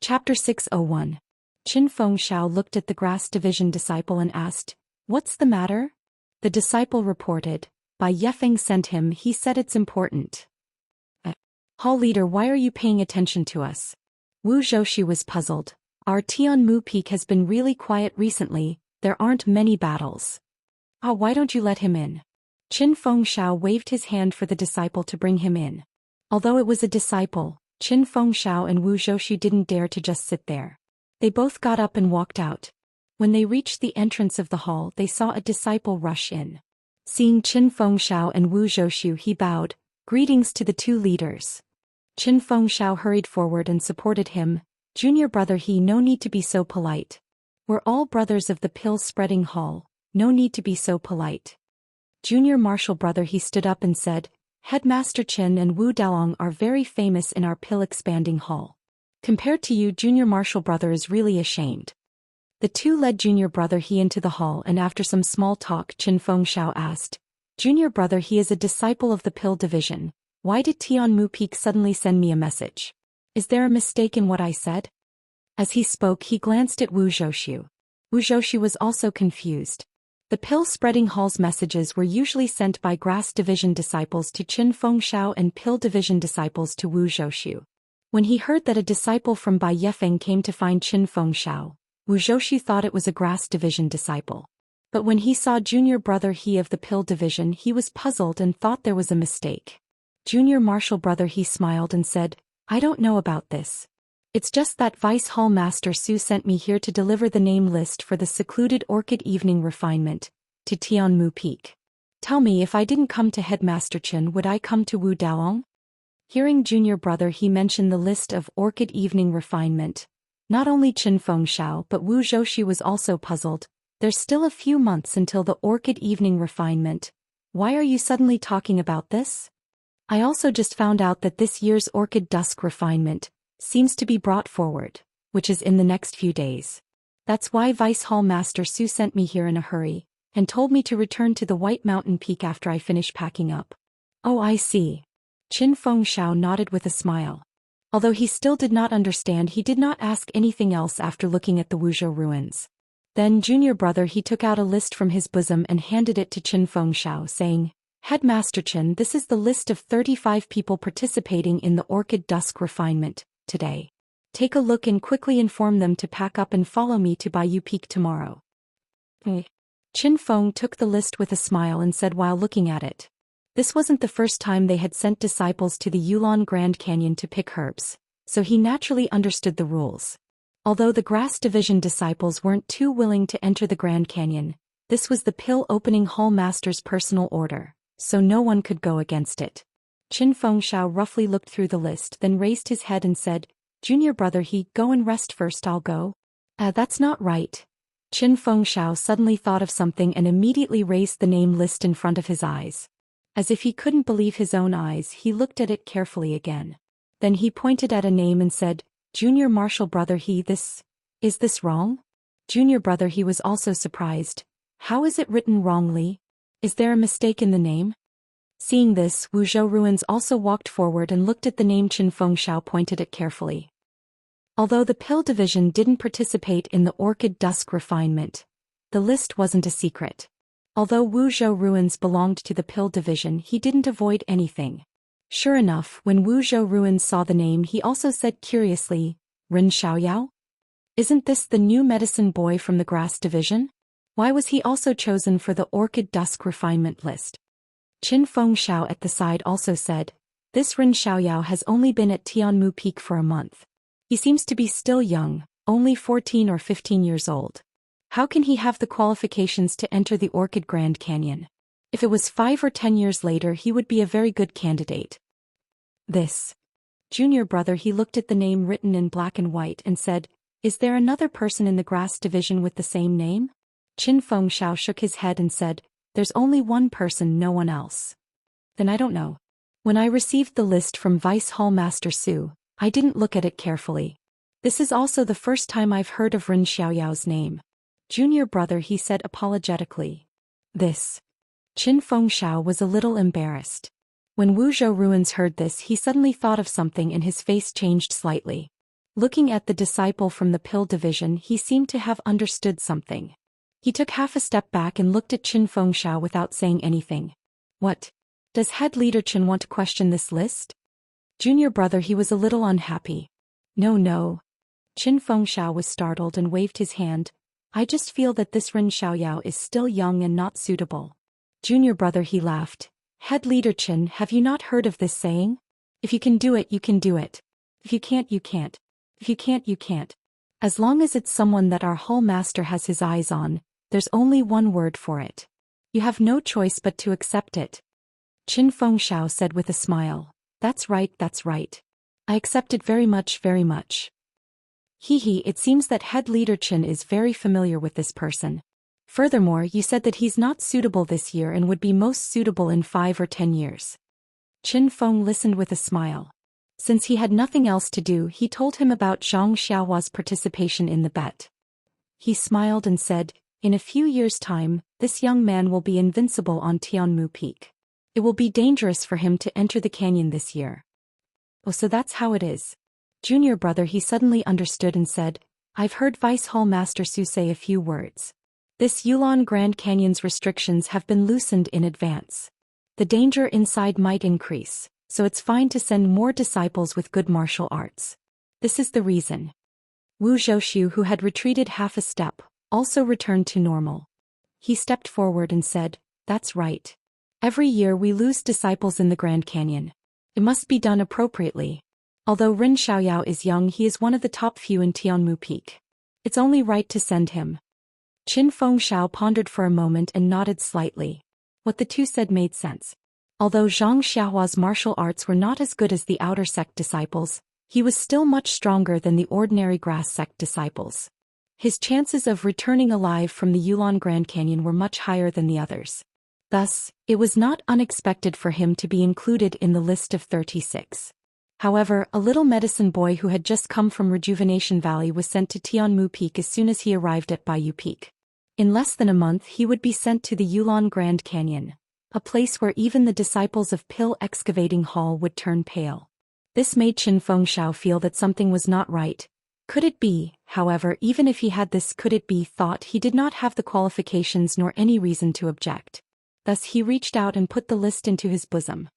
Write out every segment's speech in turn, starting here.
Chapter 601. Qin Fengxiao looked at the grass division disciple and asked, "What's the matter?" The disciple reported, "By Yefeng sent him, he said it's important." Hall leader, why are you paying attention to us? Wu Zhouxi was puzzled. Our Tianmu Peak has been really quiet recently, there aren't many battles. Why don't you let him in? Qin Fengxiao waved his hand for the disciple to bring him in. Although it was a disciple, Qin Fengxiao and Wu Zhouxi didn't dare to just sit there. They both got up and walked out. When they reached the entrance of the hall, they saw a disciple rush in. Seeing Qin Fengxiao and Wu Zhouxi, he bowed, "Greetings to the two leaders." Qin Fengxiao hurried forward and supported him. "Junior brother, no need to be so polite. We're all brothers of the pill-spreading hall, no need to be so polite." Junior martial brother, he stood up and said, "Headmaster Qin and Wu Dalong are very famous in our pill-expanding hall. Compared to you, junior martial brother is really ashamed." The two led junior brother into the hall, and after some small talk, Qin Fengxiao asked, "Junior brother, is a disciple of the pill division. Why did Tianmu Peak suddenly send me a message? Is there a mistake in what I said?" As he spoke, he glanced at Wu Zhouxi. Wu Zhouxi was also confused. The pill-spreading hall's messages were usually sent by grass division disciples to Qin Fengxiao and pill division disciples to Wu Zhouxi. When he heard that a disciple from Bai Yefeng came to find Qin Fengxiao, Wu Zhouxi thought it was a grass division disciple. But when he saw junior brother of the pill division, he was puzzled and thought there was a mistake. Junior martial brother smiled and said, "I don't know about this. It's just that Vice Hall Master Su sent me here to deliver the name list for the secluded Orchid Evening Refinement to Tianmu Peak. Tell me, if I didn't come to Headmaster Qin, would I come to Wu Dalong?" Hearing junior brother mention the list of Orchid Evening Refinement, not only Qin Fengxiao but Wu Zhouxi was also puzzled. There's still a few months until the Orchid Evening Refinement. Why are you suddenly talking about this? I also just found out that this year's Orchid Dusk Refinement seems to be brought forward, which is in the next few days. That's why Vice Hall Master Su sent me here in a hurry, and told me to return to the White Mountain Peak after I finish packing up. Oh, I see. Qin Fengxiao nodded with a smile. Although he still did not understand, he did not ask anything else after looking at the Wuzhou ruins. Then junior brother took out a list from his bosom and handed it to Qin Fengxiao, saying, "Headmaster Qin, this is the list of 35 people participating in the Orchid Dusk Refinement today. Take a look and quickly inform them to pack up and follow me to Baiyu Peak tomorrow." Qin Feng took the list with a smile and said while looking at it. This wasn't the first time they had sent disciples to the Yulon Grand Canyon to pick herbs, so he naturally understood the rules. Although the Grass Division disciples weren't too willing to enter the Grand Canyon, this was the Pill Opening Hall Master's personal order, so no one could go against it. Qin Fengxiao roughly looked through the list, then raised his head and said, "Junior brother, go and rest first, I'll go." That's not right." Qin Fengxiao suddenly thought of something and immediately raised the name list in front of his eyes. As if he couldn't believe his own eyes, he looked at it carefully again. Then he pointed at a name and said, "Junior martial brother, is this wrong?" Junior brother was also surprised. "How is it written wrongly? Is there a mistake in the name?" Seeing this, Wuzhou Ruins also walked forward and looked at the name Qin Fengxiao pointed at carefully. Although the pill division didn't participate in the Orchid Dusk Refinement, the list wasn't a secret. Although Wuzhou Ruins belonged to the pill division, he didn't avoid anything. Sure enough, when Wuzhou Ruins saw the name, he also said curiously, "Ren Xiaoyao? Isn't this the new medicine boy from the Grass Division? Why was he also chosen for the Orchid Dusk Refinement list?" Qin Fengxiao at the side also said, "This Ren Xiaoyao has only been at Tianmu Peak for a month. He seems to be still young, only 14 or 15 years old. How can he have the qualifications to enter the Orchid Grand Canyon? If it was 5 or 10 years later, he would be a very good candidate." This junior brother looked at the name written in black and white and said, "Is there another person in the Grass Division with the same name?" Qin Fengxiao shook his head and said, "There's only one person, no one else." "Then I don't know. When I received the list from Vice Hall Master Su, I didn't look at it carefully. This is also the first time I've heard of Ren Xiaoyao's name." Junior brother said apologetically. This Qin Fengxiao was a little embarrassed. When Wuzhou Ruins heard this, he suddenly thought of something and his face changed slightly. Looking at the disciple from the pill division, he seemed to have understood something. He took half a step back and looked at Qin Fengxiao without saying anything. What? Does head leader Qin want to question this list? Junior brother, he was a little unhappy. No. Qin Fengxiao was startled and waved his hand. I just feel that this Ren Xiaoyao is still young and not suitable. Junior brother, he laughed. Head leader Qin, have you not heard of this saying? If you can do it, you can do it. If you can't, you can't. If you can't, you can't. As long as it's someone that our Hall Master has his eyes on, there's only one word for it. You have no choice but to accept it. Qin Fengxiao said with a smile. That's right. I accept it very much. It seems that head leader Qin is very familiar with this person. Furthermore, you said that he's not suitable this year and would be most suitable in 5 or 10 years. Qin Feng listened with a smile. Since he had nothing else to do, he told him about Zhang Xiaohua's participation in the bet. He smiled and said, in a few years' time, this young man will be invincible on Tianmu Peak. It will be dangerous for him to enter the canyon this year. Oh, so that's how it is. Junior brother, he suddenly understood and said, I've heard Vice Hall Master Su say a few words. This Yulon Grand Canyon's restrictions have been loosened in advance. The danger inside might increase, so it's fine to send more disciples with good martial arts. This is the reason. Wu Zhouxiu, who had retreated half a step, also returned to normal. He stepped forward and said, that's right. Every year we lose disciples in the Grand Canyon. It must be done appropriately. Although Ren Xiaoyao is young, he is one of the top few in Tianmu Peak. It's only right to send him. Qin Fengxiao pondered for a moment and nodded slightly. What the two said made sense. Although Zhang Xiaohua's martial arts were not as good as the outer sect disciples, he was still much stronger than the ordinary grass sect disciples. His chances of returning alive from the Yulon Grand Canyon were much higher than the others. Thus, it was not unexpected for him to be included in the list of 36. However, a little medicine boy who had just come from Rejuvenation Valley was sent to Tianmu Peak as soon as he arrived at Baiyu Peak. In less than a month he would be sent to the Yulon Grand Canyon, a place where even the disciples of Pill Excavating Hall would turn pale. This made Qin Fengxiao feel that something was not right. Could it be, however, even if he had this could it be thought, he did not have the qualifications nor any reason to object. Thus he reached out and put the list into his bosom.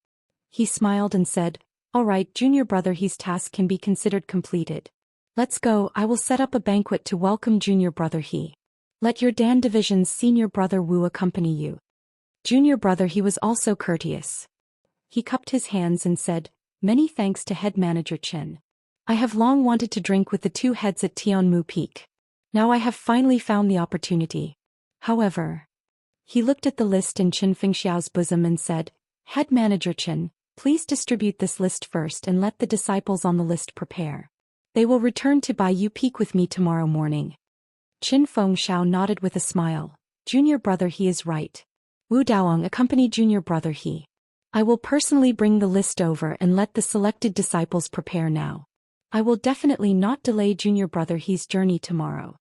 He smiled and said, all right, junior brother, his task can be considered completed. Let's go, I will set up a banquet to welcome junior brother he. Let your Dan Division's senior brother Wu accompany you. Junior brother, he was also courteous. He cupped his hands and said, many thanks to head manager Qin. I have long wanted to drink with the two heads at Tianmu Peak. Now I have finally found the opportunity. However, he looked at the list in Qin Fengxiao's bosom and said, head manager Qin, please distribute this list first and let the disciples on the list prepare. They will return to Baiyu Peak with me tomorrow morning. Qin Fengxiao nodded with a smile. Junior brother, he is right. Wu Daoang, accompany junior brother he. I will personally bring the list over and let the selected disciples prepare now. I will definitely not delay junior brother he's journey tomorrow.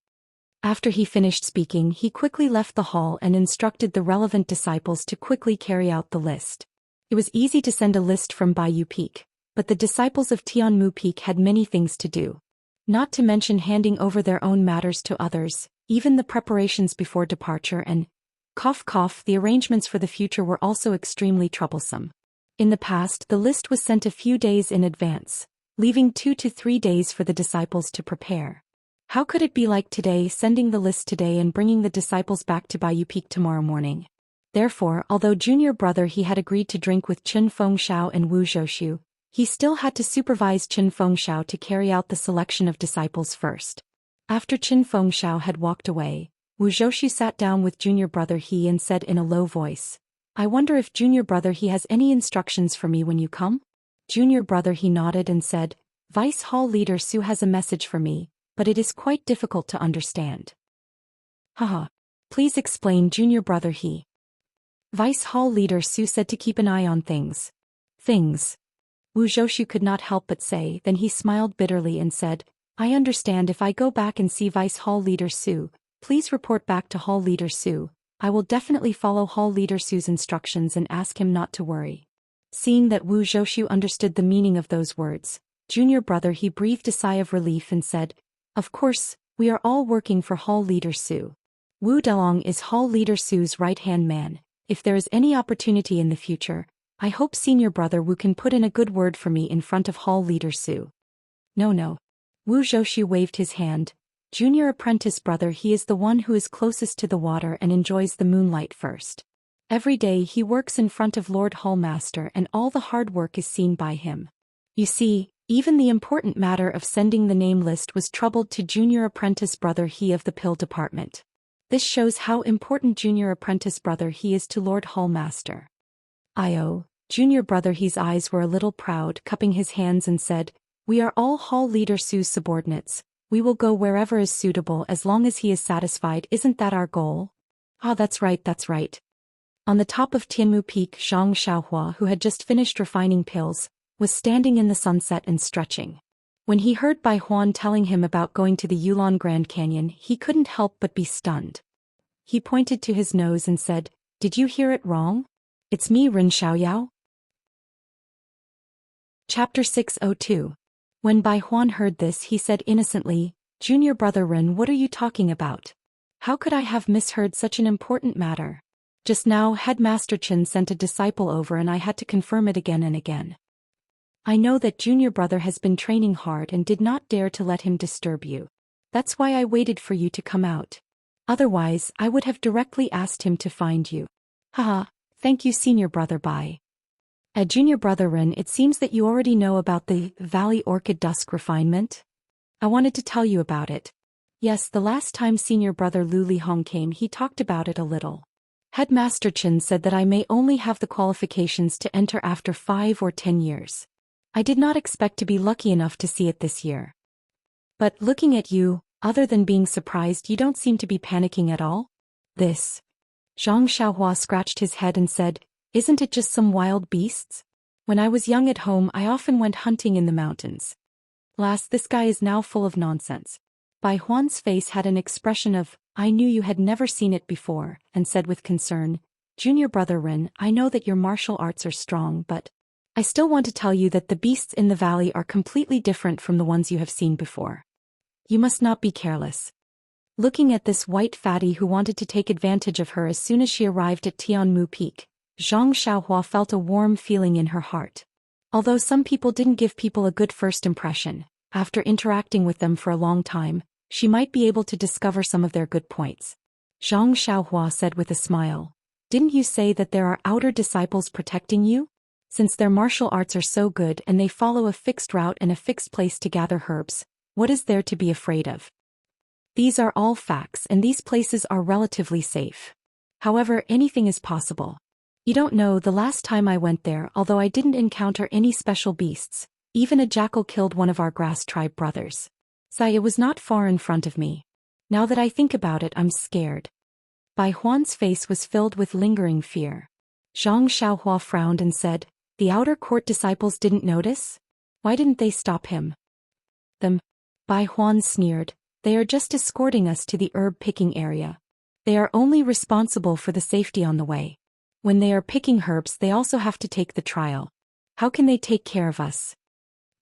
After he finished speaking, he quickly left the hall and instructed the relevant disciples to quickly carry out the list. It was easy to send a list from Baiyu Peak, but the disciples of Tianmu Peak had many things to do. Not to mention handing over their own matters to others, even the preparations before departure and, the arrangements for the future were also extremely troublesome. In the past, the list was sent a few days in advance, leaving 2 to 3 days for the disciples to prepare. How could it be like today, sending the list today and bringing the disciples back to Baiyu Peak tomorrow morning? Therefore, although junior brother he had agreed to drink with Qin Fengxiao and Wu Zhouxiu, he still had to supervise Qin Fengxiao to carry out the selection of disciples first. After Qin Fengxiao had walked away, Wu Zhouxiu sat down with junior brother he and said in a low voice, I wonder if junior brother he has any instructions for me when you come? Junior brother he nodded and said, Vice Hall Leader Su has a message for me, but it is quite difficult to understand. Haha. Please explain, junior brother he. Vice Hall Leader Su said to keep an eye on things. Things. Wu Zhouxiu could not help but say, then he smiled bitterly and said, I understand. If I go back and see Vice Hall Leader Su, please report back to Hall Leader Su. I will definitely follow Hall Leader Su's instructions and ask him not to worry. Seeing that Wu Zhouxiu understood the meaning of those words, junior brother, he breathed a sigh of relief and said, of course, we are all working for Hall Leader Su. Wu Delong is Hall Leader Su's right-hand man. If there is any opportunity in the future, I hope senior brother Wu can put in a good word for me in front of Hall Leader Su. No. Wu Zhouxu waved his hand. Junior apprentice brother, he is the one who is closest to the water and enjoys the moonlight first. Every day he works in front of Lord Hallmaster and all the hard work is seen by him. You see, even the important matter of sending the name list was troubled to junior apprentice brother he of the pill department. This shows how important junior apprentice brother he is to Lord Hallmaster. Junior brother he's eyes were a little proud, cupping his hands and said, we are all Hall Leader Su's subordinates. We will go wherever is suitable as long as he is satisfied. Isn't that our goal? Ah, that's right. On the top of Tianmu Peak, Zhang Xiaohua, who had just finished refining pills, was standing in the sunset and stretching. When he heard Bai Huan telling him about going to the Yulon Grand Canyon, he couldn't help but be stunned. He pointed to his nose and said, did you hear it wrong? It's me, Ren Xiaoyao. Chapter 602. When Bai Huan heard this, he said innocently, junior brother Ren, what are you talking about? How could I have misheard such an important matter? Just now Headmaster Chen sent a disciple over and I had to confirm it again and again. I know that junior brother has been training hard and did not dare to let him disturb you. That's why I waited for you to come out. Otherwise, I would have directly asked him to find you. Haha, thank you senior brother Bai. Junior brother Ren, it seems that you already know about the Valley Orchid Dusk refinement. I wanted to tell you about it. Yes, the last time senior brother Lu Lihong came he talked about it a little. Headmaster Chen said that I may only have the qualifications to enter after 5 or 10 years. I did not expect to be lucky enough to see it this year. But looking at you, other than being surprised, you don't seem to be panicking at all? This. Zhang Xiaohua scratched his head and said, isn't it just some wild beasts? When I was young at home I often went hunting in the mountains. This guy is now full of nonsense. Bai Huan's face had an expression of, I knew you had never seen it before, and said with concern, junior brother Ren, I know that your martial arts are strong, but I still want to tell you that the beasts in the valley are completely different from the ones you have seen before. You must not be careless. Looking at this white fatty who wanted to take advantage of her as soon as she arrived at Tianmu Peak, Zhang Xiaohua felt a warm feeling in her heart. Although some people didn't give people a good first impression, after interacting with them for a long time, she might be able to discover some of their good points. Zhang Xiaohua said with a smile, didn't you say that there are outer disciples protecting you? Since their martial arts are so good and they follow a fixed route and a fixed place to gather herbs, what is there to be afraid of? These are all facts and these places are relatively safe. However, anything is possible. You don't know, the last time I went there, although I didn't encounter any special beasts, even a jackal killed one of our grass tribe brothers. It was not far in front of me. Now that I think about it, I'm scared. Bai Huan's face was filled with lingering fear. Zhang Xiaohua frowned and said, the outer court disciples didn't notice? Why didn't they stop him? Them. Bai Huan sneered, they are just escorting us to the herb picking area. They are only responsible for the safety on the way. When they are picking herbs they also have to take the trial. How can they take care of us?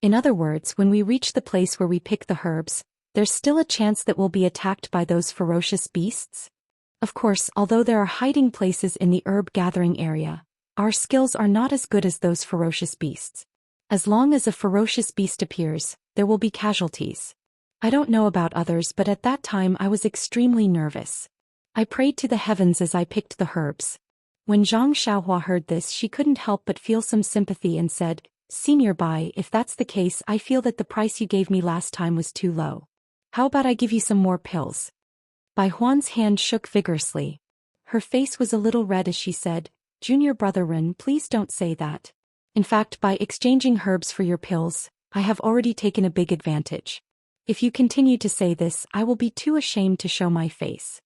In other words, when we reach the place where we pick the herbs, there's still a chance that we'll be attacked by those ferocious beasts? Of course, although there are hiding places in the herb gathering area, our skills are not as good as those ferocious beasts. As long as a ferocious beast appears, there will be casualties. I don't know about others, but at that time I was extremely nervous. I prayed to the heavens as I picked the herbs. When Zhang Xiaohua heard this, she couldn't help but feel some sympathy and said, Senior Bai, if that's the case, I feel that the price you gave me last time was too low. How about I give you some more pills? Bai Huan's hand shook vigorously. Her face was a little red as she said, Junior brother Ren, please don't say that. In fact, by exchanging herbs for your pills, I have already taken a big advantage. If you continue to say this, I will be too ashamed to show my face.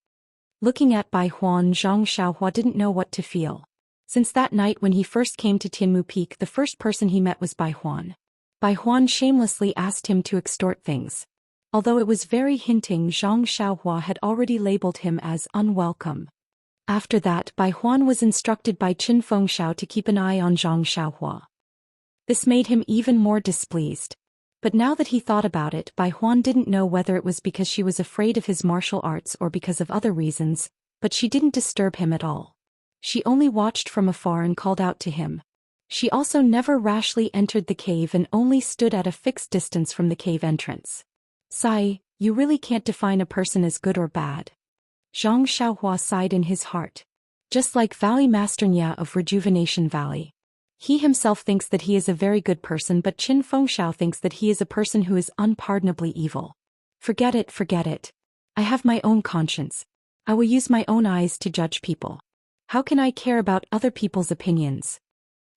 Looking at Bai Huan, Zhang Xiaohua didn't know what to feel. Since that night when he first came to Tianmu Peak, the first person he met was Bai Huan. Bai Huan shamelessly asked him to extort things. Although it was very hinting, Zhang Xiaohua had already labeled him as unwelcome. After that, Bai Huan was instructed by Qin Fengxiao to keep an eye on Zhang Xiaohua. This made him even more displeased. But now that he thought about it, Bai Huan didn't know whether it was because she was afraid of his martial arts or because of other reasons, but she didn't disturb him at all. She only watched from afar and called out to him. She also never rashly entered the cave and only stood at a fixed distance from the cave entrance. Sigh, you really can't define a person as good or bad. Zhang Xiaohua sighed in his heart. Just like Valley Master Nya of Rejuvenation Valley. He himself thinks that he is a very good person, but Qin Fengxiao thinks that he is a person who is unpardonably evil. Forget it, forget it. I have my own conscience. I will use my own eyes to judge people. How can I care about other people's opinions?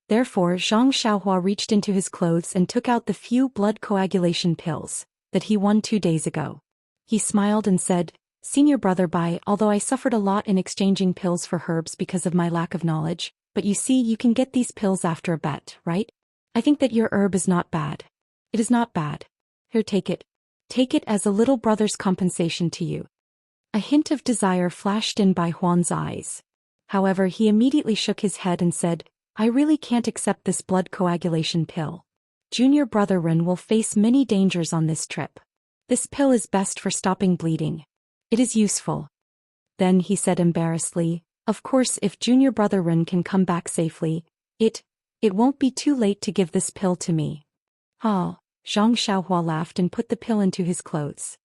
Therefore, Zhang Xiaohua reached into his clothes and took out the few blood coagulation pills that he won 2 days ago. He smiled and said, Senior Brother Bai, although I suffered a lot in exchanging pills for herbs because of my lack of knowledge, but you see, you can get these pills after a bet, right? I think that your herb is not bad. It is not bad. Here, take it. Take it as a little brother's compensation to you. A hint of desire flashed in Bai Huan's eyes. However, he immediately shook his head and said, I really can't accept this blood coagulation pill. Junior Brother Ren will face many dangers on this trip. This pill is best for stopping bleeding. It is useful. Then he said embarrassedly, of course, if Junior Brother Ren can come back safely, it won't be too late to give this pill to me. Ah, Zhang Xiaohua laughed and put the pill into his clothes.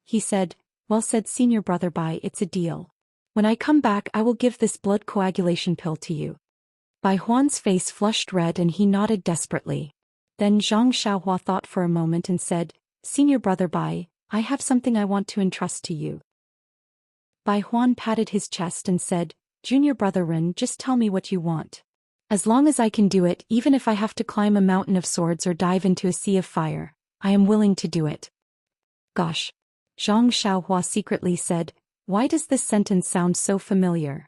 He said, well said, Senior Brother Bai, it's a deal. When I come back, I will give this blood coagulation pill to you. Bai Huan's face flushed red and he nodded desperately. Then Zhang Xiaohua thought for a moment and said, Senior Brother Bai, I have something I want to entrust to you. Bai Huan patted his chest and said, Junior Brother Ren, just tell me what you want. As long as I can do it, even if I have to climb a mountain of swords or dive into a sea of fire, I am willing to do it. Gosh. Zhang Xiaohua secretly said, why does this sentence sound so familiar?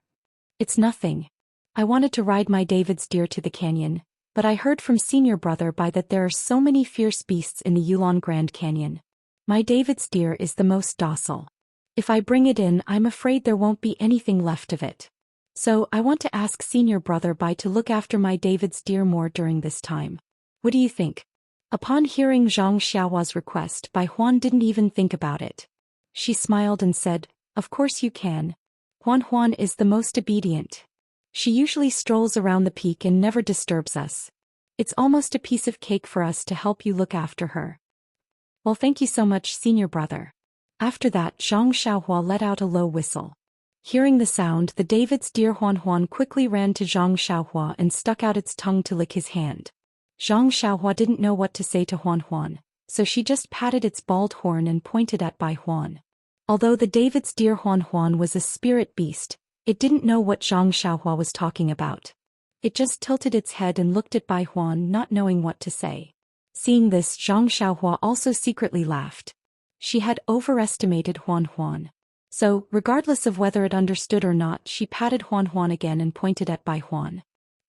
It's nothing. I wanted to ride my David's deer to the canyon, but I heard from Senior Brother Bai that there are so many fierce beasts in the Yulon Grand Canyon. My David's deer is the most docile. If I bring it in, I'm afraid there won't be anything left of it. So, I want to ask Senior Brother Bai to look after my David's deer more during this time. What do you think? Upon hearing Zhang Xiaohua's request, Bai Huan didn't even think about it. She smiled and said, of course you can. Huan is the most obedient. She usually strolls around the peak and never disturbs us. It's almost a piece of cake for us to help you look after her. Well, thank you so much, Senior Brother. After that, Zhang Xiaohua let out a low whistle. Hearing the sound, the David's deer Huan quickly ran to Zhang Xiaohua and stuck out its tongue to lick his hand. Zhang Xiaohua didn't know what to say to Huan, so she just patted its bald horn and pointed at Bai Huan. Although the David's deer Huan was a spirit beast, it didn't know what Zhang Xiaohua was talking about. It just tilted its head and looked at Bai Huan, not knowing what to say. Seeing this, Zhang Xiaohua also secretly laughed. She had overestimated Huan. So, regardless of whether it understood or not, she patted Huan again and pointed at Bai Huan.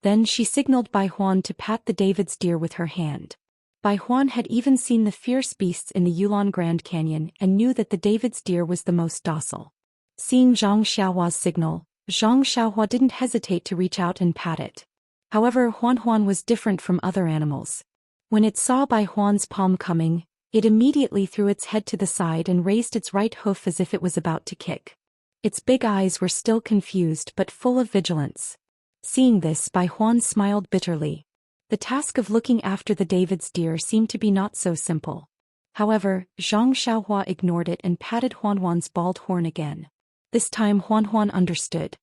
Then she signaled Bai Huan to pat the David's deer with her hand. Bai Huan had even seen the fierce beasts in the Yulon Grand Canyon and knew that the David's deer was the most docile. Seeing Zhang Xiaohua's signal, Zhang Xiaohua didn't hesitate to reach out and pat it. However, Huan was different from other animals. When it saw Bai Huan's palm coming, it immediately threw its head to the side and raised its right hoof as if it was about to kick. Its big eyes were still confused but full of vigilance. Seeing this, Bai Huan smiled bitterly. The task of looking after the David's deer seemed to be not so simple. However, Zhang Xiaohua ignored it and patted Huan's bald horn again. This time Huan understood.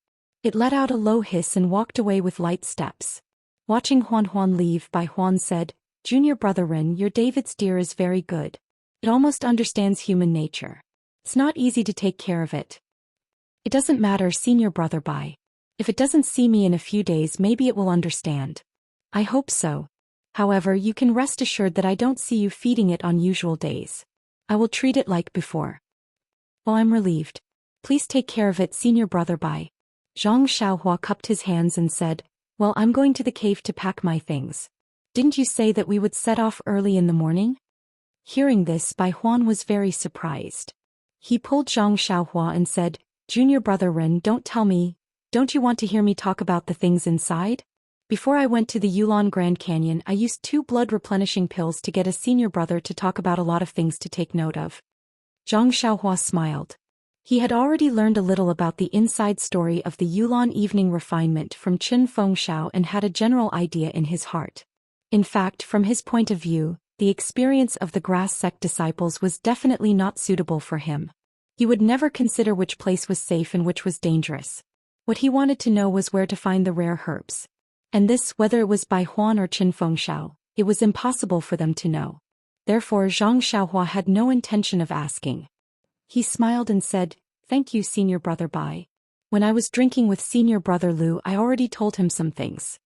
It let out a low hiss and walked away with light steps. Watching Huan leave, Bai Huan said, Junior Brother Ren, your David's deer is very good. It almost understands human nature. It's not easy to take care of it. It doesn't matter, Senior Brother Bai. If it doesn't see me in a few days, maybe it will understand. I hope so. However, you can rest assured that I don't see you feeding it on usual days. I will treat it like before. Well, I'm relieved. Please take care of it, Senior Brother Bai. Zhang Xiaohua cupped his hands and said, well, I'm going to the cave to pack my things. Didn't you say that we would set off early in the morning? Hearing this, Bai Huan was very surprised. He pulled Zhang Xiaohua and said, Junior Brother Ren, don't you want to hear me talk about the things inside? Before I went to the Yulon Grand Canyon, I used 2 blood-replenishing pills to get a senior brother to talk about a lot of things to take note of. Zhang Xiaohua smiled. He had already learned a little about the inside story of the Yulon evening refinement from Qin Fengshao and had a general idea in his heart. In fact, from his point of view, the experience of the grass sect disciples was definitely not suitable for him. He would never consider which place was safe and which was dangerous. What he wanted to know was where to find the rare herbs. And this, whether it was by Huan or Qin Fengshao, it was impossible for them to know. Therefore Zhang Xiaohua had no intention of asking. He smiled and said, "Thank you, senior brother Bai. When I was drinking with senior brother Lu, I already told him some things.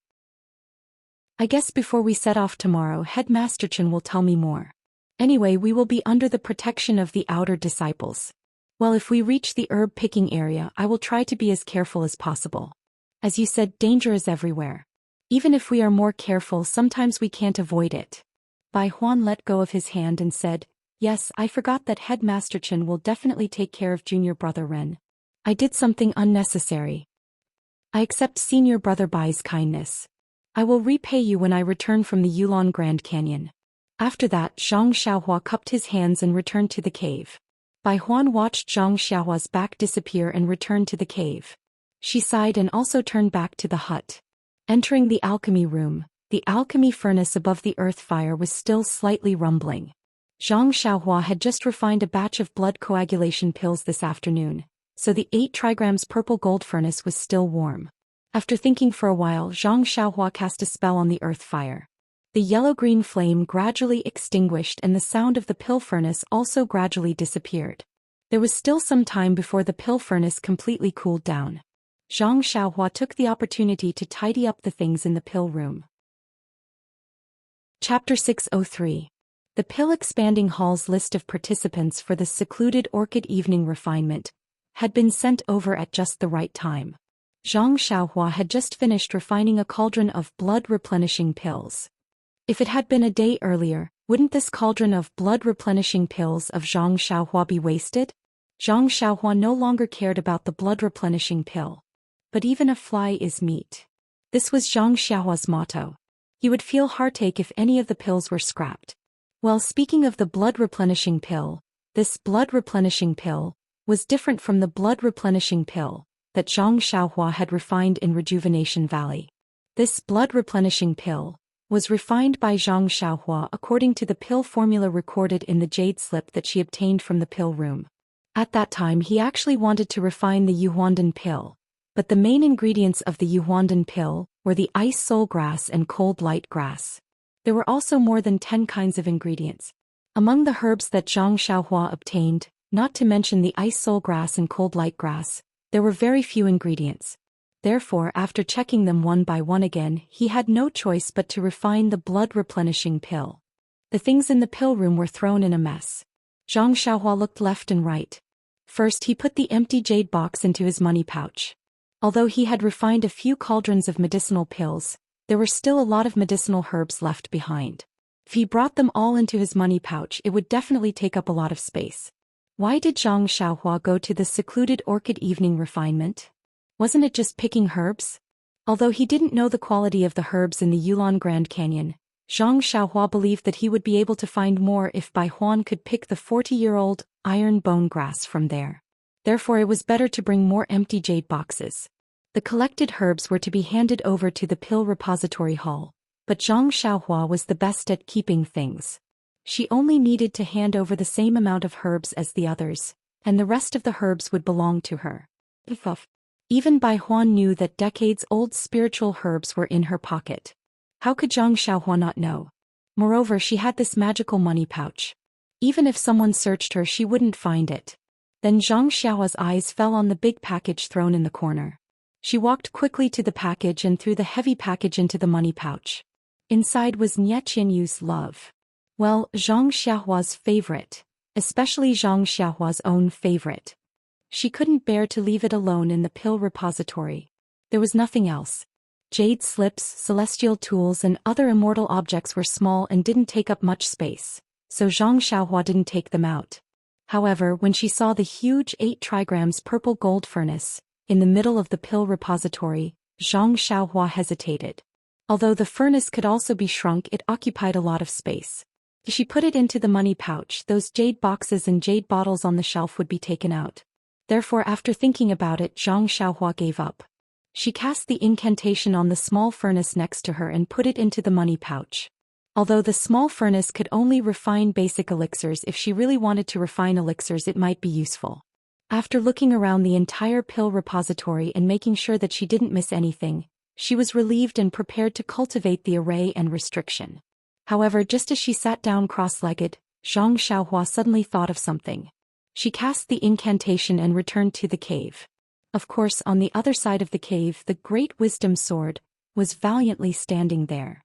I guess before we set off tomorrow, Headmaster Chen will tell me more. Anyway, we will be under the protection of the outer disciples. Well, if we reach the herb picking area, I will try to be as careful as possible. As you said, danger is everywhere. Even if we are more careful, sometimes we can't avoid it." Bai Huan let go of his hand and said, "Yes, I forgot that Headmaster Chen will definitely take care of junior brother Ren. I did something unnecessary. I accept senior brother Bai's kindness. I will repay you when I return from the Yulon Grand Canyon." After that, Zhang Xiaohua cupped his hands and returned to the cave. Bai Huan watched Zhang Xiaohua's back disappear and returned to the cave. She sighed and also turned back to the hut. Entering the alchemy room, the alchemy furnace above the earth fire was still slightly rumbling. Zhang Xiaohua had just refined a batch of blood coagulation pills this afternoon, so the 8 trigrams purple gold furnace was still warm. After thinking for a while, Zhang Xiaohua cast a spell on the earth fire. The yellow-green flame gradually extinguished and the sound of the pill furnace also gradually disappeared. There was still some time before the pill furnace completely cooled down. Zhang Xiaohua took the opportunity to tidy up the things in the pill room. Chapter 603. The Pill Expanding Hall's list of participants for the secluded orchid evening refinement had been sent over at just the right time. Zhang Xiaohua had just finished refining a cauldron of blood-replenishing pills. If it had been a day earlier, wouldn't this cauldron of blood-replenishing pills of Zhang Xiaohua be wasted? Zhang Xiaohua no longer cared about the blood-replenishing pill. But even a fly is meat. This was Zhang Xiaohua's motto. He would feel heartache if any of the pills were scrapped. Well, speaking of the blood-replenishing pill, this blood-replenishing pill was different from the blood-replenishing pill that Zhang Xiaohua had refined in Rejuvenation Valley. This blood-replenishing pill was refined by Zhang Xiaohua according to the pill formula recorded in the jade slip that she obtained from the pill room. At that time he actually wanted to refine the Yuhuandan pill, but the main ingredients of the Yuhuandan pill were the ice soul grass and cold light grass. There were also more than 10 kinds of ingredients. Among the herbs that Zhang Xiaohua obtained, not to mention the ice soul grass and cold light grass, there were very few ingredients. Therefore, after checking them one by one again, he had no choice but to refine the blood-replenishing pill. The things in the pill room were thrown in a mess. Zhang Xiaohua looked left and right. First he put the empty jade box into his money pouch. Although he had refined a few cauldrons of medicinal pills, there were still a lot of medicinal herbs left behind. If he brought them all into his money pouch, it would definitely take up a lot of space. Why did Zhang Xiaohua go to the secluded orchid evening refinement? Wasn't it just picking herbs? Although he didn't know the quality of the herbs in the Yulon Grand Canyon, Zhang Xiaohua believed that he would be able to find more if Bai Huan could pick the 40-year-old iron bone grass from there. Therefore it was better to bring more empty jade boxes. The collected herbs were to be handed over to the pill repository hall, but Zhang Xiaohua was the best at keeping things. She only needed to hand over the same amount of herbs as the others, and the rest of the herbs would belong to her. Even Bai Huan knew that decades-old spiritual herbs were in her pocket. How could Zhang Xiaohua not know? Moreover, she had this magical money pouch. Even if someone searched her, she wouldn't find it. Then Zhang Xiaohua's eyes fell on the big package thrown in the corner. She walked quickly to the package and threw the heavy package into the money pouch. Inside was Nie Qianyu's love. Well, Zhang Xiaohua's favorite, especially Zhang Xiaohua's own favorite. She couldn't bear to leave it alone in the pill repository. There was nothing else. Jade slips, celestial tools and other immortal objects were small and didn't take up much space, so Zhang Xiaohua didn't take them out. However, when she saw the huge 8 trigrams purple gold furnace in the middle of the pill repository, Zhang Xiaohua hesitated. Although the furnace could also be shrunk, it occupied a lot of space. If she put it into the money pouch, those jade boxes and jade bottles on the shelf would be taken out. Therefore, after thinking about it, Zhang Xiaohua gave up. She cast the incantation on the small furnace next to her and put it into the money pouch. Although the small furnace could only refine basic elixirs, if she really wanted to refine elixirs it might be useful. After looking around the entire pill repository and making sure that she didn't miss anything, she was relieved and prepared to cultivate the array and restriction. However, just as she sat down cross-legged, Zhang Xiaohua suddenly thought of something. She cast the incantation and returned to the cave. Of course, on the other side of the cave, the Great Wisdom Sword was valiantly standing there.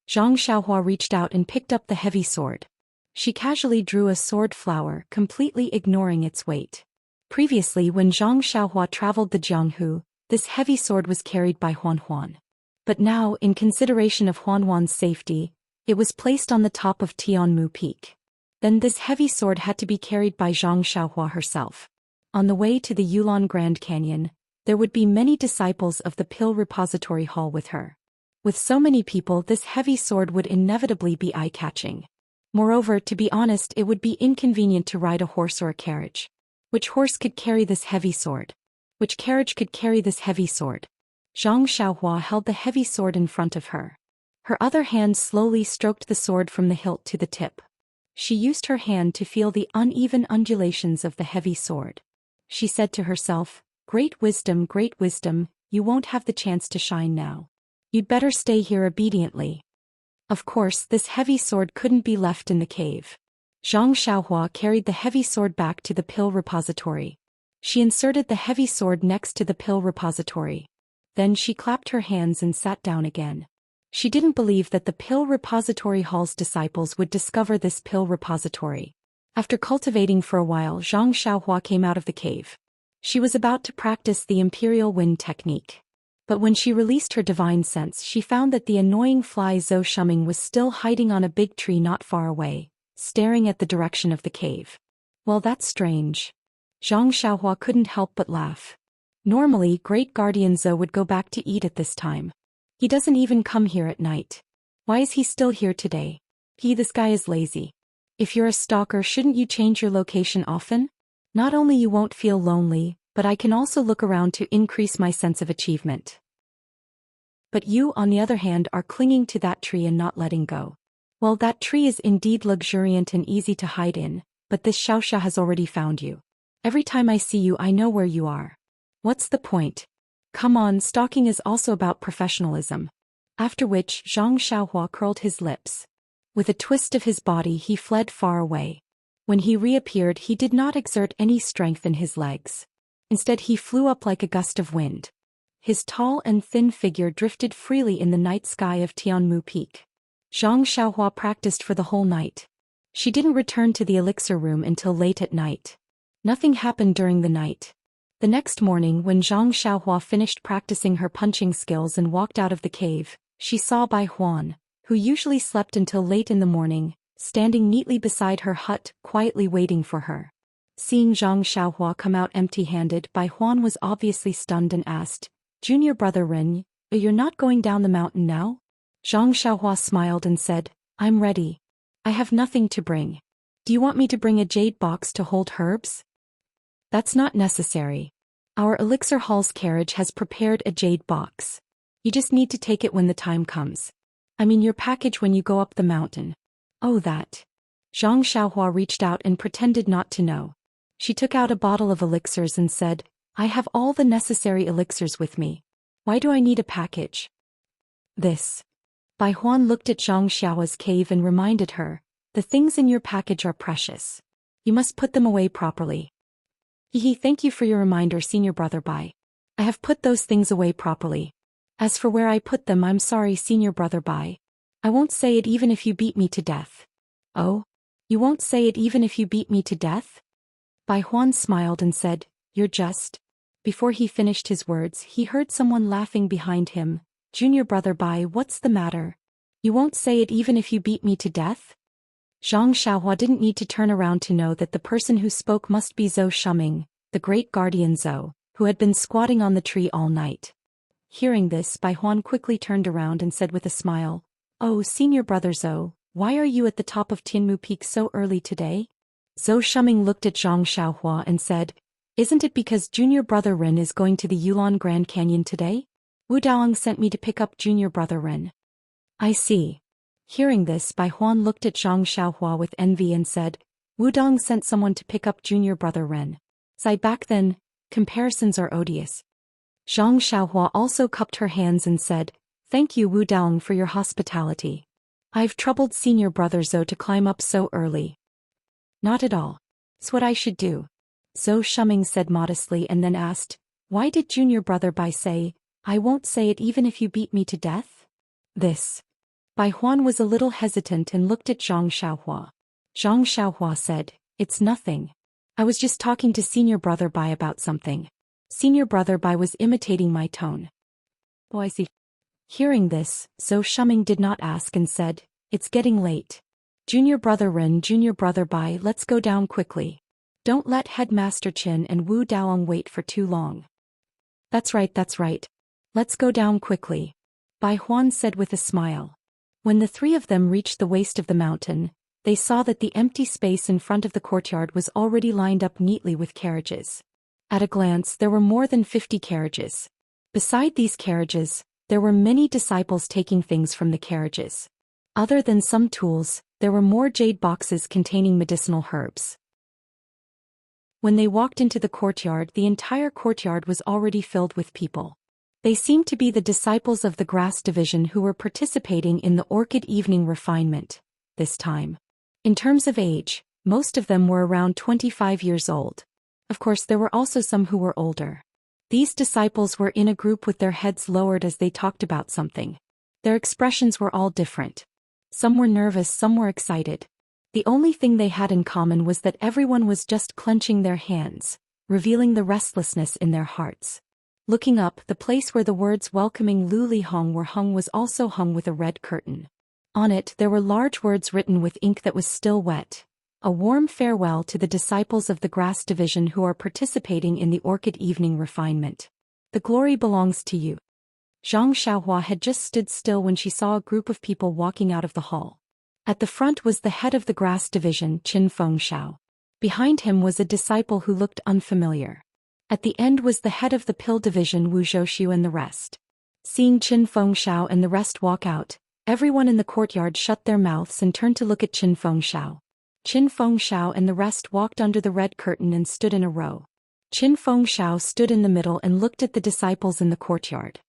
Zhang Xiaohua reached out and picked up the heavy sword. She casually drew a sword flower, completely ignoring its weight. Previously, when Zhang Xiaohua traveled the Jianghu, this heavy sword was carried by Huan Huan. But now, in consideration of Huan Huan's safety, it was placed on the top of Tianmu Peak. Then this heavy sword had to be carried by Zhang Xiaohua herself. On the way to the Yulon Grand Canyon, there would be many disciples of the Pill Repository Hall with her. With so many people, this heavy sword would inevitably be eye-catching. Moreover, to be honest, it would be inconvenient to ride a horse or a carriage. Which horse could carry this heavy sword? Which carriage could carry this heavy sword? Zhang Xiaohua held the heavy sword in front of her. Her other hand slowly stroked the sword from the hilt to the tip. She used her hand to feel the uneven undulations of the heavy sword. She said to herself, great wisdom, you won't have the chance to shine now. You'd better stay here obediently. Of course, this heavy sword couldn't be left in the cave. Zhang Xiaohua carried the heavy sword back to the pill repository. She inserted the heavy sword next to the pill repository. Then she clapped her hands and sat down again. She didn't believe that the Pill Repository Hall's disciples would discover this pill repository. After cultivating for a while, Zhang Xiaohua came out of the cave. She was about to practice the Imperial Wind technique. But when she released her divine sense, she found that the annoying fly Zhou Shuming was still hiding on a big tree not far away, staring at the direction of the cave. Well, that's strange. Zhang Xiaohua couldn't help but laugh. Normally, Great Guardian Zhou would go back to eat at this time. He doesn't even come here at night. Why is he still here today? This guy is lazy. If you're a stalker, shouldn't you change your location often? Not only you won't feel lonely, but I can also look around to increase my sense of achievement. But you, on the other hand, are clinging to that tree and not letting go. Well, that tree is indeed luxuriant and easy to hide in, but this Xiaoxia has already found you. Every time I see you, I know where you are. What's the point? Come on, stalking is also about professionalism. After which, Zhang Xiaohua curled his lips. With a twist of his body, he fled far away. When he reappeared, he did not exert any strength in his legs. Instead, he flew up like a gust of wind. His tall and thin figure drifted freely in the night sky of Tianmu Peak. Zhang Xiaohua practiced for the whole night. She didn't return to the elixir room until late at night. Nothing happened during the night. The next morning, when Zhang Xiaohua finished practicing her punching skills and walked out of the cave, she saw Bai Huan, who usually slept until late in the morning, standing neatly beside her hut, quietly waiting for her. Seeing Zhang Xiaohua come out empty-handed, Bai Huan was obviously stunned and asked, "Junior brother Ren, you're not going down the mountain now?" Zhang Xiaohua smiled and said, "I'm ready. I have nothing to bring. Do you want me to bring a jade box to hold herbs?" "That's not necessary. Our elixir hall's carriage has prepared a jade box. You just need to take it when the time comes. I mean your package when you go up the mountain." "Oh, that." Zhang Xiaohua reached out and pretended not to know. She took out a bottle of elixirs and said, "I have all the necessary elixirs with me. Why do I need a package?" This. Bai Huan looked at Zhang Xiaohua's cave and reminded her, "The things in your package are precious. You must put them away properly." Thank you for your reminder, senior brother Bai. I have put those things away properly. As for where I put them, I'm sorry, senior brother Bai. I won't say it even if you beat me to death." "Oh? You won't say it even if you beat me to death?" Bai Huan smiled and said, "You're just..." Before he finished his words, he heard someone laughing behind him. "Junior brother Bai, what's the matter? You won't say it even if you beat me to death?" Zhang Xiaohua didn't need to turn around to know that the person who spoke must be Zhou Shuming, the great guardian Zhou, who had been squatting on the tree all night. Hearing this, Bai Huan quickly turned around and said with a smile, "Oh, senior brother Zhou, why are you at the top of Tianmu Peak so early today?" Zhou Shuming looked at Zhang Xiaohua and said, "Isn't it because junior brother Ren is going to the Yulon Grand Canyon today? Wu Daong sent me to pick up junior brother Ren." "I see." Hearing this, Bai Huan looked at Zhang Xiaohua with envy and said, "Wu Daong sent someone to pick up junior brother Ren. Sai back then, comparisons are odious." Zhang Xiaohua also cupped her hands and said, "Thank you Wu Daong for your hospitality. I've troubled senior brother Zhou to climb up so early." "Not at all. It's what I should do," Zhou Shuming said modestly and then asked, "Why did junior brother Bai say, 'I won't say it even if you beat me to death'?" This. Bai Huan was a little hesitant and looked at Zhang Xiaohua. Zhang Xiaohua said, "It's nothing. I was just talking to senior brother Bai about something. Senior brother Bai was imitating my tone." "Oh, I see." Hearing this, Zhou Shuming did not ask and said, "It's getting late. Junior brother Ren, junior brother Bai, let's go down quickly. Don't let Headmaster Qin and Wu Daong wait for too long." That's right. Let's go down quickly," Bai Huan said with a smile. When the three of them reached the waist of the mountain, they saw that the empty space in front of the courtyard was already lined up neatly with carriages. At a glance, there were more than 50 carriages. Beside these carriages, there were many disciples taking things from the carriages. Other than some tools, there were more jade boxes containing medicinal herbs. When they walked into the courtyard, the entire courtyard was already filled with people. They seemed to be the disciples of the grass division who were participating in the orchid evening refinement this time. In terms of age, most of them were around 25 years old. Of course, there were also some who were older. These disciples were in a group with their heads lowered as they talked about something. Their expressions were all different. Some were nervous, some were excited. The only thing they had in common was that everyone was just clenching their hands, revealing the restlessness in their hearts. Looking up, the place where the words welcoming Lu Li Hong were hung was also hung with a red curtain. On it there were large words written with ink that was still wet. "A warm farewell to the disciples of the grass division who are participating in the orchid evening refinement. The glory belongs to you." Zhang Xiaohua had just stood still when she saw a group of people walking out of the hall. At the front was the head of the grass division, Qin Fengshao. Behind him was a disciple who looked unfamiliar. At the end was the head of the pill division, Wu Zhouxiu, and the rest. Seeing Qin Fengshao and the rest walk out, everyone in the courtyard shut their mouths and turned to look at Qin Fengshao. Qin Fengshao and the rest walked under the red curtain and stood in a row. Qin Fengshao stood in the middle and looked at the disciples in the courtyard.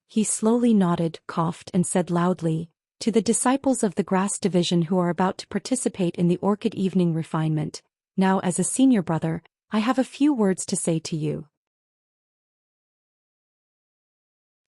He slowly nodded, coughed, and said loudly, "To the disciples of the grass division who are about to participate in the orchid evening refinement, now as a senior brother, I have a few words to say to you."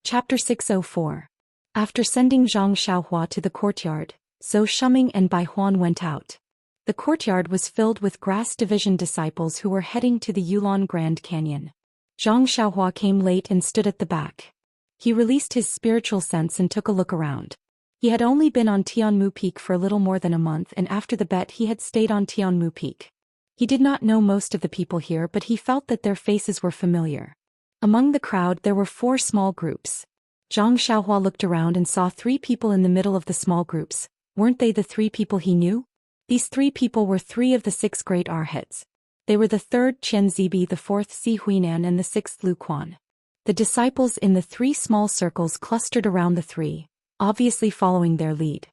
Chapter 604. After sending Zhang Xiaohua to the courtyard, Zhou Shuming and Bai Huan went out. The courtyard was filled with grass division disciples who were heading to the Yulon Grand Canyon. Zhang Xiaohua came late and stood at the back. He released his spiritual sense and took a look around. He had only been on Tianmu Peak for a little more than a month, and after the bet he had stayed on Tianmu Peak. He did not know most of the people here, but he felt that their faces were familiar. Among the crowd there were 4 small groups. Zhang Xiaohua looked around and saw 3 people in the middle of the small groups. Weren't they the 3 people he knew? These 3 people were 3 of the 6 great arhats. They were the 3rd Chen Zibi, the 4th Si Huinan, and the 6th Lu Quan. The disciples in the 3 small circles clustered around the 3, obviously following their lead.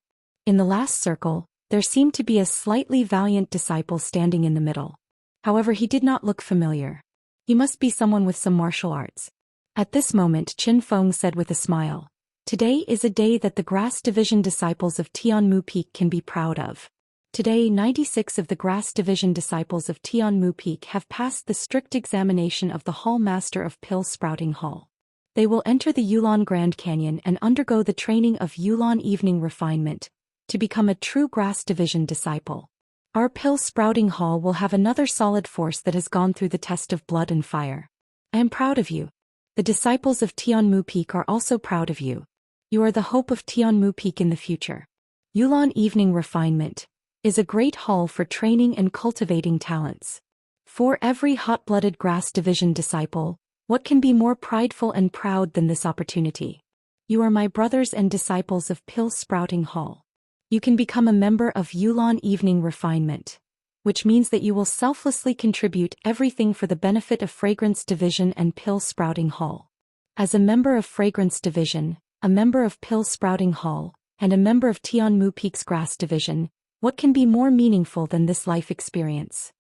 In the last circle, there seemed to be a slightly valiant disciple standing in the middle. However, he did not look familiar. He must be someone with some martial arts. At this moment, Qin Feng said with a smile, "Today is a day that the grass division disciples of Tianmu Peak can be proud of. Today 96 of the grass division disciples of Tianmu Peak have passed the strict examination of the Hall Master of Pill Sprouting Hall. They will enter the Yulon Grand Canyon and undergo the training of Yulon Evening Refinement to become a true grass division disciple. Our Pill Sprouting Hall will have another solid force that has gone through the test of blood and fire. I am proud of you. The disciples of Tianmu Peak are also proud of you. You are the hope of Tianmu Peak in the future. Yulon Evening Refinement is a great hall for training and cultivating talents. For every hot-blooded grass division disciple, What can be more prideful and proud than this opportunity? You are my brothers and disciples of Pill Sprouting Hall. You can become a member of Yulon Evening Refinement, which means that you will selflessly contribute everything for the benefit of Fragrance Division and Pill Sprouting Hall. As a member of Fragrance Division, a member of Pill Sprouting Hall, and a member of Tianmu Peak's Grass Division, what can be more meaningful than this life experience?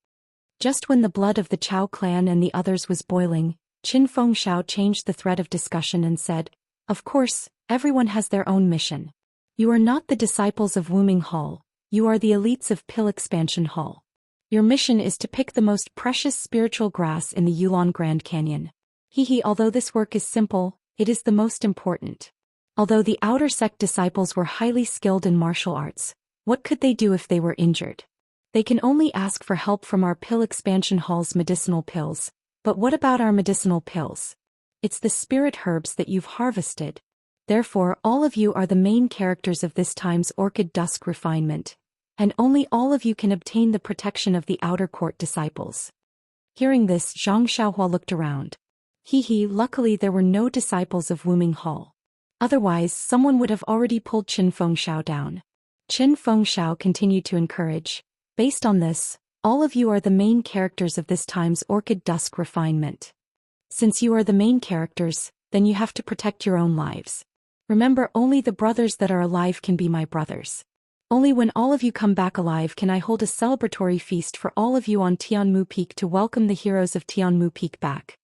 Just when the blood of the Chao clan and the others was boiling, Qin Fengxiao changed the thread of discussion and said, "Of course, everyone has their own mission. You are not the disciples of Wuming Hall, you are the elites of Pill Expansion Hall. Your mission is to pick the most precious spiritual grass in the Yulon Grand Canyon. Although this work is simple, it is the most important. Although the outer sect disciples were highly skilled in martial arts, what could they do if they were injured? They can only ask for help from our Pill Expansion Hall's medicinal pills, but what about our medicinal pills? It's the spirit herbs that you've harvested. Therefore, all of you are the main characters of this time's Orchid Dusk Refinement, and only all of you can obtain the protection of the outer court disciples." Hearing this, Zhang Xiaohua looked around. Luckily there were no disciples of Wuming Hall. Otherwise, someone would have already pulled Qin Fengxiao down. Qin Fengxiao continued to encourage, "Based on this, all of you are the main characters of this time's Orchid Dusk Refinement. Since you are the main characters, then you have to protect your own lives. Remember, only the brothers that are alive can be my brothers. Only when all of you come back alive can I hold a celebratory feast for all of you on Tianmu Peak to welcome the heroes of Tianmu Peak back."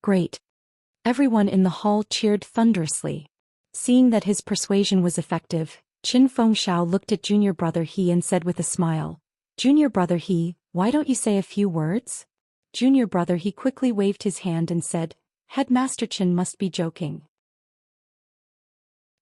Great. Everyone in the hall cheered thunderously. Seeing that his persuasion was effective, Qin Fengxiao looked at junior brother He and said with a smile, "Junior brother He, why don't you say a few words?" Junior brother He quickly waved his hand and said, "Headmaster Qin must be joking.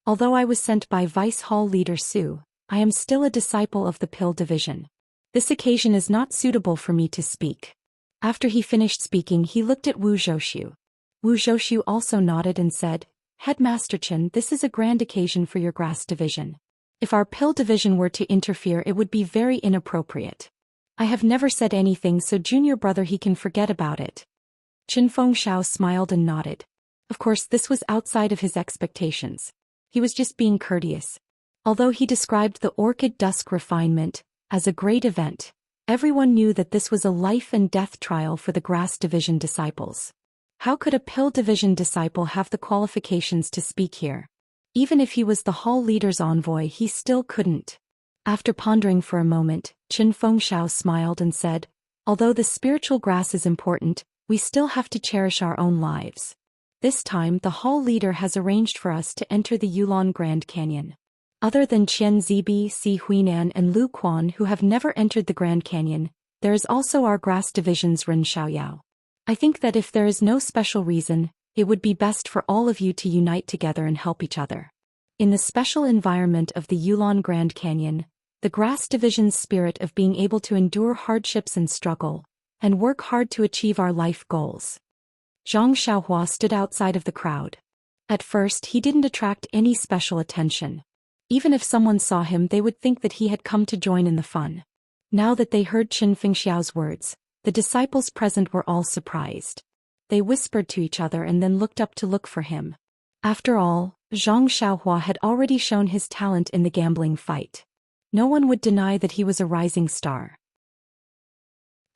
Although I was sent by Vice Hall Leader Su, I am still a disciple of the Pill Division. This occasion is not suitable for me to speak." After he finished speaking, he looked at Wu Zhouxiu. Wu Zhouxiu also nodded and said, "Headmaster Qin, this is a grand occasion for your Grass Division. If our Pill Division were to interfere, it would be very inappropriate. I have never said anything, so junior brother He can forget about it." Qin Fengxiao smiled and nodded. Of course, this was outside of his expectations. He was just being courteous. Although he described the Orchid Dusk Refinement as a great event, everyone knew that this was a life and death trial for the Grass Division disciples. How could a Pill Division disciple have the qualifications to speak here? Even if he was the hall leader's envoy, he still couldn't. After pondering for a moment, Qin Fengxiao smiled and said, "Although the spiritual grass is important, we still have to cherish our own lives. This time the hall leader has arranged for us to enter the Yulon Grand Canyon. Other than Qian Zibi, Si Huinan and Lu Quan who have never entered the Grand Canyon, there is also our Grass Division's Ren Xiaoyao. I think that if there is no special reason, it would be best for all of you to unite together and help each other. In the special environment of the Yulon Grand Canyon, the Grass Division's spirit of being able to endure hardships and struggle, and work hard to achieve our life goals." Zhang Xiaohua stood outside of the crowd. At first, he didn't attract any special attention. Even if someone saw him, they would think that he had come to join in the fun. Now that they heard Qin Fengxiao's words, the disciples present were all surprised. They whispered to each other and then looked up to look for him. After all, Zhang Xiaohua had already shown his talent in the gambling fight. No one would deny that he was a rising star.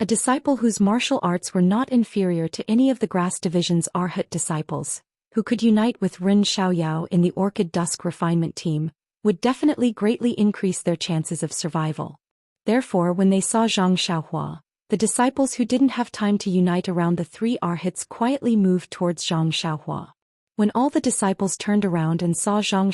A disciple whose martial arts were not inferior to any of the Grass Division's Arhat disciples, who could unite with Ren Xiaoyao in the Orchid Dusk Refinement team, would definitely greatly increase their chances of survival. Therefore, when they saw Zhang Xiaohua, the disciples who didn't have time to unite around the three Arhats quietly moved towards Zhang Xiaohua. When all the disciples turned around and saw Zhang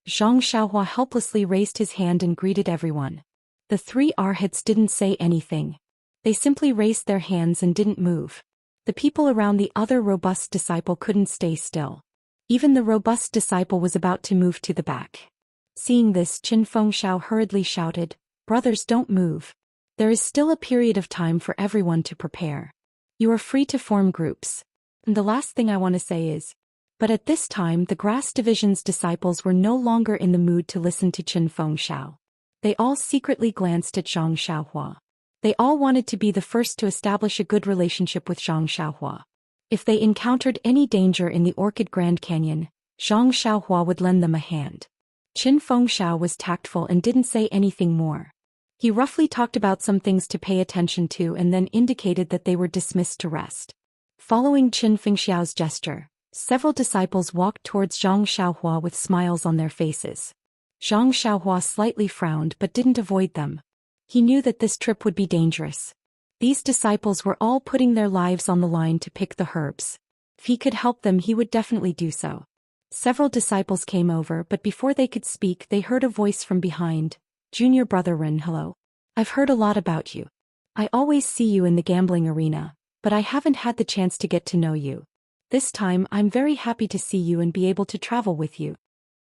Xiaohua helplessly raised his hand and greeted everyone. The three Arhats didn't say anything. They simply raised their hands and didn't move. The people around the other robust disciple couldn't stay still. Even the robust disciple was about to move to the back. Seeing this, Qin Fengxiao hurriedly shouted, "Brothers, don't move. There is still a period of time for everyone to prepare. You are free to form groups." And the last thing I want to say is, but at this time the Grass Division's disciples were no longer in the mood to listen to Qin Fengxiao. They all secretly glanced at Zhang Xiaohua. They all wanted to be the first to establish a good relationship with Zhang Xiaohua. If they encountered any danger in the Orchid Grand Canyon, Zhang Xiaohua would lend them a hand. Qin Fengxiao was tactful and didn't say anything more. He roughly talked about some things to pay attention to and then indicated that they were dismissed to rest. Following Qin Fengxiao's gesture, several disciples walked towards Zhang Xiaohua with smiles on their faces. Zhang Xiaohua slightly frowned but didn't avoid them. He knew that this trip would be dangerous. These disciples were all putting their lives on the line to pick the herbs. If he could help them, he would definitely do so. Several disciples came over, but before they could speak, they heard a voice from behind. Junior brother Ren, hello. I've heard a lot about you. I always see you in the gambling arena, but I haven't had the chance to get to know you. This time I'm very happy to see you and be able to travel with you.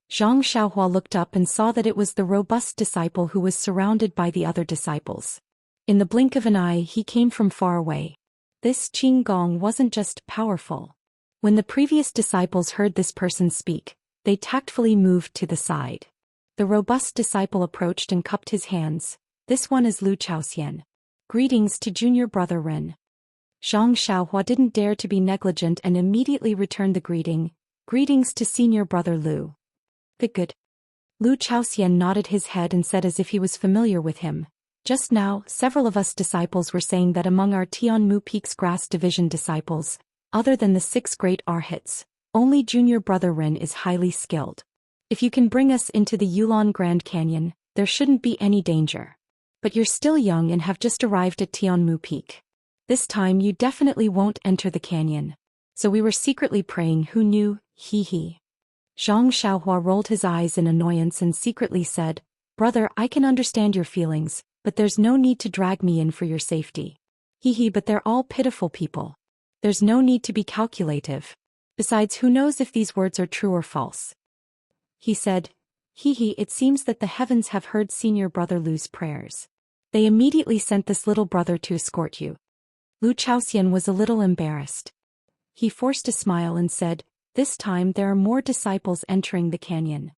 Zhang Xiaohua looked up and saw that it was the robust disciple who was surrounded by the other disciples. In the blink of an eye, he came from far away. This Qin Gong wasn't just powerful. When the previous disciples heard this person speak, they tactfully moved to the side. The robust disciple approached and cupped his hands. This one is Lu Chaoxian. Greetings to junior brother Ren. Zhang Xiaohua didn't dare to be negligent and immediately returned the greeting. Greetings to senior brother Lu. Good. Lu Chaoxian nodded his head and said as if he was familiar with him. Just now, several of us disciples were saying that among our Tianmu Peak's Grass Division disciples, other than the 6 great arhats, only junior brother Ren is highly skilled. If you can bring us into the Yulon Grand Canyon, there shouldn't be any danger. But you're still young and have just arrived at Tianmu Peak. This time you definitely won't enter the canyon. So we were secretly praying, who knew, hee. Zhang Xiaohua rolled his eyes in annoyance and secretly said, Brother, I can understand your feelings, but there's no need to drag me in for your safety. Hee, but they're all pitiful people. There's no need to be calculative. Besides, who knows if these words are true or false? He said, Hee, it seems that the heavens have heard senior brother Lu's prayers. They immediately sent this little brother to escort you. Lu Chaoxian was a little embarrassed. He forced a smile and said, This time there are more disciples entering the canyon.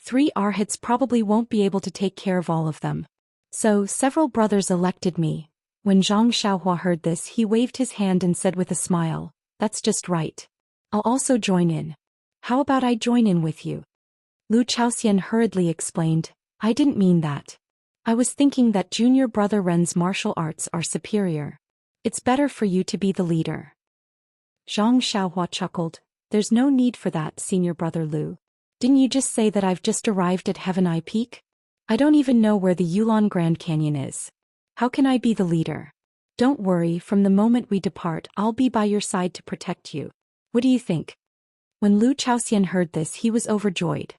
3 arhats probably won't be able to take care of all of them. So, several brothers elected me. When Zhang Xiaohua heard this, he waved his hand and said with a smile, That's just right. I'll also join in. How about I join in with you? Lu Chaoxian hurriedly explained, I didn't mean that. I was thinking that junior brother Ren's martial arts are superior. It's better for you to be the leader. Zhang Xiaohua chuckled, There's no need for that, senior brother Lu. Didn't you just say that I've just arrived at Heaven Eye Peak? I don't even know where the Yulon Grand Canyon is. How can I be the leader? Don't worry, from the moment we depart, I'll be by your side to protect you. What do you think? When Lu Chaoxian heard this, he was overjoyed.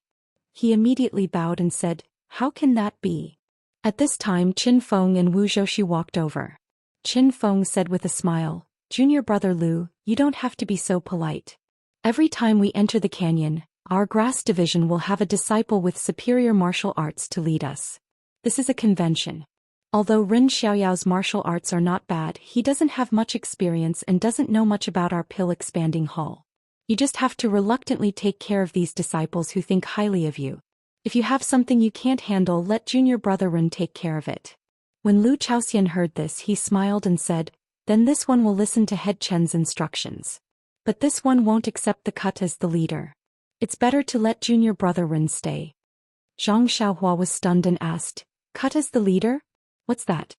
He immediately bowed and said, How can that be? At this time, Qin Feng and Wu Zhouxi walked over. Qin Feng said with a smile, Junior brother Lu, you don't have to be so polite. Every time we enter the canyon, our grass division will have a disciple with superior martial arts to lead us. This is a convention. Although Ren Xiaoyao's martial arts are not bad, he doesn't have much experience and doesn't know much about our pill-expanding hall. You just have to reluctantly take care of these disciples who think highly of you. If you have something you can't handle, let junior brother Ren take care of it. When Lu Chaoxian heard this, he smiled and said, Then this one will listen to Head Chen's instructions. But this one won't accept the cut as the leader. It's better to let junior brother Ren stay. Zhang Xiaohua was stunned and asked, Cut as the leader? What's that?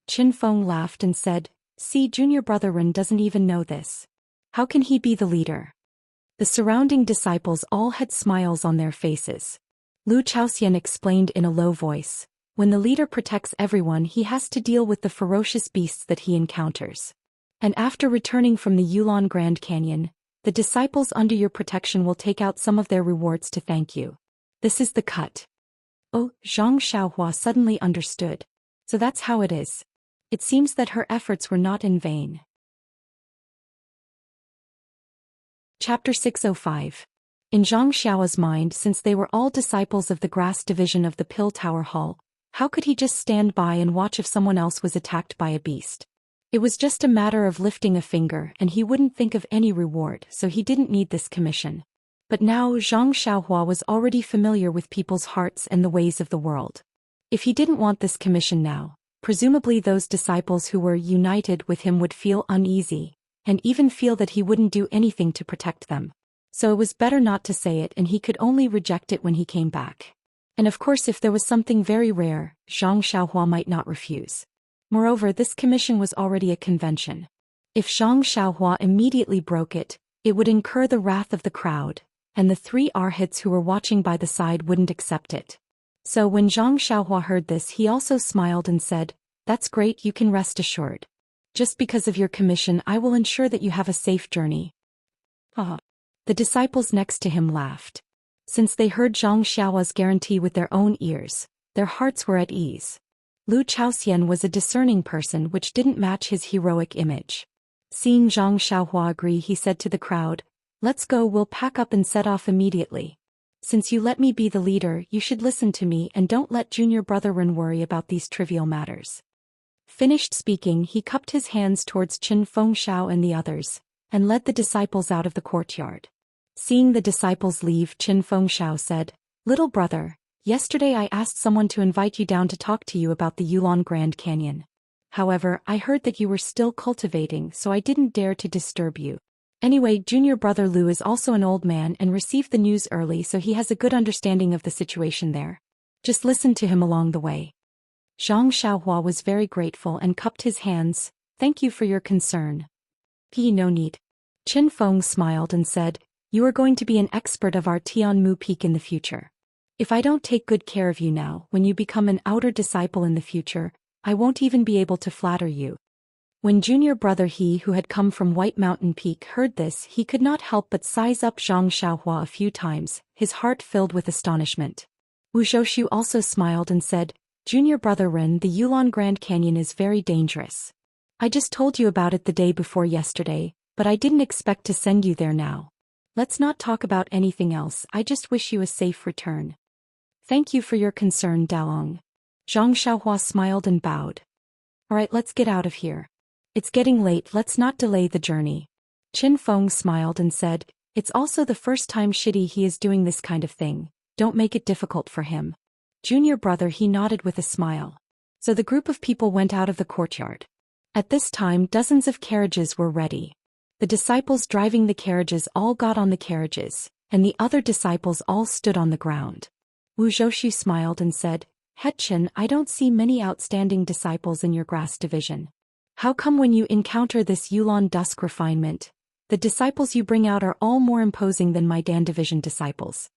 Qin Feng laughed and said, See, junior brother Ren doesn't even know this. How can he be the leader? The surrounding disciples all had smiles on their faces. Lu Chaoxian explained in a low voice, When the leader protects everyone, he has to deal with the ferocious beasts that he encounters. And after returning from the Yulon Grand Canyon, the disciples under your protection will take out some of their rewards to thank you. This is the cut. Oh, Zhang Xiaohua suddenly understood. So that's how it is. It seems that her efforts were not in vain. Chapter 605. In Zhang Xiao's mind, since they were all disciples of the grass division of the Pill Tower Hall, how could he just stand by and watch if someone else was attacked by a beast? It was just a matter of lifting a finger and he wouldn't think of any reward, so he didn't need this commission. But now Zhang Xiaohua was already familiar with people's hearts and the ways of the world. If he didn't want this commission now, presumably those disciples who were united with him would feel uneasy, and even feel that he wouldn't do anything to protect them. So it was better not to say it, and he could only reject it when he came back. And of course, if there was something very rare, Zhang Xiaohua might not refuse. Moreover, this commission was already a convention. If Zhang Xiaohua immediately broke it, it would incur the wrath of the crowd, and the 3 arhats who were watching by the side wouldn't accept it. So when Zhang Xiaohua heard this, he also smiled and said, "That's great, you can rest assured. Just because of your commission, I will ensure that you have a safe journey." The disciples next to him laughed. Since they heard Zhang Xiaohua's guarantee with their own ears, their hearts were at ease. Lu Chaoxian was a discerning person which didn't match his heroic image. Seeing Zhang Xiaohua agree, he said to the crowd, "Let's go, we'll pack up and set off immediately. Since you let me be the leader, you should listen to me and don't let junior brother Ren worry about these trivial matters." Finished speaking, he cupped his hands towards Qin Fengshao and the others, and led the disciples out of the courtyard. Seeing the disciples leave, Qin Fengshao said, "Little brother, yesterday I asked someone to invite you down to talk to you about the Yulon Grand Canyon. However, I heard that you were still cultivating, so I didn't dare to disturb you. Anyway, junior brother Lu is also an old man and received the news early, so he has a good understanding of the situation there. Just listen to him along the way." Zhang Xiaohua was very grateful and cupped his hands. "Thank you for your concern." "No need." Qin Feng smiled and said, "You are going to be an expert of our Tianmu Peak in the future. If I don't take good care of you now, when you become an outer disciple in the future, I won't even be able to flatter you." When junior brother He, who had come from White Mountain Peak, heard this, he could not help but size up Zhang Xiaohua a few times, his heart filled with astonishment. Wu Zhoushu also smiled and said, "Junior brother Ren, the Yulon Grand Canyon is very dangerous. I just told you about it the day before yesterday, but I didn't expect to send you there now. Let's not talk about anything else, I just wish you a safe return." "Thank you for your concern, Dalong." Zhang Xiaohua smiled and bowed. "Alright, let's get out of here. It's getting late, let's not delay the journey." Qin Feng smiled and said, "It's also the first time he is doing this kind of thing, don't make it difficult for him." Junior brother He nodded with a smile. So the group of people went out of the courtyard. At this time, dozens of carriages were ready. The disciples driving the carriages all got on the carriages, and the other disciples all stood on the ground. Wu Zhoushu smiled and said, "Head Qin, I don't see many outstanding disciples in your grass division. How come when you encounter this Yulon dusk refinement, the disciples you bring out are all more imposing than my Dan division disciples?"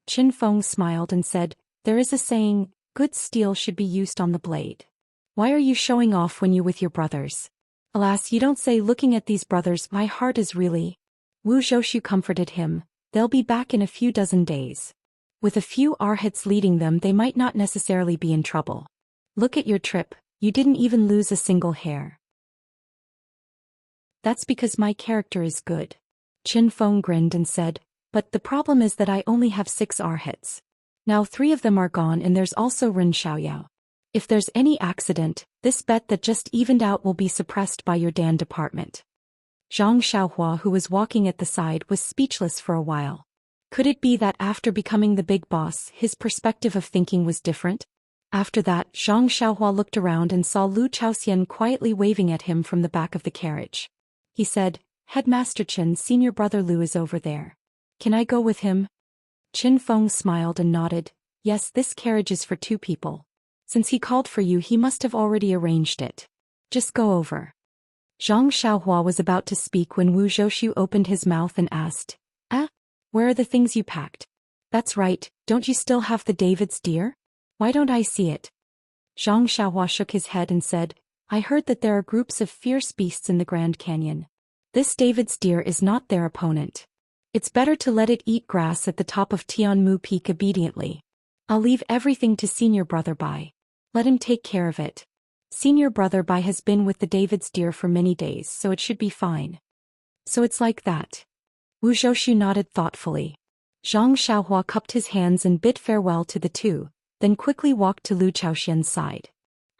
Qin Feng smiled and said, "There is a saying, good steel should be used on the blade. Why are you showing off when you with your brothers? Alas, you don't say. Looking at these brothers, my heart is really—" Wu Zhoushu comforted him, "They'll be back in a few dozen days. With a few arhats leading them, they might not necessarily be in trouble. Look at your trip, you didn't even lose a single hair." "That's because my character is good." Qin Feng grinned and said, "But the problem is that I only have 6 arhats. Now 3 of them are gone, and there's also Ren Xiaoyao. If there's any accident, this bet that just evened out will be suppressed by your Dan department." Zhang Xiaohua, who was walking at the side, was speechless for a while. Could it be that after becoming the big boss, his perspective of thinking was different? After that, Zhang Xiaohua looked around and saw Lu Chaoxian quietly waving at him from the back of the carriage. He said, "Headmaster Qin, senior brother Lu is over there. Can I go with him?" Qin Feng smiled and nodded. "Yes, this carriage is for 2 people. Since he called for you, he must have already arranged it. Just go over." Zhang Xiaohua was about to speak when Wu Zhoushu opened his mouth and asked, "Where are the things you packed?" "That's right, don't you still have the David's deer? Why don't I see it?" Zhang Xiaohua shook his head and said, "I heard that there are groups of fierce beasts in the Grand Canyon. This David's deer is not their opponent. It's better to let it eat grass at the top of Tianmu Peak obediently. I'll leave everything to senior brother Bai. Let him take care of it. Senior brother Bai has been with the David's deer for many days, so it should be fine." "So it's like that." Wu Zhoushu nodded thoughtfully. Zhang Xiaohua cupped his hands and bid farewell to the 2, then quickly walked to Lu Chaoxian's side.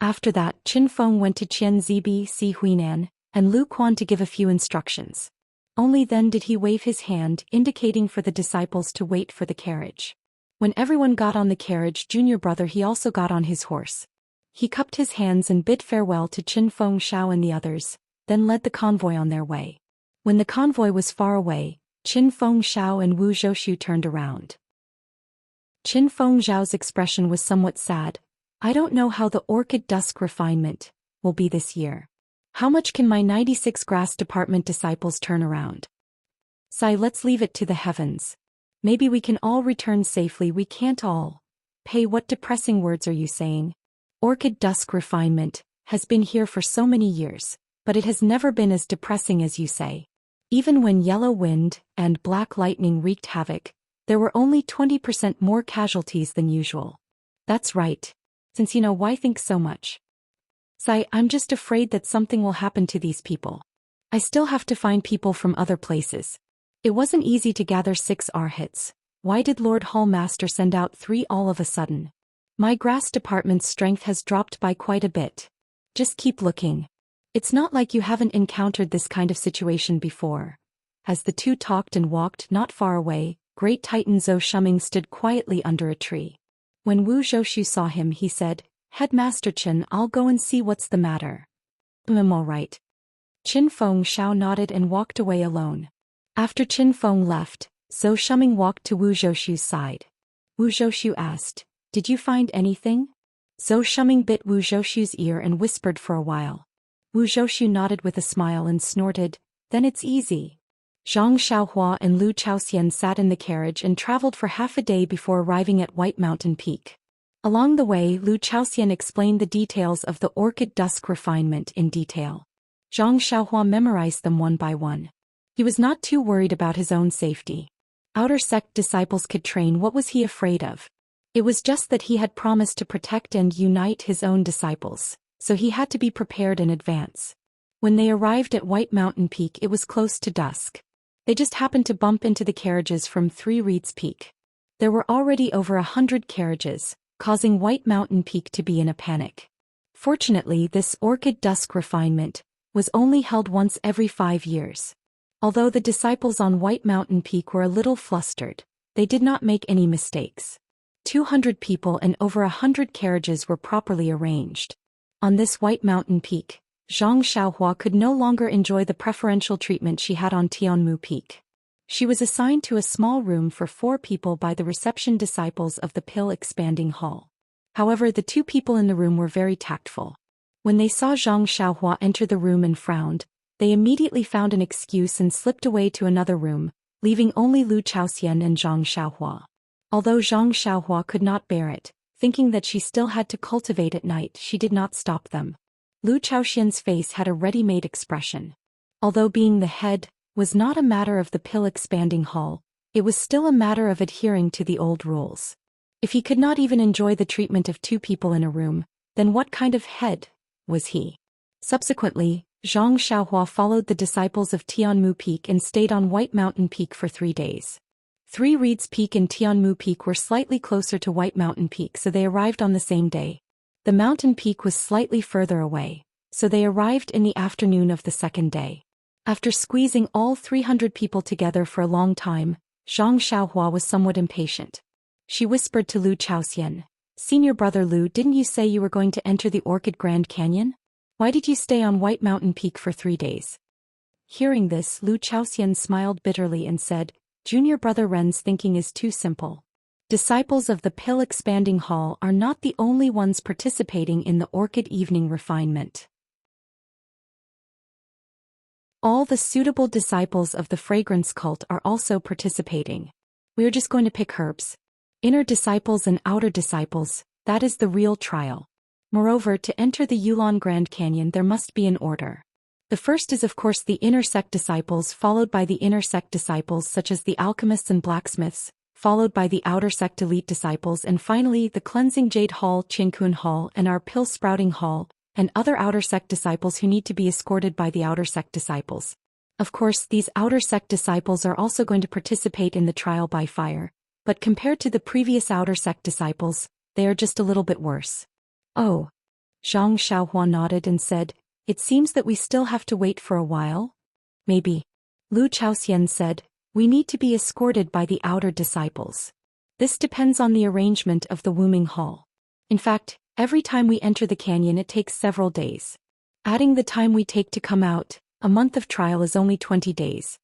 After that, Qin Feng went to Qian Zibi, Si Huinan, and Lu Quan to give a few instructions. Only then did he wave his hand, indicating for the disciples to wait for the carriage. When everyone got on the carriage, junior brother He also got on his horse. He cupped his hands and bid farewell to Qin Feng Shao and the others, then led the convoy on their way. When the convoy was far away, Qin Fengxiao and Wu Zhoushu turned around. Qin Fengxiao's expression was somewhat sad. I don't know how the orchid dusk refinement will be this year. How much can my 96 grass department disciples turn around? Sai, let's leave it to the heavens. Maybe we can all return safely. We can't all. Pei, what depressing words are you saying? Orchid dusk refinement has been here for so many years, but it has never been as depressing as you say. Even when yellow wind and black lightning wreaked havoc, there were only 20% more casualties than usual. That's right. Since you know, why think so much? Sai, I'm just afraid that something will happen to these people. I still have to find people from other places. It wasn't easy to gather 6 arhats. Why did Lord Hallmaster send out 3 all of a sudden? My grass department's strength has dropped by quite a bit. Just keep looking. It's not like you haven't encountered this kind of situation before. As the two talked and walked not far away, Great Titan Zhou Shuming stood quietly under a tree. When Wu Zhoushu saw him, he said, Headmaster Qin, I'll go and see what's the matter. All right. Qin Fengxiao nodded and walked away alone. After Qin Feng left, Zhou Shuming walked to Wu Zhoushu's side. Wu Zhoushu asked, Did you find anything? Zhou Shuming bit Wu Zhoushu's ear and whispered for a while. Wu Zhoushu nodded with a smile and snorted, Then it's easy. Zhang Xiaohua and Lu Chaoxian sat in the carriage and traveled for half a day before arriving at White Mountain Peak. Along the way, Lu Chaoxian explained the details of the orchid dusk refinement in detail. Zhang Xiaohua memorized them one by one. He was not too worried about his own safety. Outer sect disciples could train. What was he afraid of? It was just that he had promised to protect and unite his own disciples, so he had to be prepared in advance. When they arrived at White Mountain Peak, it was close to dusk. They just happened to bump into the carriages from 3 Reeds Peak. There were already over 100 carriages, causing White Mountain Peak to be in a panic. Fortunately, this orchid dusk refinement was only held once every 5 years. Although the disciples on White Mountain Peak were a little flustered, they did not make any mistakes. 200 people and over 100 carriages were properly arranged. On this White Mountain Peak, Zhang Xiaohua could no longer enjoy the preferential treatment she had on Tianmu Peak. She was assigned to a small room for 4 people by the reception disciples of the Pill Expanding Hall. However, the 2 people in the room were very tactful. When they saw Zhang Xiaohua enter the room and frowned, they immediately found an excuse and slipped away to another room, leaving only Lu Chaoxian and Zhang Xiaohua. Although Zhang Xiaohua could not bear it, thinking that she still had to cultivate at night, she did not stop them. Lu Chaoxian's face had a ready-made expression. Although being the head was not a matter of the Pill Expanding Hall, it was still a matter of adhering to the old rules. If he could not even enjoy the treatment of 2 people in a room, then what kind of head was he? Subsequently, Zhang Xiaohua followed the disciples of Tianmu Peak and stayed on White Mountain Peak for 3 days. 3 Reeds Peak and Tianmu Peak were slightly closer to White Mountain Peak, so they arrived on the same day. The mountain peak was slightly further away, so they arrived in the afternoon of the second day. After squeezing all 300 people together for a long time, Zhang Xiaohua was somewhat impatient. She whispered to Lu Chaoxian, Senior brother Lu, didn't you say you were going to enter the Orchid Grand Canyon? Why did you stay on White Mountain Peak for 3 days? Hearing this, Lu Chaoxian smiled bitterly and said, Junior brother Ren's thinking is too simple. Disciples of the Pill Expanding Hall are not the only ones participating in the Orchid Evening Refinement. All the suitable disciples of the Fragrance Cult are also participating. We are just going to pick herbs. Inner disciples and outer disciples, that is the real trial. Moreover, to enter the Yulon Grand Canyon there must be an order. The first is of course the inner sect disciples, followed by the inner sect disciples such as the alchemists and blacksmiths, followed by the outer sect elite disciples, and finally the Cleansing Jade Hall, Qinkun Hall, and our Pill Sprouting Hall, and other outer sect disciples who need to be escorted by the outer sect disciples. Of course, these outer sect disciples are also going to participate in the trial by fire, but compared to the previous outer sect disciples, they are just a little bit worse. Oh. Zhang Xiaohua nodded and said, It seems that we still have to wait for a while? Maybe. Lu Chaoxian said, We need to be escorted by the outer disciples. This depends on the arrangement of the Wuming Hall. In fact, every time we enter the canyon it takes several days. Adding the time we take to come out, A month of trial is only 20 days.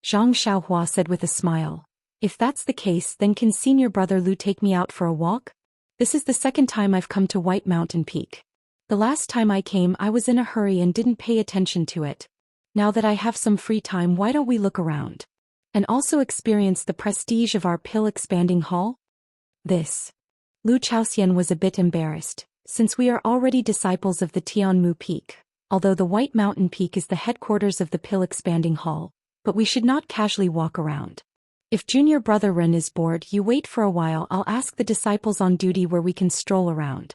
Zhang Xiaohua said with a smile. If that's the case, then can senior brother Lu take me out for a walk? This is the second time I've come to White Mountain Peak. The last time I came I was in a hurry and didn't pay attention to it. Now that I have some free time, why don't we look around? And also experience the prestige of our pill-expanding hall? This. Lu Chaoxian was a bit embarrassed, since we are already disciples of the Tianmu Peak, although the White Mountain Peak is the headquarters of the pill-expanding hall, but we should not casually walk around. If junior brother Ren is bored, you wait for a while. I'll ask the disciples on duty where we can stroll around.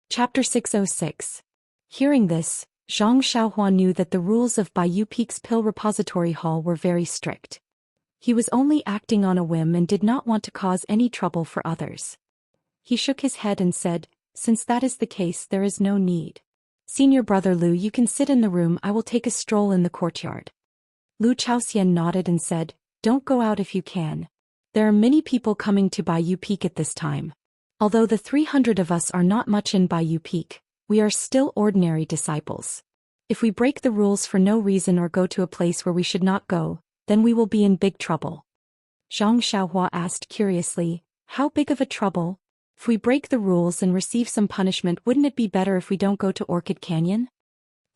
Chapter 606. Hearing this, Zhang Xiaohua knew that the rules of Baiyu Peak's Pill Repository Hall were very strict. He was only acting on a whim and did not want to cause any trouble for others. He shook his head and said, since that is the case, there is no need. Senior brother Lu, you can sit in the room. I will take a stroll in the courtyard. Lu Chaoxian nodded and said, don't go out if you can. There are many people coming to Baiyu Peak at this time. Although the 300 of us are not much in Baiyu Peak, we are still ordinary disciples. If we break the rules for no reason or go to a place where we should not go, then we will be in big trouble. Zhang Xiaohua asked curiously, how big of a trouble? If we break the rules and receive some punishment, wouldn't it be better if we don't go to Orchid Canyon?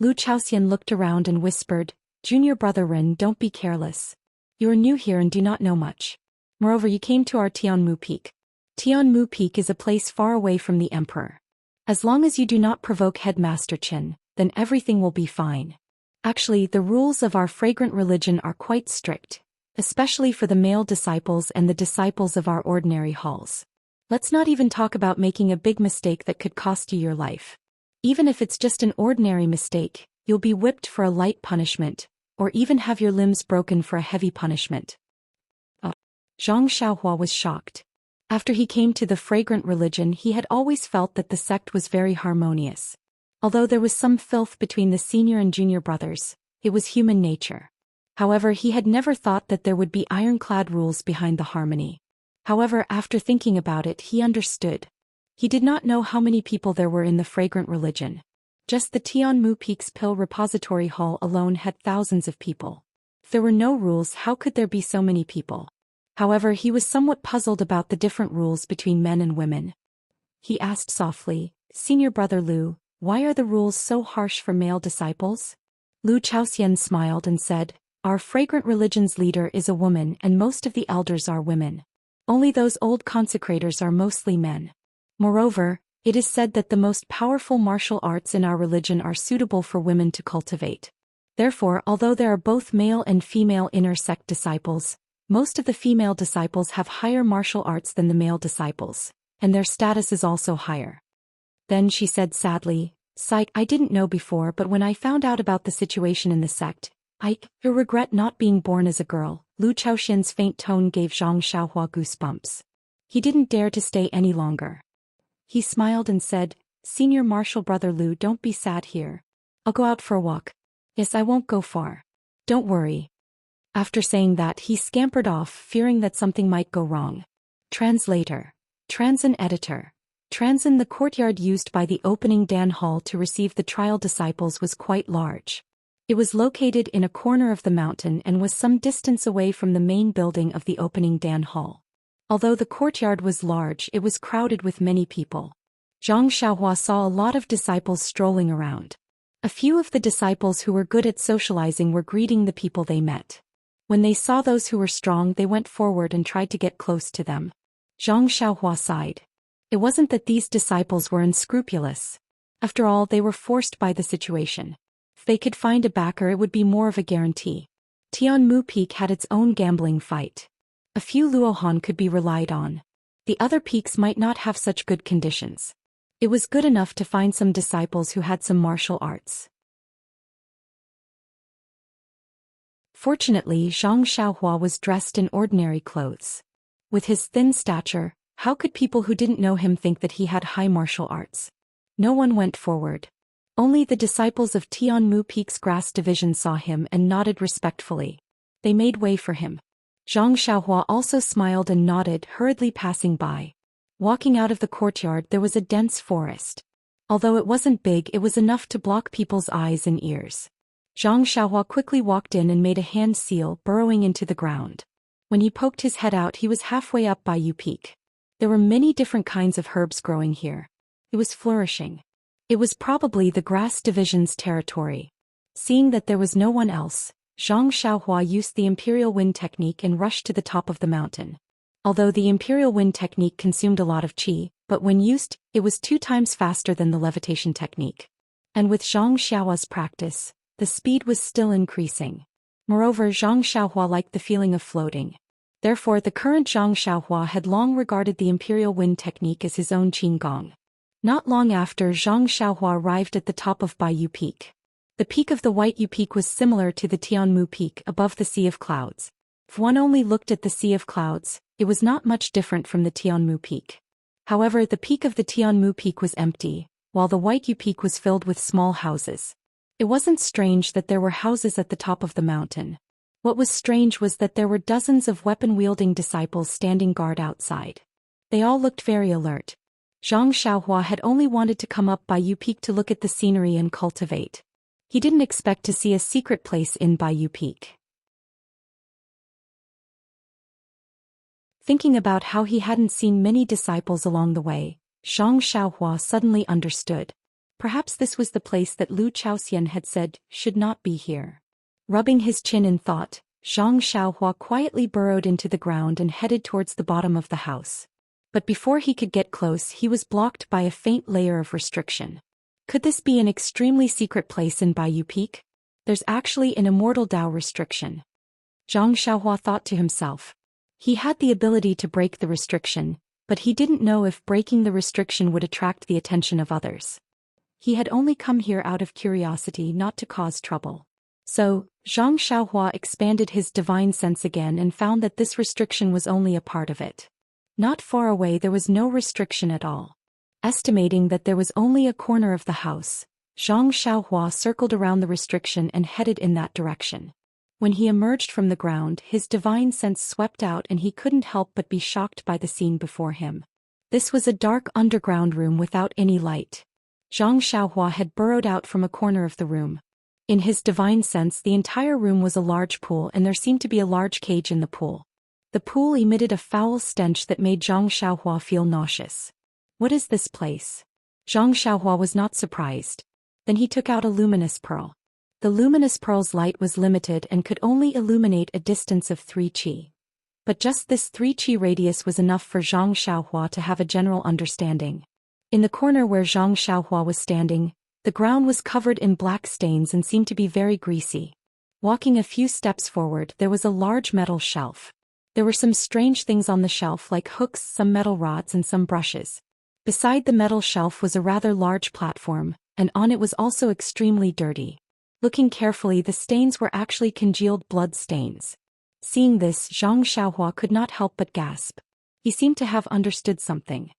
Lu Chaoxian looked around and whispered, junior brother Ren, don't be careless. You are new here and do not know much. Moreover, you came to our Tianmu Peak. Tianmu Peak is a place far away from the emperor. As long as you do not provoke Headmaster Qin, then everything will be fine. Actually, the rules of our fragrant religion are quite strict, especially for the male disciples and the disciples of our ordinary halls. Let's not even talk about making a big mistake that could cost you your life. Even if it's just an ordinary mistake, you'll be whipped for a light punishment, or even have your limbs broken for a heavy punishment. Zhang Xiaohua was shocked. After he came to the fragrant religion, he had always felt that the sect was very harmonious. Although there was some filth between the senior and junior brothers, it was human nature. However, he had never thought that there would be ironclad rules behind the harmony. However, after thinking about it, he understood. He did not know how many people there were in the fragrant religion. Just the Tianmu Peak's Pill Repository Hall alone had thousands of people. If there were no rules, how could there be so many people? However, he was somewhat puzzled about the different rules between men and women. He asked softly, senior brother Lu, why are the rules so harsh for male disciples? Lu Chaoxian smiled and said, our fragrant religion's leader is a woman and most of the elders are women. Only those old consecrators are mostly men. Moreover, it is said that the most powerful martial arts in our religion are suitable for women to cultivate. Therefore, although there are both male and female inner sect disciples, most of the female disciples have higher martial arts than the male disciples, and their status is also higher. Then she said sadly, Psych, I didn't know before, but when I found out about the situation in the sect, I regret not being born as a girl. Lu Chaoxian's faint tone gave Zhang Xiaohua goosebumps. He didn't dare to stay any longer. He smiled and said, senior martial brother Lu, don't be sad here. I'll go out for a walk. Yes, I won't go far. Don't worry. After saying that, he scampered off, fearing that something might go wrong. Translator. Transin editor. Transin. The courtyard used by the opening Dan Hall to receive the trial disciples was quite large. It was located in a corner of the mountain and was some distance away from the main building of the opening Dan Hall. Although the courtyard was large, it was crowded with many people. Zhang Xiaohua saw a lot of disciples strolling around. A few of the disciples who were good at socializing were greeting the people they met. When they saw those who were strong, they went forward and tried to get close to them. Zhang Xiaohua sighed. It wasn't that these disciples were unscrupulous. After all, they were forced by the situation. If they could find a backer, it would be more of a guarantee. Tianmu Peak had its own gambling fight. A few Luohan could be relied on. The other peaks might not have such good conditions. It was good enough to find some disciples who had some martial arts. Fortunately, Zhang Xiaohua was dressed in ordinary clothes. With his thin stature, how could people who didn't know him think that he had high martial arts? No one went forward. Only the disciples of Tianmu Peak's grass division saw him and nodded respectfully. They made way for him. Zhang Xiaohua also smiled and nodded, hurriedly passing by. Walking out of the courtyard, there was a dense forest. Although it wasn't big, it was enough to block people's eyes and ears. Zhang Xiaohua quickly walked in and made a hand seal, burrowing into the ground. When he poked his head out, he was halfway up Bayou Peak. There were many different kinds of herbs growing here. It was flourishing. It was probably the grass division's territory. Seeing that there was no one else, Zhang Xiaohua used the Imperial Wind technique and rushed to the top of the mountain. Although the Imperial Wind technique consumed a lot of qi, but when used, it was 2 times faster than the levitation technique. And with Zhang Xiaohua's practice, the speed was still increasing. Moreover, Zhang Xiaohua liked the feeling of floating. Therefore, the current Zhang Xiaohua had long regarded the Imperial Wind technique as his own qigong. Not long after, Zhang Xiaohua arrived at the top of Bayou Peak. The peak of the White Yu Peak was similar to the Tianmu Peak above the Sea of Clouds. If one only looked at the Sea of Clouds, it was not much different from the Tianmu Peak. However, the peak of the Tianmu Peak was empty, while the White Yu Peak was filled with small houses. It wasn't strange that there were houses at the top of the mountain. What was strange was that there were dozens of weapon-wielding disciples standing guard outside. They all looked very alert. Zhang Xiaohua had only wanted to come up Bayou Peak to look at the scenery and cultivate. He didn't expect to see a secret place in Bayou Peak. Thinking about how he hadn't seen many disciples along the way, Zhang Xiaohua suddenly understood. Perhaps this was the place that Lu Chaoxian had said should not be here. Rubbing his chin in thought, Zhang Xiaohua quietly burrowed into the ground and headed towards the bottom of the house. But before he could get close, he was blocked by a faint layer of restriction. Could this be an extremely secret place in Bayou Peak? There's actually an immortal Dao restriction. Zhang Xiaohua thought to himself. He had the ability to break the restriction, but he didn't know if breaking the restriction would attract the attention of others. He had only come here out of curiosity, not to cause trouble. So, Zhang Xiaohua expanded his divine sense again and found that this restriction was only a part of it. Not far away there was no restriction at all. Estimating that there was only a corner of the house, Zhang Xiaohua circled around the restriction and headed in that direction. When he emerged from the ground, his divine sense swept out and he couldn't help but be shocked by the scene before him. This was a dark underground room without any light. Zhang Xiaohua had burrowed out from a corner of the room. In his divine sense, the entire room was a large pool and there seemed to be a large cage in the pool. The pool emitted a foul stench that made Zhang Xiaohua feel nauseous. What is this place? Zhang Xiaohua was not surprised. Then he took out a luminous pearl. The luminous pearl's light was limited and could only illuminate a distance of 3 qi. But just this 3 qi radius was enough for Zhang Xiaohua to have a general understanding. In the corner where Zhang Xiaohua was standing, the ground was covered in black stains and seemed to be very greasy. Walking a few steps forward, there was a large metal shelf. There were some strange things on the shelf like hooks, some metal rods and some brushes. Beside the metal shelf was a rather large platform, and on it was also extremely dirty. Looking carefully, the stains were actually congealed blood stains. Seeing this, Zhang Xiaohua could not help but gasp. He seemed to have understood something.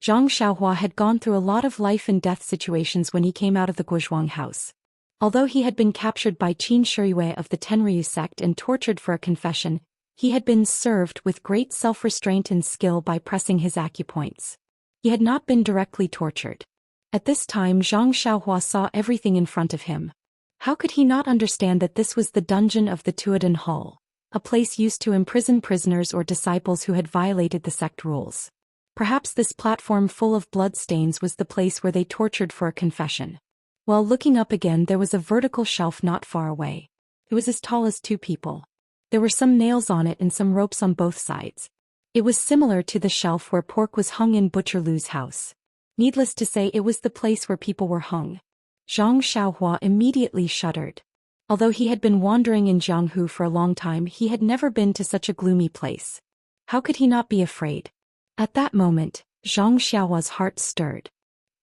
Zhang Xiaohua had gone through a lot of life and death situations when he came out of the Guozhuang house. Although he had been captured by Qin Shiyue of the Tenryu sect and tortured for a confession, he had been served with great self-restraint and skill by pressing his acupoints. He had not been directly tortured. At this time, Zhang Xiaohua saw everything in front of him. How could he not understand that this was the dungeon of the Tuodan Hall, a place used to imprison prisoners or disciples who had violated the sect rules? Perhaps this platform full of blood stains was the place where they tortured for a confession. While looking up again, there was a vertical shelf not far away. It was as tall as 2 people. There were some nails on it and some ropes on both sides. It was similar to the shelf where pork was hung in Butcher Lu's house. Needless to say, it was the place where people were hung. Zhang Xiaohua immediately shuddered. Although he had been wandering in Jianghu for a long time, he had never been to such a gloomy place. How could he not be afraid? At that moment, Zhang Xiaohua's heart stirred.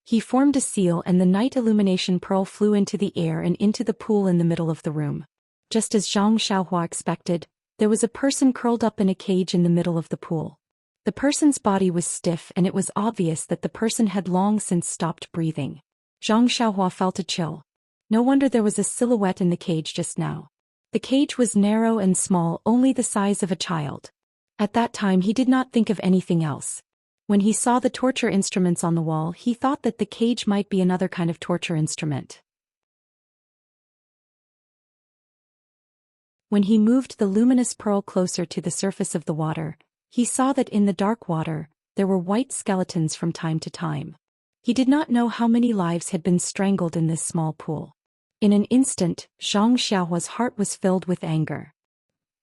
He formed a seal and the night illumination pearl flew into the air and into the pool in the middle of the room. Just as Zhang Xiaohua expected, there was a person curled up in a cage in the middle of the pool. The person's body was stiff and it was obvious that the person had long since stopped breathing. Zhang Xiaohua felt a chill. No wonder there was a silhouette in the cage just now. The cage was narrow and small, only the size of a child. At that time he did not think of anything else. When he saw the torture instruments on the wall, he thought that the cage might be another kind of torture instrument. When he moved the luminous pearl closer to the surface of the water, he saw that in the dark water, there were white skeletons from time to time. He did not know how many lives had been strangled in this small pool. In an instant, Zhang Xiaohua's heart was filled with anger.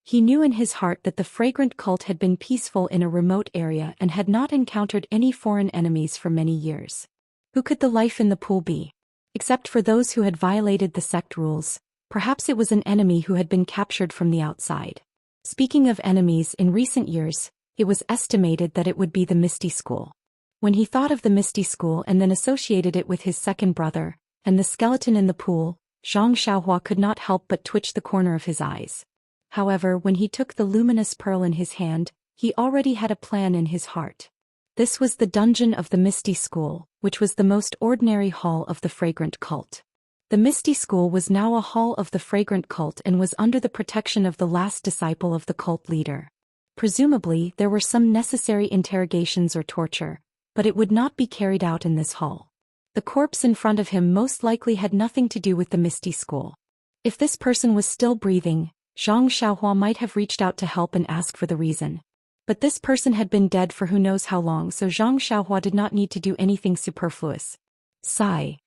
He knew in his heart that the fragrant cult had been peaceful in a remote area and had not encountered any foreign enemies for many years. Who could the life in the pool be? Except for those who had violated the sect rules, perhaps it was an enemy who had been captured from the outside. Speaking of enemies, in recent years, it was estimated that it would be the Misty School. When he thought of the Misty School and then associated it with his second brother, and the skeleton in the pool, Zhang Xiaohua could not help but twitch the corner of his eyes. However, when he took the luminous pearl in his hand, he already had a plan in his heart. This was the dungeon of the Misty School, which was the most ordinary hall of the fragrant cult. The Misty School was now a hall of the fragrant cult and was under the protection of the last disciple of the cult leader. Presumably, there were some necessary interrogations or torture, but it would not be carried out in this hall. The corpse in front of him most likely had nothing to do with the Misty School. If this person was still breathing, Zhang Xiaohua might have reached out to help and ask for the reason. But this person had been dead for who knows how long, so Zhang Xiaohua did not need to do anything superfluous. Sigh.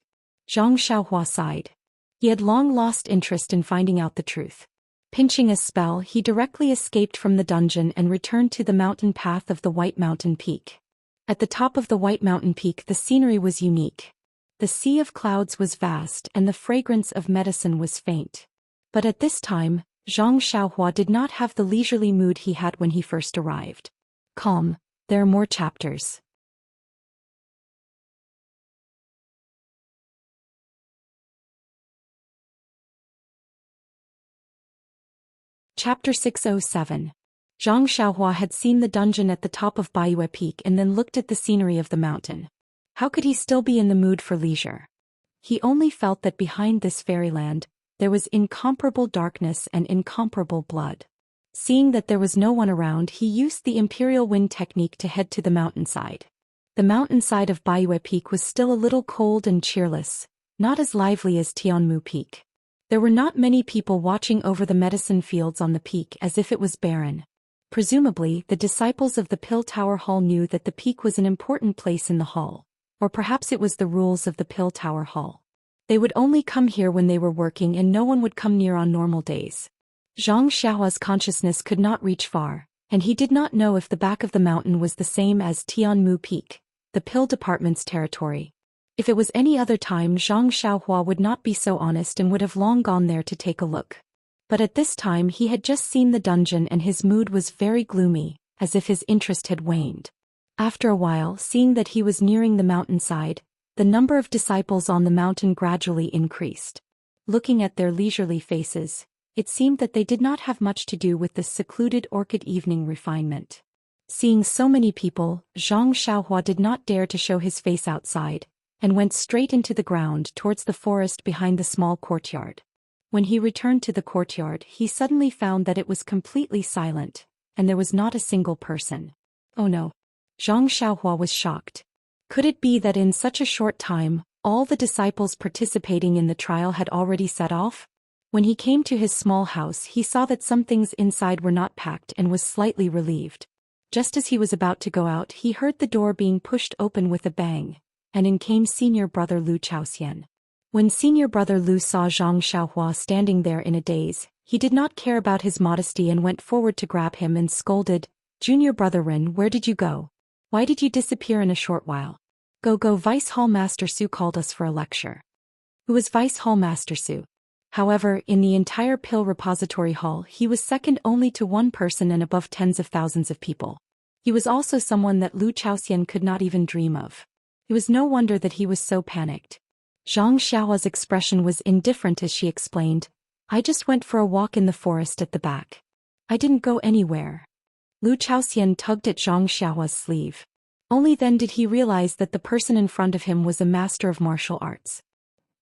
Zhang Xiaohua sighed. He had long lost interest in finding out the truth. Pinching a spell, he directly escaped from the dungeon and returned to the mountain path of the White Mountain Peak. At the top of the White Mountain Peak, the scenery was unique. The sea of clouds was vast and the fragrance of medicine was faint. But at this time, Zhang Xiaohua did not have the leisurely mood he had when he first arrived. Calm, there are more chapters. Chapter 607. Zhang Xiaohua had seen the dungeon at the top of Baiyue Peak and then looked at the scenery of the mountain. How could he still be in the mood for leisure? He only felt that behind this fairyland, there was incomparable darkness and incomparable blood. Seeing that there was no one around, he used the Imperial Wind technique to head to the mountainside. The mountainside of Baiyue Peak was still a little cold and cheerless, not as lively as Tianmu Peak. There were not many people watching over the medicine fields on the peak, as if it was barren. Presumably, the disciples of the Pill Tower Hall knew that the peak was an important place in the hall, or perhaps it was the rules of the Pill Tower Hall. They would only come here when they were working and no one would come near on normal days. Zhang Xiaohua's consciousness could not reach far, and he did not know if the back of the mountain was the same as Tianmu Peak, the pill department's territory. If it was any other time, Zhang Xiaohua would not be so honest and would have long gone there to take a look. But at this time he had just seen the dungeon and his mood was very gloomy, as if his interest had waned. After a while, seeing that he was nearing the mountainside, the number of disciples on the mountain gradually increased. Looking at their leisurely faces, it seemed that they did not have much to do with the secluded orchid evening refinement. Seeing so many people, Zhang Xiaohua did not dare to show his face outside, and went straight into the ground towards the forest behind the small courtyard. When he returned to the courtyard, he suddenly found that it was completely silent, and there was not a single person. Oh no! Zhang Xiaohua was shocked. Could it be that in such a short time, all the disciples participating in the trial had already set off? When he came to his small house, he saw that some things inside were not packed and was slightly relieved. Just as he was about to go out, he heard the door being pushed open with a bang, and in came senior brother Lu Chaoxian. When senior brother Lu saw Zhang Xiaohua standing there in a daze, he did not care about his modesty and went forward to grab him and scolded, "Junior brother Ren, where did you go? Why did you disappear in a short while?" Go, Vice Hall Master Su called us for a lecture." Who was Vice Hall Master Su? However, in the entire pill repository hall, he was second only to one person and above tens of thousands of people. He was also someone that Lu Chaoxian could not even dream of. It was no wonder that he was so panicked. Zhang Xiaohua's expression was indifferent as she explained, "I just went for a walk in the forest at the back. I didn't go anywhere." Lu Chaoxian tugged at Zhang Xiaohua's sleeve. Only then did he realize that the person in front of him was a master of martial arts.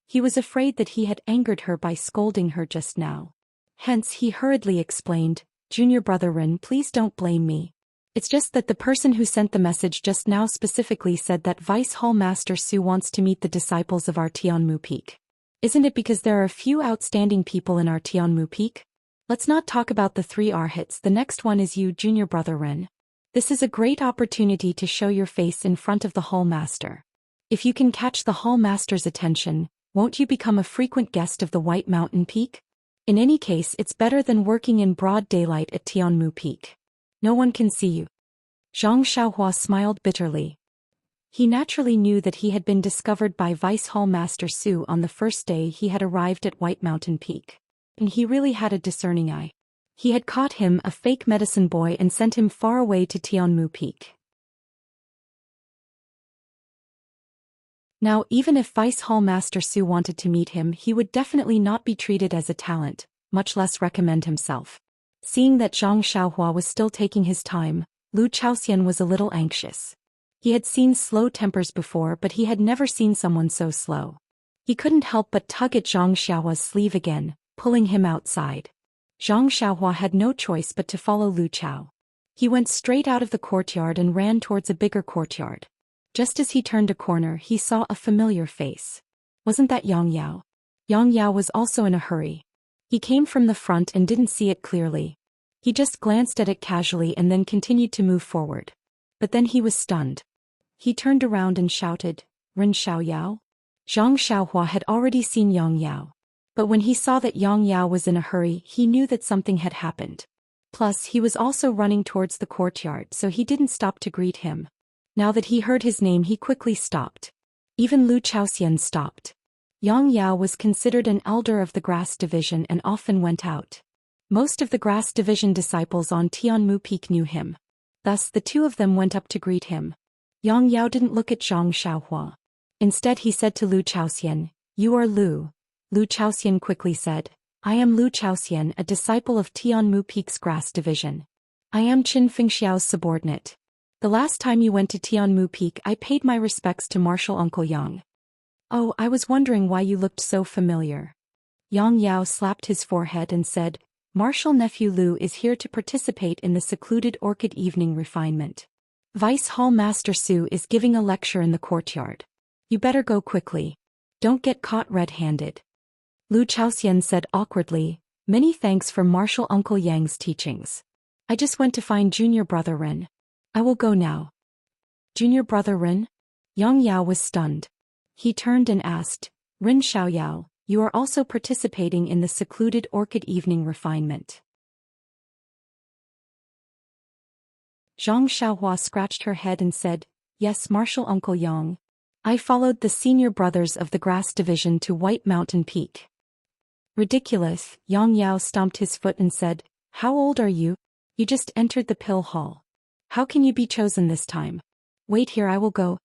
He was afraid that he had angered her by scolding her just now. Hence he hurriedly explained, "Junior brother Ren, please don't blame me. It's just that the person who sent the message just now specifically said that Vice Hall Master Su wants to meet the disciples of our Tianmu Peak. Isn't it because there are a few outstanding people in our Tianmu Peak? Let's not talk about the 3 arhats. The next one is you, junior brother Ren. This is a great opportunity to show your face in front of the Hall Master. If you can catch the Hall Master's attention, won't you become a frequent guest of the White Mountain Peak? In any case, it's better than working in broad daylight at Tianmu Peak. No one can see you. Zhang Xiaohua smiled bitterly. He naturally knew that he had been discovered by Vice Hall Master Su on the first day he had arrived at White Mountain Peak. And he really had a discerning eye. He had caught him, a fake medicine boy, and sent him far away to Tianmu Peak. Now, even if Vice Hall Master Su wanted to meet him, he would definitely not be treated as a talent, much less recommend himself. Seeing that Zhang Xiaohua was still taking his time, Lu Chaoxian was a little anxious. He had seen slow tempers before, but he had never seen someone so slow. He couldn't help but tug at Zhang Xiaohua's sleeve again, pulling him outside. Zhang Xiaohua had no choice but to follow Lu Chao. He went straight out of the courtyard and ran towards a bigger courtyard. Just as he turned a corner, he saw a familiar face. Wasn't that Yang Yao? Yang Yao was also in a hurry. He came from the front and didn't see it clearly. He just glanced at it casually and then continued to move forward. But then he was stunned. He turned around and shouted, "Ren Xiao Yao?" Zhang Xiaohua had already seen Yang Yao. But when he saw that Yang Yao was in a hurry, he knew that something had happened. Plus, he was also running towards the courtyard, so he didn't stop to greet him. Now that he heard his name, he quickly stopped. Even Lu Chaoxian stopped. Yang Yao was considered an elder of the Grass Division and often went out. Most of the Grass Division disciples on Tianmu Peak knew him. Thus, the 2 of them went up to greet him. Yang Yao didn't look at Zhang Xiaohua. Instead, he said to Lu Chaoxian, "You are Lu." Lu Chaoxian quickly said, "I am Lu Chaoxian, a disciple of Tianmu Peak's Grass Division. I am Qin Fengxiao's subordinate. The last time you went to Tianmu Peak, I paid my respects to Martial Uncle Yang." "Oh, I was wondering why you looked so familiar." Yang Yao slapped his forehead and said, "Martial Nephew Lu is here to participate in the secluded orchid evening refinement. Vice Hall Master Su is giving a lecture in the courtyard. You better go quickly. Don't get caught red-handed." Lu Chaoxian said awkwardly, "Many thanks for Martial Uncle Yang's teachings. I just went to find junior brother Ren. I will go now." "Junior brother Ren?" Yang Yao was stunned. He turned and asked, "Ren Xiao Yao, you are also participating in the secluded orchid evening refinement?" Zhang Xiaohua scratched her head and said, "Yes, Martial Uncle Yang. I followed the senior brothers of the Grass Division to White Mountain Peak." "Ridiculous," Yang Yao stomped his foot and said, "How old are you? You just entered the pill hall. How can you be chosen this time? Wait here, I will go."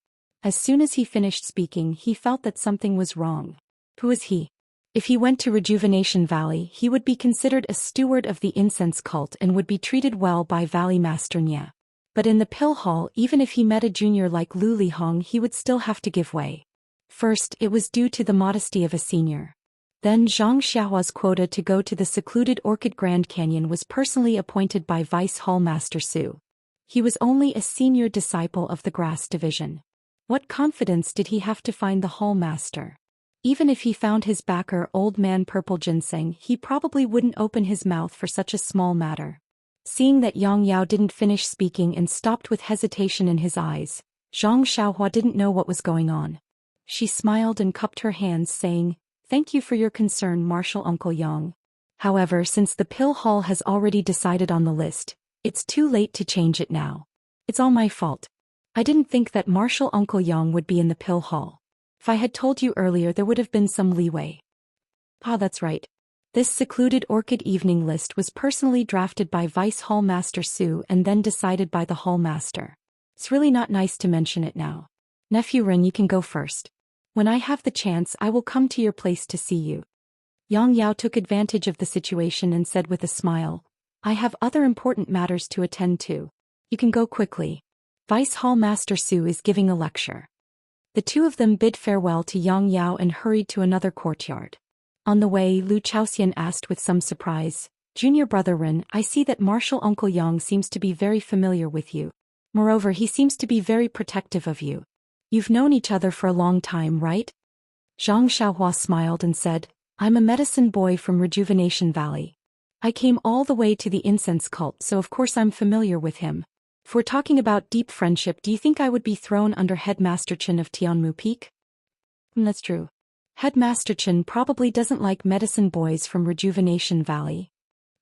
As soon as he finished speaking, he felt that something was wrong. Who is he? If he went to Rejuvenation Valley, he would be considered a steward of the incense cult and would be treated well by Valley Master Nya. But in the pill hall, even if he met a junior like Lu Lihong, he would still have to give way. First, it was due to the modesty of a senior. Then Zhang Xiaohua's quota to go to the secluded Orchid Grand Canyon was personally appointed by Vice Hall Master Su. He was only a senior disciple of the Grass Division. What confidence did he have to find the Hall Master? Even if he found his backer, Old Man Purple Ginseng, he probably wouldn't open his mouth for such a small matter. Seeing that Yang Yao didn't finish speaking and stopped with hesitation in his eyes, Zhang Xiaohua didn't know what was going on. She smiled and cupped her hands, saying, "Thank you for your concern, Martial Uncle Yang. However, since the pill hall has already decided on the list, it's too late to change it now. It's all my fault. I didn't think that Martial Uncle Yang would be in the pill hall. If I had told you earlier, there would have been some leeway." "Ah, that's right. This secluded orchid evening list was personally drafted by Vice Hall Master Su and then decided by the Hall Master. It's really not nice to mention it now. Nephew Ren, you can go first. When I have the chance, I will come to your place to see you." Yang Yao took advantage of the situation and said with a smile, "I have other important matters to attend to. You can go quickly. Vice Hall Master Su is giving a lecture." The 2 of them bid farewell to Yang Yao and hurried to another courtyard. On the way, Lu Chaoxian asked with some surprise, Junior brother Rin, I see that Marshal Uncle Yang seems to be very familiar with you. Moreover, he seems to be very protective of you. You've known each other for a long time, right? Zhang Xiaohua smiled and said, I'm a medicine boy from Rejuvenation Valley. I came all the way to the incense cult, so of course I'm familiar with him. If we're talking about deep friendship, do you think I would be thrown under Headmaster Chen of Tianmu Peak? That's true. Headmaster Chen probably doesn't like medicine boys from Rejuvenation Valley.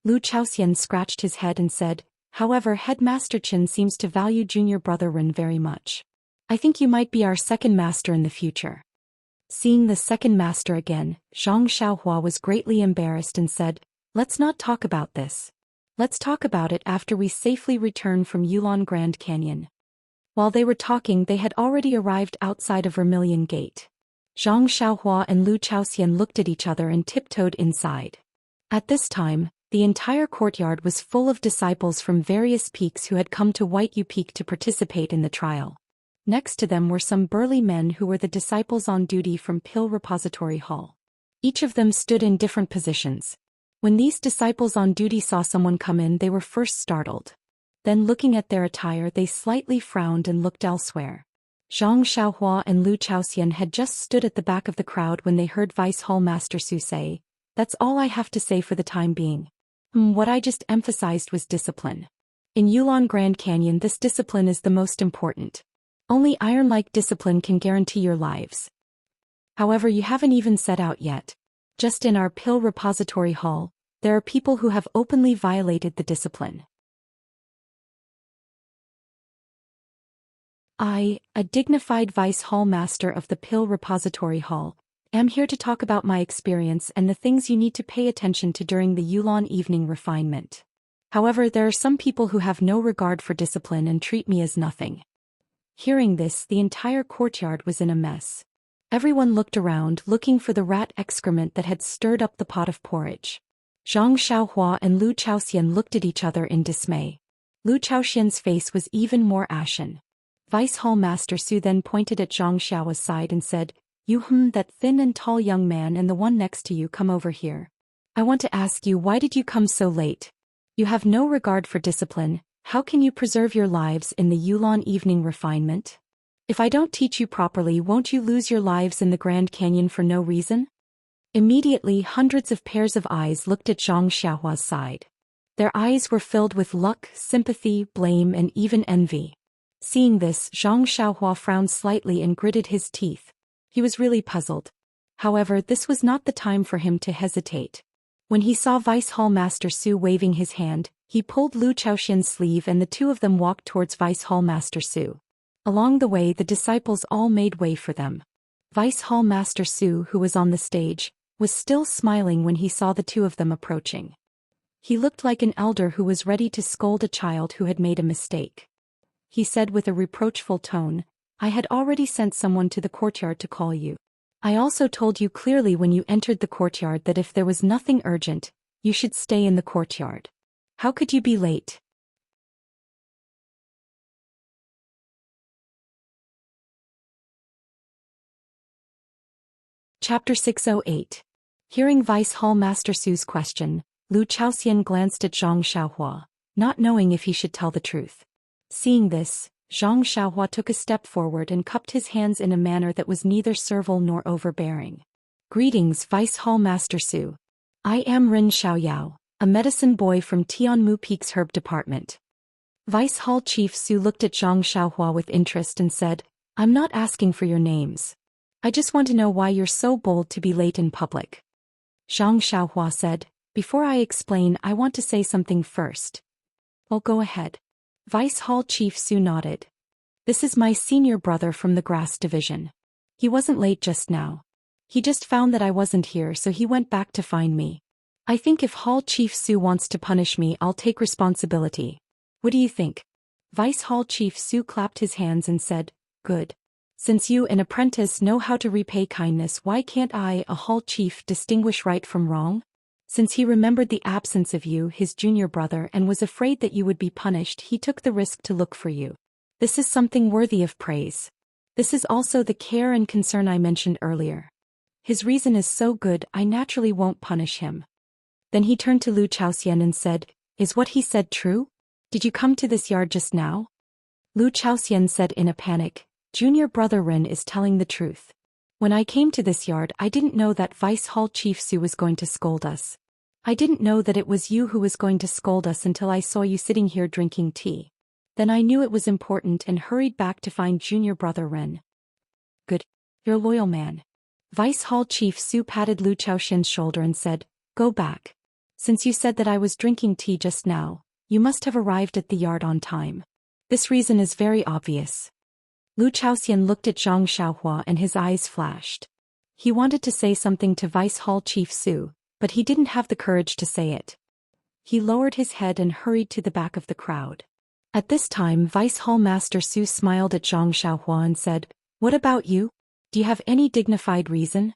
Lu Chaoxian scratched his head and said, however, Headmaster Chen seems to value junior brother Rin very much. I think you might be our second master in the future. Seeing the second master again, Zhang Xiaohua was greatly embarrassed and said, let's not talk about this. Let's talk about it after we safely return from Yulon Grand Canyon. While they were talking, they had already arrived outside of Vermilion Gate. Zhang Xiaohua and Lu Chaoxian looked at each other and tiptoed inside. At this time, the entire courtyard was full of disciples from various peaks who had come to White U Peak to participate in the trial. Next to them were some burly men who were the disciples on duty from Pill Repository Hall. Each of them stood in different positions. When these disciples on duty saw someone come in, they were first startled. Then, looking at their attire, they slightly frowned and looked elsewhere. Zhang Xiaohua and Lu Chaoxian had just stood at the back of the crowd when they heard Vice Hall Master Su say, that's all I have to say for the time being. What I just emphasized was discipline. In Yulon Grand Canyon, this discipline is the most important. Only iron-like discipline can guarantee your lives. However, you haven't even set out yet. Just in our Pill Repository Hall, there are people who have openly violated the discipline. I, a dignified Vice Hall Master of the Pill Repository Hall, am here to talk about my experience and the things you need to pay attention to during the Yulon evening refinement. However, there are some people who have no regard for discipline and treat me as nothing. Hearing this, the entire courtyard was in a mess. Everyone looked around, looking for the rat excrement that had stirred up the pot of porridge. Zhang Xiaohua and Lu Chaoxian looked at each other in dismay. Lu Chaoxian's face was even more ashen. Vice Hall Master Su then pointed at Zhang Xiaohua's side and said, that thin and tall young man and the one next to you, come over here. I want to ask you, why did you come so late? You have no regard for discipline. How can you preserve your lives in the Yulon evening refinement? If I don't teach you properly, won't you lose your lives in the Grand Canyon for no reason? Immediately, hundreds of pairs of eyes looked at Zhang Xiaohua's side. Their eyes were filled with luck, sympathy, blame, and even envy. Seeing this, Zhang Xiaohua frowned slightly and gritted his teeth. He was really puzzled. However, this was not the time for him to hesitate. When he saw Vice Hall Master Su waving his hand, he pulled Lu Chaoxian's sleeve and the two of them walked towards Vice Hall Master Su. Along the way, the disciples all made way for them. Vice Hall Master Su, who was on the stage, was still smiling when he saw the two of them approaching. He looked like an elder who was ready to scold a child who had made a mistake. He said with a reproachful tone, I had already sent someone to the courtyard to call you. I also told you clearly when you entered the courtyard that if there was nothing urgent, you should stay in the courtyard. How could you be late? Chapter 608. Hearing Vice Hall Master Su's question, Lu Chaoxian glanced at Zhang Xiaohua, not knowing if he should tell the truth. Seeing this, Zhang Xiaohua took a step forward and cupped his hands in a manner that was neither servile nor overbearing. Greetings, Vice Hall Master Su. I am Rin Xiaoyao, a medicine boy from Tianmu Peak's Herb Department. Vice Hall Chief Su looked at Zhang Xiaohua with interest and said, I'm not asking for your names. I just want to know why you're so bold to be late in public. Zhang Xiaohua said, before I explain, I want to say something first. Well, go ahead. Vice Hall Chief Su nodded. This is my senior brother from the Grass Division. He wasn't late just now. He just found that I wasn't here, so he went back to find me. I think if Hall Chief Su wants to punish me, I'll take responsibility. What do you think? Vice Hall Chief Su clapped his hands and said, good. Since you, an apprentice, know how to repay kindness, why can't I, a Hall Chief, distinguish right from wrong? Since he remembered the absence of you, his junior brother, and was afraid that you would be punished, he took the risk to look for you. This is something worthy of praise. This is also the care and concern I mentioned earlier. His reason is so good, I naturally won't punish him. Then he turned to Lu Chaoxian and said, "Is what he said true? Did you come to this yard just now?" Lu Chaoxian said in a panic, "Junior brother Ren is telling the truth. When I came to this yard I didn't know that Vice Hall Chief Su was going to scold us. I didn't know that it was you who was going to scold us until I saw you sitting here drinking tea. Then I knew it was important and hurried back to find Junior brother Ren." "Good. You're a loyal man." Vice Hall Chief Su patted Lu Chaoxian's shoulder and said, "Go back. Since you said that I was drinking tea just now, you must have arrived at the yard on time. This reason is very obvious." Lu Chaoxian looked at Zhang Xiaohua and his eyes flashed. He wanted to say something to Vice Hall Chief Su, but he didn't have the courage to say it. He lowered his head and hurried to the back of the crowd. At this time Vice Hall Master Su smiled at Zhang Xiaohua and said, "What about you? Do you have any dignified reason?"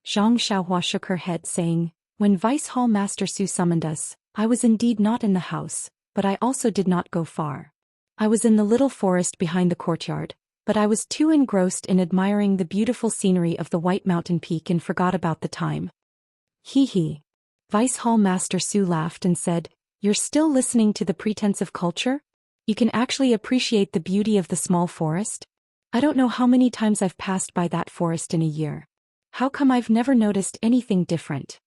Zhang Xiaohua shook her head saying, "When Vice Hall Master Su summoned us, I was indeed not in the house, but I also did not go far. I was in the little forest behind the courtyard, but I was too engrossed in admiring the beautiful scenery of the White Mountain Peak and forgot about the time." He. Vice Hall Master Su laughed and said, "You're still listening to the pretense of culture? You can actually appreciate the beauty of the small forest? I don't know how many times I've passed by that forest in a year. How come I've never noticed anything different?"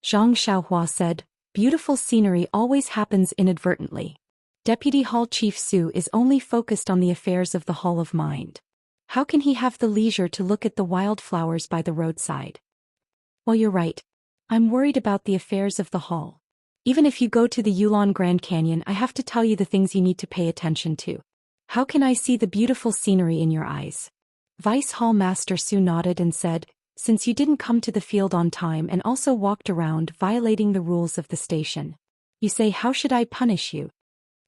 Zhang Xiaohua said, "Beautiful scenery always happens inadvertently. Deputy Hall Chief Su is only focused on the affairs of the Hall of Mind. How can he have the leisure to look at the wildflowers by the roadside?" "Well, you're right. I'm worried about the affairs of the hall. Even if you go to the Yulon Grand Canyon, I have to tell you the things you need to pay attention to. How can I see the beautiful scenery in your eyes?" Vice Hall Master Su nodded and said, "Since you didn't come to the field on time and also walked around violating the rules of the station, you say, how should I punish you?"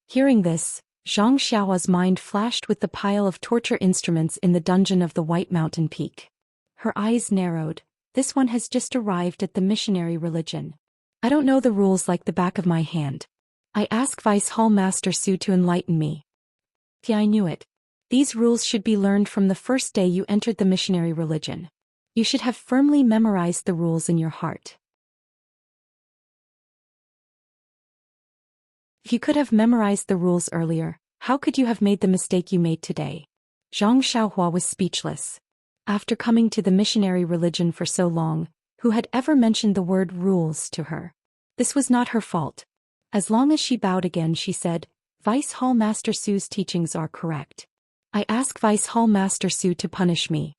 Hearing this, Zhang Xiaohua's mind flashed with the pile of torture instruments in the dungeon of the White Mountain Peak. Her eyes narrowed. This one has just arrived at the missionary religion. I don't know the rules like the back of my hand. I ask Vice Hall Master Su to enlighten me. Yeah, I knew it. These rules should be learned from the first day you entered the missionary religion. You should have firmly memorized the rules in your heart. If you could have memorized the rules earlier, how could you have made the mistake you made today? Zhang Xiaohua was speechless. After coming to the missionary religion for so long, who had ever mentioned the word rules to her? This was not her fault. As long as she bowed again, she said, "Vice Hall Master Su's teachings are correct. I ask Vice Hall Master Su to punish me."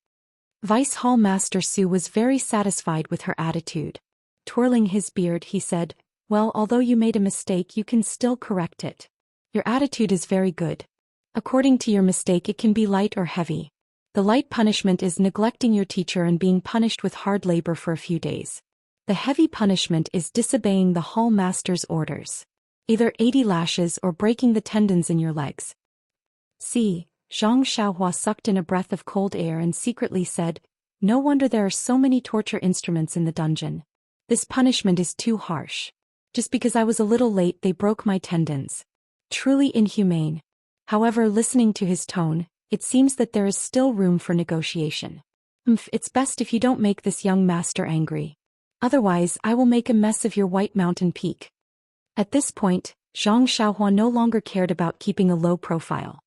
Vice Hall Master Su was very satisfied with her attitude. Twirling his beard, he said, "Well, although you made a mistake, you can still correct it. Your attitude is very good. According to your mistake, it can be light or heavy. The light punishment is neglecting your teacher and being punished with hard labor for a few days. The heavy punishment is disobeying the hall master's orders. Either 80 lashes or breaking the tendons in your legs." See, Zhang Xiaohua sucked in a breath of cold air and secretly said, "No wonder there are so many torture instruments in the dungeon. This punishment is too harsh. Just because I was a little late, they broke my tendons. Truly inhumane." However, listening to his tone, it seems that there is still room for negotiation. It's best if you don't make this young master angry. Otherwise, I will make a mess of your White Mountain Peak." At this point, Zhang Xiaohua no longer cared about keeping a low profile.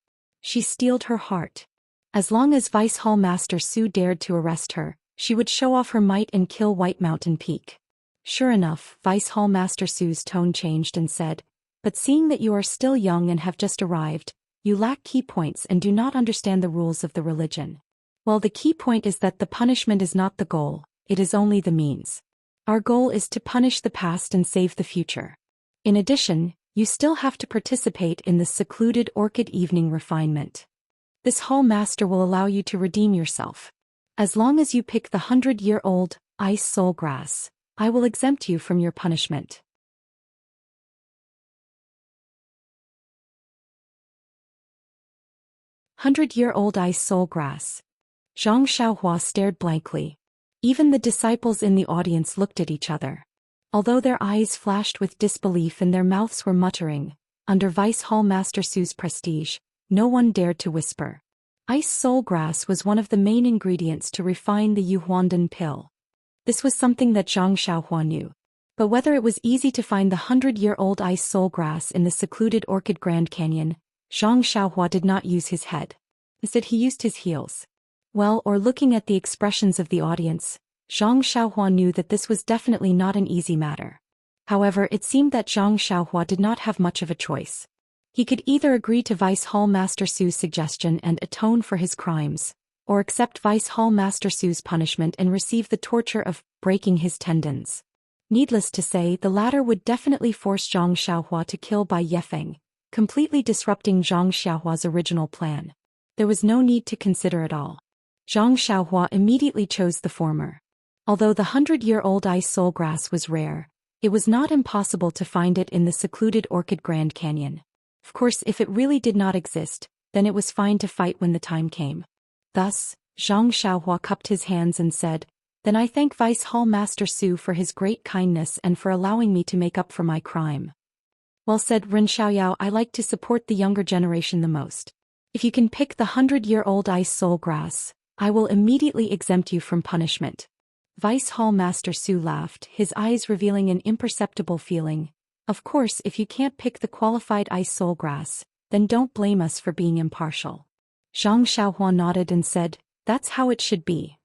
She steeled her heart. As long as Vice Hall Master Su dared to arrest her, she would show off her might and kill White Mountain Peak. Sure enough, Vice Hall Master Su's tone changed and said, "But seeing that you are still young and have just arrived, you lack key points and do not understand the rules of the religion. Well, the key point is that the punishment is not the goal, it is only the means. Our goal is to punish the past and save the future. In addition, you still have to participate in the secluded orchid evening refinement. This hall master will allow you to redeem yourself. As long as you pick the 100-year-old ice soul grass, I will exempt you from your punishment." "100-year-old ice soul grass." Zhang Xiaohua stared blankly. Even the disciples in the audience looked at each other. Although their eyes flashed with disbelief and their mouths were muttering, under Vice Hall Master Su's prestige, no one dared to whisper. Ice soul grass was one of the main ingredients to refine the Yuhuandan pill. This was something that Zhang Xiaohua knew. But whether it was easy to find the 100-year-old ice soul grass in the secluded Orchid Grand Canyon, Zhang Xiaohua did not use his head. Instead he used his heels. Well, or looking at the expressions of the audience, Zhang Xiaohua knew that this was definitely not an easy matter. However, it seemed that Zhang Xiaohua did not have much of a choice. He could either agree to Vice Hall Master Su's suggestion and atone for his crimes, or accept Vice Hall Master Su's punishment and receive the torture of breaking his tendons. Needless to say, the latter would definitely force Zhang Xiaohua to kill Bai Yefeng, completely disrupting Zhang Xiaohua's original plan. There was no need to consider at all. Zhang Xiaohua immediately chose the former. Although the 100-year-old ice soul grass was rare, it was not impossible to find it in the secluded Orchid Grand Canyon. Of course, if it really did not exist, then it was fine to fight when the time came. Thus, Zhang Xiaohua cupped his hands and said, "Then I thank Vice Hall Master Su for his great kindness and for allowing me to make up for my crime." Well said, Ren Xiaoyao. I like to support the younger generation the most. If you can pick the 100-year-old ice soul grass, I will immediately exempt you from punishment. Vice Hall Master Su laughed, his eyes revealing an imperceptible feeling. Of course, if you can't pick the qualified ice soul grass, then don't blame us for being impartial. Zhang Xiaohua nodded and said, "That's how it should be.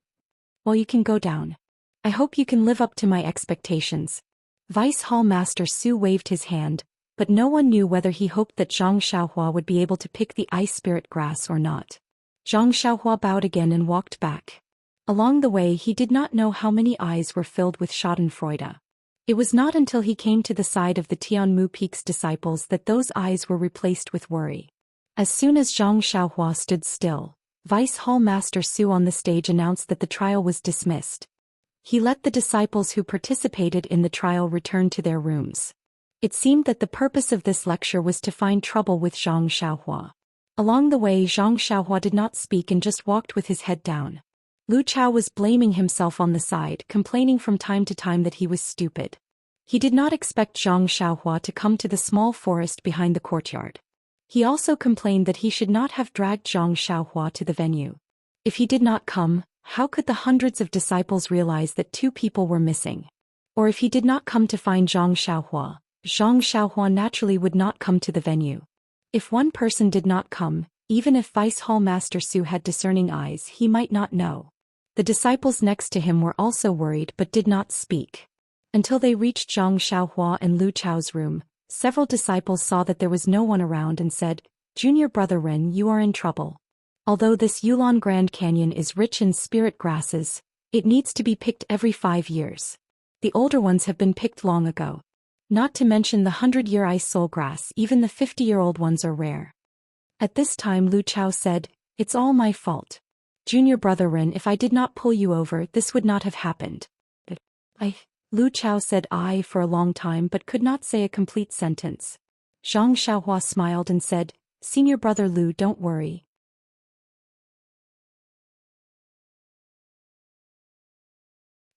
Well, you can go down. I hope you can live up to my expectations." Vice Hall Master Su waved his hand, but no one knew whether he hoped that Zhang Xiaohua would be able to pick the ice spirit grass or not. Zhang Xiaohua bowed again and walked back. Along the way he did not know how many eyes were filled with schadenfreude. It was not until he came to the side of the Tianmu Peak's disciples that those eyes were replaced with worry. As soon as Zhang Xiaohua stood still, Vice Hall Master Su on the stage announced that the trial was dismissed. He let the disciples who participated in the trial return to their rooms. It seemed that the purpose of this lecture was to find trouble with Zhang Xiaohua. Along the way, Zhang Xiaohua did not speak and just walked with his head down. Lu Chao was blaming himself on the side, complaining from time to time that he was stupid. He did not expect Zhang Xiaohua to come to the small forest behind the courtyard. He also complained that he should not have dragged Zhang Xiaohua to the venue. If he did not come, how could the hundreds of disciples realize that 2 people were missing? Or if he did not come to find Zhang Xiaohua naturally would not come to the venue. If one person did not come, even if Vice Hall Master Su had discerning eyes, he might not know. The disciples next to him were also worried but did not speak. Until they reached Zhang Xiaohua and Lu Chao's room, several disciples saw that there was no one around and said, "Junior brother Ren, you are in trouble. Although this Yulon Grand Canyon is rich in spirit grasses, it needs to be picked every 5 years. The older ones have been picked long ago. Not to mention the 100-year ice soul grass, even the 50-year-old ones are rare." At this time Lu Chao said, "It's all my fault. Junior brother Ren, if I did not pull you over, this would not have happened." Lu Chao said "I" for a long time but could not say a complete sentence. Zhang Xiaohua smiled and said, "Senior brother Lu, don't worry.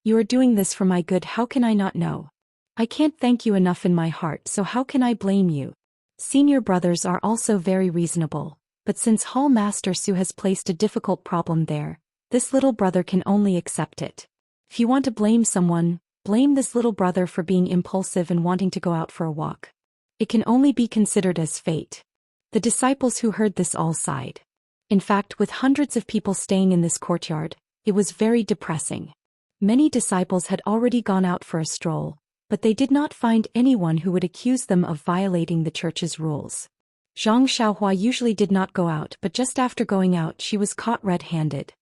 You are doing this for my good, how can I not know? I can't thank you enough in my heart, so how can I blame you? Senior brothers are also very reasonable, but since Hall Master Su has placed a difficult problem there, this little brother can only accept it. If you want to blame someone, blame this little brother for being impulsive and wanting to go out for a walk. It can only be considered as fate." The disciples who heard this all sighed. In fact, with hundreds of people staying in this courtyard, it was very depressing. Many disciples had already gone out for a stroll, but they did not find anyone who would accuse them of violating the church's rules. Zhang Xiaohua usually did not go out, but just after going out she was caught red-handed.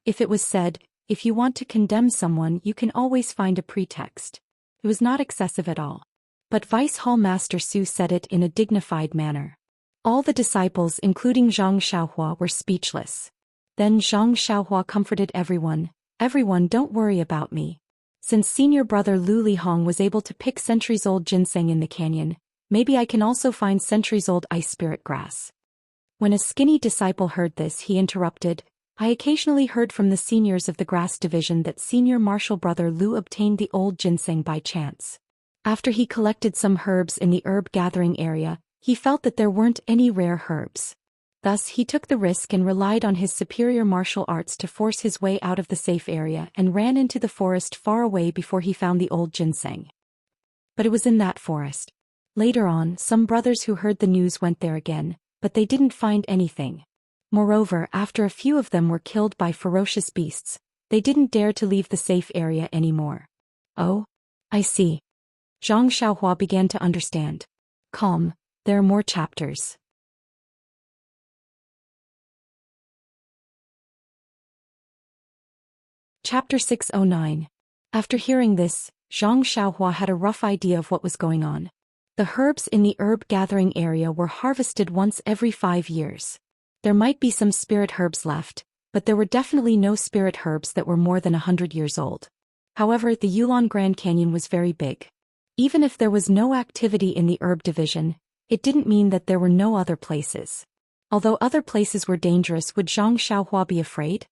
If it was said, if you want to condemn someone you can always find a pretext. It was not excessive at all. But Vice Hall Master Su said it in a dignified manner. All the disciples, including Zhang Xiaohua, were speechless. Then Zhang Xiaohua comforted everyone, "Everyone, don't worry about me. Since senior brother Lu Lihong was able to pick centuries-old ginseng in the canyon, maybe I can also find centuries-old ice spirit grass." When a skinny disciple heard this, he interrupted, "I occasionally heard from the seniors of the grass division that senior martial brother Lu obtained the old ginseng by chance. After he collected some herbs in the herb gathering area, he felt that there weren't any rare herbs. Thus he took the risk and relied on his superior martial arts to force his way out of the safe area and ran into the forest far away before he found the old ginseng." But it was in that forest. Later on, some brothers who heard the news went there again, but they didn't find anything. Moreover, after a few of them were killed by ferocious beasts, they didn't dare to leave the safe area anymore. Oh? I see. Zhang Xiaohua began to understand. Calm, there are more chapters. Chapter 609. After hearing this, Zhang Xiaohua had a rough idea of what was going on. The herbs in the herb gathering area were harvested once every 5 years. There might be some spirit herbs left, but there were definitely no spirit herbs that were more than 100 years old. However, the Yulon Grand Canyon was very big. Even if there was no activity in the herb division, it didn't mean that there were no other places. Although other places were dangerous, would Zhang Xiaohua be afraid?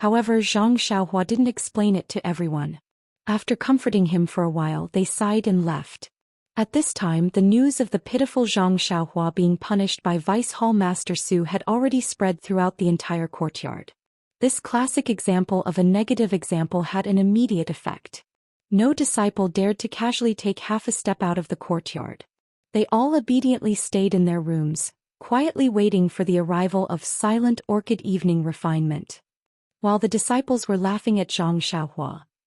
However, Zhang Xiaohua didn't explain it to everyone. After comforting him for a while, they sighed and left. At this time, the news of the pitiful Zhang Xiaohua being punished by Vice Hall Master Su had already spread throughout the entire courtyard. This classic example of a negative example had an immediate effect. No disciple dared to casually take half a step out of the courtyard. They all obediently stayed in their rooms, quietly waiting for the arrival of silent orchid evening refinement. While the disciples were laughing at Zhang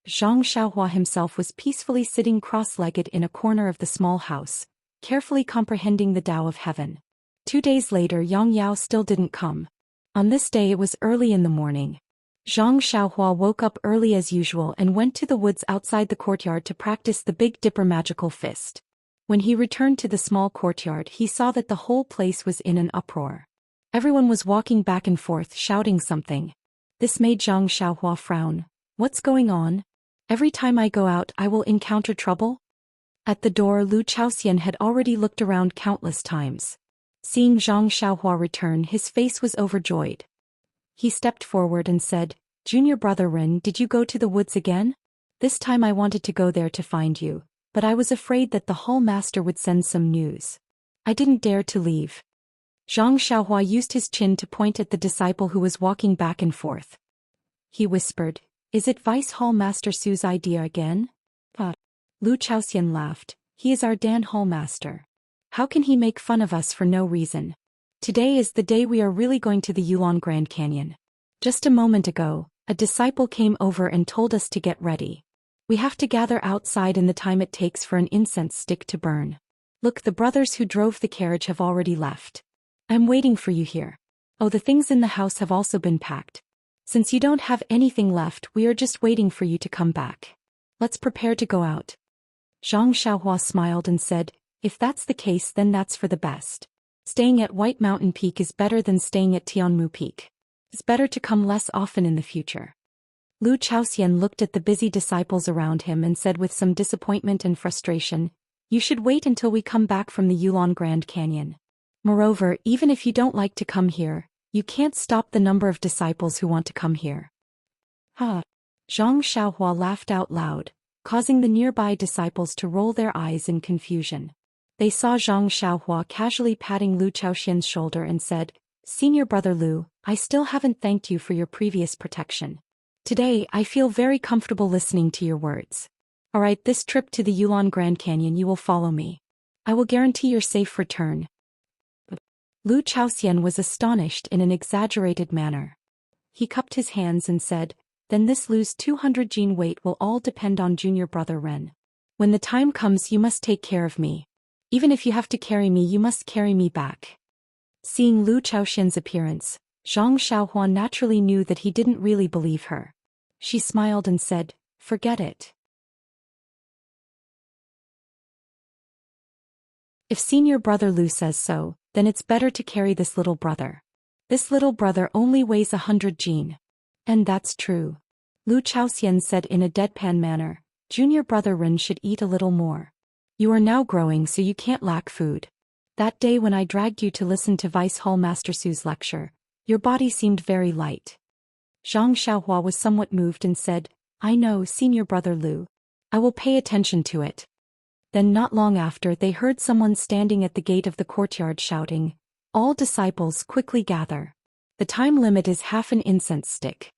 Xiaohua himself was peacefully sitting cross-legged in a corner of the small house, carefully comprehending the Tao of Heaven. 2 days later, Yang Yao still didn't come. On this day it was early in the morning. Zhang Xiaohua woke up early as usual and went to the woods outside the courtyard to practice the Big Dipper magical fist. When he returned to the small courtyard, he saw that the whole place was in an uproar. Everyone was walking back and forth shouting something. This made Zhang Xiaohua frown. What's going on? Every time I go out I will encounter trouble? At the door, Lu Chaoxian had already looked around countless times. Seeing Zhang Xiaohua return, his face was overjoyed. He stepped forward and said, "Junior brother Ren, did you go to the woods again? This time I wanted to go there to find you, but I was afraid that the hall master would send some news. I didn't dare to leave." Zhang Xiaohua used his chin to point at the disciple who was walking back and forth. He whispered, "Is it Vice Hall Master Su's idea again?" Lu Chaoxian laughed. "He is our Dan Hall Master. How can he make fun of us for no reason? Today is the day we are really going to the Yulon Grand Canyon. Just a moment ago, a disciple came over and told us to get ready. We have to gather outside in the time it takes for an incense stick to burn. Look, the brothers who drove the carriage have already left. I'm waiting for you here. Oh, the things in the house have also been packed. Since you don't have anything left, we are just waiting for you to come back. Let's prepare to go out." Zhang Xiaohua smiled and said, "If that's the case, then that's for the best. Staying at White Mountain Peak is better than staying at Tianmu Peak. It's better to come less often in the future." Lu Chaoxian looked at the busy disciples around him and said with some disappointment and frustration, "You should wait until we come back from the Yulon Grand Canyon. Moreover, even if you don't like to come here, you can't stop the number of disciples who want to come here." Zhang Xiaohua laughed out loud, causing the nearby disciples to roll their eyes in confusion. They saw Zhang Xiaohua casually patting Lu Chaoxian's shoulder and said, "Senior brother Lu, I still haven't thanked you for your previous protection. Today, I feel very comfortable listening to your words. Alright, this trip to the Yulon Grand Canyon you will follow me. I will guarantee your safe return." Lu Chaoxian was astonished in an exaggerated manner. He cupped his hands and said, "Then this Lu's 200 gene weight will all depend on junior brother Ren. When the time comes you must take care of me. Even if you have to carry me you must carry me back." Seeing Lu Chaoxian's appearance, Zhang Xiaohua naturally knew that he didn't really believe her. She smiled and said, "Forget it. If senior brother Lu says so, then it's better to carry this little brother. This little brother only weighs 100 gene. And that's true." Lu Chaoxian said in a deadpan manner, "Junior brother Ren should eat a little more. You are now growing so you can't lack food. That day when I dragged you to listen to Vice Hall Master Su's lecture, your body seemed very light." Zhang Xiaohua was somewhat moved and said, "I know, senior brother Lu. I will pay attention to it." Then not long after they heard someone standing at the gate of the courtyard shouting, "All disciples quickly gather. The time limit is half an incense stick."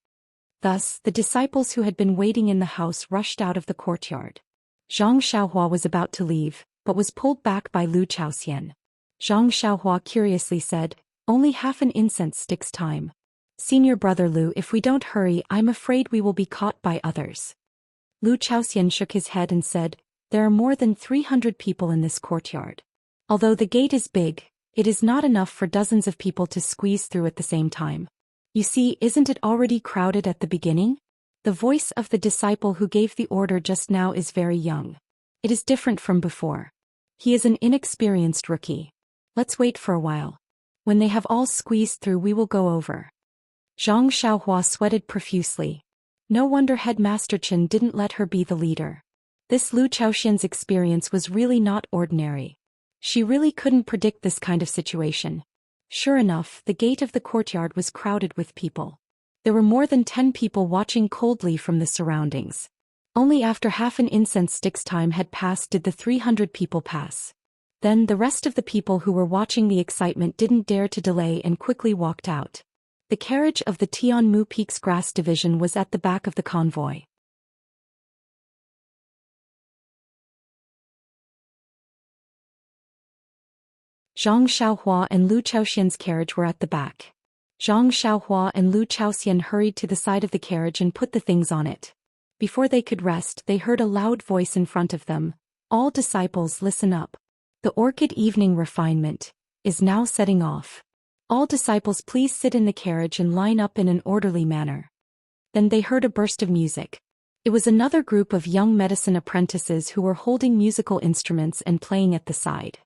Thus, the disciples who had been waiting in the house rushed out of the courtyard. Zhang Xiaohua was about to leave, but was pulled back by Lu Chaoxian. Zhang Xiaohua curiously said, "Only half an incense stick's time. Senior brother Lu, if we don't hurry, I'm afraid we will be caught by others." Lu Chaoxian shook his head and said, "There are more than 300 people in this courtyard. Although the gate is big, it is not enough for dozens of people to squeeze through at the same time. You see, isn't it already crowded at the beginning? The voice of the disciple who gave the order just now is very young. It is different from before. He is an inexperienced rookie. Let's wait for a while. When they have all squeezed through, we will go over." Zhang Xiaohua sweated profusely. No wonder Headmaster Chen didn't let her be the leader. This Lu Chaoxian's experience was really not ordinary. She really couldn't predict this kind of situation. Sure enough, the gate of the courtyard was crowded with people. There were more than 10 people watching coldly from the surroundings. Only after half an incense stick's time had passed did the 300 people pass. Then the rest of the people who were watching the excitement didn't dare to delay and quickly walked out. The carriage of the Tianmu Peak's grass division was at the back of the convoy. Zhang Xiaohua and Lu Chaoxian's carriage were at the back. Zhang Xiaohua and Lu Chaoxian hurried to the side of the carriage and put the things on it. Before they could rest, they heard a loud voice in front of them. "All disciples, listen up. The orchid evening refinement is now setting off. All disciples, please sit in the carriage and line up in an orderly manner." Then they heard a burst of music. It was another group of young medicine apprentices who were holding musical instruments and playing at the side.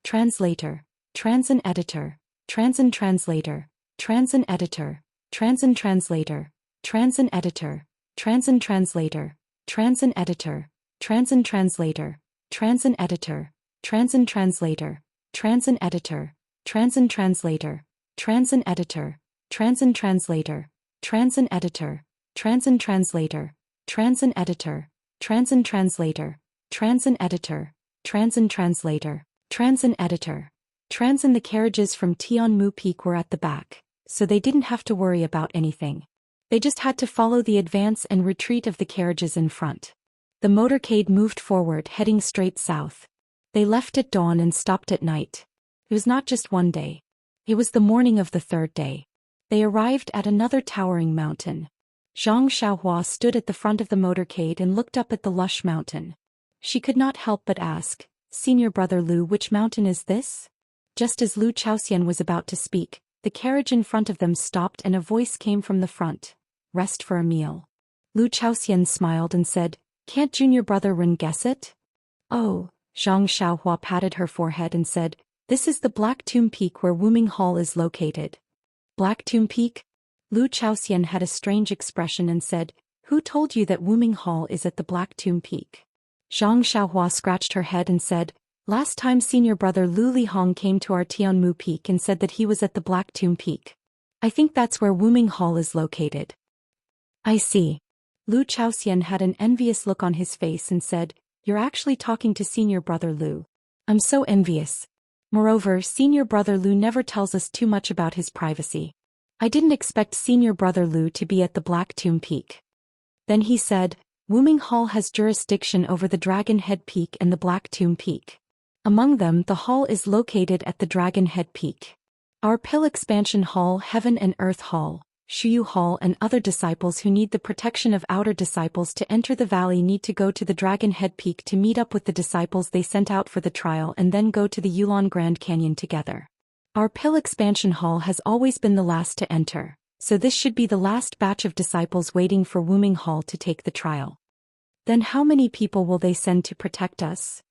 Translator, Transin editor, Transin translator, Transin editor, Transin translator, Transin editor, Transin translator, Transin editor, Transin translator, Transin editor, Transin translator, Transin editor, Transin translator, Transin editor, Transin translator, Transin editor, Transin translator, Transin editor, Transin translator, Transin editor, Transin translator, Transin editor. Transin. The carriages from Tianmu Peak were at the back, so they didn't have to worry about anything. They just had to follow the advance and retreat of the carriages in front. The motorcade moved forward, heading straight south. They left at dawn and stopped at night. It was not just one day. It was the morning of the third day. They arrived at another towering mountain. Zhang Xiaohua stood at the front of the motorcade and looked up at the lush mountain. She could not help but ask, "Senior brother Lu, which mountain is this?" Just as Lu Chaoxian was about to speak, the carriage in front of them stopped and a voice came from the front. "Rest for a meal." Lu Chaoxian smiled and said, "Can't junior brother Ren guess it?" "Oh," Zhang Xiaohua patted her forehead and said, "This is the Black Tomb Peak where Wuming Hall is located." "Black Tomb Peak?" Lu Chaoxian had a strange expression and said, "Who told you that Wuming Hall is at the Black Tomb Peak?" Zhang Xiaohua scratched her head and said, "Last time senior brother Lu Lihong came to our Tianmu Peak and said that he was at the Black Tomb Peak. I think that's where Wuming Hall is located." "I see." Lu Chaoxian had an envious look on his face and said, "You're actually talking to senior brother Lu. I'm so envious. Moreover, senior brother Lu never tells us too much about his privacy. I didn't expect senior brother Lu to be at the Black Tomb Peak." Then he said, "Wuming Hall has jurisdiction over the Dragon Head Peak and the Black Tomb Peak. Among them, the hall is located at the Dragon Head Peak. Our Pill Expansion Hall, Heaven and Earth Hall, Shuyu Hall and other disciples who need the protection of outer disciples to enter the valley need to go to the Dragon Head Peak to meet up with the disciples they sent out for the trial and then go to the Yulon Grand Canyon together. Our Pill Expansion Hall has always been the last to enter, so this should be the last batch of disciples waiting for Wuming Hall to take the trial. Then how many people will they send to protect us?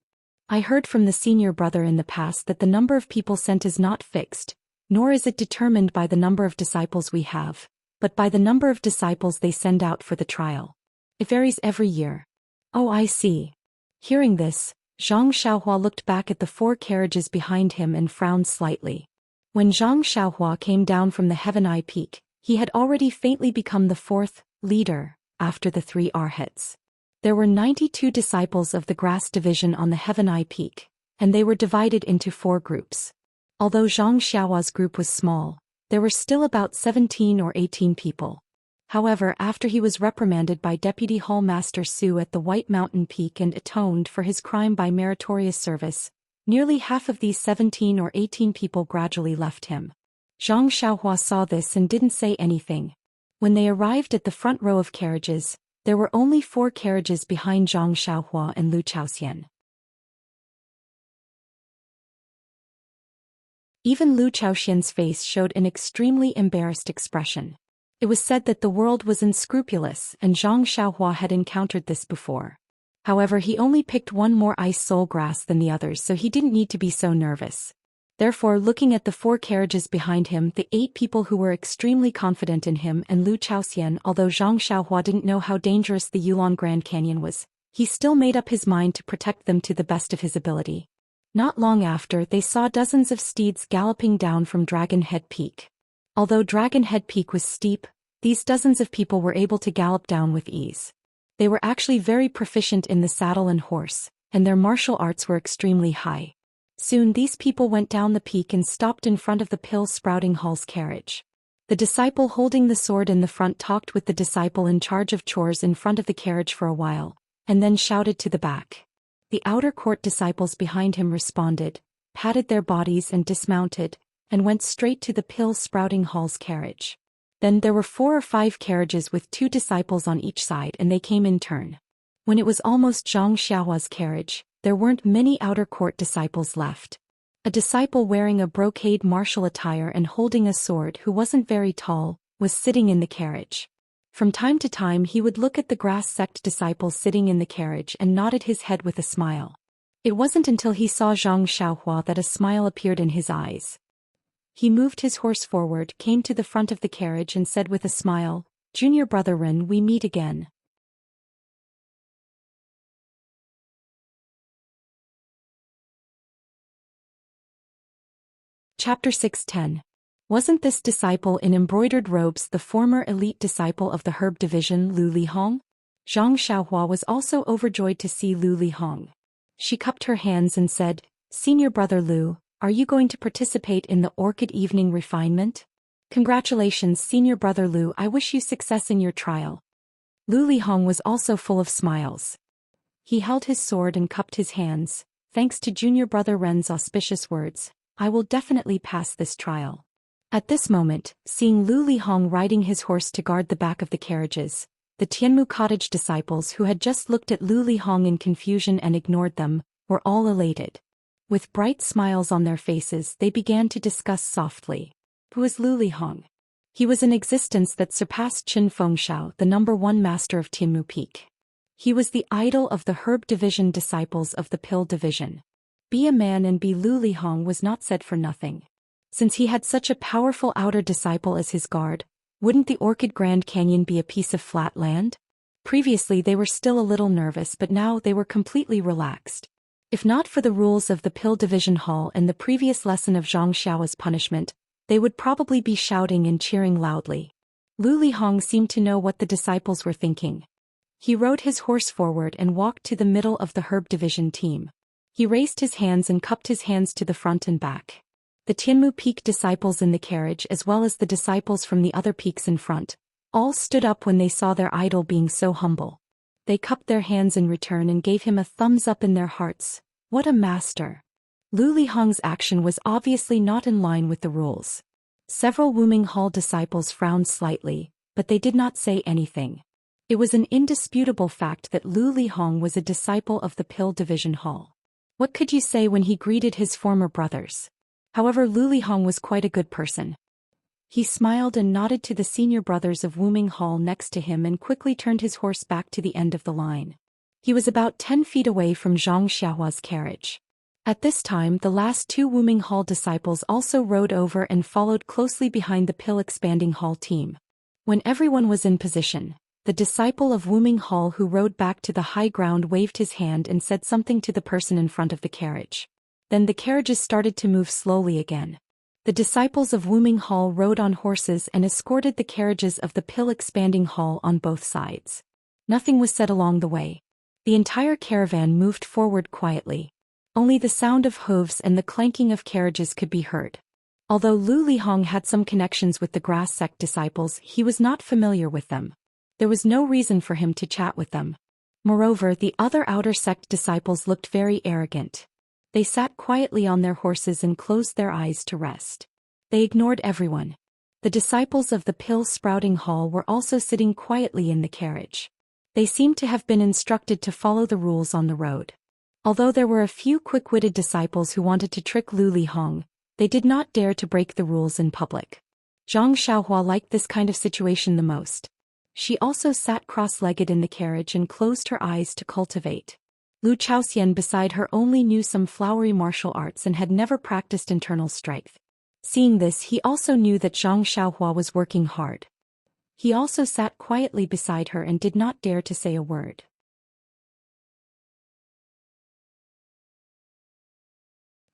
I heard from the senior brother in the past that the number of people sent is not fixed, nor is it determined by the number of disciples we have, but by the number of disciples they send out for the trial. It varies every year." "Oh, I see." Hearing this, Zhang Xiaohua looked back at the 4 carriages behind him and frowned slightly. When Zhang Xiaohua came down from the Heaven Eye Peak, he had already faintly become the 4th leader, after the 3 arhats. There were 92 disciples of the Grass Division on the Heaven Eye Peak, and they were divided into 4 groups. Although Zhang Xiaohua's group was small, there were still about 17 or 18 people. However, after he was reprimanded by Deputy Hall Master Su at the White Mountain Peak and atoned for his crime by meritorious service, nearly half of these 17 or 18 people gradually left him. Zhang Xiaohua saw this and didn't say anything. When they arrived at the front row of carriages, there were only 4 carriages behind Zhang Xiaohua and Lu Chaoxian. Even Lu Chaoxian's face showed an extremely embarrassed expression. It was said that the world was unscrupulous and Zhang Xiaohua had encountered this before. However, he only picked one more ice soul grass than the others, so he didn't need to be so nervous. Therefore, looking at the 4 carriages behind him, the 8 people who were extremely confident in him and Lu Chaoxian, although Zhang Xiaohua didn't know how dangerous the Yulon Grand Canyon was, he still made up his mind to protect them to the best of his ability. Not long after, they saw dozens of steeds galloping down from Dragon Head Peak. Although Dragon Head Peak was steep, these dozens of people were able to gallop down with ease. They were actually very proficient in the saddle and horse, and their martial arts were extremely high. Soon these people went down the peak and stopped in front of the pill-sprouting Hall's carriage. The disciple holding the sword in the front talked with the disciple in charge of chores in front of the carriage for a while, and then shouted to the back. The outer court disciples behind him responded, patted their bodies and dismounted, and went straight to the pill-sprouting Hall's carriage. Then there were 4 or 5 carriages with 2 disciples on each side and they came in turn. When it was almost Zhang Xiaohua's carriage, there weren't many outer court disciples left. A disciple wearing a brocade martial attire and holding a sword who wasn't very tall, was sitting in the carriage. From time to time he would look at the grass sect disciples sitting in the carriage and nodded his head with a smile. It wasn't until he saw Zhang Xiaohua that a smile appeared in his eyes. He moved his horse forward, came to the front of the carriage and said with a smile, "Junior brother Ren, we meet again." Chapter 6:10. Wasn't this disciple in embroidered robes the former elite disciple of the herb division Lu Lihong? Zhang Xiaohua was also overjoyed to see Lu Lihong. She cupped her hands and said, "Senior brother Lu, are you going to participate in the Orchid Evening Refinement? Congratulations, Senior Brother Lu, I wish you success in your trial." Lu Lihong was also full of smiles. He held his sword and cupped his hands. "Thanks to Junior Brother Ren's auspicious words, I will definitely pass this trial." At this moment, seeing Lu Lihong riding his horse to guard the back of the carriages, the Tianmu Cottage disciples who had just looked at Lu Lihong in confusion and ignored them, were all elated. With bright smiles on their faces, they began to discuss softly. Who is Lu Lihong? He was an existence that surpassed Qin Fengshao, the #1 master of Tianmu Peak. He was the idol of the herb division disciples of the pill division. Be a man and be Lu Lihong was not said for nothing. Since he had such a powerful outer disciple as his guard, wouldn't the Orchid Grand Canyon be a piece of flat land? Previously they were still a little nervous, but now they were completely relaxed. If not for the rules of the Pill Division Hall and the previous lesson of Zhang Xiaohua's punishment, they would probably be shouting and cheering loudly. Lu Lihong seemed to know what the disciples were thinking. He rode his horse forward and walked to the middle of the Herb Division team. He raised his hands and cupped his hands to the front and back. The Tianmu Peak disciples in the carriage as well as the disciples from the other peaks in front, all stood up when they saw their idol being so humble. They cupped their hands in return and gave him a thumbs up in their hearts. What a master! Lu Lihong's action was obviously not in line with the rules. Several Wuming Hall disciples frowned slightly, but they did not say anything. It was an indisputable fact that Lu Lihong was a disciple of the Pill Division Hall. What could you say when he greeted his former brothers? However, Lu Lihong was quite a good person. He smiled and nodded to the senior brothers of Wuming Hall next to him and quickly turned his horse back to the end of the line. He was about 10 feet away from Zhang Xiaohua's carriage. At this time, the last 2 Wuming Hall disciples also rode over and followed closely behind the Pill Expanding Hall team. When everyone was in position, the disciple of Wuming Hall who rode back to the high ground waved his hand and said something to the person in front of the carriage. Then the carriages started to move slowly again. The disciples of Wuming Hall rode on horses and escorted the carriages of the Pill Expanding Hall on both sides. Nothing was said along the way. The entire caravan moved forward quietly. Only the sound of hooves and the clanking of carriages could be heard. Although Lu Lihong had some connections with the grass sect disciples, he was not familiar with them. There was no reason for him to chat with them. Moreover, the other outer sect disciples looked very arrogant. They sat quietly on their horses and closed their eyes to rest. They ignored everyone. The disciples of the pill-sprouting hall were also sitting quietly in the carriage. They seemed to have been instructed to follow the rules on the road. Although there were a few quick-witted disciples who wanted to trick Lu Lihong, they did not dare to break the rules in public. Zhang Xiaohua liked this kind of situation the most. She also sat cross-legged in the carriage and closed her eyes to cultivate. Lu Chaoxian beside her only knew some flowery martial arts and had never practiced internal strength. Seeing this, he also knew that Zhang Xiaohua was working hard. He also sat quietly beside her and did not dare to say a word.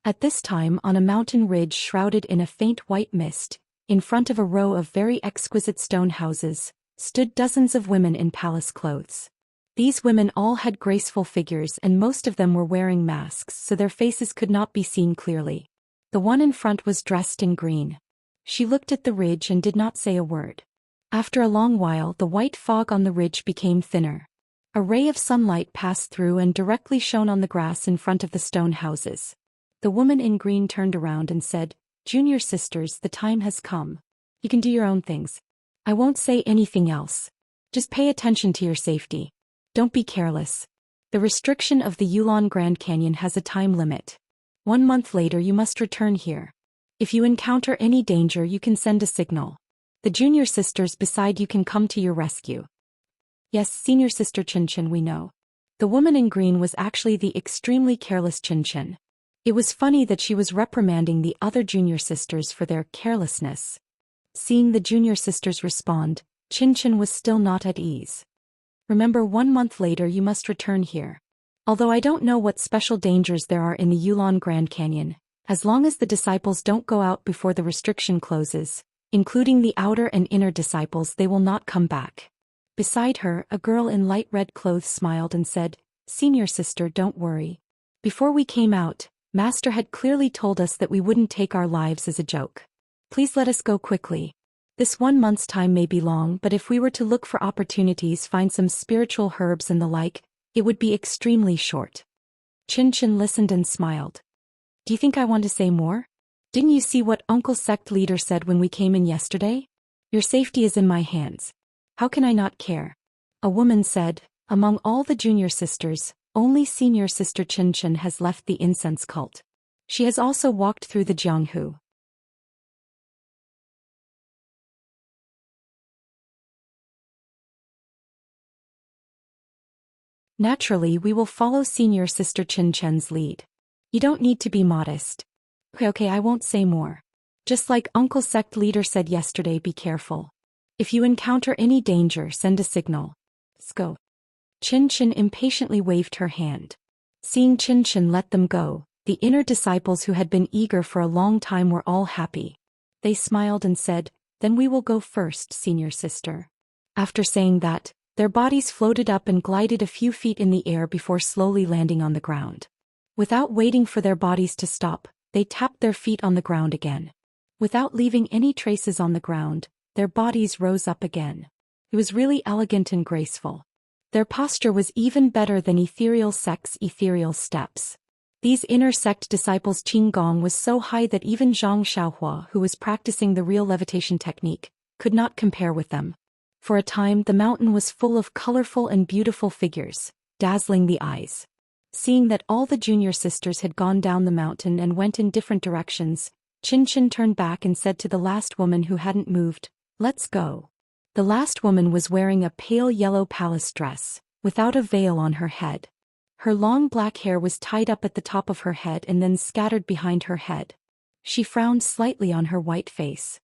At this time, on a mountain ridge shrouded in a faint white mist, in front of a row of very exquisite stone houses, stood dozens of women in palace clothes. These women all had graceful figures and most of them were wearing masks so their faces could not be seen clearly. The one in front was dressed in green. She looked at the ridge and did not say a word. After a long while, the white fog on the ridge became thinner. A ray of sunlight passed through and directly shone on the grass in front of the stone houses. The woman in green turned around and said, "Junior sisters, the time has come. You can do your own things. I won't say anything else. Just pay attention to your safety. Don't be careless. The restriction of the Yulon Grand Canyon has a time limit. 1 month later you must return here. If you encounter any danger you can send a signal. The junior sisters beside you can come to your rescue." "Yes, senior sister Qinchin, we know." The woman in green was actually the extremely careless Qinchin. It was funny that she was reprimanding the other junior sisters for their carelessness. Seeing the junior sisters respond, Qinchin was still not at ease. "Remember, 1 month later you must return here. Although I don't know what special dangers there are in the Yulon Grand Canyon, as long as the disciples don't go out before the restriction closes, including the outer and inner disciples, they will not come back." Beside her, a girl in light red clothes smiled and said, "Senior sister, don't worry. Before we came out, Master had clearly told us that we wouldn't take our lives as a joke. Please let us go quickly. This 1 month's time may be long, but if we were to look for opportunities, find some spiritual herbs and the like, it would be extremely short." Qinchin listened and smiled. "Do you think I want to say more? Didn't you see what Uncle Sect Leader said when we came in yesterday? Your safety is in my hands. How can I not care?" A woman said, "Among all the junior sisters, only senior sister Qinchin has left the incense cult. She has also walked through the Jianghu." Naturally, we will follow senior sister Qinchen's lead. You don't need to be modest. Okay, I won't say more. Just like Uncle Sect Leader said yesterday, be careful. If you encounter any danger, send a signal. Let's go." Qinchin impatiently waved her hand. Seeing Qinchin let them go, the inner disciples who had been eager for a long time were all happy. They smiled and said, "Then we will go first, senior sister." After saying that, their bodies floated up and glided a few feet in the air before slowly landing on the ground. Without waiting for their bodies to stop, they tapped their feet on the ground again. Without leaving any traces on the ground, their bodies rose up again. It was really elegant and graceful. Their posture was even better than ethereal sect's ethereal steps. These inner sect disciples' qigong was so high that even Zhang Xiaohua, who was practicing the real levitation technique, could not compare with them. For a time the mountain was full of colorful and beautiful figures, dazzling the eyes. Seeing that all the junior sisters had gone down the mountain and went in different directions, Qinchin turned back and said to the last woman who hadn't moved, "Let's go." The last woman was wearing a pale yellow palace dress, without a veil on her head. Her long black hair was tied up at the top of her head and then scattered behind her head. She frowned slightly on her white face.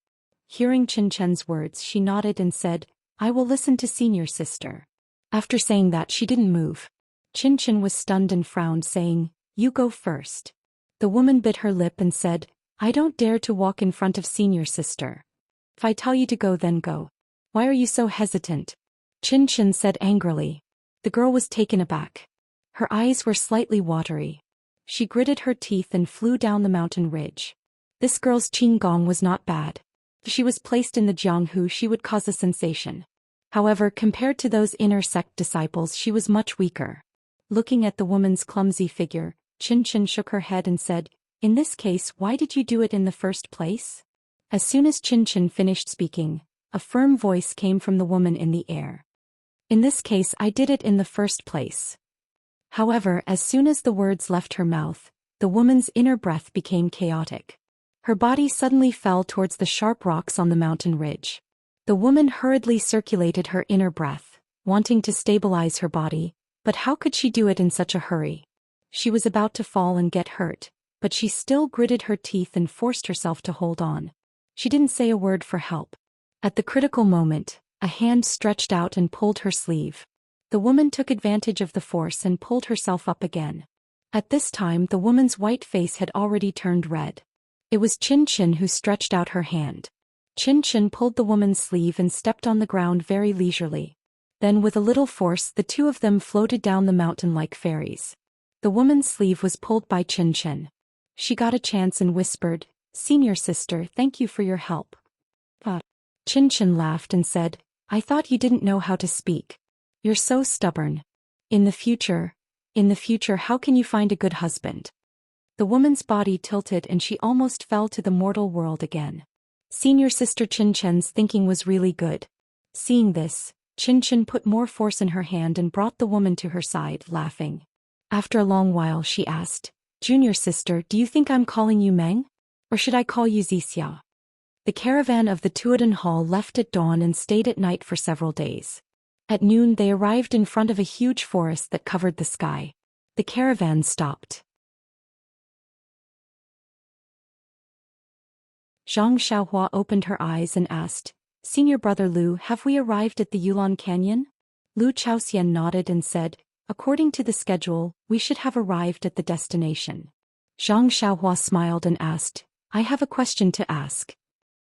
Hearing Qinchen's words, she nodded and said, "I will listen to senior sister." After saying that, she didn't move. Qinchin was stunned and frowned, saying, "You go first." The woman bit her lip and said, "I don't dare to walk in front of senior sister. If I tell you to go, then go. Why are you so hesitant?" Qinchin said angrily. The girl was taken aback. Her eyes were slightly watery. She gritted her teeth and flew down the mountain ridge. This girl's qigong was not bad. If she was placed in the Jianghu, she would cause a sensation. However, compared to those inner sect disciples, she was much weaker. Looking at the woman's clumsy figure, Qin shook her head and said, "In this case, why did you do it in the first place?" As soon as Qin finished speaking, a firm voice came from the woman in the air. "In this case, I did it in the first place." However, as soon as the words left her mouth, the woman's inner breath became chaotic. Her body suddenly fell towards the sharp rocks on the mountain ridge. The woman hurriedly circulated her inner breath, wanting to stabilize her body, but how could she do it in such a hurry? She was about to fall and get hurt, but she still gritted her teeth and forced herself to hold on. She didn't say a word for help. At the critical moment, a hand stretched out and pulled her sleeve. The woman took advantage of the force and pulled herself up again. At this time, the woman's white face had already turned red. It was Qin who stretched out her hand. Qin pulled the woman's sleeve and stepped on the ground very leisurely. Then with a little force, the two of them floated down the mountain like fairies. The woman's sleeve was pulled by Qin. She got a chance and whispered, "Senior sister, thank you for your help." Qin laughed and said, "I thought you didn't know how to speak. You're so stubborn. In the future, how can you find a good husband?" The woman's body tilted and she almost fell to the mortal world again. Senior sister Qin's thinking was really good. Seeing this, Qin put more force in her hand and brought the woman to her side, laughing. After a long while she asked, "Junior sister, do you think I'm calling you Meng? Or should I call you Zixia?" The caravan of the Tuodan Hall left at dawn and stayed at night for several days. At noon they arrived in front of a huge forest that covered the sky. The caravan stopped. Zhang Xiaohua opened her eyes and asked, "Senior brother Lu, have we arrived at the Yulon Canyon?" Lu Chaoxian nodded and said, "According to the schedule, we should have arrived at the destination." Zhang Xiaohua smiled and asked, "I have a question to ask."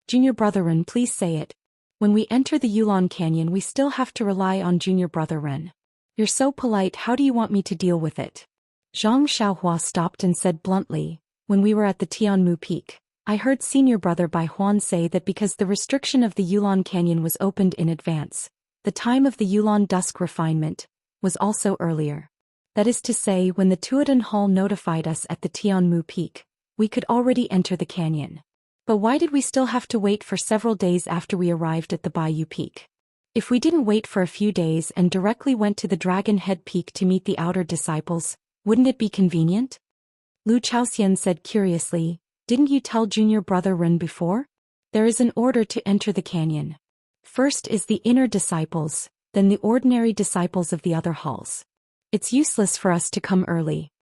"Junior brother Ren, please say it. When we enter the Yulon Canyon, we still have to rely on junior brother Ren. You're so polite, how do you want me to deal with it?" Zhang Xiaohua stopped and said bluntly, "When we were at the Tianmu Peak, I heard senior brother Bai Huan say that because the restriction of the Yulon Canyon was opened in advance, the time of the Yulon dusk refinement was also earlier. That is to say, when the Tuodan Hall notified us at the Tianmu Peak, we could already enter the canyon. But why did we still have to wait for several days after we arrived at the Baiyu Peak? If we didn't wait for a few days and directly went to the Dragon Head Peak to meet the outer disciples, wouldn't it be convenient?" Lu Chaoxian said curiously, "Didn't you tell junior brother Ren before? There is an order to enter the canyon. First is the inner disciples, then the ordinary disciples of the other halls. It's useless for us to come early."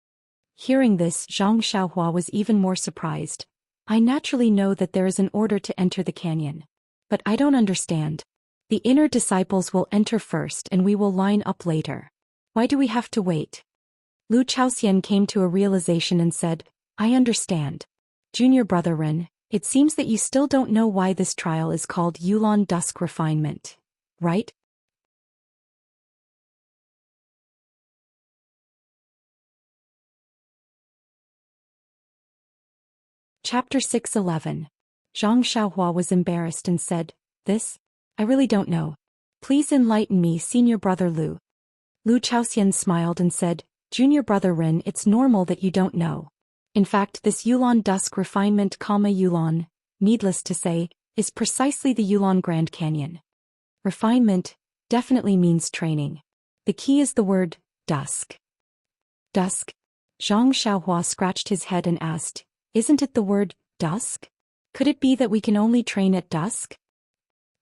Hearing this, Zhang Xiaohua was even more surprised. "I naturally know that there is an order to enter the canyon. But I don't understand. The inner disciples will enter first and we will line up later. Why do we have to wait?" Lu Chaoxian came to a realization and said, "I understand. Junior brother Ren, it seems that you still don't know why this trial is called Yulon Dusk Refinement, right?" Chapter 611. Zhang Xiaohua was embarrassed and said, "This? I really don't know. Please enlighten me, senior brother Lu." Lu Chaoxian smiled and said, "Junior brother Ren, it's normal that you don't know. In fact, this Yulon Dusk Refinement, Yulon, needless to say, is precisely the Yulon Grand Canyon. Refinement definitely means training. The key is the word dusk." "Dusk?" Zhang Xiaohua scratched his head and asked, "Isn't it the word dusk? Could it be that we can only train at dusk?"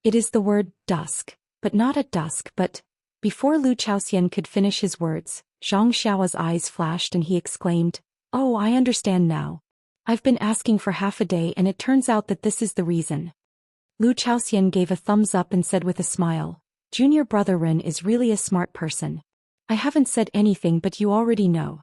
"It is the word dusk, but not at dusk, but..." Before Lu Chaoxian could finish his words, Zhang Xiaohua's eyes flashed and he exclaimed, "Oh, I understand now. I've been asking for half a day and it turns out that this is the reason." Lu Chaoxian gave a thumbs up and said with a smile, "Junior brother Ren is really a smart person. I haven't said anything but you already know."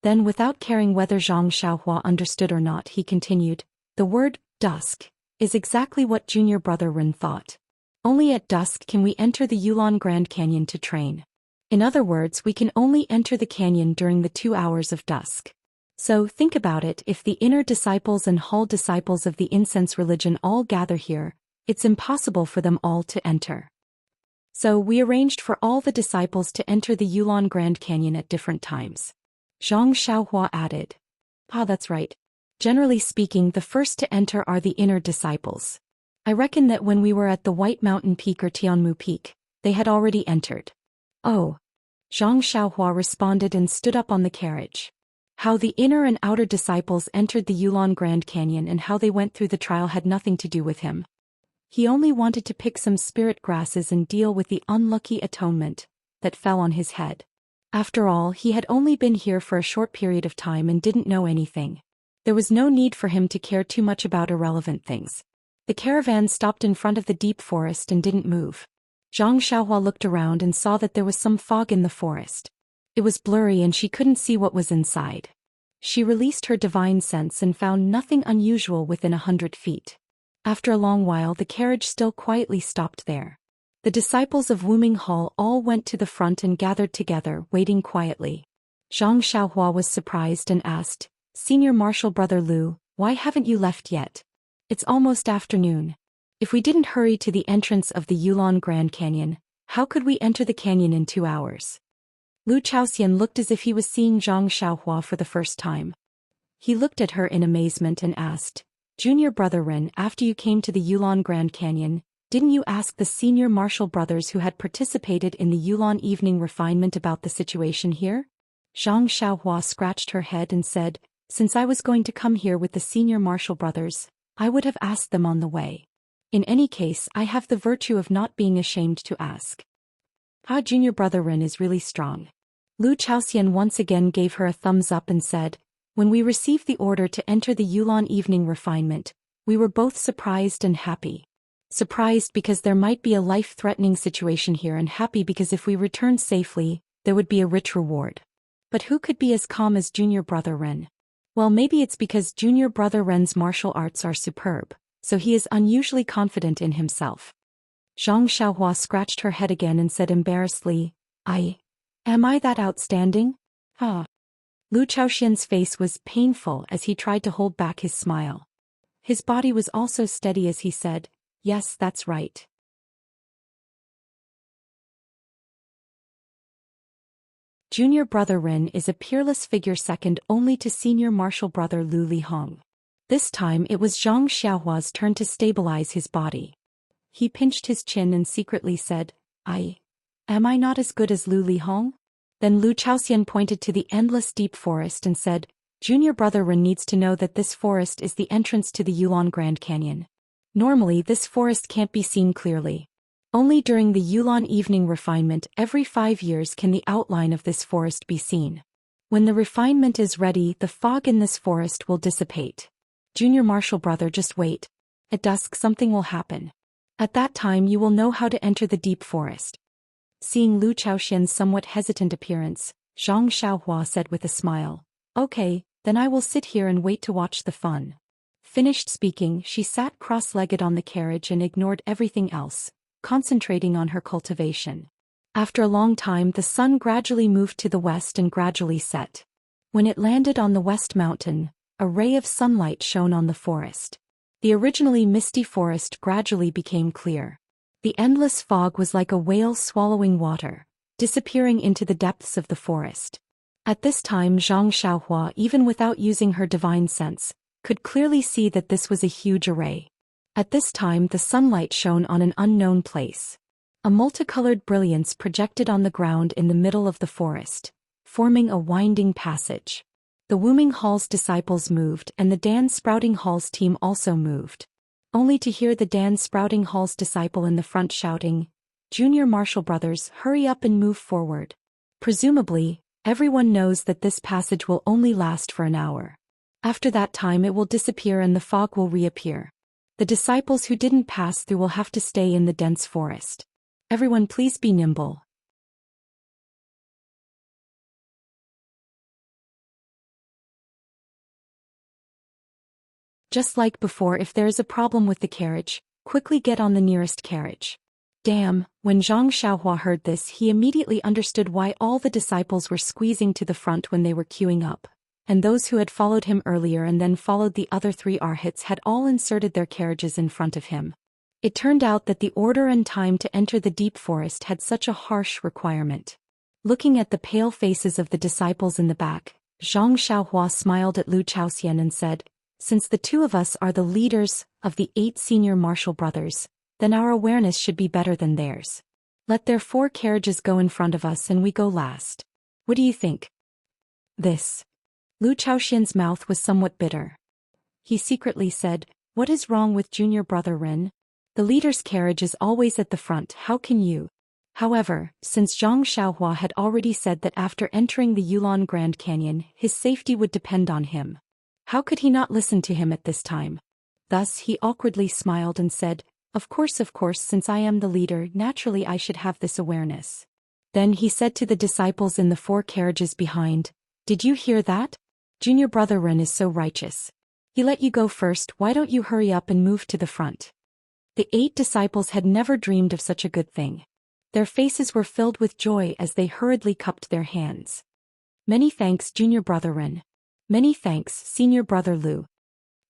Then without caring whether Zhang Xiaohua understood or not, he continued, "The word dusk is exactly what junior brother Ren thought. Only at dusk can we enter the Yulon Grand Canyon to train. In other words, we can only enter the canyon during the 2 hours of dusk. So think about it, if the inner disciples and hall disciples of the incense religion all gather here, it's impossible for them all to enter. So we arranged for all the disciples to enter the Yulon Grand Canyon at different times. Zhang Xiaohua added. Ah, that's right. Generally speaking, the first to enter are the inner disciples. I reckon that when we were at the White Mountain Peak or Tianmu Peak, they had already entered. Oh. Zhang Xiaohua responded and stood up on the carriage. How the inner and outer disciples entered the Yulon Grand Canyon and how they went through the trial had nothing to do with him. He only wanted to pick some spirit grasses and deal with the unlucky atonement that fell on his head. After all, he had only been here for a short period of time and didn't know anything. There was no need for him to care too much about irrelevant things. The caravan stopped in front of the deep forest and didn't move. Zhang Xiaohua looked around and saw that there was some fog in the forest. It was blurry and she couldn't see what was inside. She released her divine sense and found nothing unusual within 100 feet. After a long while, the carriage still quietly stopped there. The disciples of Wuming Hall all went to the front and gathered together, waiting quietly. Zhang Xiaohua was surprised and asked, "Senior Marshal Brother Lu, why haven't you left yet? It's almost afternoon. If we didn't hurry to the entrance of the Yulon Grand Canyon, how could we enter the canyon in 2 hours?" Lu Chaoxian looked as if he was seeing Zhang Xiaohua for the first time. He looked at her in amazement and asked, "Junior Brother Ren, after you came to the Yulon Grand Canyon, didn't you ask the senior marshal brothers who had participated in the Yulon evening refinement about the situation here?" Zhang Xiaohua scratched her head and said, "Since I was going to come here with the senior marshal brothers, I would have asked them on the way. In any case, I have the virtue of not being ashamed to ask." Ah, Junior Brother Ren is really strong. Lu Chaoxian once again gave her a thumbs up and said, "When we received the order to enter the Yulon evening refinement, we were both surprised and happy. Surprised because there might be a life-threatening situation here, and happy because if we returned safely, there would be a rich reward." But who could be as calm as Junior Brother Ren? Well, maybe it's because Junior Brother Ren's martial arts are superb, so he is unusually confident in himself. Zhang Xiaohua scratched her head again and said embarrassedly, Am I that outstanding? Ah. Lu Chaoxian's face was painful as he tried to hold back his smile. His body was also steady as he said, "Yes, that's right." Junior Brother Ren is a peerless figure second only to Senior Marshal Brother Lu Lihong. This time it was Zhang Xiaohua's turn to stabilize his body. He pinched his chin and secretly said, Am I not as good as Lu Lihong?" Then Lu Chaoxian pointed to the endless deep forest and said, "Junior Brother Ren needs to know that this forest is the entrance to the Yulon Grand Canyon. Normally this forest can't be seen clearly. Only during the Yulon evening refinement every 5 years can the outline of this forest be seen. When the refinement is ready, the fog in this forest will dissipate. Junior Marshal Brother, just wait. At dusk something will happen. At that time you will know how to enter the deep forest." Seeing Lu Chaoxian's somewhat hesitant appearance, Zhang Xiaohua said with a smile, "Okay, then I will sit here and wait to watch the fun." Finished speaking, she sat cross-legged on the carriage and ignored everything else, concentrating on her cultivation. After a long time the sun gradually moved to the west and gradually set. When it landed on the west mountain, a ray of sunlight shone on the forest. The originally misty forest gradually became clear. The endless fog was like a whale swallowing water, disappearing into the depths of the forest. At this time Zhang Xiaohua, even without using her divine sense, could clearly see that this was a huge array. At this time the sunlight shone on an unknown place. A multicolored brilliance projected on the ground in the middle of the forest, forming a winding passage. The Wuming Hall's disciples moved and the Dan Sprouting Hall's team also moved. Only to hear the Dan Sprouting Hall's disciple in the front shouting, "Junior Marshal Brothers, hurry up and move forward." Presumably, everyone knows that this passage will only last for an hour. After that time it will disappear and the fog will reappear. The disciples who didn't pass through will have to stay in the dense forest. Everyone please be nimble. Just like before, if there is a problem with the carriage, quickly get on the nearest carriage. Damn, when Zhang Xiaohua heard this he immediately understood why all the disciples were squeezing to the front when they were queuing up, and those who had followed him earlier and then followed the other 3 arhats had all inserted their carriages in front of him. It turned out that the order and time to enter the deep forest had such a harsh requirement. Looking at the pale faces of the disciples in the back, Zhang Xiaohua smiled at Lu Chaoxian and said, "Since the 2 of us are the leaders of the 8 senior martial brothers, then our awareness should be better than theirs. Let their 4 carriages go in front of us and we go last. What do you think?" This. Lu Chaoxian's mouth was somewhat bitter. He secretly said, "What is wrong with junior brother Ren? The leader's carriage is always at the front, how can you?" However, since Zhang Xiaohua had already said that after entering the Yulon Grand Canyon, his safety would depend on him, how could he not listen to him at this time? Thus he awkwardly smiled and said, of course, since I am the leader, naturally I should have this awareness." Then he said to the disciples in the 4 carriages behind, "Did you hear that? Junior brother Ren is so righteous. He let you go first, why don't you hurry up and move to the front?" The 8 disciples had never dreamed of such a good thing. Their faces were filled with joy as they hurriedly cupped their hands. "Many thanks, junior brother Ren. Many thanks, senior brother Lu."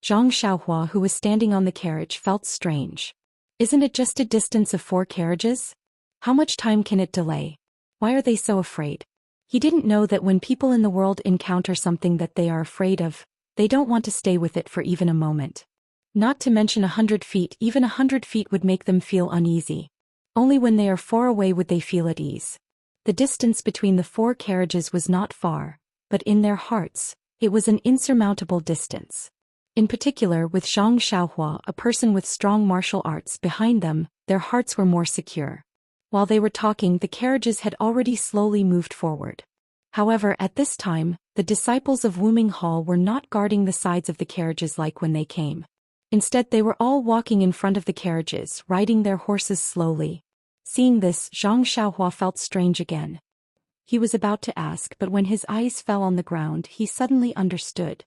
Zhang Xiaohua, who was standing on the carriage, felt strange. Isn't it just a distance of 4 carriages? How much time can it delay? Why are they so afraid? He didn't know that when people in the world encounter something that they are afraid of, they don't want to stay with it for even a moment. Not to mention 100 feet, even 100 feet would make them feel uneasy. Only when they are far away would they feel at ease. The distance between the 4 carriages was not far, but in their hearts, it was an insurmountable distance. In particular, with Zhang Xiaohua, a person with strong martial arts, behind them, their hearts were more secure. While they were talking, the carriages had already slowly moved forward. However, at this time, the disciples of Wuming Hall were not guarding the sides of the carriages like when they came. Instead, they were all walking in front of the carriages, riding their horses slowly. Seeing this, Zhang Xiaohua felt strange again. He was about to ask, but when his eyes fell on the ground, he suddenly understood.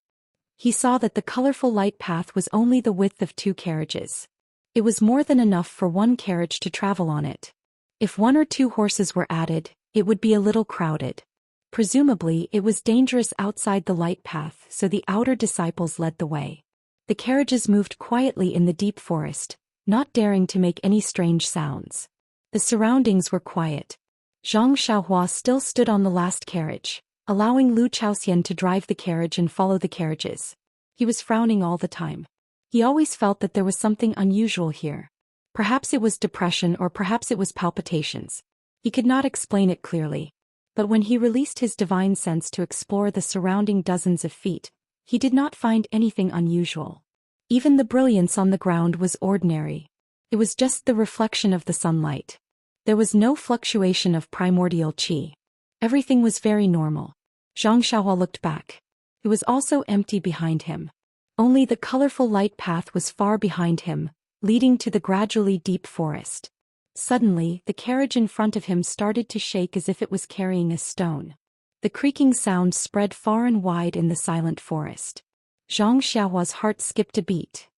He saw that the colorful light path was only the width of 2 carriages. It was more than enough for 1 carriage to travel on it. If 1 or 2 horses were added, it would be a little crowded. Presumably, it was dangerous outside the light path, so the outer disciples led the way. The carriages moved quietly in the deep forest, not daring to make any strange sounds. The surroundings were quiet. Zhang Xiaohua still stood on the last carriage, allowing Lu Chaoxian to drive the carriage and follow the carriages. He was frowning all the time. He always felt that there was something unusual here. Perhaps it was depression or perhaps it was palpitations. He could not explain it clearly. But when he released his divine sense to explore the surrounding dozens of feet, he did not find anything unusual. Even the brilliance on the ground was ordinary. It was just the reflection of the sunlight. There was no fluctuation of primordial qi. Everything was very normal. Zhang Xiaohua looked back. It was also empty behind him. Only the colorful light path was far behind him, leading to the gradually deep forest. Suddenly, the carriage in front of him started to shake as if it was carrying a stone. The creaking sound spread far and wide in the silent forest. Zhang Xiaohua's heart skipped a beat.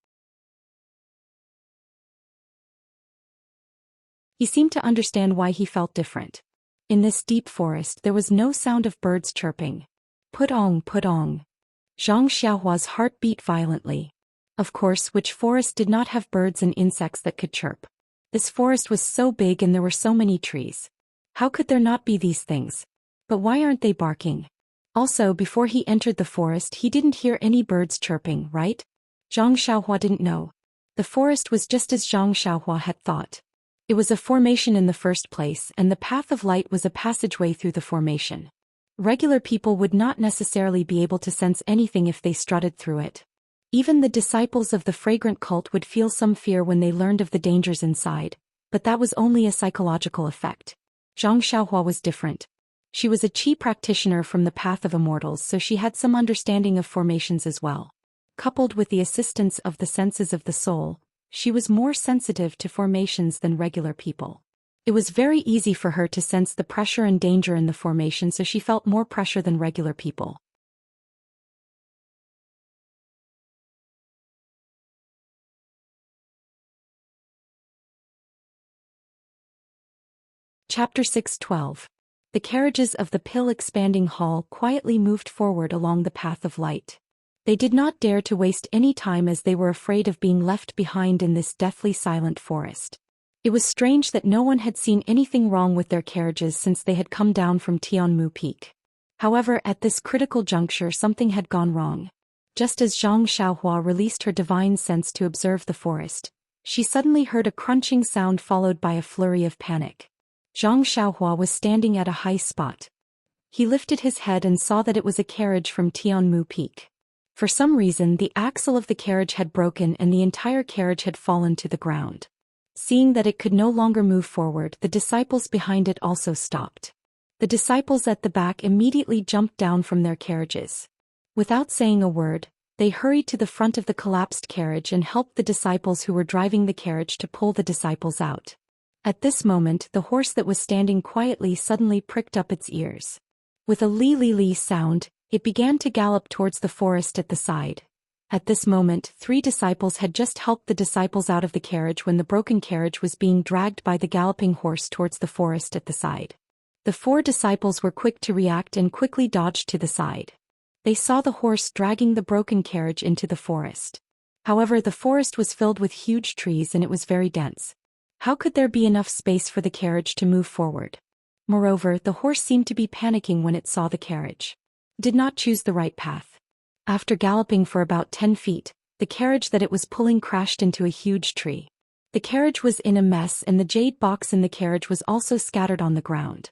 He seemed to understand why he felt different. In this deep forest there was no sound of birds chirping. Put-ong, put-ong. Zhang Xiaohua's heart beat violently. Of course, which forest did not have birds and insects that could chirp? This forest was so big and there were so many trees. How could there not be these things? But why aren't they barking? Also, before he entered the forest he didn't hear any birds chirping, right? Zhang Xiaohua didn't know. The forest was just as Zhang Xiaohua had thought. It was a formation in the first place, and the path of light was a passageway through the formation. Regular people would not necessarily be able to sense anything if they strutted through it. Even the disciples of the fragrant cult would feel some fear when they learned of the dangers inside, but that was only a psychological effect. Zhang Xiaohua was different. She was a qi practitioner from the path of immortals, so she had some understanding of formations as well. Coupled with the assistance of the senses of the soul, she was more sensitive to formations than regular people. It was very easy for her to sense the pressure and danger in the formation, so she felt more pressure than regular people. Chapter 6:12. The carriages of the pill-expanding hall quietly moved forward along the path of light. They did not dare to waste any time as they were afraid of being left behind in this deathly silent forest. It was strange that no one had seen anything wrong with their carriages since they had come down from Tianmu Peak. However, at this critical juncture something had gone wrong. Just as Zhang Xiaohua released her divine sense to observe the forest, she suddenly heard a crunching sound followed by a flurry of panic. Zhang Xiaohua was standing at a high spot. He lifted his head and saw that it was a carriage from Tianmu Peak. For some reason, the axle of the carriage had broken and the entire carriage had fallen to the ground. Seeing that it could no longer move forward, the disciples behind it also stopped. The disciples at the back immediately jumped down from their carriages. Without saying a word, they hurried to the front of the collapsed carriage and helped the disciples who were driving the carriage to pull the disciples out. At this moment, the horse that was standing quietly suddenly pricked up its ears. With a lee-lee-lee sound, it began to gallop towards the forest at the side. At this moment, 3 disciples had just helped the disciples out of the carriage when the broken carriage was being dragged by the galloping horse towards the forest at the side. The 4 disciples were quick to react and quickly dodged to the side. They saw the horse dragging the broken carriage into the forest. However, the forest was filled with huge trees and it was very dense. How could there be enough space for the carriage to move forward? Moreover, the horse seemed to be panicking when it saw the carriage. It did not choose the right path. After galloping for about 10 feet, the carriage that it was pulling crashed into a huge tree. The carriage was in a mess and the jade box in the carriage was also scattered on the ground.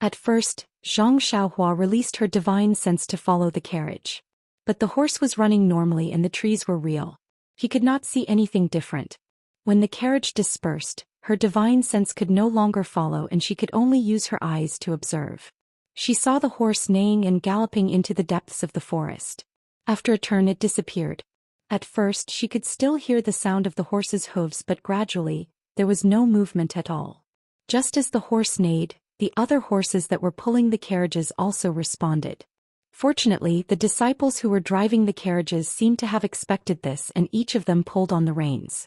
At first, Zhang Xiaohua released her divine sense to follow the carriage. But the horse was running normally and the trees were real. He could not see anything different. When the carriage dispersed, her divine sense could no longer follow and she could only use her eyes to observe. She saw the horse neighing and galloping into the depths of the forest. After a turn it disappeared. At first she could still hear the sound of the horse's hooves, but gradually, there was no movement at all. Just as the horse neighed, the other horses that were pulling the carriages also responded. Fortunately, the disciples who were driving the carriages seemed to have expected this and each of them pulled on the reins.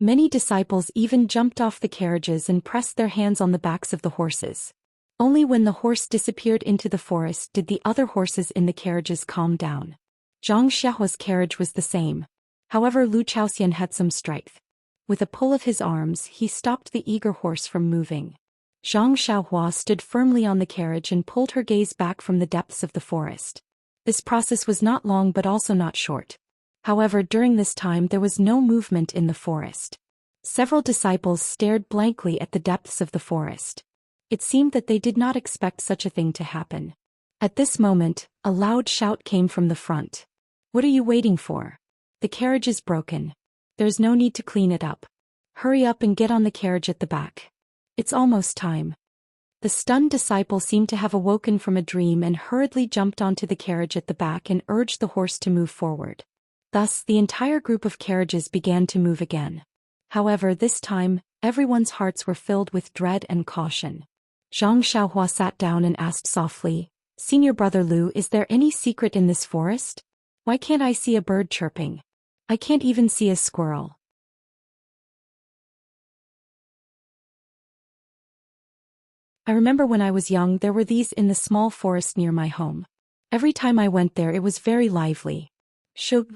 Many disciples even jumped off the carriages and pressed their hands on the backs of the horses. Only when the horse disappeared into the forest did the other horses in the carriages calm down. Zhang Xiaohua's carriage was the same. However, Lu Chaoxian had some strength. With a pull of his arms, he stopped the eager horse from moving. Zhang Xiaohua stood firmly on the carriage and pulled her gaze back from the depths of the forest. This process was not long but also not short. However, during this time there was no movement in the forest. Several disciples stared blankly at the depths of the forest. It seemed that they did not expect such a thing to happen. At this moment, a loud shout came from the front. "What are you waiting for? The carriage is broken. There's no need to clean it up. Hurry up and get on the carriage at the back. It's almost time." The stunned disciple seemed to have awoken from a dream and hurriedly jumped onto the carriage at the back and urged the horse to move forward. Thus, the entire group of carriages began to move again. However, this time, everyone's hearts were filled with dread and caution. Zhang Xiaohua sat down and asked softly, "Senior brother Lu, is there any secret in this forest? Why can't I see a bird chirping? I can't even see a squirrel." I remember when I was young there were these in the small forest near my home. Every time I went there it was very lively.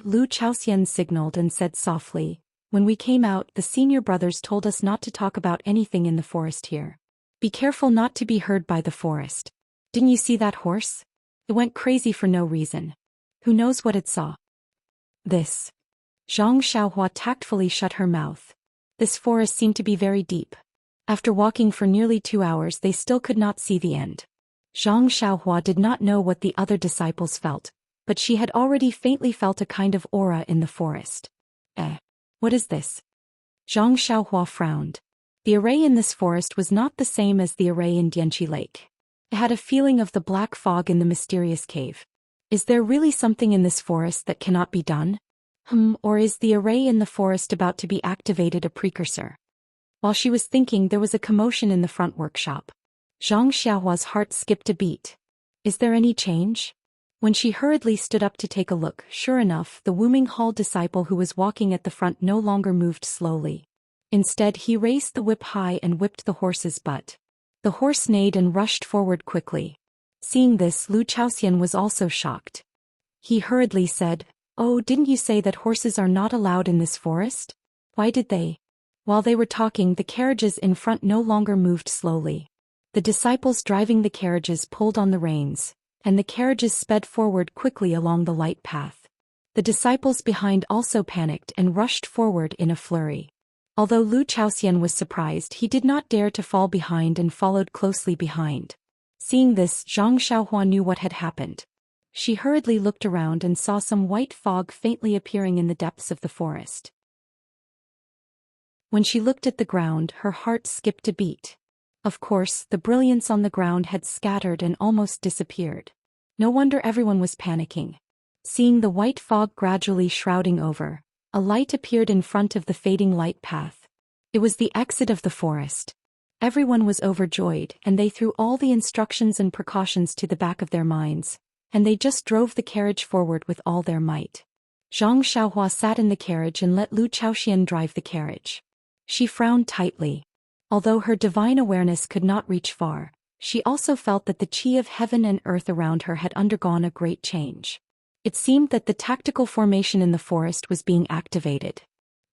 Lu Chaoxian signaled and said softly, "When we came out, the senior brothers told us not to talk about anything in the forest here. Be careful not to be heard by the forest. Didn't you see that horse? It went crazy for no reason. Who knows what it saw?" This. Zhang Xiaohua tactfully shut her mouth. This forest seemed to be very deep. After walking for nearly 2 hours they still could not see the end. Zhang Xiaohua did not know what the other disciples felt, but she had already faintly felt a kind of aura in the forest. What is this?" Zhang Xiaohua frowned. The array in this forest was not the same as the array in Dianqi Lake. It had a feeling of the black fog in the mysterious cave. Is there really something in this forest that cannot be done? Or is the array in the forest about to be activated a precursor? While she was thinking, there was a commotion in the front workshop. Zhang Xiaohua's heart skipped a beat. Is there any change? When she hurriedly stood up to take a look, sure enough, the Wuming Hall disciple who was walking at the front no longer moved slowly. Instead, he raised the whip high and whipped the horse's butt. The horse neighed and rushed forward quickly. Seeing this, Lu Chaoxian was also shocked. He hurriedly said, "Oh, didn't you say that horses are not allowed in this forest? Why did they?" While they were talking, the carriages in front no longer moved slowly. The disciples driving the carriages pulled on the reins, and the carriages sped forward quickly along the light path. The disciples behind also panicked and rushed forward in a flurry. Although Lu Chaoxian was surprised, he did not dare to fall behind and followed closely behind. Seeing this, Zhang Xiaohua knew what had happened. She hurriedly looked around and saw some white fog faintly appearing in the depths of the forest. When she looked at the ground, her heart skipped a beat. Of course, the brilliance on the ground had scattered and almost disappeared. No wonder everyone was panicking. Seeing the white fog gradually shrouding over, a light appeared in front of the fading light path. It was the exit of the forest. Everyone was overjoyed, and they threw all the instructions and precautions to the back of their minds, and they just drove the carriage forward with all their might. Zhang Xiaohua sat in the carriage and let Lu Chaoxian drive the carriage. She frowned tightly. Although her divine awareness could not reach far, she also felt that the qi of heaven and earth around her had undergone a great change. It seemed that the tactical formation in the forest was being activated.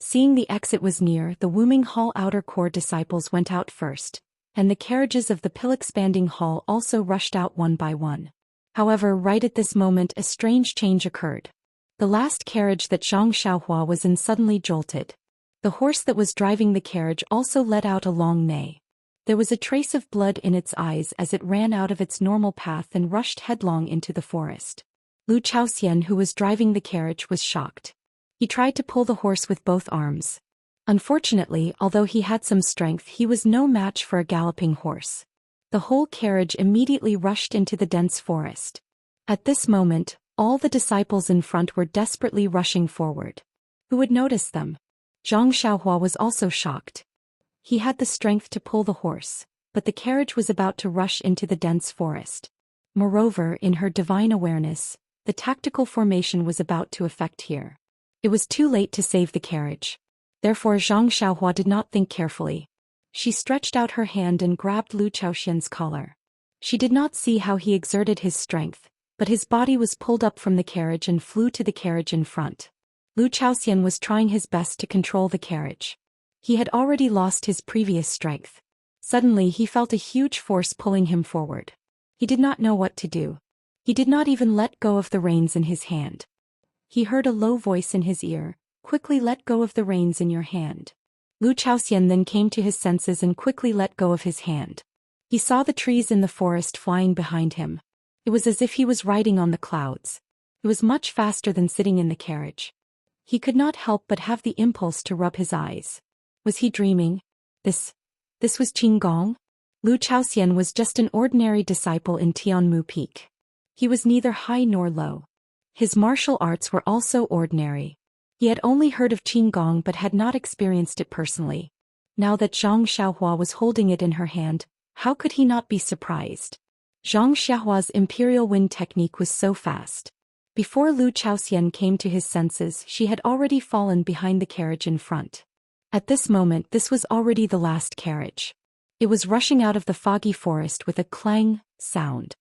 Seeing the exit was near, the Wuming Hall outer core disciples went out first, and the carriages of the pill-expanding hall also rushed out one by one. However, right at this moment a strange change occurred. The last carriage that Zhang Xiaohua was in suddenly jolted. The horse that was driving the carriage also let out a long neigh. There was a trace of blood in its eyes as it ran out of its normal path and rushed headlong into the forest. Lu Chaoxian, who was driving the carriage, was shocked. He tried to pull the horse with both arms. Unfortunately, although he had some strength, he was no match for a galloping horse. The whole carriage immediately rushed into the dense forest. At this moment, all the disciples in front were desperately rushing forward. Who would notice them? Zhang Xiaohua was also shocked. He had the strength to pull the horse, but the carriage was about to rush into the dense forest. Moreover, in her divine awareness, the tactical formation was about to effect here. It was too late to save the carriage. Therefore Zhang Xiaohua did not think carefully. She stretched out her hand and grabbed Lu Chaoxian's collar. She did not see how he exerted his strength, but his body was pulled up from the carriage and flew to the carriage in front. Lu Chaoxian was trying his best to control the carriage. He had already lost his previous strength. Suddenly he felt a huge force pulling him forward. He did not know what to do. He did not even let go of the reins in his hand. He heard a low voice in his ear, "Quickly let go of the reins in your hand." Lu Chaoxian then came to his senses and quickly let go of his hand. He saw the trees in the forest flying behind him. It was as if he was riding on the clouds. It was much faster than sitting in the carriage. He could not help but have the impulse to rub his eyes. Was he dreaming? This was Qinggong? Lu Chaoxian was just an ordinary disciple in Tianmu Peak. He was neither high nor low. His martial arts were also ordinary. He had only heard of Qinggong but had not experienced it personally. Now that Zhang Xiaohua was holding it in her hand, how could he not be surprised? Zhang Xiaohua's imperial wind technique was so fast. Before Lu Chaoxian came to his senses, she had already fallen behind the carriage in front. At this moment, this was already the last carriage. It was rushing out of the foggy forest with a clang sound.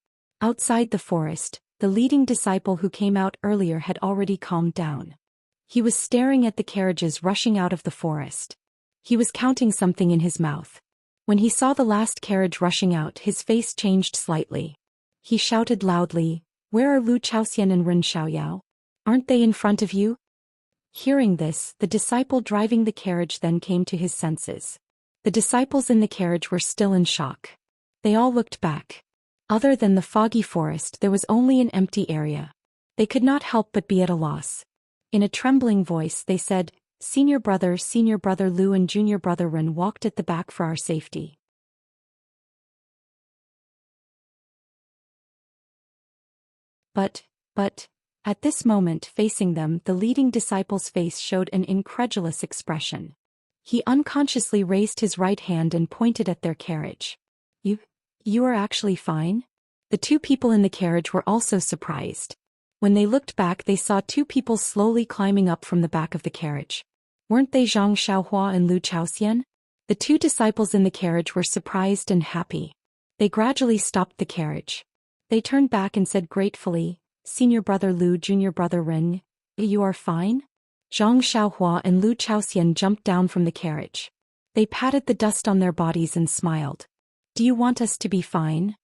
Outside the forest, the leading disciple who came out earlier had already calmed down. He was staring at the carriages rushing out of the forest. He was counting something in his mouth. When he saw the last carriage rushing out, his face changed slightly. He shouted loudly, "Where are Lu Chaoxian and Ren Xiaoyao? Aren't they in front of you?" Hearing this, the disciple driving the carriage then came to his senses. The disciples in the carriage were still in shock. They all looked back. Other than the foggy forest, there was only an empty area. They could not help but be at a loss. In a trembling voice they said, Senior brother Lu and junior brother Ren walked at the back for our safety." But, at this moment facing them, the leading disciple's face showed an incredulous expression. He unconsciously raised his right hand and pointed at their carriage. You are actually fine?" The two people in the carriage were also surprised. When they looked back, they saw two people slowly climbing up from the back of the carriage. Weren't they Zhang Xiaohua and Lu Chaoxian? The two disciples in the carriage were surprised and happy. They gradually stopped the carriage. They turned back and said gratefully, Senior Brother Lu, Junior Brother Ren, you are fine? Zhang Xiaohua and Lu Chaoxian jumped down from the carriage. They patted the dust on their bodies and smiled. Do you want us to be fine?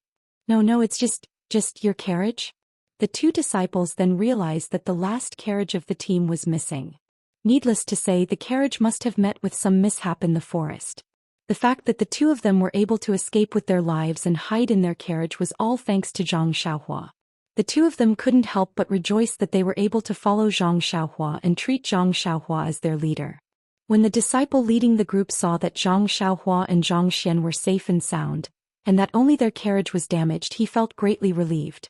No, it's just your carriage? The two disciples then realized that the last carriage of the team was missing. Needless to say, the carriage must have met with some mishap in the forest. The fact that the two of them were able to escape with their lives and hide in their carriage was all thanks to Zhang Xiaohua. The two of them couldn't help but rejoice that they were able to follow Zhang Xiaohua and treat Zhang Xiaohua as their leader. When the disciple leading the group saw that Zhang Xiaohua and Zhang Xian were safe and sound, and that only their carriage was damaged, he felt greatly relieved.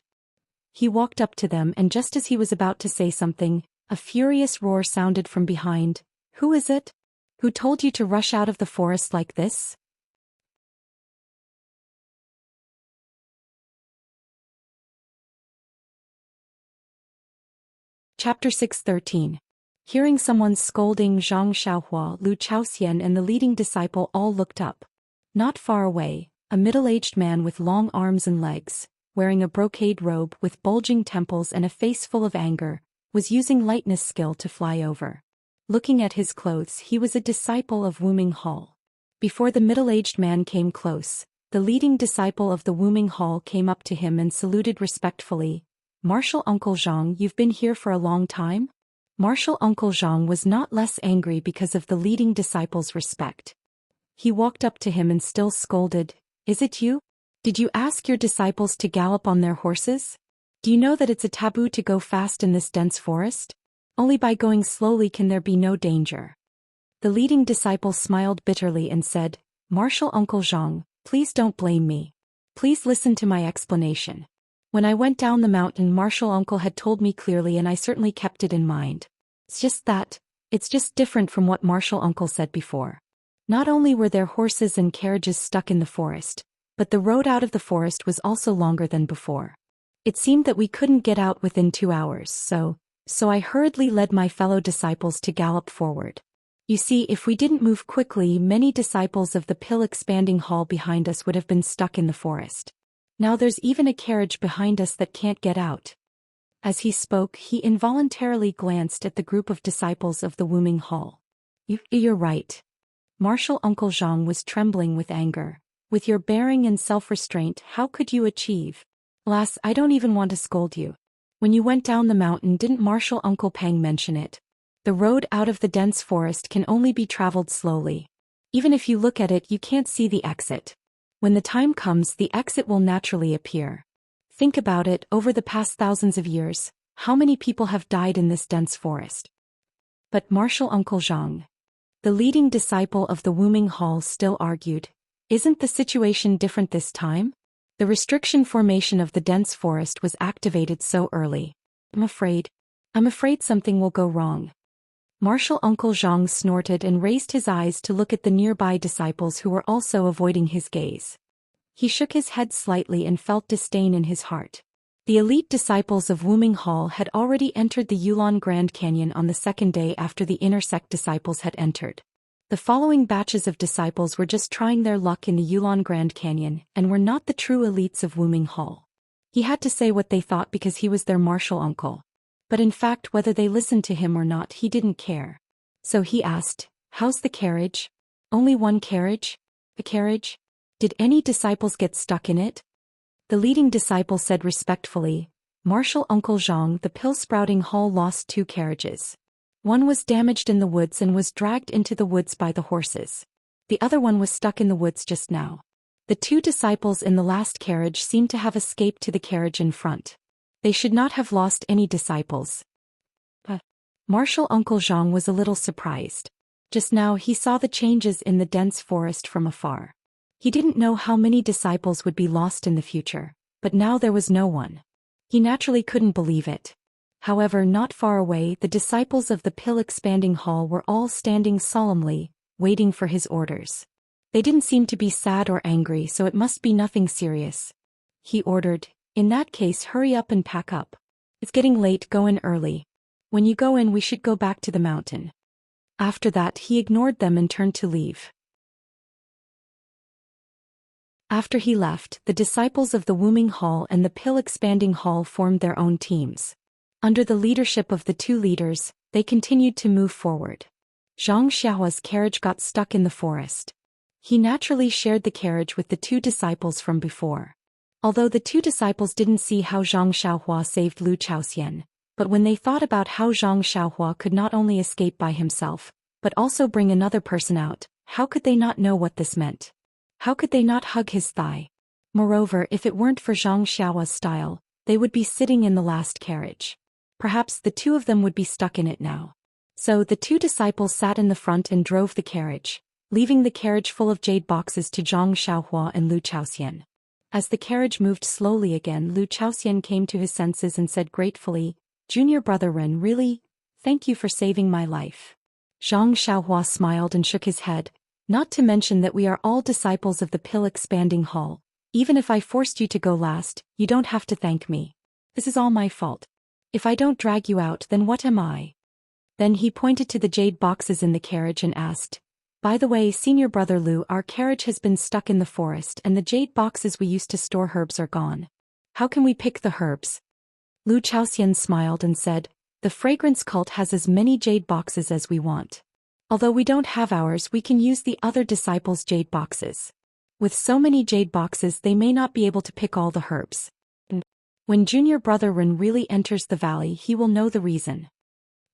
He walked up to them, and just as he was about to say something, a furious roar sounded from behind. Who is it? Who told you to rush out of the forest like this? Chapter 6:13. Hearing someone scolding, Zhang Xiaohua, Lu Chaoxian and the leading disciple all looked up. Not far away, a middle-aged man with long arms and legs, wearing a brocade robe with bulging temples and a face full of anger, was using lightness skill to fly over. Looking at his clothes, he was a disciple of Wuming Hall. Before the middle-aged man came close, the leading disciple of the Wuming Hall came up to him and saluted respectfully. Martial Uncle Zhang, you've been here for a long time? Martial Uncle Zhang was not less angry because of the leading disciple's respect. He walked up to him and still scolded, Is it you? Did you ask your disciples to gallop on their horses? Do you know that it's a taboo to go fast in this dense forest? Only by going slowly can there be no danger. The leading disciple smiled bitterly and said, Martial Uncle Zhang, please don't blame me. Please listen to my explanation. When I went down the mountain, Martial Uncle had told me clearly and I certainly kept it in mind. It's just different from what Martial Uncle said before. Not only were there horses and carriages stuck in the forest, but the road out of the forest was also longer than before. It seemed that we couldn't get out within 2 hours, so I hurriedly led my fellow disciples to gallop forward. You see, if we didn't move quickly, many disciples of the pill expanding hall behind us would have been stuck in the forest. Now there's even a carriage behind us that can't get out. As he spoke, he involuntarily glanced at the group of disciples of the Wuming Hall. You're right. Martial Uncle Zhang was trembling with anger. With your bearing and self-restraint, how could you achieve? Lass, I don't even want to scold you. When you went down the mountain, didn't Martial Uncle Peng mention it? The road out of the dense forest can only be traveled slowly. Even if you look at it, you can't see the exit. When the time comes, the exit will naturally appear. Think about it, over the past thousands of years, how many people have died in this dense forest? But Martial Uncle Zhang, the leading disciple of the Wuming Hall, still argued, isn't the situation different this time? The restriction formation of the dense forest was activated so early. I'm afraid something will go wrong. Martial Uncle Zhang snorted and raised his eyes to look at the nearby disciples who were also avoiding his gaze. He shook his head slightly and felt disdain in his heart. The elite disciples of Wuming Hall had already entered the Yulon Grand Canyon on the second day after the inner sect disciples had entered. The following batches of disciples were just trying their luck in the Yulon Grand Canyon and were not the true elites of Wuming Hall. He had to say what they thought because he was their martial uncle. But in fact, whether they listened to him or not, he didn't care. So he asked, How's the carriage? Only one carriage? A carriage? Did any disciples get stuck in it? The leading disciple said respectfully, Martial Uncle Zhang, the pill-sprouting hall lost 2 carriages. One was damaged in the woods and was dragged into the woods by the horses. The other one was stuck in the woods just now. The 2 disciples in the last carriage seemed to have escaped to the carriage in front. They should not have lost any disciples. But Martial Uncle Zhang was a little surprised. Just now he saw the changes in the dense forest from afar. He didn't know how many disciples would be lost in the future, but now there was no one. He naturally couldn't believe it. However, not far away, the disciples of the pill-expanding hall were all standing solemnly, waiting for his orders. They didn't seem to be sad or angry, so it must be nothing serious. He ordered, In that case, hurry up and pack up. It's getting late, go in early. When you go in, we should go back to the mountain. After that, he ignored them and turned to leave. After he left, the disciples of the Wooming Hall and the Pill-Expanding Hall formed their own teams. Under the leadership of the two leaders, they continued to move forward. Zhang Xiaohua's carriage got stuck in the forest. He naturally shared the carriage with the two disciples from before. Although the two disciples didn't see how Zhang Xiaohua saved Lu Chaoxian, but when they thought about how Zhang Xiaohua could not only escape by himself, but also bring another person out, how could they not know what this meant? How could they not hug his thigh? Moreover, if it weren't for Zhang Xiaohua's style, they would be sitting in the last carriage. Perhaps the two of them would be stuck in it now. So the two disciples sat in the front and drove the carriage, leaving the carriage full of jade boxes to Zhang Xiaohua and Lu Chaoxian. As the carriage moved slowly again, Lu Chaoxian came to his senses and said gratefully, "Junior brother Ren, really? Thank you for saving my life." Zhang Xiaohua smiled and shook his head, "Not to mention that we are all disciples of the Pill-Expanding Hall. Even if I forced you to go last, you don't have to thank me. This is all my fault. If I don't drag you out, then what am I?" Then he pointed to the jade boxes in the carriage and asked, "By the way, senior brother Lu, our carriage has been stuck in the forest and the jade boxes we used to store herbs are gone. How can we pick the herbs?" Lu Chaoxian smiled and said, "The fragrance cult has as many jade boxes as we want. Although we don't have ours, we can use the other disciples' jade boxes. With so many jade boxes, they may not be able to pick all the herbs. When junior brother Ren really enters the valley, he will know the reason."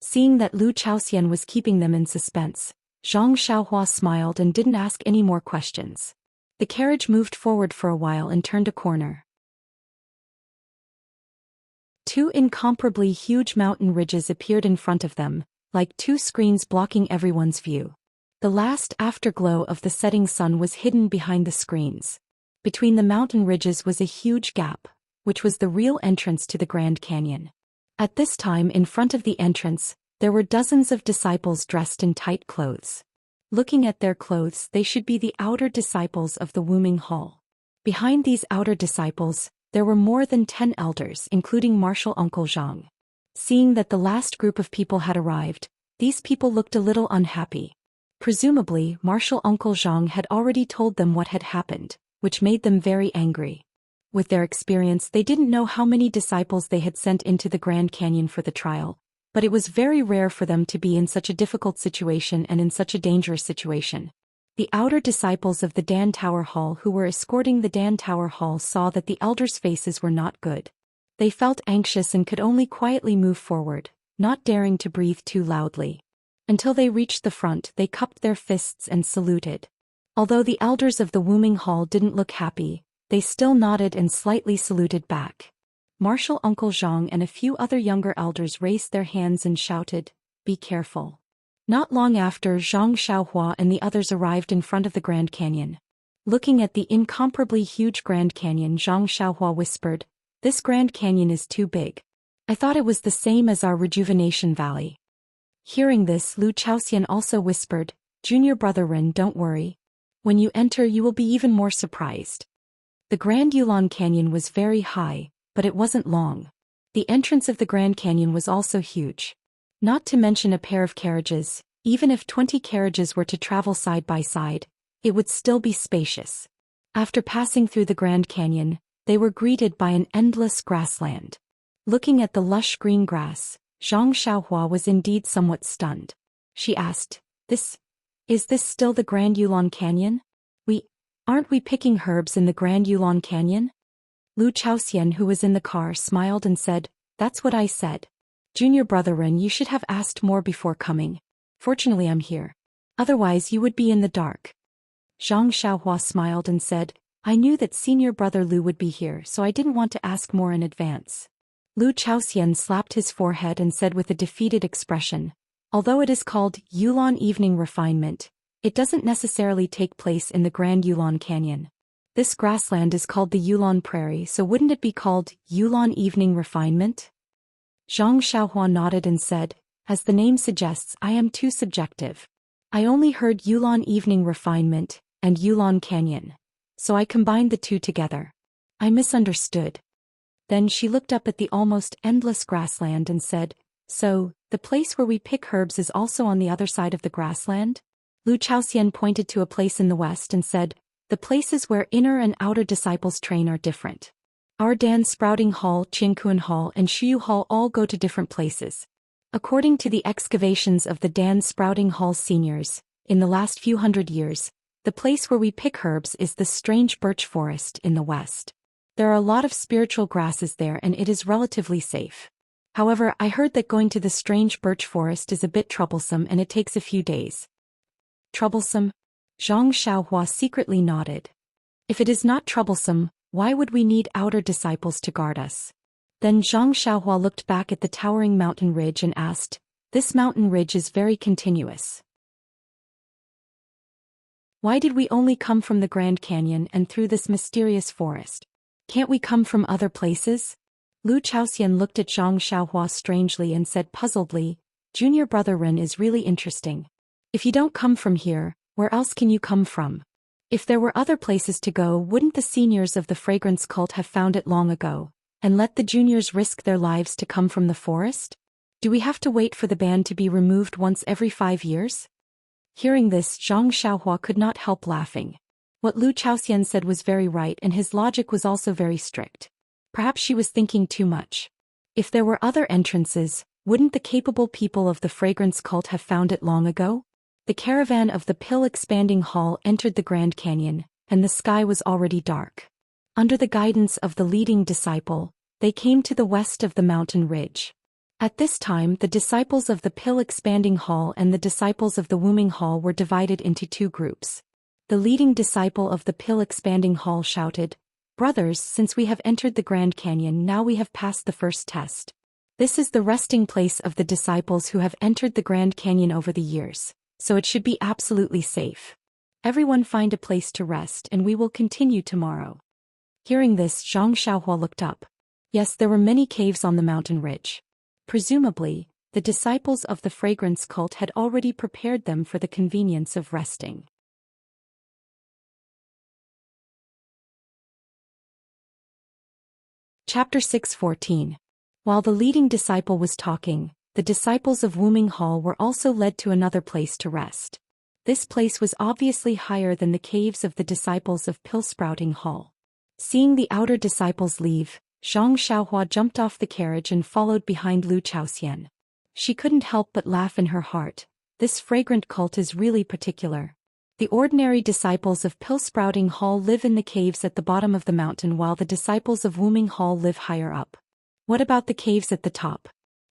Seeing that Lu Chaoxian was keeping them in suspense, Zhang Xiaohua smiled and didn't ask any more questions. The carriage moved forward for a while and turned a corner. Two incomparably huge mountain ridges appeared in front of them, like two screens blocking everyone's view. The last afterglow of the setting sun was hidden behind the screens. Between the mountain ridges was a huge gap, which was the real entrance to the Grand Canyon. At this time, in front of the entrance, there were dozens of disciples dressed in tight clothes. Looking at their clothes, they should be the outer disciples of the Wooming Hall. Behind these outer disciples, there were more than 10 elders, including martial uncle Zhang. Seeing that the last group of people had arrived, these people looked a little unhappy. Presumably, martial uncle Zhang had already told them what had happened, which made them very angry. With their experience, they didn't know how many disciples they had sent into the Grand Canyon for the trial, but it was very rare for them to be in such a difficult situation and in such a dangerous situation. The outer disciples of the Dan Tower Hall who were escorting the Dan Tower Hall saw that the elders' faces were not good. They felt anxious and could only quietly move forward, not daring to breathe too loudly. Until they reached the front, they cupped their fists and saluted. Although the elders of the Wooming Hall didn't look happy, they still nodded and slightly saluted back. Martial Uncle Zhang and a few other younger elders raised their hands and shouted, "Be careful." Not long after, Zhang Xiaohua and the others arrived in front of the Grand Canyon. Looking at the incomparably huge Grand Canyon, Zhang Xiaohua whispered, "This Grand Canyon is too big. I thought it was the same as our Rejuvenation Valley." Hearing this, Lu Chaoxian also whispered, "Junior brother Ren, don't worry. When you enter, you will be even more surprised." The Grand Yulon Canyon was very high, but it wasn't long. The entrance of the Grand Canyon was also huge. Not to mention a pair of carriages, even if 20 carriages were to travel side by side, it would still be spacious. After passing through the Grand Canyon, they were greeted by an endless grassland. Looking at the lush green grass, Zhang Xiaohua was indeed somewhat stunned. She asked, Is this still the Grand Yulon Canyon? Aren't we picking herbs in the Grand Yulon Canyon?" Lu Chaoxian, who was in the car, smiled and said, "That's what I said. Junior brother Ren, you should have asked more before coming. Fortunately I'm here. Otherwise you would be in the dark." Zhang Xiaohua smiled and said, "I knew that senior brother Lu would be here, so I didn't want to ask more in advance." Lu Chaoxian slapped his forehead and said with a defeated expression, "Although it is called Yulon Evening Refinement, it doesn't necessarily take place in the Grand Yulon Canyon. This grassland is called the Yulon Prairie, so wouldn't it be called Yulon Evening Refinement?" Zhang Xiaohua nodded and said, "As the name suggests, I am too subjective. I only heard Yulon Evening Refinement and Yulon Canyon, so I combined the two together. I misunderstood." Then she looked up at the almost endless grassland and said, "So, the place where we pick herbs is also on the other side of the grassland?" Lu Chaoxian pointed to a place in the west and said, The places where inner and outer disciples train are different. Our Dan Sprouting Hall, Qingkuan Hall, and Shuyu Hall all go to different places. According to the excavations of the Dan Sprouting Hall seniors, in the last few hundred years, the place where we pick herbs is the strange birch forest in the west. There are a lot of spiritual grasses there and it is relatively safe. However, I heard that going to the strange birch forest is a bit troublesome and it takes a few days. Troublesome? Zhang Xiaohua secretly nodded. If it is not troublesome, why would we need outer disciples to guard us? Then Zhang Xiaohua looked back at the towering mountain ridge and asked, "This mountain ridge is very continuous. Why did we only come from the Grand Canyon and through this mysterious forest? Can't we come from other places?" Lu Chaoxian looked at Zhang Xiaohua strangely and said puzzledly, "Junior brother Ren is really interesting. If you don't come from here, where else can you come from? If there were other places to go, wouldn't the seniors of the fragrance cult have found it long ago, and let the juniors risk their lives to come from the forest? Do we have to wait for the ban to be removed once every 5 years?" Hearing this, Zhang Xiaohua could not help laughing. What Lu Chaoxian said was very right and his logic was also very strict. Perhaps she was thinking too much. If there were other entrances, wouldn't the capable people of the fragrance cult have found it long ago? The caravan of the pill-expanding hall entered the Grand Canyon, and the sky was already dark. Under the guidance of the leading disciple, they came to the west of the mountain ridge. At this time, the disciples of the pill-expanding hall and the disciples of the woming hall were divided into 2 groups. The leading disciple of the pill-expanding hall shouted, "Brothers, since we have entered the Grand Canyon, now we have passed the first test. This is the resting place of the disciples who have entered the Grand Canyon over the years, so it should be absolutely safe. Everyone find a place to rest and we will continue tomorrow." Hearing this, Zhang Xiaohua looked up. Yes, there were many caves on the mountain ridge. Presumably, the disciples of the fragrance cult had already prepared them for the convenience of resting. Chapter 6:14. While the leading disciple was talking, the disciples of Wuming Hall were also led to another place to rest. This place was obviously higher than the caves of the disciples of Pill-Sprouting Hall. Seeing the outer disciples leave, Zhang Xiaohua jumped off the carriage and followed behind Lu Chaoxian. She couldn't help but laugh in her heart. This fragrant cult is really particular. The ordinary disciples of Pill-Sprouting Hall live in the caves at the bottom of the mountain while the disciples of Wuming Hall live higher up. What about the caves at the top?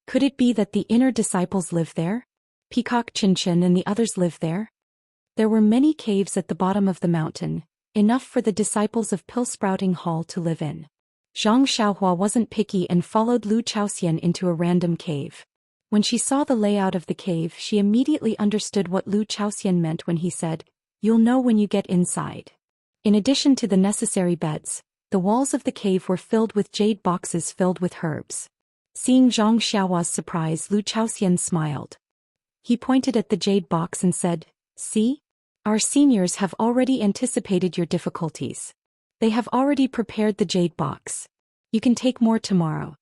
Could it be that the inner disciples live there? Peacock Qinchin and the others live there? There were many caves at the bottom of the mountain, enough for the disciples of Pill-Sprouting Hall to live in. Zhang Xiaohua wasn't picky and followed Lu Chaoxian into a random cave. When she saw the layout of the cave, she immediately understood what Lu Chaoxian meant when he said, "You'll know when you get inside." In addition to the necessary beds, the walls of the cave were filled with jade boxes filled with herbs. Seeing Zhang Xiaohua's surprise, Lu Chaoxian smiled. He pointed at the jade box and said, "See? Our seniors have already anticipated your difficulties. They have already prepared the jade box. You can take more tomorrow."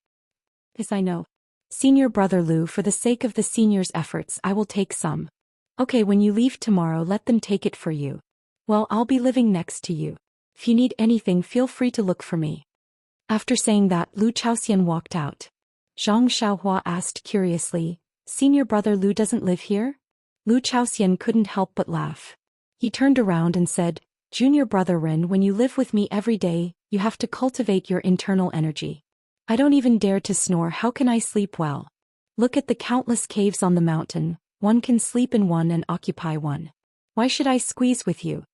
"Yes, I know. Senior brother Lu, for the sake of the seniors' efforts, I will take some." "Okay, when you leave tomorrow, let them take it for you. Well, I'll be living next to you. If you need anything, feel free to look for me." After saying that, Lu Chaoxian walked out. Zhang Xiaohua asked curiously, "Senior brother Lu doesn't live here?" Lu Chaoxian couldn't help but laugh. He turned around and said, "Junior brother Ren, when you live with me every day, you have to cultivate your internal energy. I don't even dare to snore, how can I sleep well? Look at the countless caves on the mountain, one can sleep in one and occupy one. Why should I squeeze with you?"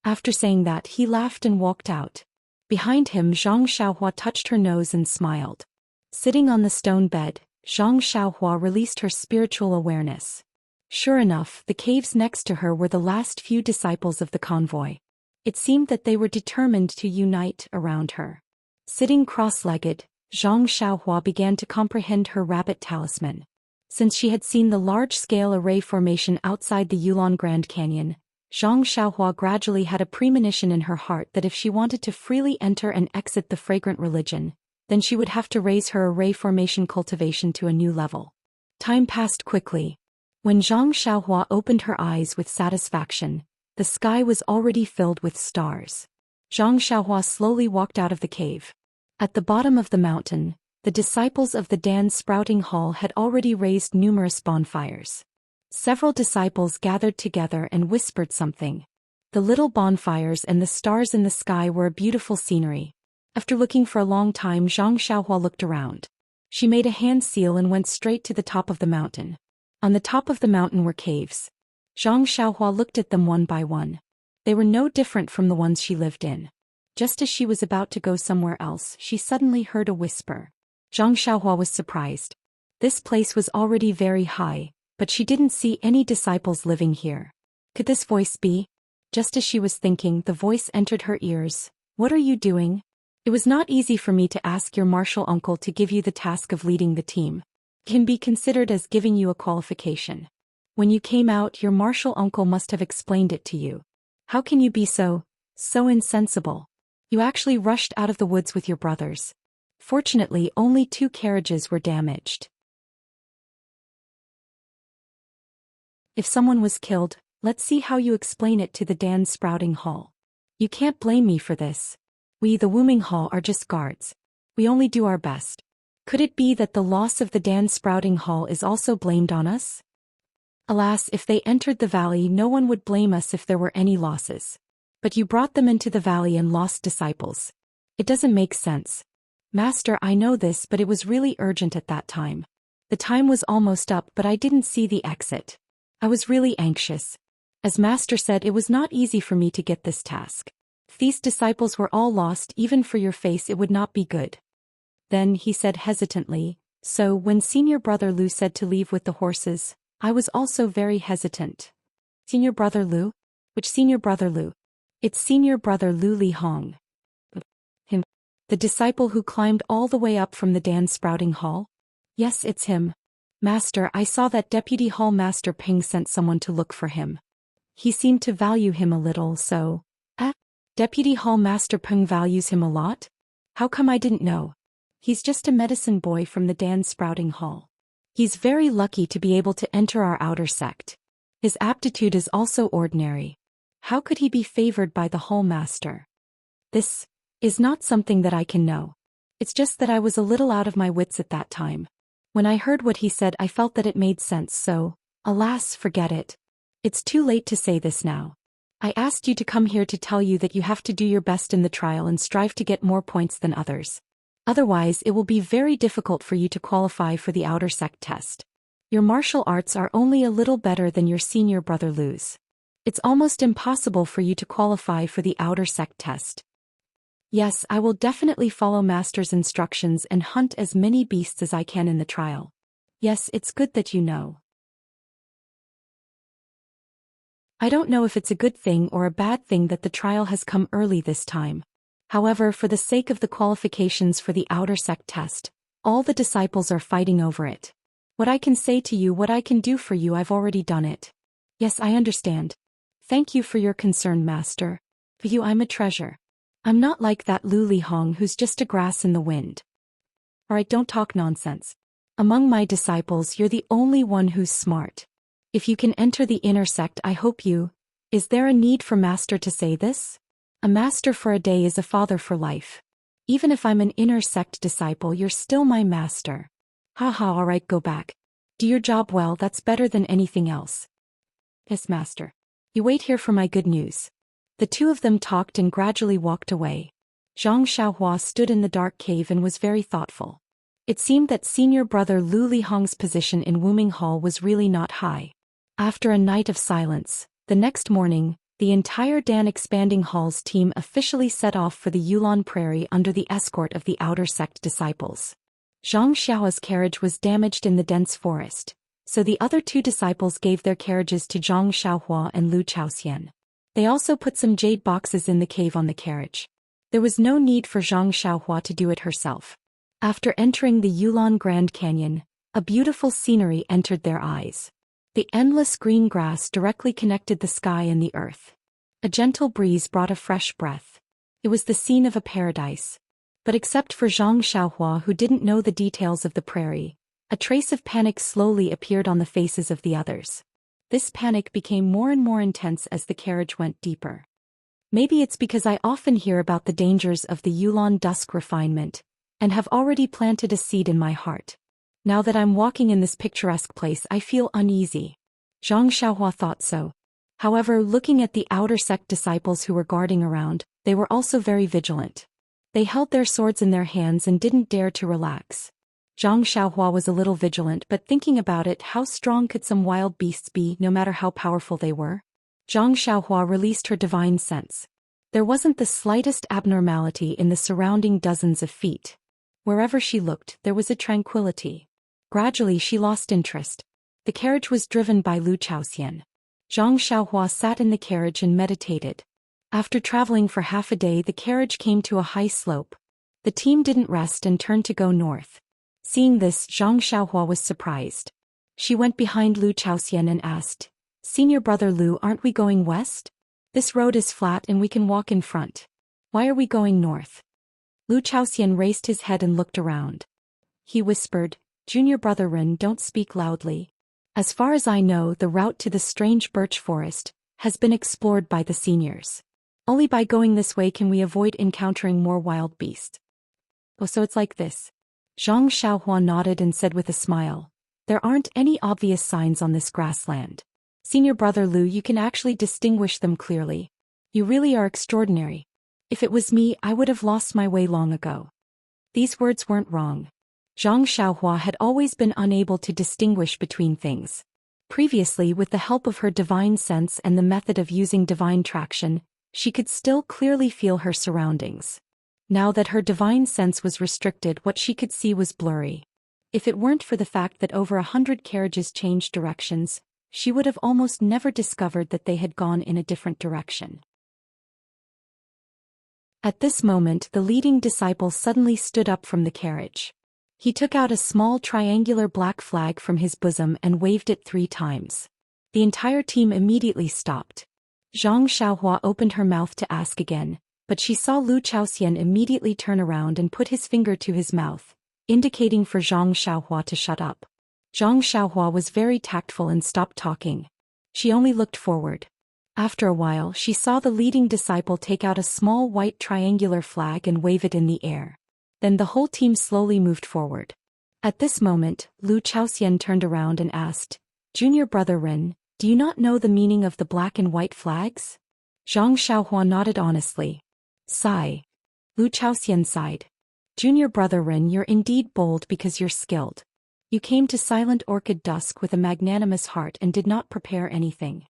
After saying that, he laughed and walked out. Behind him, Zhang Xiaohua touched her nose and smiled. Sitting on the stone bed, Zhang Xiaohua released her spiritual awareness. Sure enough, the caves next to her were the last few disciples of the convoy. It seemed that they were determined to unite around her. Sitting cross-legged, Zhang Xiaohua began to comprehend her rabbit talisman. Since she had seen the large-scale array formation outside the Yulon Grand Canyon, Zhang Xiaohua gradually had a premonition in her heart that if she wanted to freely enter and exit the fragrant religion, then she would have to raise her array formation cultivation to a new level. Time passed quickly. When Zhang Xiaohua opened her eyes with satisfaction, The sky was already filled with stars. Zhang Xiaohua slowly walked out of the cave. At the bottom of the mountain, the disciples of the Dan Sprouting Hall had already raised numerous bonfires. Several disciples gathered together and whispered something. The little bonfires and the stars in the sky were a beautiful scenery. After looking for a long time, Zhang Xiaohua looked around. She made a hand seal and went straight to the top of the mountain. On the top of the mountain were caves. Zhang Xiaohua looked at them one by one. They were no different from the ones she lived in. Just as she was about to go somewhere else, she suddenly heard a whisper. Zhang Xiaohua was surprised. This place was already very high, but she didn't see any disciples living here. Could this voice be? Just as she was thinking, the voice entered her ears. What are you doing? It was not easy for me to ask your martial uncle to give you the task of leading the team. It can be considered as giving you a qualification. When you came out, your martial uncle must have explained it to you. How can you be so insensible? You actually rushed out of the woods with your brothers. Fortunately, only 2 carriages were damaged. If someone was killed, let's see how you explain it to the Dan Sprouting Hall. You can't blame me for this. We, the Wooming Hall, are just guards. We only do our best. Could it be that the loss of the Dan Sprouting Hall is also blamed on us? Alas, if they entered the valley, no one would blame us if there were any losses. But you brought them into the valley and lost disciples. It doesn't make sense. Master, I know this, but it was really urgent at that time. The time was almost up, but I didn't see the exit. I was really anxious. As Master said, it was not easy for me to get this task. If these disciples were all lost, even for your face, it would not be good. Then he said hesitantly, so when Senior Brother Lu said to leave with the horses, I was also very hesitant. Senior Brother Lu? Which Senior Brother Lu? It's Senior Brother Lu Li Hong. Him. The disciple who climbed all the way up from the Dan Sprouting Hall? Yes, it's him. Master, I saw that Deputy Hall Master Ping sent someone to look for him. He seemed to value him a little, so... Deputy Hall Master Peng values him a lot? How come I didn't know? He's just a medicine boy from the Dan Sprouting Hall. He's very lucky to be able to enter our outer sect. His aptitude is also ordinary. How could he be favored by the Hall Master? This is not something that I can know. It's just that I was a little out of my wits at that time. When I heard what he said, I felt that it made sense, so, alas, forget it. It's too late to say this now. I asked you to come here to tell you that you have to do your best in the trial and strive to get more points than others. Otherwise, it will be very difficult for you to qualify for the outer sect test. Your martial arts are only a little better than your senior brother Lu's. It's almost impossible for you to qualify for the outer sect test. Yes, I will definitely follow Master's instructions and hunt as many beasts as I can in the trial. Yes, it's good that you know. I don't know if it's a good thing or a bad thing that the trial has come early this time. However, for the sake of the qualifications for the outer sect test, all the disciples are fighting over it. What I can say to you, what I can do for you, I've already done it. Yes, I understand. Thank you for your concern, Master. For you, I'm a treasure. I'm not like that Lu Li Hong who's just a grass in the wind. Alright, don't talk nonsense. Among my disciples, you're the only one who's smart. If you can enter the inner sect, I hope you. Is there a need for Master to say this? A master for a day is a father for life. Even if I'm an inner sect disciple, you're still my master. Haha, alright, go back. Do your job well, that's better than anything else. Yes, Master. You wait here for my good news. The two of them talked and gradually walked away. Zhang Xiaohua stood in the dark cave and was very thoughtful. It seemed that senior brother Lu Li Hong's position in Wooming Hall was really not high. After a night of silence, the next morning, the entire Dan Expanding Hall's team officially set off for the Yulon Prairie under the escort of the outer sect disciples. Zhang Xiaohua's carriage was damaged in the dense forest, so the other 2 disciples gave their carriages to Zhang Xiaohua and Lu Chaoxian. They also put some jade boxes in the cave on the carriage. There was no need for Zhang Xiaohua to do it herself. After entering the Yulon Grand Canyon, a beautiful scenery entered their eyes. The endless green grass directly connected the sky and the earth. A gentle breeze brought a fresh breath. It was the scene of a paradise. But except for Zhang Xiaohua, who didn't know the details of the prairie, a trace of panic slowly appeared on the faces of the others. This panic became more and more intense as the carriage went deeper. Maybe it's because I often hear about the dangers of the Yulon dusk refinement, and have already planted a seed in my heart. Now that I'm walking in this picturesque place, I feel uneasy. Zhang Xiaohua thought so. However, looking at the outer sect disciples who were guarding around, they were also very vigilant. They held their swords in their hands and didn't dare to relax. Zhang Xiaohua was a little vigilant, but thinking about it, how strong could some wild beasts be, no matter how powerful they were? Zhang Xiaohua released her divine sense. There wasn't the slightest abnormality in the surrounding dozens of feet. Wherever she looked, there was a tranquility. Gradually she lost interest. The carriage was driven by Lu Chaoxian. Zhang Xiaohua sat in the carriage and meditated. After traveling for half a day, the carriage came to a high slope. The team didn't rest and turned to go north. Seeing this, Zhang Xiaohua was surprised. She went behind Lu Chaoxian and asked, "Senior brother Lu, aren't we going west? This road is flat and we can walk in front. Why are we going north?" Lu Chaoxian raised his head and looked around. He whispered, "Junior brother Ren, don't speak loudly. As far as I know, the route to the strange birch forest has been explored by the seniors. Only by going this way can we avoid encountering more wild beasts." "Oh, so it's like this." Zhang Xiaohua nodded and said with a smile, "There aren't any obvious signs on this grassland. Senior brother Lu, you can actually distinguish them clearly. You really are extraordinary. If it was me, I would have lost my way long ago." These words weren't wrong. Zhang Xiaohua had always been unable to distinguish between things. Previously, with the help of her divine sense and the method of using divine traction, she could still clearly feel her surroundings. Now that her divine sense was restricted, what she could see was blurry. If it weren't for the fact that over 100 carriages changed directions, she would have almost never discovered that they had gone in a different direction. At this moment, the leading disciple suddenly stood up from the carriage. He took out a small triangular black flag from his bosom and waved it 3 times. The entire team immediately stopped. Zhang Xiaohua opened her mouth to ask again, but she saw Lu Chaoxian immediately turn around and put his finger to his mouth, indicating for Zhang Xiaohua to shut up. Zhang Xiaohua was very tactful and stopped talking. She only looked forward. After a while, she saw the leading disciple take out a small white triangular flag and wave it in the air. Then the whole team slowly moved forward. At this moment, Lu Chaoxian turned around and asked, "Junior brother Ren, do you not know the meaning of the black and white flags?" Zhang Xiaohua nodded honestly. Sigh. Lu Chaoxian sighed. "Junior brother Ren, you're indeed bold because you're skilled. You came to Silent Orchid Dusk with a magnanimous heart and did not prepare anything."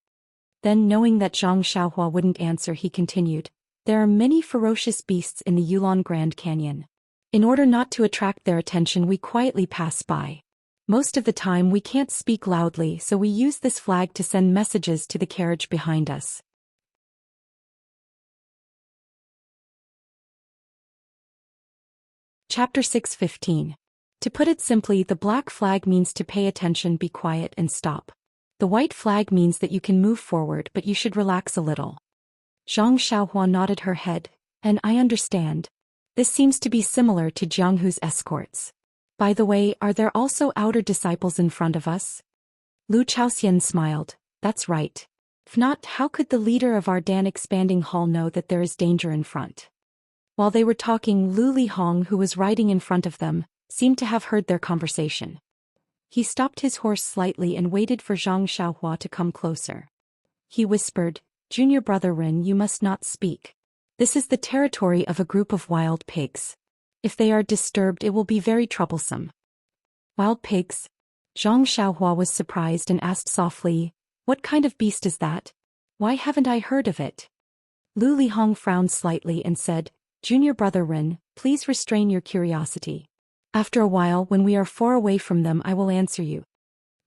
Then, knowing that Zhang Xiaohua wouldn't answer, he continued, "There are many ferocious beasts in the Yulon Grand Canyon. In order not to attract their attention, we quietly pass by. Most of the time we can't speak loudly, so we use this flag to send messages to the carriage behind us." Chapter 6:15. To put it simply, the black flag means to pay attention, be quiet and stop. The white flag means that you can move forward, but you should relax a little. Zhang Xiaohua nodded her head, "And I understand. This seems to be similar to Jianghu's escorts. By the way, are there also outer disciples in front of us?" Lu Chaoxian smiled. "That's right. If not, how could the leader of our Dan expanding hall know that there is danger in front?" While they were talking, Lu Lihong, who was riding in front of them, seemed to have heard their conversation. He stopped his horse slightly and waited for Zhang Xiaohua to come closer. He whispered, "Junior brother Ren, you must not speak. This is the territory of a group of wild pigs. If they are disturbed, it will be very troublesome." "Wild pigs?" Zhang Xiaohua was surprised and asked softly, "What kind of beast is that? Why haven't I heard of it?" Lu Lihong frowned slightly and said, "Junior brother Ren, please restrain your curiosity. After a while, when we are far away from them, I will answer you."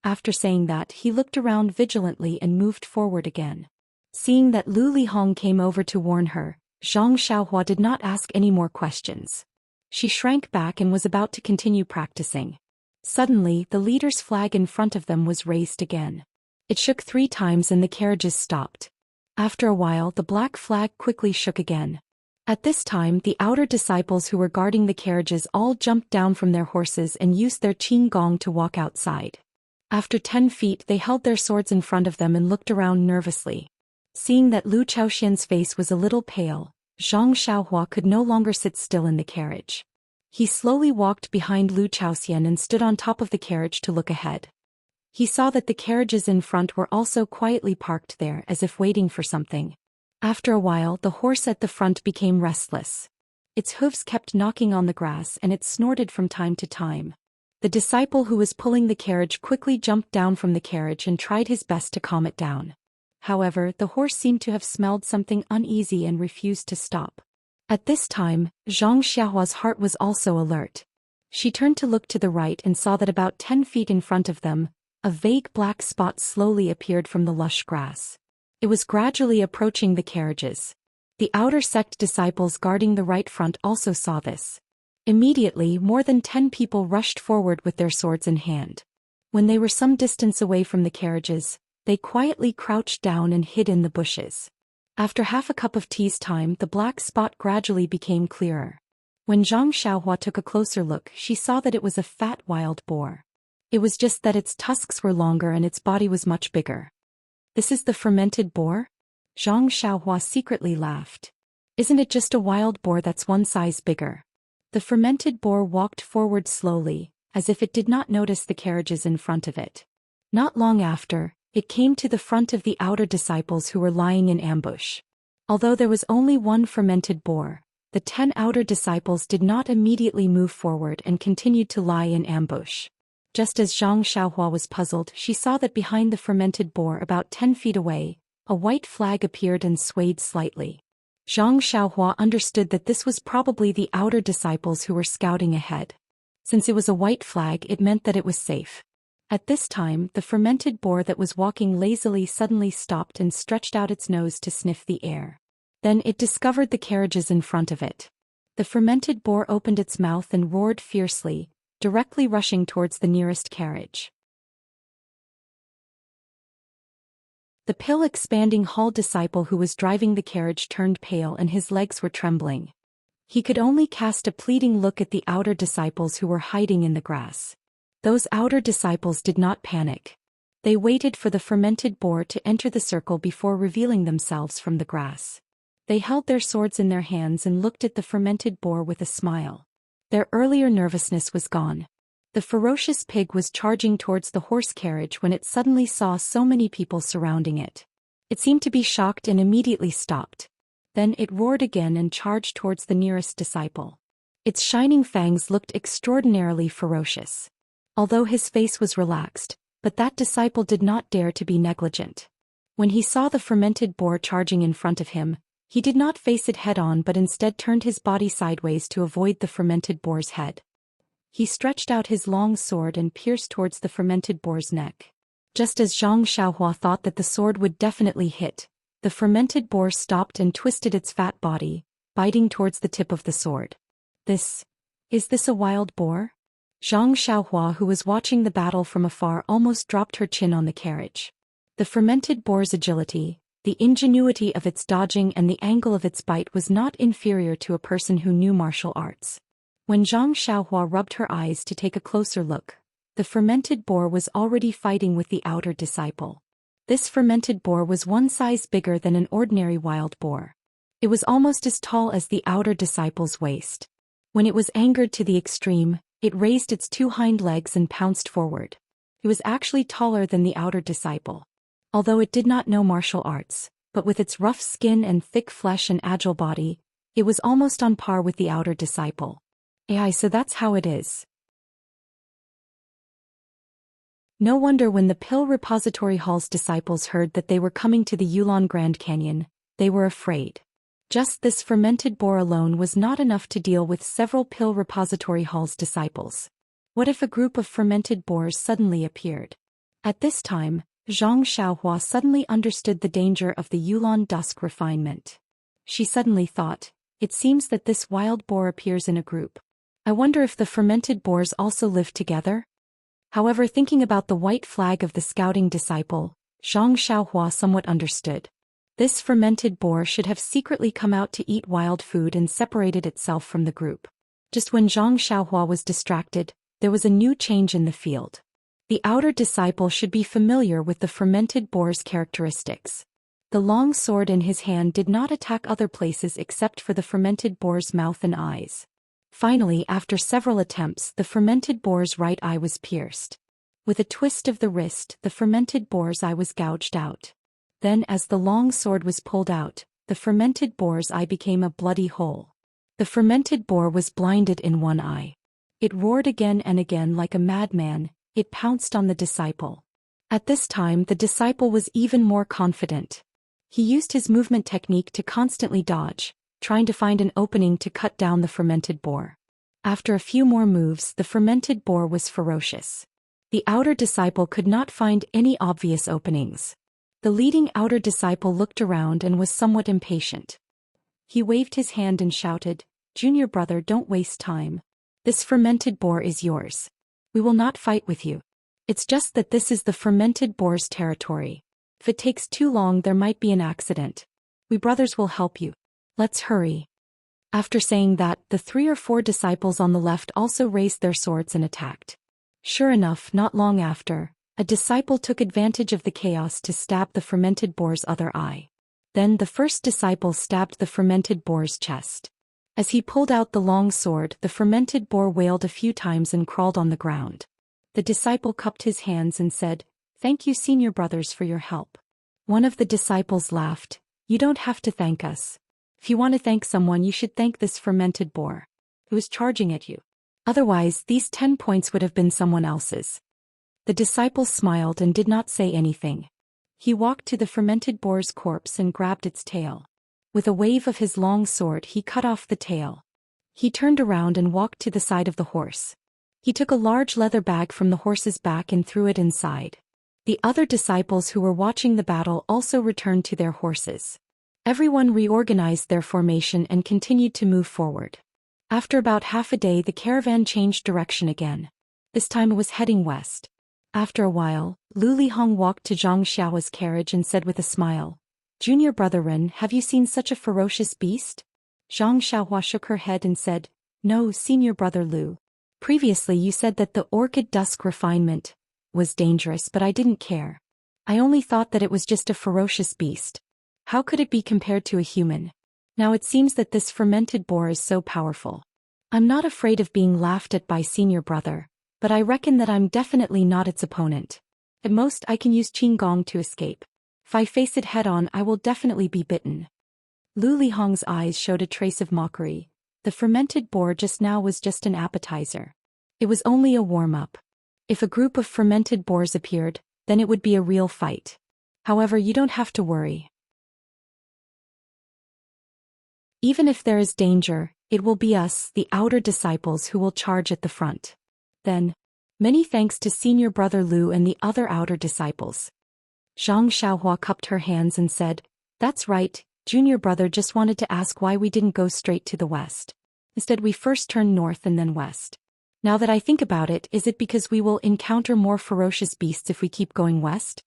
After saying that, he looked around vigilantly and moved forward again. Seeing that Lu Lihong came over to warn her, Zhang Xiaohua did not ask any more questions. She shrank back and was about to continue practicing. Suddenly, the leader's flag in front of them was raised again. It shook 3 times and the carriages stopped. After a while, the black flag quickly shook again. At this time, the outer disciples who were guarding the carriages all jumped down from their horses and used their qing gong to walk outside. After 10 feet they held their swords in front of them and looked around nervously. Seeing that Lu Chaoxian's face was a little pale, Zhang Xiaohua could no longer sit still in the carriage. He slowly walked behind Lu Chaoxian and stood on top of the carriage to look ahead. He saw that the carriages in front were also quietly parked there as if waiting for something. After a while the horse at the front became restless. Its hooves kept knocking on the grass and it snorted from time to time. The disciple who was pulling the carriage quickly jumped down from the carriage and tried his best to calm it down. However, the horse seemed to have smelled something uneasy and refused to stop. At this time, Zhang Xiaohua's heart was also alert. She turned to look to the right and saw that about 10 feet in front of them, a vague black spot slowly appeared from the lush grass. It was gradually approaching the carriages. The outer sect disciples guarding the right front also saw this. Immediately, more than 10 people rushed forward with their swords in hand. When they were some distance away from the carriages, they quietly crouched down and hid in the bushes. After half a cup of tea's time, the black spot gradually became clearer. When Zhang Xiaohua took a closer look, she saw that it was a fat wild boar. It was just that its tusks were longer and its body was much bigger. This is the fermented boar? Zhang Xiaohua secretly laughed. Isn't it just a wild boar that's one size bigger? The fermented boar walked forward slowly, as if it did not notice the carriages in front of it. Not long after, it came to the front of the outer disciples who were lying in ambush. Although there was only one fermented boar, the 10 outer disciples did not immediately move forward and continued to lie in ambush. Just as Zhang Xiaohua was puzzled, she saw that behind the fermented boar about 10 feet away, a white flag appeared and swayed slightly. Zhang Xiaohua understood that this was probably the outer disciples who were scouting ahead. Since it was a white flag, it meant that it was safe. At this time, the fermented boar that was walking lazily suddenly stopped and stretched out its nose to sniff the air. Then it discovered the carriages in front of it. The fermented boar opened its mouth and roared fiercely, directly rushing towards the nearest carriage. The pill-expanding hall disciple who was driving the carriage turned pale and his legs were trembling. He could only cast a pleading look at the outer disciples who were hiding in the grass. Those outer disciples did not panic. They waited for the fermented boar to enter the circle before revealing themselves from the grass. They held their swords in their hands and looked at the fermented boar with a smile. Their earlier nervousness was gone. The ferocious pig was charging towards the horse carriage when it suddenly saw so many people surrounding it. It seemed to be shocked and immediately stopped. Then it roared again and charged towards the nearest disciple. Its shining fangs looked extraordinarily ferocious. Although his face was relaxed, but that disciple did not dare to be negligent. When he saw the fermented boar charging in front of him, he did not face it head-on but instead turned his body sideways to avoid the fermented boar's head. He stretched out his long sword and pierced towards the fermented boar's neck. Just as Zhang Xiaohua thought that the sword would definitely hit, the fermented boar stopped and twisted its fat body, biting towards the tip of the sword. Is this a wild boar? Zhang Xiaohua, who was watching the battle from afar, almost dropped her chin on the carriage. The fermented boar's agility, the ingenuity of its dodging and the angle of its bite was not inferior to a person who knew martial arts. When Zhang Xiaohua rubbed her eyes to take a closer look, the fermented boar was already fighting with the outer disciple. This fermented boar was one size bigger than an ordinary wild boar. It was almost as tall as the outer disciple's waist. When it was angered to the extreme, it raised its 2 hind legs and pounced forward. It was actually taller than the outer disciple. Although it did not know martial arts, but with its rough skin and thick flesh and agile body, it was almost on par with the outer disciple. So that's how it is. No wonder when the Pill Repository Hall's disciples heard that they were coming to the Yulon Grand Canyon, they were afraid. Just this fermented boar alone was not enough to deal with several Pill Repository Hall's disciples. What if a group of fermented boars suddenly appeared? At this time, Zhang Xiaohua suddenly understood the danger of the Yulon dusk refinement. She suddenly thought, it seems that this wild boar appears in a group. I wonder if the fermented boars also live together? However, thinking about the white flag of the scouting disciple, Zhang Xiaohua somewhat understood. This fermented boar should have secretly come out to eat wild food and separated itself from the group. Just when Zhang Xiaohua was distracted, there was a new change in the field. The outer disciple should be familiar with the fermented boar's characteristics. The long sword in his hand did not attack other places except for the fermented boar's mouth and eyes. Finally, after several attempts, the fermented boar's right eye was pierced. With a twist of the wrist, the fermented boar's eye was gouged out. Then, as the long sword was pulled out, the fermented boar's eye became a bloody hole. The fermented boar was blinded in one eye. It roared again and again like a madman. It pounced on the disciple. At this time, the disciple was even more confident. He used his movement technique to constantly dodge, trying to find an opening to cut down the fermented boar. After a few more moves, the fermented boar was ferocious. The outer disciple could not find any obvious openings. The leading outer disciple looked around and was somewhat impatient. He waved his hand and shouted, "Junior brother, don't waste time. This fermented boar is yours. We will not fight with you. It's just that this is the fermented boar's territory. If it takes too long, there might be an accident. We brothers will help you. Let's hurry." After saying that, the 3 or 4 disciples on the left also raised their swords and attacked. Sure enough, not long after, a disciple took advantage of the chaos to stab the fermented boar's other eye. Then the first disciple stabbed the fermented boar's chest. As he pulled out the long sword, the fermented boar wailed a few times and crawled on the ground. The disciple cupped his hands and said, "Thank you, senior brothers, for your help." One of the disciples laughed, "You don't have to thank us. If you want to thank someone, you should thank this fermented boar. It was charging at you. Otherwise, these 10 points would have been someone else's." The disciple smiled and did not say anything. He walked to the fermented boar's corpse and grabbed its tail. With a wave of his long sword, he cut off the tail. He turned around and walked to the side of the horse. He took a large leather bag from the horse's back and threw it inside. The other disciples who were watching the battle also returned to their horses. Everyone reorganized their formation and continued to move forward. After about half a day, the caravan changed direction again. This time it was heading west. After a while, Lu Lihong walked to Zhang Xiao's carriage and said with a smile, "Junior brother Ren, have you seen such a ferocious beast?" Zhang Xiaohua shook her head and said, "No, senior brother Lu. Previously you said that the orchid dusk refinement was dangerous, but I didn't care. I only thought that it was just a ferocious beast. How could it be compared to a human? Now it seems that this fermented boar is so powerful. I'm not afraid of being laughed at by senior brother, but I reckon that I'm definitely not its opponent. At most I can use Qinggong to escape. If I face it head-on, I will definitely be bitten." Lu Lihong's eyes showed a trace of mockery. The fermented boar just now was just an appetizer. It was only a warm-up. If a group of fermented boars appeared, then it would be a real fight. However, you don't have to worry. Even if there is danger, it will be us, the outer disciples, who will charge at the front. Then, many thanks to senior brother Lu and the other outer disciples. Zhang Xiaohua cupped her hands and said, "That's right, junior brother just wanted to ask why we didn't go straight to the west. Instead we first turned north and then west. Now that I think about it, is it because we will encounter more ferocious beasts if we keep going west?"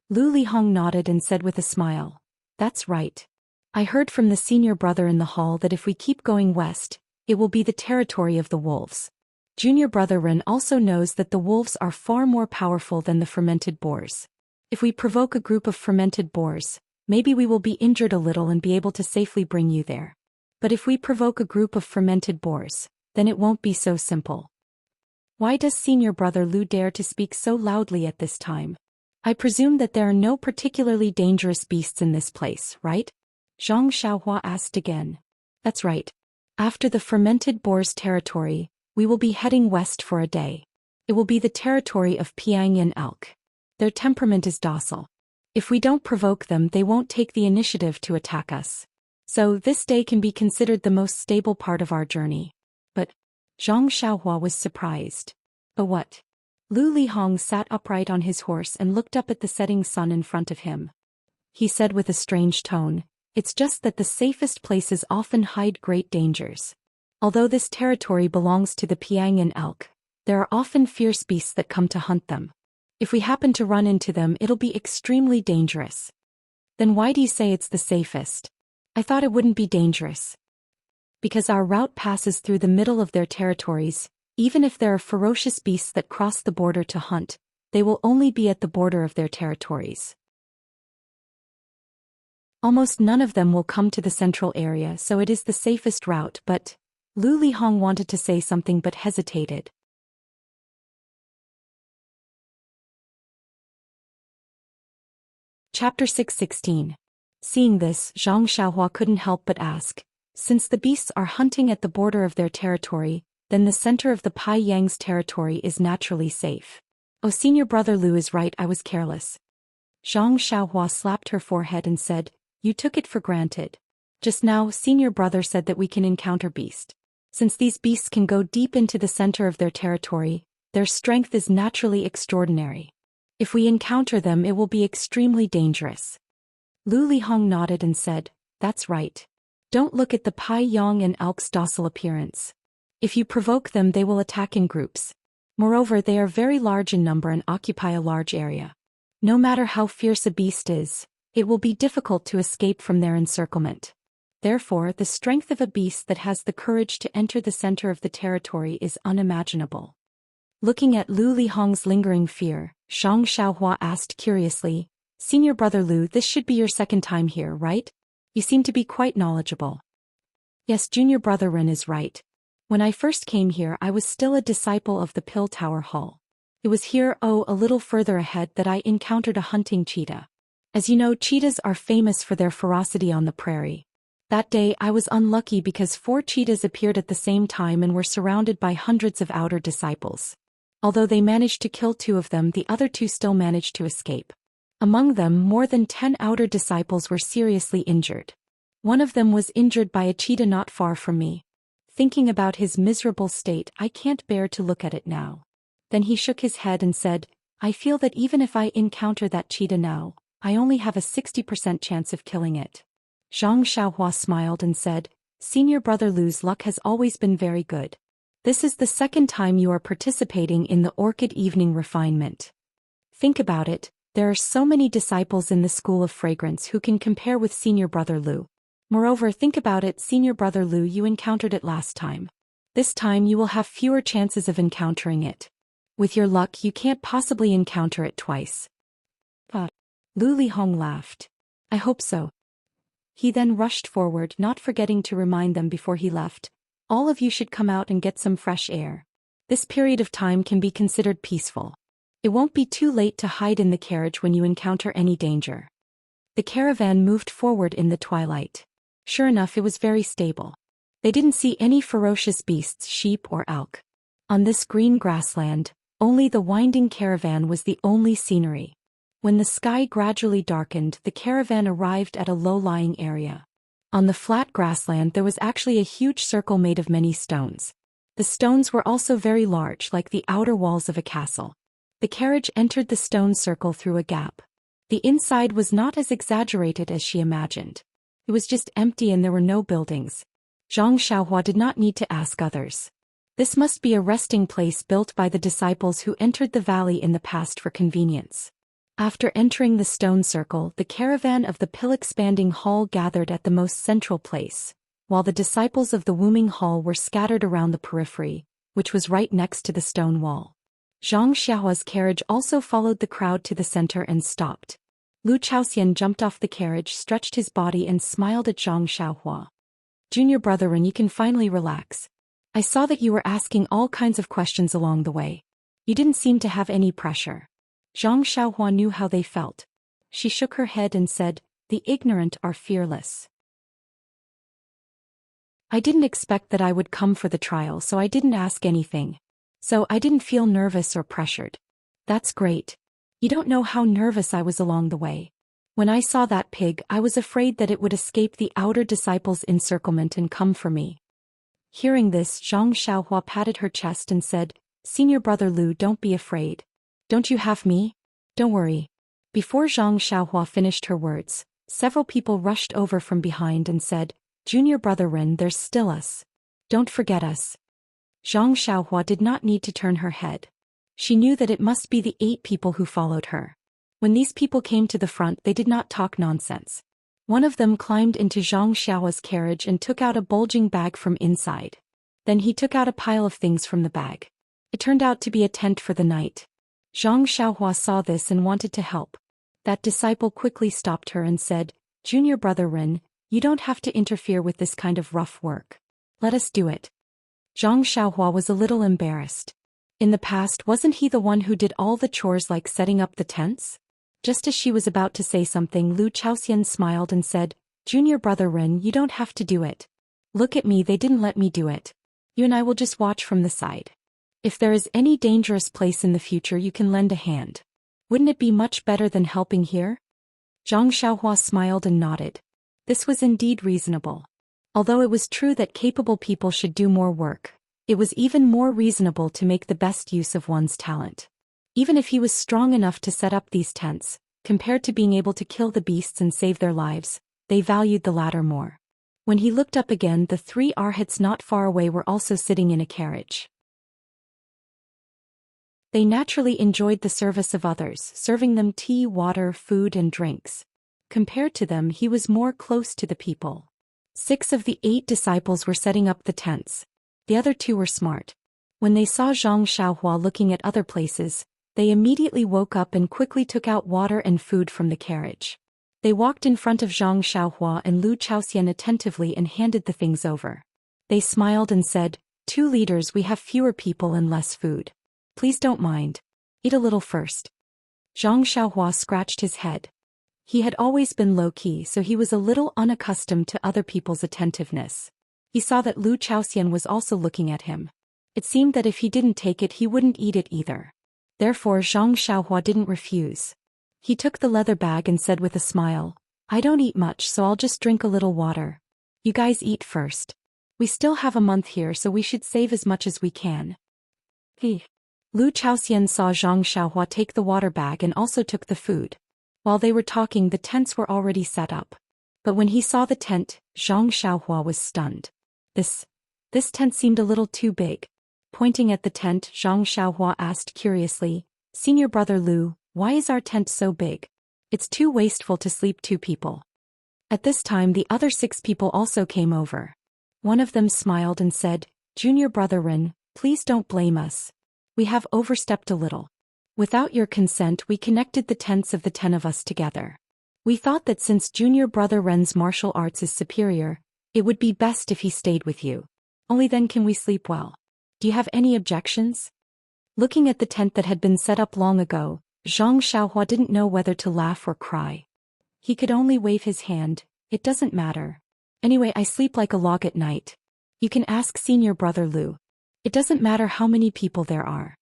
Lu Lihong nodded and said with a smile, "That's right. I heard from the senior brother in the hall that if we keep going west, it will be the territory of the wolves. Junior brother Ren also knows that the wolves are far more powerful than the fermented boars. If we provoke a group of fermented boars, maybe we will be injured a little and be able to safely bring you there. But if we provoke a group of fermented boars, then it won't be so simple." Why does senior brother Lu dare to speak so loudly at this time? I presume that there are no particularly dangerous beasts in this place, right? Zhang Xiaohua asked again. That's right. After the fermented boar's territory, we will be heading west for a day. It will be the territory of Piangyan elk. Their temperament is docile. If we don't provoke them, they won't take the initiative to attack us. So this day can be considered the most stable part of our journey. But Zhang Xiaohua was surprised. But what? Lu Lihong sat upright on his horse and looked up at the setting sun in front of him. He said with a strange tone, "It's just that the safest places often hide great dangers. Although this territory belongs to the Piangyan elk, there are often fierce beasts that come to hunt them. If we happen to run into them, it'll be extremely dangerous." "Then why do you say it's the safest? I thought it wouldn't be dangerous." "Because our route passes through the middle of their territories. Even if there are ferocious beasts that cross the border to hunt, They will only be at the border of their territories. Almost none of them will come to the central area, so it is the safest route, but Lu Lihong wanted to say something but hesitated. Chapter 6:16. Seeing this, Zhang Xiaohua couldn't help but ask, since the beasts are hunting at the border of their territory, then the center of the Pai Yang's territory is naturally safe. Oh, senior brother Lu is right, I was careless. Zhang Xiaohua slapped her forehead and said, you took it for granted. Just now, senior brother said that we can encounter beasts. Since these beasts can go deep into the center of their territory, their strength is naturally extraordinary. If we encounter them, it will be extremely dangerous. Lu Lihong nodded and said, that's right. Don't look at the Pai Yang and elk's docile appearance. If you provoke them, they will attack in groups. Moreover, they are very large in number and occupy a large area. No matter how fierce a beast is, it will be difficult to escape from their encirclement. Therefore, the strength of a beast that has the courage to enter the center of the territory is unimaginable. Looking at Lu Lihong's lingering fear, Zhang Xiaohua asked curiously, senior brother Lu, this should be your second time here, right? You seem to be quite knowledgeable. Yes, junior brother Ren is right. When I first came here, I was still a disciple of the Pill Tower Hall. It was here, a little further ahead, that I encountered a hunting cheetah. As you know, cheetahs are famous for their ferocity on the prairie. That day, I was unlucky because 4 cheetahs appeared at the same time and were surrounded by hundreds of outer disciples. Although they managed to kill 2 of them, the other 2 still managed to escape. Among them, more than 10 outer disciples were seriously injured. One of them was injured by a cheetah not far from me. Thinking about his miserable state, I can't bear to look at it now. Then he shook his head and said, I feel that even if I encounter that cheetah now, I only have a 60% chance of killing it. Zhang Xiaohua smiled and said, senior brother Lu's luck has always been very good. This is the second time you are participating in the Orchid Evening Refinement. Think about it, there are so many disciples in the School of Fragrance who can compare with senior brother Lu. Moreover, think about it, senior brother Lu, you encountered it last time. This time you will have fewer chances of encountering it. With your luck, you can't possibly encounter it twice. Lu Lihong laughed. I hope so. He then rushed forward, not forgetting to remind them before he left, all of you should come out and get some fresh air. This period of time can be considered peaceful. It won't be too late to hide in the carriage when you encounter any danger. The caravan moved forward in the twilight. Sure enough, it was very stable. They didn't see any ferocious beasts, sheep or elk. On this green grassland, only the winding caravan was the only scenery. When the sky gradually darkened, the caravan arrived at a low-lying area. On the flat grassland there was actually a huge circle made of many stones. The stones were also very large, like the outer walls of a castle. The carriage entered the stone circle through a gap. The inside was not as exaggerated as she imagined. It was just empty and there were no buildings. Zhang Xiaohua did not need to ask others. This must be a resting place built by the disciples who entered the valley in the past for convenience. After entering the stone circle, the caravan of the pill-expanding hall gathered at the most central place, while the disciples of the Wooming Hall were scattered around the periphery, which was right next to the stone wall. Zhang Xiaohua's carriage also followed the crowd to the center and stopped. Lu Chaoxian jumped off the carriage, stretched his body and smiled at Zhang Xiaohua. Junior brother, and you can finally relax. I saw that you were asking all kinds of questions along the way. You didn't seem to have any pressure. Zhang Xiaohua knew how they felt. She shook her head and said, the ignorant are fearless. I didn't expect that I would come for the trial, so I didn't ask anything. So I didn't feel nervous or pressured. That's great. You don't know how nervous I was along the way. When I saw that pig, I was afraid that it would escape the outer disciples' encirclement and come for me. Hearing this, Zhang Xiaohua patted her chest and said, Senior brother Lu, don't be afraid. Don't you have me? Don't worry. Before Zhang Xiaohua finished her words, several people rushed over from behind and said, Junior brother Ren, there's still us. Don't forget us. Zhang Xiaohua did not need to turn her head. She knew that it must be the 8 people who followed her. When these people came to the front, they did not talk nonsense. One of them climbed into Zhang Xiaohua's carriage and took out a bulging bag from inside. Then he took out a pile of things from the bag. It turned out to be a tent for the night. Zhang Xiaohua saw this and wanted to help. That disciple quickly stopped her and said, "Junior brother Ren, you don't have to interfere with this kind of rough work. Let us do it." Zhang Xiaohua was a little embarrassed. In the past, wasn't he the one who did all the chores like setting up the tents? Just as she was about to say something, Lu Chaoxian smiled and said, "Junior brother Ren, you don't have to do it. Look at me, they didn't let me do it. You and I will just watch from the side. If there is any dangerous place in the future, you can lend a hand. Wouldn't it be much better than helping here?" Zhang Xiaohua smiled and nodded. This was indeed reasonable. Although it was true that capable people should do more work, it was even more reasonable to make the best use of one's talent. Even if he was strong enough to set up these tents, compared to being able to kill the beasts and save their lives, they valued the latter more. When he looked up again, the three arhats not far away were also sitting in a carriage. They naturally enjoyed the service of others, serving them tea, water, food and drinks. Compared to them, he was more close to the people. 6 of the 8 disciples were setting up the tents. The other 2 were smart. When they saw Zhang Xiaohua looking at other places, they immediately woke up and quickly took out water and food from the carriage. They walked in front of Zhang Xiaohua and Lu Chaoxian attentively and handed the things over. They smiled and said, "2 leaders, we have fewer people and less food. Please don't mind. Eat a little first." Zhang Xiaohua scratched his head. He had always been low-key, so he was a little unaccustomed to other people's attentiveness. He saw that Lu Chaoxian was also looking at him. It seemed that if he didn't take it, he wouldn't eat it either. Therefore Zhang Xiaohua didn't refuse. He took the leather bag and said with a smile, "I don't eat much, so I'll just drink a little water. You guys eat first. We still have a month here, so we should save as much as we can." Lu Chaoxian saw Zhang Xiaohua take the water bag and also took the food. While they were talking, the tents were already set up. But when he saw the tent, Zhang Xiaohua was stunned. This tent seemed a little too big. Pointing at the tent, Zhang Xiaohua asked curiously, "Senior brother Lu, why is our tent so big? It's too wasteful to sleep 2 people." At this time, the other 6 people also came over. One of them smiled and said, "Junior brother Ren, please don't blame us. We have overstepped a little. Without your consent, we connected the tents of the 10 of us together. We thought that since junior brother Ren's martial arts is superior, it would be best if he stayed with you. Only then can we sleep well. Do you have any objections?" Looking at the tent that had been set up long ago, Zhang Xiaohua didn't know whether to laugh or cry. He could only wave his hand. "It doesn't matter. Anyway, I sleep like a log at night. You can ask senior brother Lu. It doesn't matter how many people there are."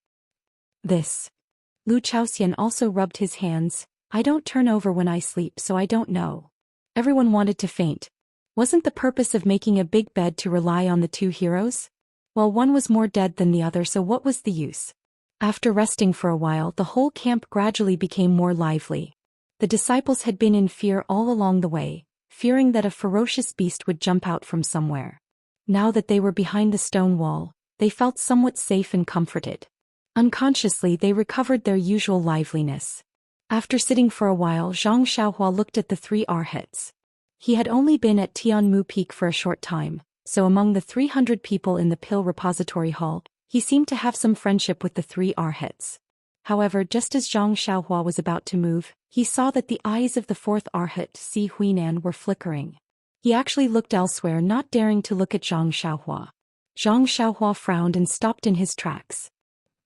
Lu Chaoxian also rubbed his hands. "I don't turn over when I sleep, so I don't know." Everyone wanted to faint. Wasn't the purpose of making a big bed to rely on the 2 heroes? Well, one was more dead than the other, so what was the use? After resting for a while, the whole camp gradually became more lively. The disciples had been in fear all along the way, fearing that a ferocious beast would jump out from somewhere. Now that they were behind the stone wall, they felt somewhat safe and comforted. Unconsciously, they recovered their usual liveliness. After sitting for a while, Zhang Xiaohua looked at the 3 arhats. He had only been at Tianmu Peak for a short time, so among the 300 people in the Pill Repository Hall, he seemed to have some friendship with the 3 arhats. However, just as Zhang Xiaohua was about to move, he saw that the eyes of the 4th arhat, Si Huinan, were flickering. He actually looked elsewhere, not daring to look at Zhang Xiaohua. Zhang Xiaohua frowned and stopped in his tracks.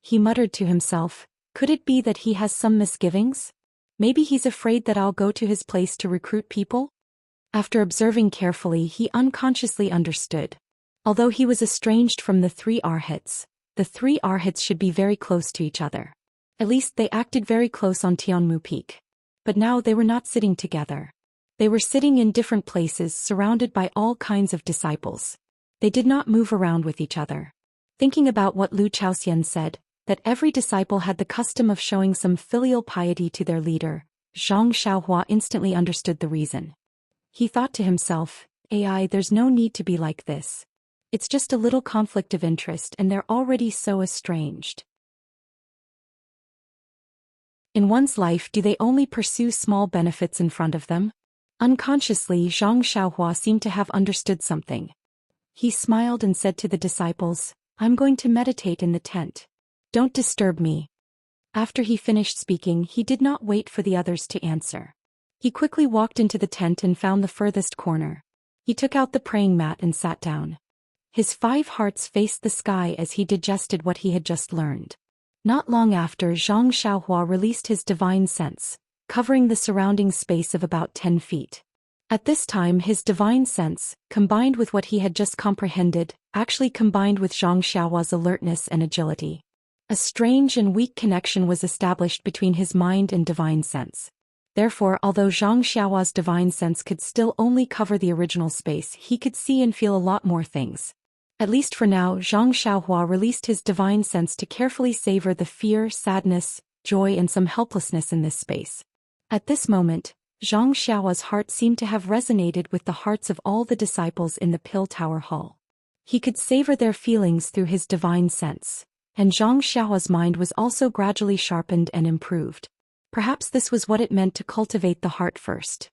He muttered to himself, "Could it be that he has some misgivings? Maybe he's afraid that I'll go to his place to recruit people?" After observing carefully, he unconsciously understood. Although he was estranged from the 3 arhats, the 3 arhats should be very close to each other. At least they acted very close on Tianmu Peak. But now they were not sitting together. They were sitting in different places, surrounded by all kinds of disciples. They did not move around with each other. Thinking about what Lu Chaoxian said, that every disciple had the custom of showing some filial piety to their leader, Zhang Xiaohua instantly understood the reason. He thought to himself, there's no need to be like this. It's just a little conflict of interest and they're already so estranged. In one's life, do they only pursue small benefits in front of them? Unconsciously, Zhang Xiaohua seemed to have understood something. He smiled and said to the disciples, "I'm going to meditate in the tent. Don't disturb me." After he finished speaking, he did not wait for the others to answer. He quickly walked into the tent and found the furthest corner. He took out the praying mat and sat down. His 5 hearts faced the sky as he digested what he had just learned. Not long after, Zhang Xiaohua released his divine sense, covering the surrounding space of about 10 feet. At this time, his divine sense, combined with what he had just comprehended, actually combined with Zhang Xiaohua's alertness and agility. A strange and weak connection was established between his mind and divine sense. Therefore, although Zhang Xiaohua's divine sense could still only cover the original space, he could see and feel a lot more things. At least for now, Zhang Xiaohua released his divine sense to carefully savor the fear, sadness, joy and some helplessness in this space. At this moment, Zhang Xiaohua's heart seemed to have resonated with the hearts of all the disciples in the Pill Tower Hall. He could savor their feelings through his divine sense, and Zhang Xiaohua's mind was also gradually sharpened and improved. Perhaps this was what it meant to cultivate the heart first.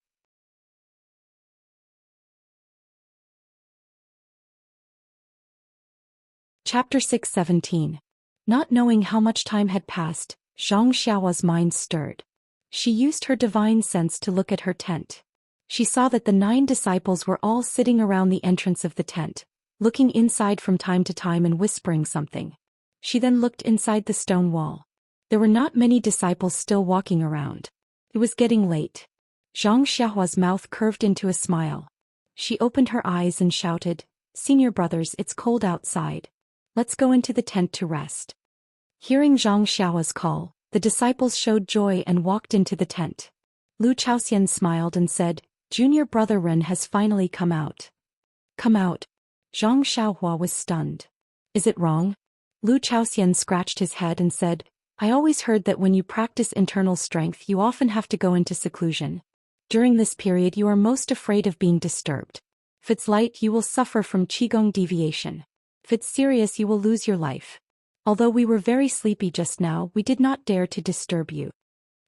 Chapter 6:17. Not knowing how much time had passed, Zhang Xiaohua's mind stirred. She used her divine sense to look at her tent. She saw that the 9 disciples were all sitting around the entrance of the tent, looking inside from time to time and whispering something. She then looked inside the stone wall. There were not many disciples still walking around. It was getting late. Zhang Xiaohua's mouth curved into a smile. She opened her eyes and shouted, "Senior brothers, it's cold outside. Let's go into the tent to rest." Hearing Zhang Xiaohua's call, the disciples showed joy and walked into the tent. Lu Chaoxian smiled and said, "Junior brother Ren has finally come out." "Come out?" Zhang Xiaohua was stunned. "Is it wrong?" Lu Chaoxian scratched his head and said, "I always heard that when you practice internal strength you often have to go into seclusion. During this period you are most afraid of being disturbed. If it's light you will suffer from Qigong deviation. If it's serious you will lose your life. Although we were very sleepy just now, we did not dare to disturb you."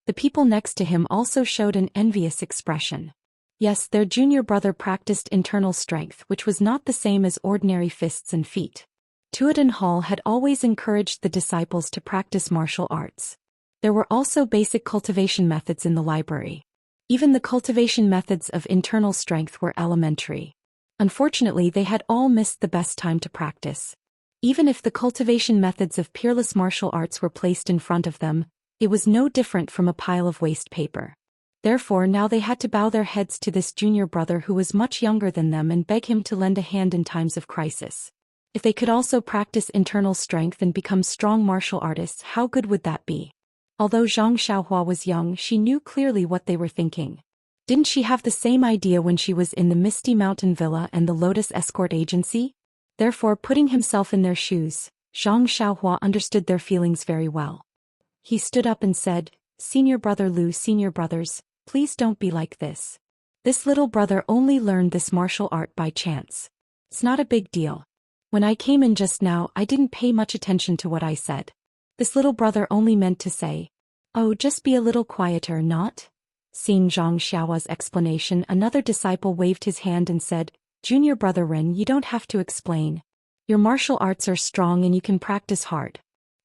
The people next to him also showed an envious expression. Yes, their junior brother practiced internal strength, which was not the same as ordinary fists and feet. Tuodhan Hall had always encouraged the disciples to practice martial arts. There were also basic cultivation methods in the library. Even the cultivation methods of internal strength were elementary. Unfortunately, they had all missed the best time to practice. Even if the cultivation methods of peerless martial arts were placed in front of them, it was no different from a pile of waste paper. Therefore, now they had to bow their heads to this junior brother who was much younger than them and beg him to lend a hand in times of crisis. If they could also practice internal strength and become strong martial artists, how good would that be? Although Zhang Xiaohua was young, she knew clearly what they were thinking. Didn't she have the same idea when she was in the Misty Mountain Villa and the Lotus Escort Agency? Therefore, putting himself in their shoes, Zhang Xiaohua understood their feelings very well. He stood up and said, "Senior brother Lu, senior brothers, please don't be like this. This little brother only learned this martial art by chance. It's not a big deal. When I came in just now, I didn't pay much attention to what I said. This little brother only meant to say, 'Oh, just be a little quieter, not?'" Seeing Zhang Xiaohua's explanation, another disciple waved his hand and said, "Junior brother Ren, you don't have to explain. Your martial arts are strong and you can practice hard.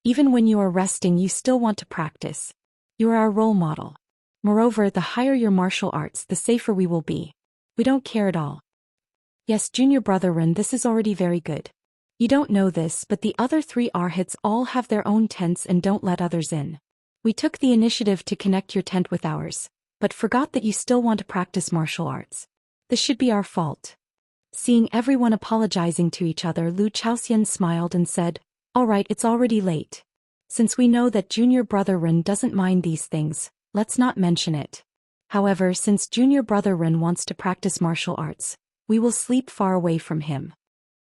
Even when you are resting, you still want to practice. You are our role model. Moreover, the higher your martial arts, the safer we will be. We don't care at all." "Yes, junior brother Ren, this is already very good. You don't know this, but the other 3 arhats all have their own tents and don't let others in. We took the initiative to connect your tent with ours, but forgot that you still want to practice martial arts. This should be our fault." Seeing everyone apologizing to each other, Lu Chaoxian smiled and said, "All right, it's already late. Since we know that junior brother Ren doesn't mind these things, let's not mention it. However, since junior brother Ren wants to practice martial arts, we will sleep far away from him."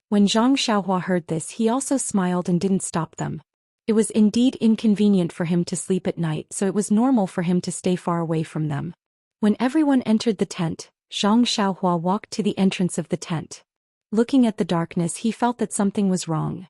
When Zhang Xiaohua heard this, he also smiled and didn't stop them. It was indeed inconvenient for him to sleep at night, so it was normal for him to stay far away from them. When everyone entered the tent, Zhang Xiaohua walked to the entrance of the tent. Looking at the darkness, he felt that something was wrong.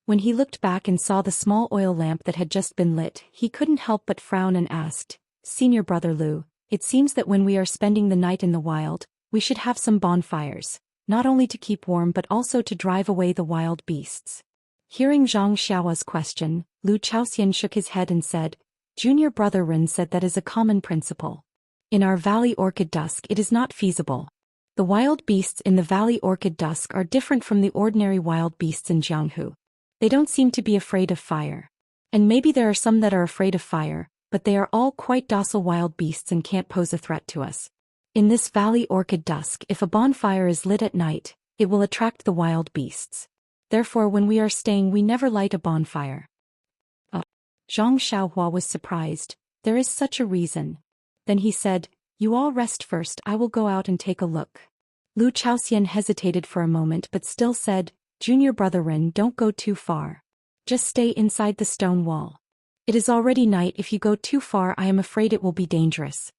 When he looked back and saw the small oil lamp that had just been lit, he couldn't help but frown and asked, "Senior brother Lu, it seems that when we are spending the night in the wild, we should have some bonfires, not only to keep warm but also to drive away the wild beasts." Hearing Zhang Xiaohua's question, Lu Chaoxian shook his head and said, Junior brother Rin said that is a common principle. In our Valley Orchid Dusk it is not feasible. The wild beasts in the Valley Orchid Dusk are different from the ordinary wild beasts in Jianghu. They don't seem to be afraid of fire. And maybe there are some that are afraid of fire, but they are all quite docile wild beasts and can't pose a threat to us. In this Valley Orchid Dusk, if a bonfire is lit at night, it will attract the wild beasts. Therefore when we are staying we never light a bonfire. Zhang Xiaohua was surprised. There is such a reason. Then he said, You all rest first, I will go out and take a look. Lu Chaoxian hesitated for a moment but still said, Junior brother Ren, don't go too far. Just stay inside the stone wall. It is already night, if you go too far I am afraid it will be dangerous.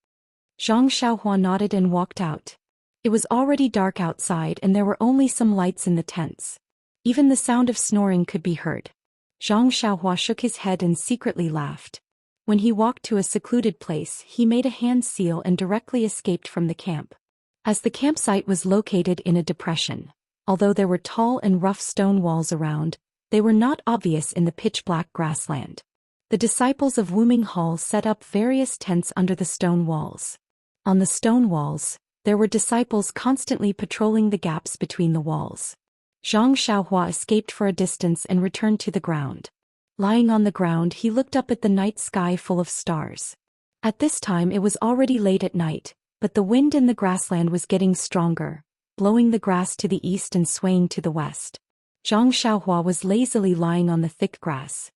Zhang Xiaohua nodded and walked out. It was already dark outside and there were only some lights in the tents. Even the sound of snoring could be heard. Zhang Xiaohua shook his head and secretly laughed. When he walked to a secluded place he made a hand seal and directly escaped from the camp. As the campsite was located in a depression, although there were tall and rough stone walls around, they were not obvious in the pitch-black grassland. The disciples of Wuming Hall set up various tents under the stone walls. On the stone walls, there were disciples constantly patrolling the gaps between the walls. Zhang Xiaohua escaped for a distance and returned to the ground. Lying on the ground he looked up at the night sky full of stars. At this time it was already late at night, but the wind in the grassland was getting stronger, blowing the grass to the east and swaying to the west. Zhang Xiaohua was lazily lying on the thick grass.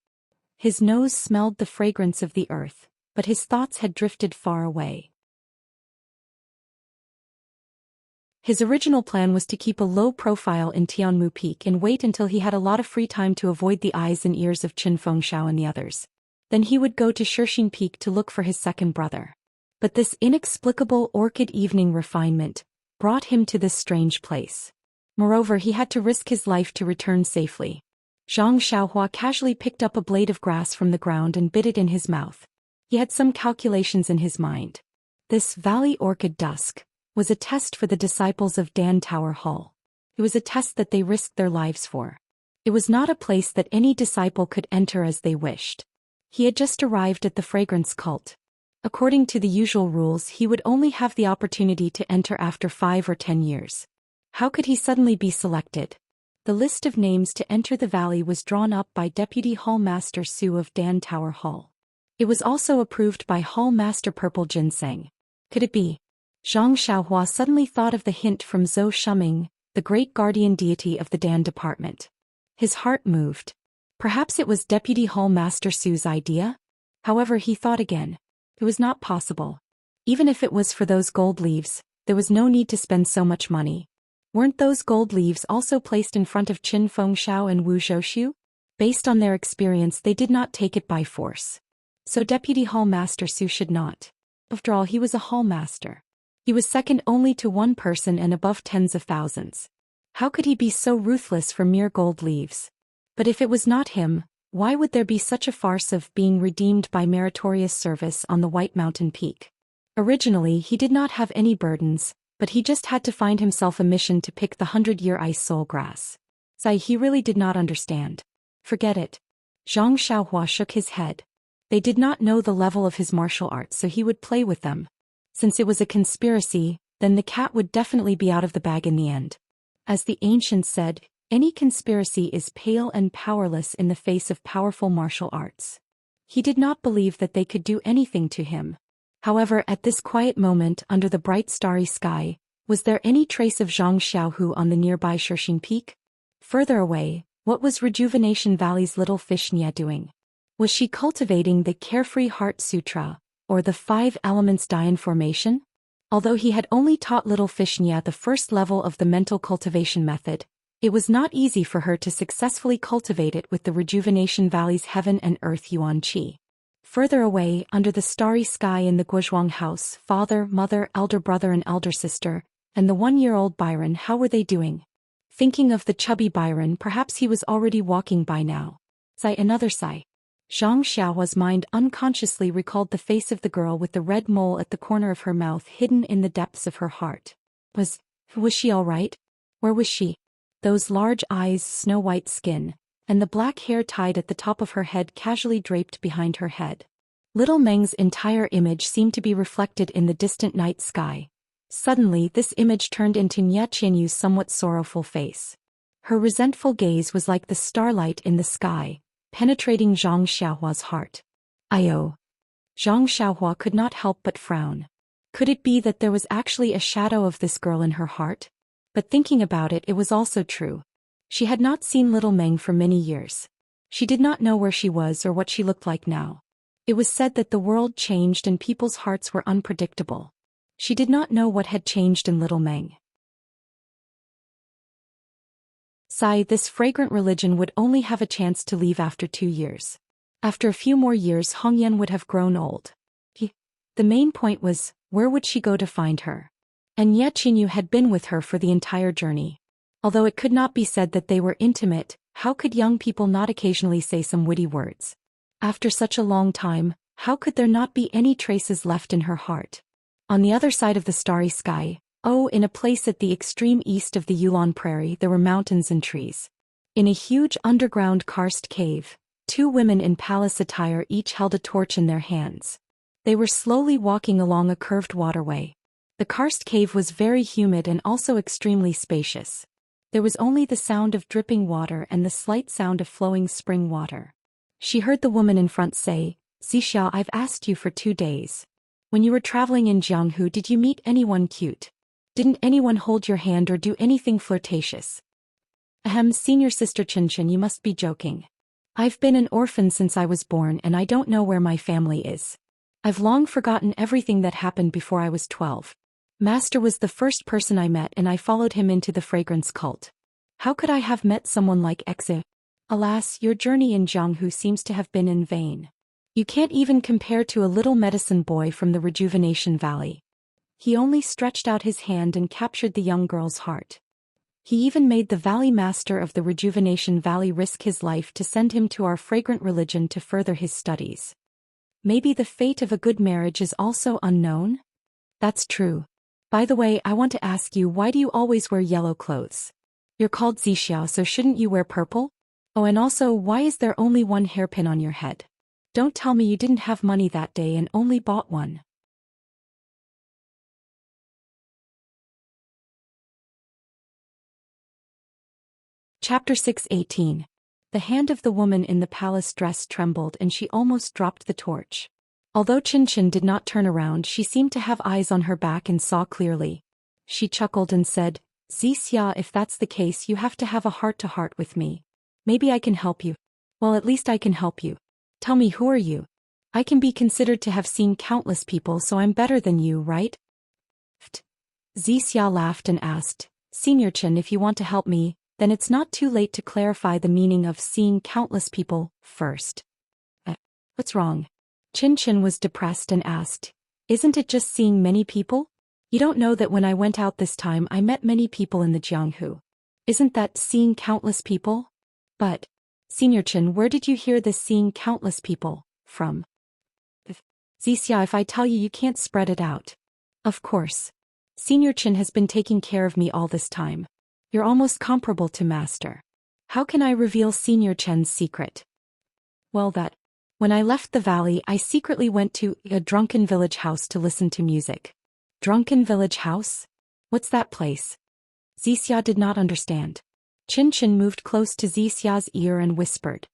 His nose smelled the fragrance of the earth, but his thoughts had drifted far away. His original plan was to keep a low profile in Tianmu Peak and wait until he had a lot of free time to avoid the eyes and ears of Qin Fengshao and the others. Then he would go to Shixin Peak to look for his second brother. But this inexplicable orchid evening refinement brought him to this strange place. Moreover, he had to risk his life to return safely. Zhang Xiaohua casually picked up a blade of grass from the ground and bit it in his mouth. He had some calculations in his mind. This Valley Orchid Dusk was a test for the disciples of Dan Tower Hall. It was a test that they risked their lives for. It was not a place that any disciple could enter as they wished. He had just arrived at the fragrance cult. According to the usual rules he would only have the opportunity to enter after 5 or 10 years. How could he suddenly be selected? The list of names to enter the valley was drawn up by Deputy Hall Master Su of Dan Tower Hall. It was also approved by Hall Master Purple Ginseng. Could it be? Zhang Xiaohua suddenly thought of the hint from Zhou Shuming, the great guardian deity of the Dan department. His heart moved. Perhaps it was Deputy Hall Master Su's idea? However, he thought again. It was not possible. Even if it was for those gold leaves, there was no need to spend so much money. Weren't those gold leaves also placed in front of Qin Fengshao and Wu Zhouxiu? Based on their experience they did not take it by force. So Deputy Hall Master Su should not. After all, he was a hall master. He was second only to one person and above tens of thousands. How could he be so ruthless for mere gold leaves? But if it was not him, why would there be such a farce of being redeemed by meritorious service on the White Mountain Peak? Originally he did not have any burdens, but he just had to find himself a mission to pick the 100-year ice soul grass. He really did not understand. Forget it. Zhang Xiaohua shook his head. They did not know the level of his martial arts, so he would play with them. Since it was a conspiracy, then the cat would definitely be out of the bag in the end. As the ancients said, any conspiracy is pale and powerless in the face of powerful martial arts. He did not believe that they could do anything to him. However, at this quiet moment under the bright starry sky, was there any trace of Zhang Xiaohu on the nearby Shixin Peak? Further away, what was Rejuvenation Valley's little fish Nia doing? Was she cultivating the Carefree Heart Sutra, or the 5 Elements Dian formation? Although he had only taught little fish Nia the first level of the mental cultivation method, it was not easy for her to successfully cultivate it with the Rejuvenation Valley's Heaven and Earth Yuan Qi. Further away, under the starry sky in the Guozhuang house, father, mother, elder brother and elder sister, and the 1-year-old Byron, how were they doing? Thinking of the chubby Byron, perhaps he was already walking by now. Sigh, another sigh. Zhang Xiaohua's mind unconsciously recalled the face of the girl with the red mole at the corner of her mouth hidden in the depths of her heart. Was she all right? Where was she? Those large eyes, snow-white skin, and the black hair tied at the top of her head casually draped behind her head. Little Meng's entire image seemed to be reflected in the distant night sky. Suddenly this image turned into Nye Qianyu's somewhat sorrowful face. Her resentful gaze was like the starlight in the sky, penetrating Zhang Xiaohua's heart. "Ayo." Zhang Xiaohua could not help but frown. Could it be that there was actually a shadow of this girl in her heart? But thinking about it, it was also true. She had not seen little Meng for many years. She did not know where she was or what she looked like now. It was said that the world changed and people's hearts were unpredictable. She did not know what had changed in little Meng. This fragrant religion would only have a chance to leave after 2 years. After a few more years, Hongyan would have grown old. The main point was, where would she go to find her? And Nye Qianyu had been with her for the entire journey. Although it could not be said that they were intimate, how could young people not occasionally say some witty words? After such a long time, how could there not be any traces left in her heart? On the other side of the starry sky, in a place at the extreme east of the Yulon Prairie, there were mountains and trees. In a huge underground karst cave, 2 women in palace attire each held a torch in their hands. They were slowly walking along a curved waterway. The karst cave was very humid and also extremely spacious. There was only the sound of dripping water and the slight sound of flowing spring water. She heard the woman in front say, "Zixia, I've asked you for 2 days. When you were traveling in Jianghu, did you meet anyone cute? Didn't anyone hold your hand or do anything flirtatious?" "Ahem, senior sister Qinchin, you must be joking. I've been an orphan since I was born and I don't know where my family is. I've long forgotten everything that happened before I was 12. Master was the first person I met and I followed him into the fragrance cult. How could I have met someone like Exe? Alas, your journey in Jianghu seems to have been in vain. You can't even compare to a little medicine boy from the Rejuvenation Valley." He only stretched out his hand and captured the young girl's heart. He even made the valley master of the Rejuvenation Valley risk his life to send him to our fragrant religion to further his studies. Maybe the fate of a good marriage is also unknown? That's true. By the way, I want to ask you, why do you always wear yellow clothes? You're called Zixiao, so shouldn't you wear purple? Oh, and also, why is there only 1 hairpin on your head? Don't tell me you didn't have money that day and only bought one. Chapter 6:18. The hand of the woman in the palace dress trembled and she almost dropped the torch. Although Qinchin did not turn around, she seemed to have eyes on her back and saw clearly. She chuckled and said, "Zixia, if that's the case, you have to have a heart-to-heart with me. Maybe I can help you. Well, at least I can help you. Tell me, who are you? I can be considered to have seen countless people, so I'm better than you, right?" Zixia laughed and asked, "Senior Chen, if you want to help me, then it's not too late to clarify the meaning of seeing countless people first." What's wrong? Qinchin was depressed and asked, "Isn't it just seeing many people? You don't know that when I went out this time I met many people in the Jianghu. Isn't that seeing countless people?" "But, Senior Chen, where did you hear this seeing countless people from?" "Zixia, if I tell you, you can't spread it out." "Of course. Senior Chen has been taking care of me all this time. You're almost comparable to Master. How can I reveal Senior Chen's secret?" "Well, when I left the valley, I secretly went to a drunken village house to listen to music." "Drunken village house? What's that place?" Zixia did not understand. Qinchin moved close to Zixia's ear and whispered.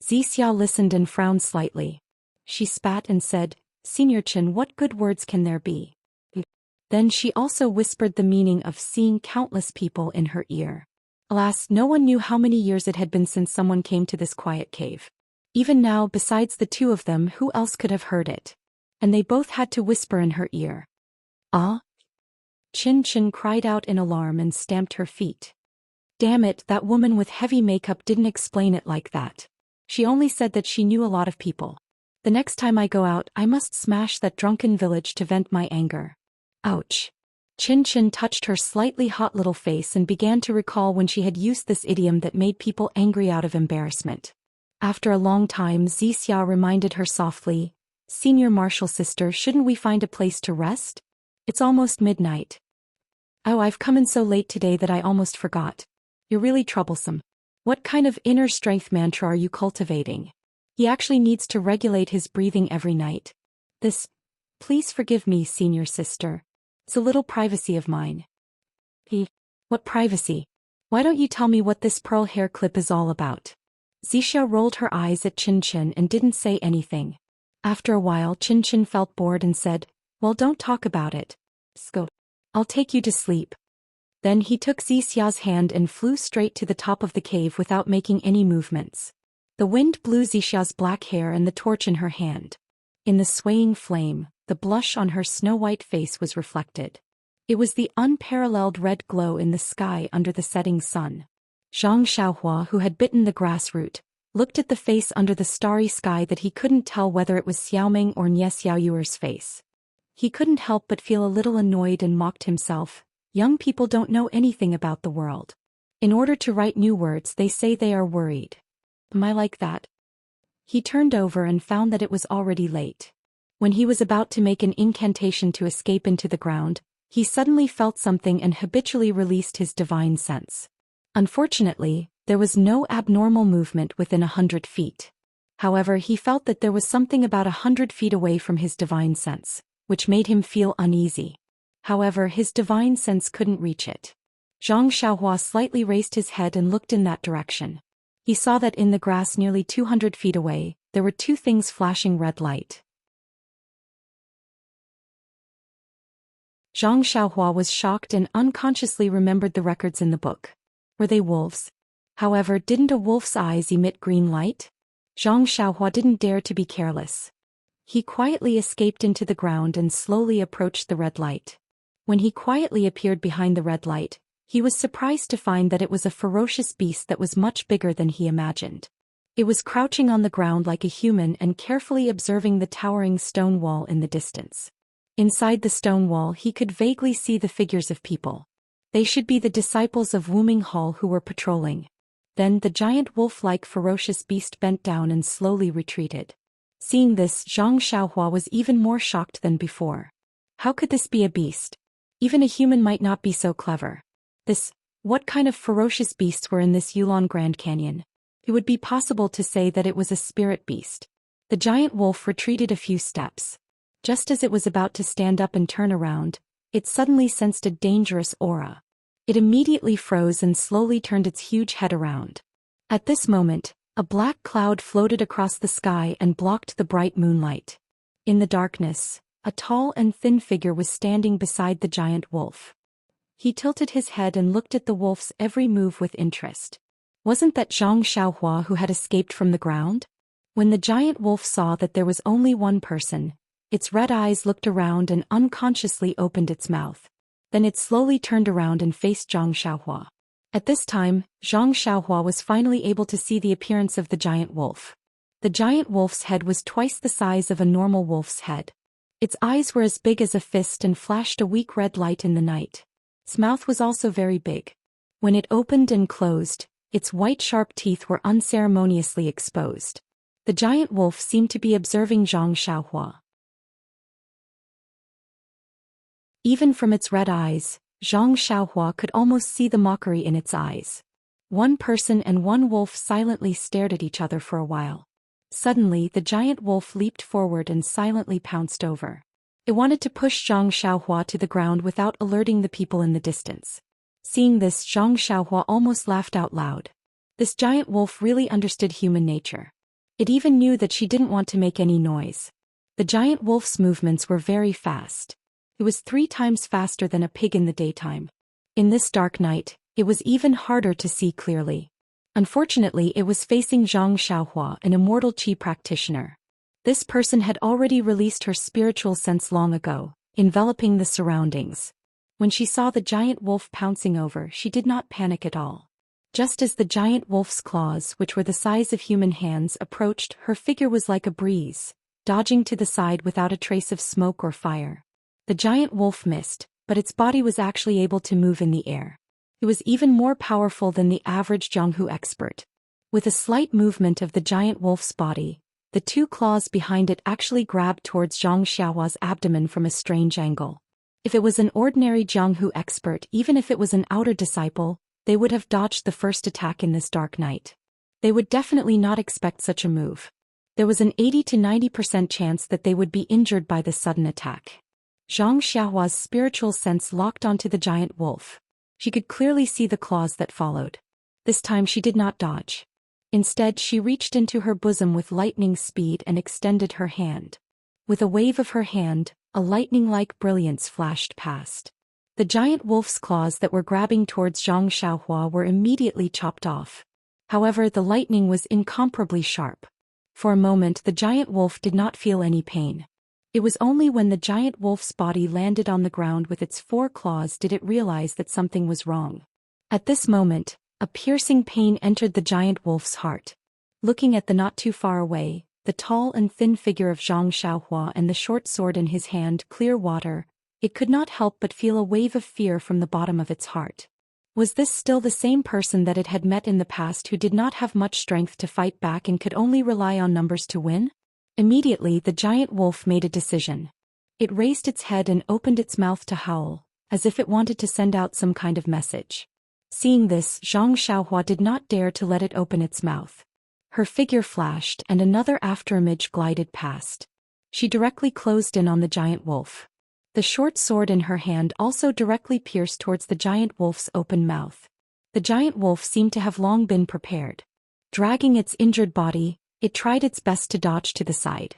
Zixia listened and frowned slightly. She spat and said, "Senior Chen, what good words can there be?" Then she also whispered the meaning of seeing countless people in her ear. Alas, no one knew how many years it had been since someone came to this quiet cave. Even now, besides the 2 of them, who else could have heard it? And they both had to whisper in her ear. "Ah?" Qinchin cried out in alarm and stamped her feet. Damn it, that woman with heavy makeup didn't explain it like that. She only said that she knew a lot of people. The next time I go out, I must smash that drunken village to vent my anger. Ouch. Qinchin touched her slightly hot little face and began to recall when she had used this idiom that made people angry out of embarrassment. After a long time, Zixia reminded her softly, "Senior Marshal Sister, shouldn't we find a place to rest? It's almost midnight." "Oh, I've come in so late today that I almost forgot. You're really troublesome." What kind of inner strength mantra are you cultivating? He actually needs to regulate his breathing every night. Please forgive me, senior sister. It's a little privacy of mine. What privacy? Why don't you tell me what this pearl hair clip is all about? Zixia rolled her eyes at Chin Chin and didn't say anything. After a while Chin Chin felt bored and said, well, don't talk about it. Go. I'll take you to sleep. Then he took Zixia's hand and flew straight to the top of the cave without making any movements. The wind blew Zixia's black hair and the torch in her hand. In the swaying flame, the blush on her snow-white face was reflected. It was the unparalleled red glow in the sky under the setting sun. Zhang Xiaohua, who had bitten the grass root, looked at the face under the starry sky that he couldn't tell whether it was Xiaoming or Nie Xiaoyuer's face. He couldn't help but feel a little annoyed and mocked himself. Young people don't know anything about the world. In order to write new words they say they are worried. Am I like that? He turned over and found that it was already late. When he was about to make an incantation to escape into the ground, he suddenly felt something and habitually released his divine sense. Unfortunately, there was no abnormal movement within 100 feet. However, he felt that there was something about 100 feet away from his divine sense, which made him feel uneasy. However, his divine sense couldn't reach it. Zhang Xiaohua slightly raised his head and looked in that direction. He saw that in the grass nearly 200 feet away, there were two things flashing red light. Zhang Xiaohua was shocked and unconsciously remembered the records in the book. Were they wolves? However, didn't a wolf's eyes emit green light? Zhang Xiaohua didn't dare to be careless. He quietly escaped into the ground and slowly approached the red light. When he quietly appeared behind the red light, he was surprised to find that it was a ferocious beast that was much bigger than he imagined. It was crouching on the ground like a human and carefully observing the towering stone wall in the distance. Inside the stone wall he could vaguely see the figures of people. They should be the disciples of Wuming Hall who were patrolling. Then the giant wolf-like ferocious beast bent down and slowly retreated. Seeing this, Zhang Xiaohua was even more shocked than before. How could this be a beast? Even a human might not be so clever. What kind of ferocious beasts were in this Yulon Grand Canyon? It would be possible to say that it was a spirit beast. The giant wolf retreated a few steps. Just as it was about to stand up and turn around, it suddenly sensed a dangerous aura. It immediately froze and slowly turned its huge head around. At this moment, a black cloud floated across the sky and blocked the bright moonlight. In the darkness, a tall and thin figure was standing beside the giant wolf. He tilted his head and looked at the wolf's every move with interest. Wasn't that Zhang Xiaohua who had escaped from the ground? When the giant wolf saw that there was only one person, its red eyes looked around and unconsciously opened its mouth. Then it slowly turned around and faced Zhang Xiaohua. At this time, Zhang Xiaohua was finally able to see the appearance of the giant wolf. The giant wolf's head was twice the size of a normal wolf's head. Its eyes were as big as a fist and flashed a weak red light in the night. Its mouth was also very big. When it opened and closed, its white sharp teeth were unceremoniously exposed. The giant wolf seemed to be observing Zhang Xiaohua. Even from its red eyes, Zhang Xiaohua could almost see the mockery in its eyes. One person and one wolf silently stared at each other for a while. Suddenly, the giant wolf leaped forward and silently pounced over. It wanted to push Zhang Xiaohua to the ground without alerting the people in the distance. Seeing this, Zhang Xiaohua almost laughed out loud. This giant wolf really understood human nature. It even knew that she didn't want to make any noise. The giant wolf's movements were very fast. It was 3 times faster than a pig in the daytime. In this dark night, it was even harder to see clearly. Unfortunately, it was facing Zhang Xiaohua, an immortal qi practitioner. This person had already released her spiritual sense long ago, enveloping the surroundings. When she saw the giant wolf pouncing over, she did not panic at all. Just as the giant wolf's claws, which were the size of human hands, approached, her figure was like a breeze, dodging to the side without a trace of smoke or fire. The giant wolf missed, but its body was actually able to move in the air. It was even more powerful than the average Jianghu expert. With a slight movement of the giant wolf's body, the 2 claws behind it actually grabbed towards Zhang Xiaohua's abdomen from a strange angle. If it was an ordinary Jianghu expert, even if it was an outer disciple, they would have dodged the first attack in this dark night. They would definitely not expect such a move. There was an 80 to 90% chance that they would be injured by this sudden attack. Zhang Xiaohua's spiritual sense locked onto the giant wolf. She could clearly see the claws that followed. This time she did not dodge. Instead, she reached into her bosom with lightning speed and extended her hand. With a wave of her hand, a lightning-like brilliance flashed past. The giant wolf's claws that were grabbing towards Zhang Xiaohua were immediately chopped off. However, the lightning was incomparably sharp. For a moment, the giant wolf did not feel any pain. It was only when the giant wolf's body landed on the ground with its 4 claws did it realize that something was wrong. At this moment, a piercing pain entered the giant wolf's heart. Looking at the not too far away, the tall and thin figure of Zhang Xiaohua and the short sword in his hand, clear water, it could not help but feel a wave of fear from the bottom of its heart. Was this still the same person that it had met in the past who did not have much strength to fight back and could only rely on numbers to win? Immediately the giant wolf made a decision. It raised its head and opened its mouth to howl, as if it wanted to send out some kind of message. Seeing this, Zhang Xiaohua did not dare to let it open its mouth. Her figure flashed and another afterimage glided past. She directly closed in on the giant wolf. The short sword in her hand also directly pierced towards the giant wolf's open mouth. The giant wolf seemed to have long been prepared. Dragging its injured body, it tried its best to dodge to the side.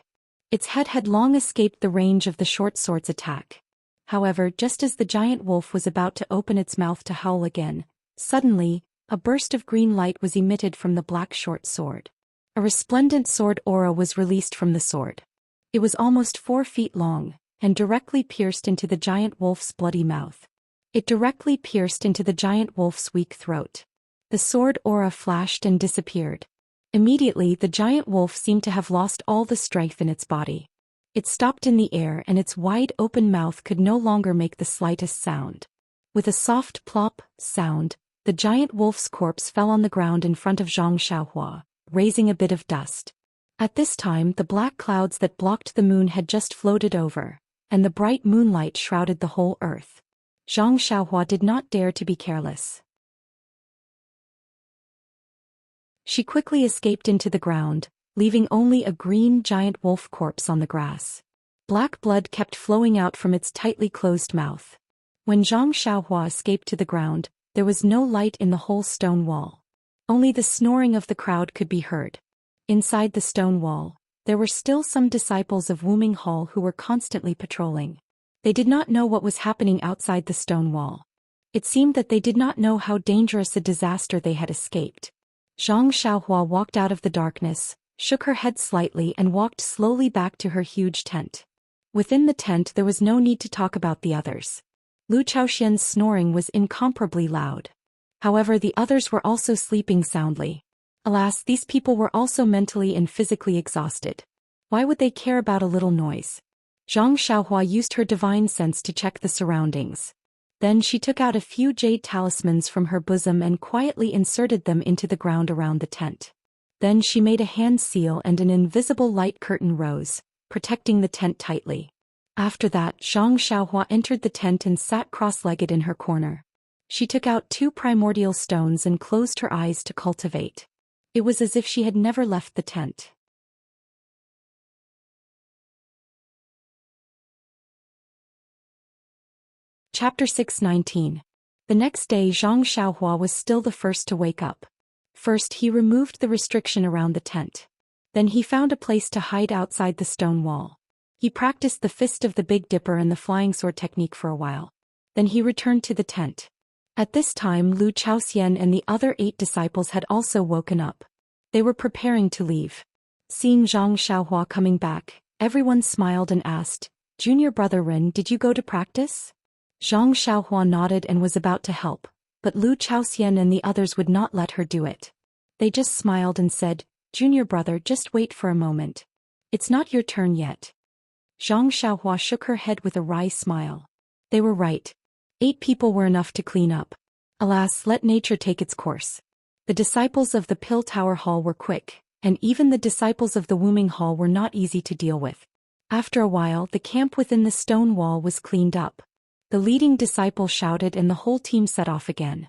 Its head had long escaped the range of the short sword's attack. However, just as the giant wolf was about to open its mouth to howl again, suddenly, a burst of green light was emitted from the black short sword. A resplendent sword aura was released from the sword. It was almost 4 feet long, and directly pierced into the giant wolf's bloody mouth. It directly pierced into the giant wolf's weak throat. The sword aura flashed and disappeared. Immediately, the giant wolf seemed to have lost all the strength in its body. It stopped in the air and its wide open mouth could no longer make the slightest sound. With a soft plop sound, the giant wolf's corpse fell on the ground in front of Zhang Xiaohua, raising a bit of dust. At this time, the black clouds that blocked the moon had just floated over, and the bright moonlight shrouded the whole earth. Zhang Xiaohua did not dare to be careless. She quickly escaped into the ground, leaving only a green giant wolf corpse on the grass. Black blood kept flowing out from its tightly closed mouth. When Zhang Xiaohua escaped to the ground, there was no light in the whole stone wall. Only the snoring of the crowd could be heard. Inside the stone wall, there were still some disciples of Wuming Hall who were constantly patrolling. They did not know what was happening outside the stone wall. It seemed that they did not know how dangerous a disaster they had escaped. Zhang Xiaohua walked out of the darkness, shook her head slightly and walked slowly back to her huge tent. Within the tent there was no need to talk about the others. Lu Chaoxian's snoring was incomparably loud. However, the others were also sleeping soundly. Alas, these people were also mentally and physically exhausted. Why would they care about a little noise? Zhang Xiaohua used her divine sense to check the surroundings. Then she took out a few jade talismans from her bosom and quietly inserted them into the ground around the tent. Then she made a hand seal and an invisible light curtain rose, protecting the tent tightly. After that, Zhang Xiaohua entered the tent and sat cross-legged in her corner. She took out 2 primordial stones and closed her eyes to cultivate. It was as if she had never left the tent. Chapter 6:19. The next day Zhang Xiaohua was still the first to wake up. First he removed the restriction around the tent. Then he found a place to hide outside the stone wall. He practiced the Fist of the Big Dipper and the flying sword technique for a while. Then he returned to the tent. At this time Lu Chaoxian and the other 8 disciples had also woken up. They were preparing to leave. Seeing Zhang Xiaohua coming back, everyone smiled and asked, "Junior brother Ren, did you go to practice?" Zhang Xiaohua nodded and was about to help, but Lu Chaoxian and the others would not let her do it. They just smiled and said, "Junior brother, just wait for a moment. It's not your turn yet." Zhang Xiaohua shook her head with a wry smile. They were right. 8 people were enough to clean up. Alas, let nature take its course. The disciples of the Pill Tower Hall were quick, and even the disciples of the Wuming Hall were not easy to deal with. After a while, the camp within the stone wall was cleaned up. The leading disciple shouted and the whole team set off again.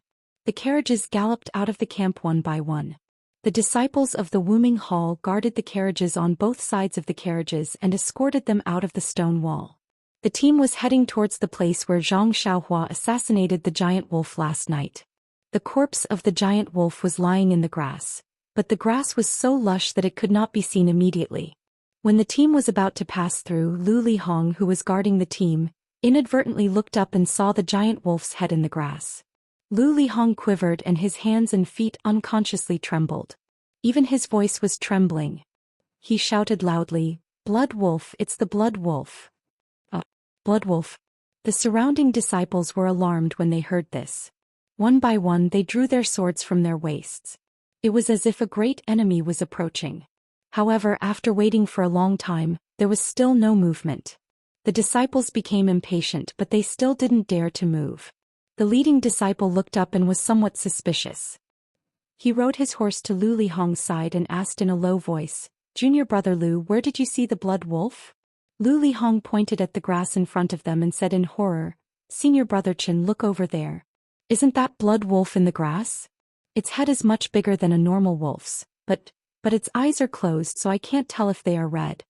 The carriages galloped out of the camp one by one. The disciples of the Wuming Hall guarded the carriages on both sides of the carriages and escorted them out of the stone wall. The team was heading towards the place where Zhang Xiaohua assassinated the giant wolf last night. The corpse of the giant wolf was lying in the grass, but the grass was so lush that it could not be seen immediately. When the team was about to pass through, Lu Lihong, who was guarding the team, inadvertently looked up and saw the giant wolf's head in the grass. Lu Lihong quivered and his hands and feet unconsciously trembled. Even his voice was trembling. He shouted loudly, "Blood wolf, it's the blood wolf." Blood wolf. The surrounding disciples were alarmed when they heard this. One by one they drew their swords from their waists. It was as if a great enemy was approaching. However, after waiting for a long time, there was still no movement. The disciples became impatient, but they still didn't dare to move. The leading disciple looked up and was somewhat suspicious. He rode his horse to Lu Lihong's side and asked in a low voice, "Junior brother Lu, where did you see the blood wolf?" Lu Lihong pointed at the grass in front of them and said in horror, "Senior brother Chen, look over there. Isn't that blood wolf in the grass? Its head is much bigger than a normal wolf's, but its eyes are closed, so I can't tell if they are red."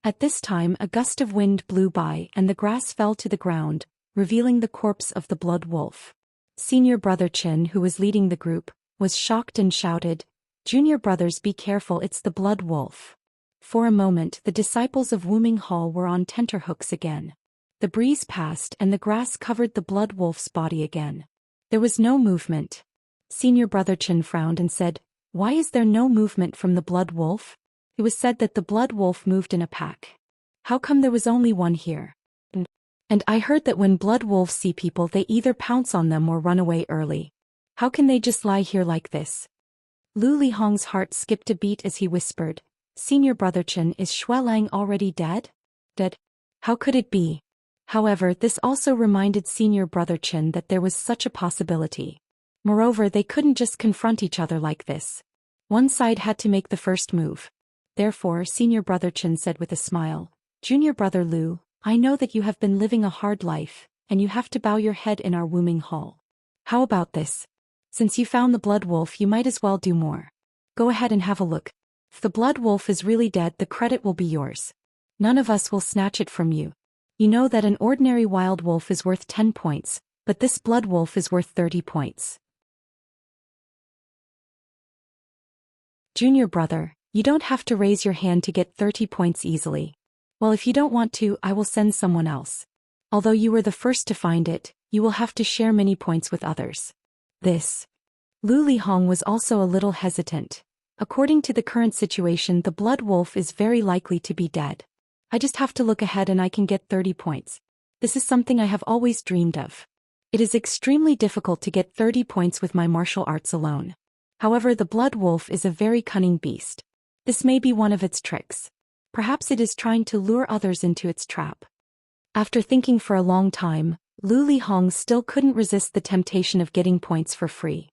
At this time a gust of wind blew by and the grass fell to the ground, revealing the corpse of the blood wolf. Senior brother Chen, who was leading the group, was shocked and shouted, "Junior brothers, be careful, it's the blood wolf." For a moment the disciples of Wuming Hall were on tenterhooks again. The breeze passed and the grass covered the blood wolf's body again. There was no movement. Senior brother Chen frowned and said, "Why is there no movement from the blood wolf? It was said that the blood wolf moved in a pack. How come there was only one here? And I heard that when blood wolves see people they either pounce on them or run away early. How can they just lie here like this?" Lu Lihong's heart skipped a beat as he whispered, "Senior brother Chen, is Shuelang already dead? Dead? How could it be?" However, this also reminded senior brother Chen that there was such a possibility. Moreover, they couldn't just confront each other like this. One side had to make the first move. Therefore, senior brother Chen said with a smile, "Junior brother Lu, I know that you have been living a hard life, and you have to bow your head in our Wuming Hall. How about this? Since you found the blood wolf, you might as well do more. Go ahead and have a look. If the blood wolf is really dead, the credit will be yours. None of us will snatch it from you. You know that an ordinary wild wolf is worth 10 points, but this blood wolf is worth 30 points. Junior brother, you don't have to raise your hand to get 30 points easily. Well, if you don't want to, I will send someone else. Although you were the first to find it, you will have to share many points with others." Lu Lihong was also a little hesitant. According to the current situation, the blood wolf is very likely to be dead. I just have to look ahead and I can get 30 points. This is something I have always dreamed of. It is extremely difficult to get 30 points with my martial arts alone. However, the blood wolf is a very cunning beast. This may be one of its tricks. Perhaps it is trying to lure others into its trap. After thinking for a long time, Lu Lihong still couldn't resist the temptation of getting points for free.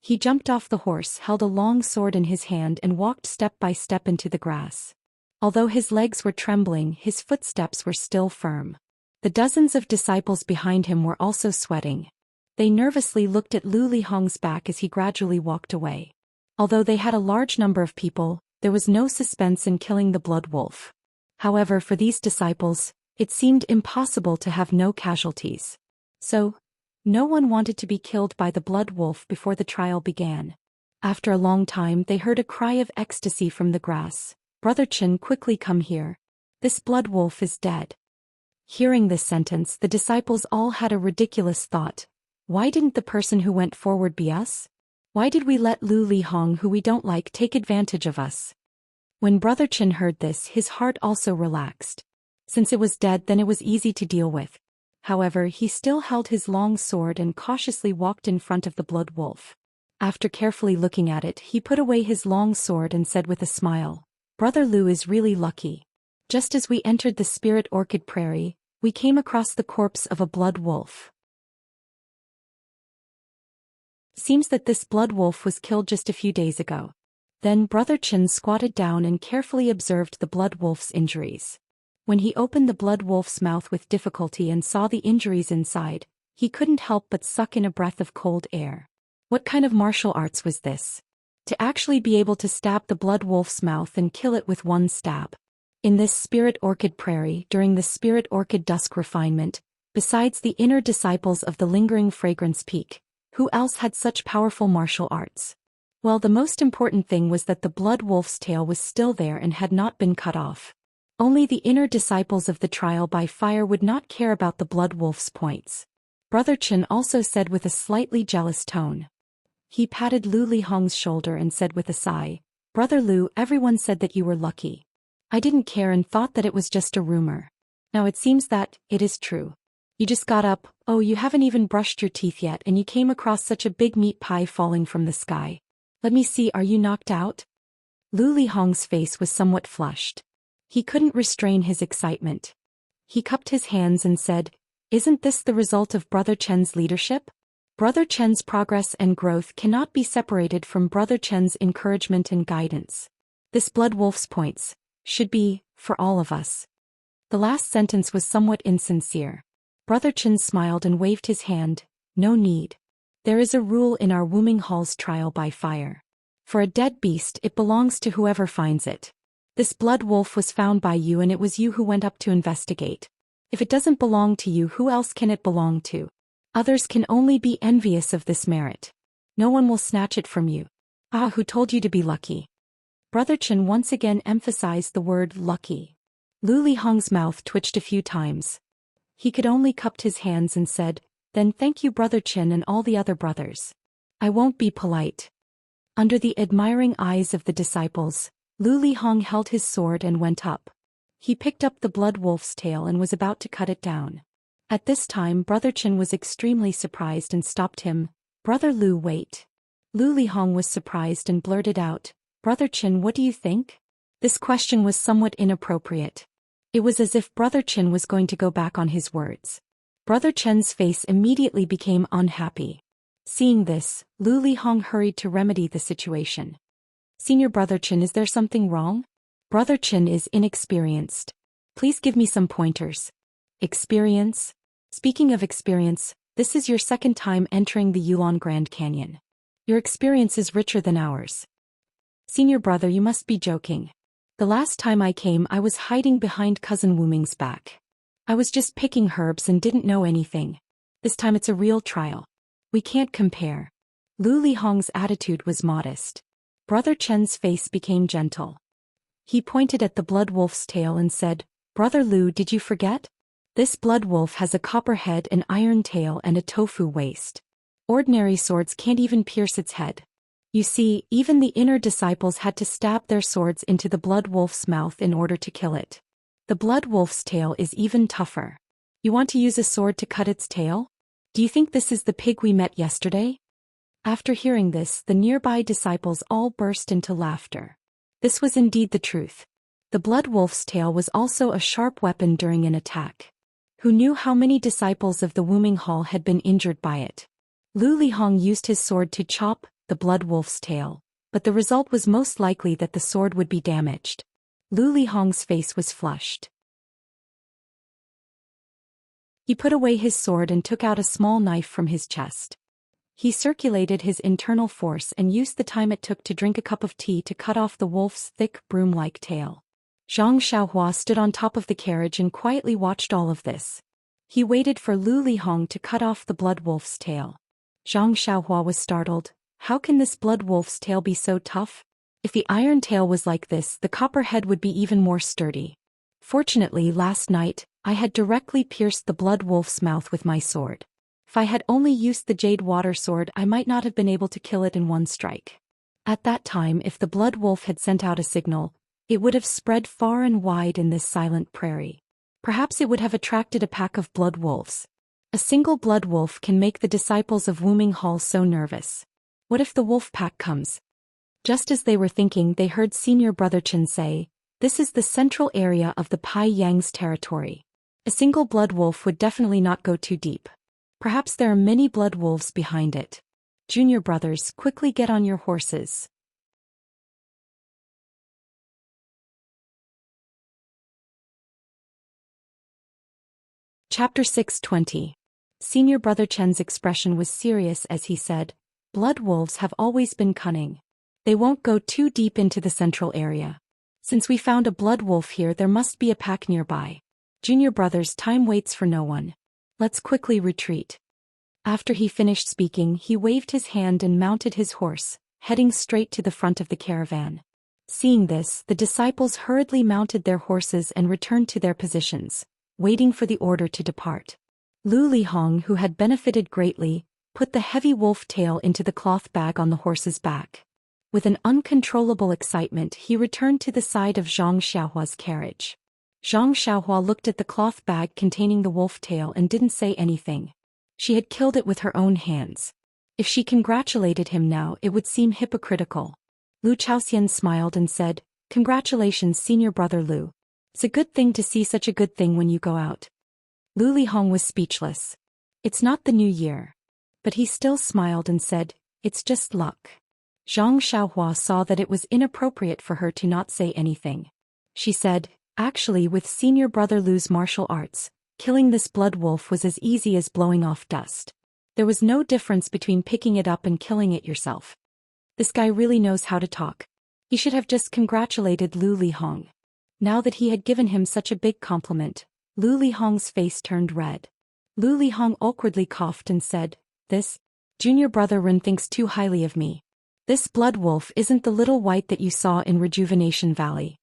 He jumped off the horse, held a long sword in his hand and walked step by step into the grass. Although his legs were trembling, his footsteps were still firm. The dozens of disciples behind him were also sweating. They nervously looked at Lu Lihong's back as he gradually walked away. Although they had a large number of people, there was no suspense in killing the blood wolf. However, for these disciples, it seemed impossible to have no casualties. So, no one wanted to be killed by the blood wolf before the trial began. After a long time they heard a cry of ecstasy from the grass. "Brother Chen, quickly come here. This blood wolf is dead." Hearing this sentence, the disciples all had a ridiculous thought. Why didn't the person who went forward be us? Why did we let Lu Lihong, who we don't like, take advantage of us? When Brother Chen heard this, his heart also relaxed. Since it was dead, then it was easy to deal with. However, he still held his long sword and cautiously walked in front of the blood wolf. After carefully looking at it, he put away his long sword and said with a smile, "Brother Lu is really lucky. Just as we entered the Spirit Orchid Prairie, we came across the corpse of a blood wolf. Seems that this blood wolf was killed just a few days ago." Then Brother Chen squatted down and carefully observed the blood wolf's injuries. When he opened the blood wolf's mouth with difficulty and saw the injuries inside, he couldn't help but suck in a breath of cold air. What kind of martial arts was this? To actually be able to stab the blood wolf's mouth and kill it with one stab. In this spirit orchid prairie, during the spirit orchid dusk refinement, besides the inner disciples of the lingering fragrance peak, who else had such powerful martial arts? Well, the most important thing was that the blood wolf's tail was still there and had not been cut off. Only the inner disciples of the trial by fire would not care about the blood wolf's points. Brother Chen also said with a slightly jealous tone. He patted Lu Lihong's shoulder and said with a sigh, "Brother Lu, everyone said that you were lucky. I didn't care and thought that it was just a rumor. Now it seems that it is true. You just got up, oh you haven't even brushed your teeth yet and you came across such a big meat pie falling from the sky. Let me see, are you knocked out?" Lu Lihong's face was somewhat flushed. He couldn't restrain his excitement. He cupped his hands and said, "Isn't this the result of Brother Chen's leadership? Brother Chen's progress and growth cannot be separated from Brother Chen's encouragement and guidance. This blood wolf's points should be for all of us." The last sentence was somewhat insincere. Brother Chen smiled and waved his hand. "No need. There is a rule in our Wuming Hall's trial by fire. For a dead beast it belongs to whoever finds it. This blood wolf was found by you and it was you who went up to investigate. If it doesn't belong to you, who else can it belong to? Others can only be envious of this merit. No one will snatch it from you. Ah, who told you to be lucky?" Brother Chen once again emphasized the word lucky. Lu Lihong's mouth twitched a few times. He could only cupped his hands and said, "Then thank you Brother Chen and all the other brothers. I won't be polite." Under the admiring eyes of the disciples, Lu Lihong held his sword and went up. He picked up the blood wolf's tail and was about to cut it down. At this time Brother Chen was extremely surprised and stopped him. "Brother Lu, wait." Lu Lihong was surprised and blurted out, "Brother Chen, what do you think?" This question was somewhat inappropriate. It was as if Brother Chen was going to go back on his words. Brother Chen's face immediately became unhappy. Seeing this, Lu Lihong hurried to remedy the situation. "Senior Brother Chen, is there something wrong? Brother Chen is inexperienced. Please give me some pointers." "Experience? Speaking of experience, this is your second time entering the Yulon Grand Canyon. Your experience is richer than ours. Senior brother, you must be joking. The last time I came I was hiding behind Cousin Wuming's back. I was just picking herbs and didn't know anything. This time it's a real trial. We can't compare." Lu Lihong's attitude was modest. Brother Chen's face became gentle. He pointed at the blood wolf's tail and said, "Brother Lu, did you forget? This blood wolf has a copper head, an iron tail and a tofu waist. Ordinary swords can't even pierce its head. You see, even the inner disciples had to stab their swords into the blood wolf's mouth in order to kill it. The blood wolf's tail is even tougher. You want to use a sword to cut its tail? Do you think this is the pig we met yesterday?" After hearing this, the nearby disciples all burst into laughter. This was indeed the truth. The blood wolf's tail was also a sharp weapon during an attack. Who knew how many disciples of the Wuming Hall had been injured by it? Lu Lihong used his sword to chop the blood wolf's tail, but the result was most likely that the sword would be damaged. Lu Lihong's face was flushed. He put away his sword and took out a small knife from his chest. He circulated his internal force and used the time it took to drink a cup of tea to cut off the wolf's thick, broom-like tail. Zhang Xiaohua stood on top of the carriage and quietly watched all of this. He waited for Lu Lihong to cut off the blood wolf's tail. Zhang Xiaohua was startled. How can this blood wolf's tail be so tough? If the iron tail was like this, the copper head would be even more sturdy. Fortunately, last night, I had directly pierced the blood wolf's mouth with my sword. If I had only used the jade water sword, I might not have been able to kill it in one strike. At that time, if the blood wolf had sent out a signal, it would have spread far and wide in this silent prairie. Perhaps it would have attracted a pack of blood wolves. A single blood wolf can make the disciples of Wuming Hall so nervous. What if the wolf pack comes? Just as they were thinking, they heard Senior Brother Chen say, "This is the central area of the Pai Yang's territory. A single blood wolf would definitely not go too deep. Perhaps there are many blood wolves behind it. Junior brothers, quickly get on your horses." Chapter 620. Senior Brother Chen's expression was serious as he said, Blood wolves have always been cunning. They won't go too deep into the central area. Since we found a blood wolf here, there must be a pack nearby. Junior brothers, time waits for no one. Let's quickly retreat. After he finished speaking, he waved his hand and mounted his horse, heading straight to the front of the caravan. Seeing this, the disciples hurriedly mounted their horses and returned to their positions, waiting for the order to depart. Lu Lihong, who had benefited greatly, put the heavy wolf tail into the cloth bag on the horse's back. With an uncontrollable excitement, he returned to the side of Zhang Xiaohua's carriage. Zhang Xiaohua looked at the cloth bag containing the wolf tail and didn't say anything. She had killed it with her own hands. If she congratulated him now, it would seem hypocritical. Lu Chaoxian smiled and said, "Congratulations, senior brother Lu. It's a good thing to see such a good thing when you go out." Lu Lihong was speechless. It's not the new year. But he still smiled and said, "It's just luck." Zhang Xiaohua saw that it was inappropriate for her to not say anything. She said, "Actually, with senior brother Lu's martial arts, killing this blood wolf was as easy as blowing off dust. There was no difference between picking it up and killing it yourself. This guy really knows how to talk." He should have just congratulated Lu Lihong. Now that he had given him such a big compliment, Lu Lihong's face turned red. Lu Lihong awkwardly coughed and said, "This junior brother Ren thinks too highly of me. This blood wolf isn't the little white that you saw in Rejuvenation Valley."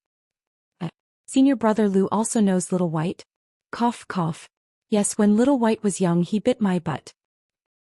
Senior brother Lu also knows Little White? Cough cough. Yes, when Little White was young he bit my butt.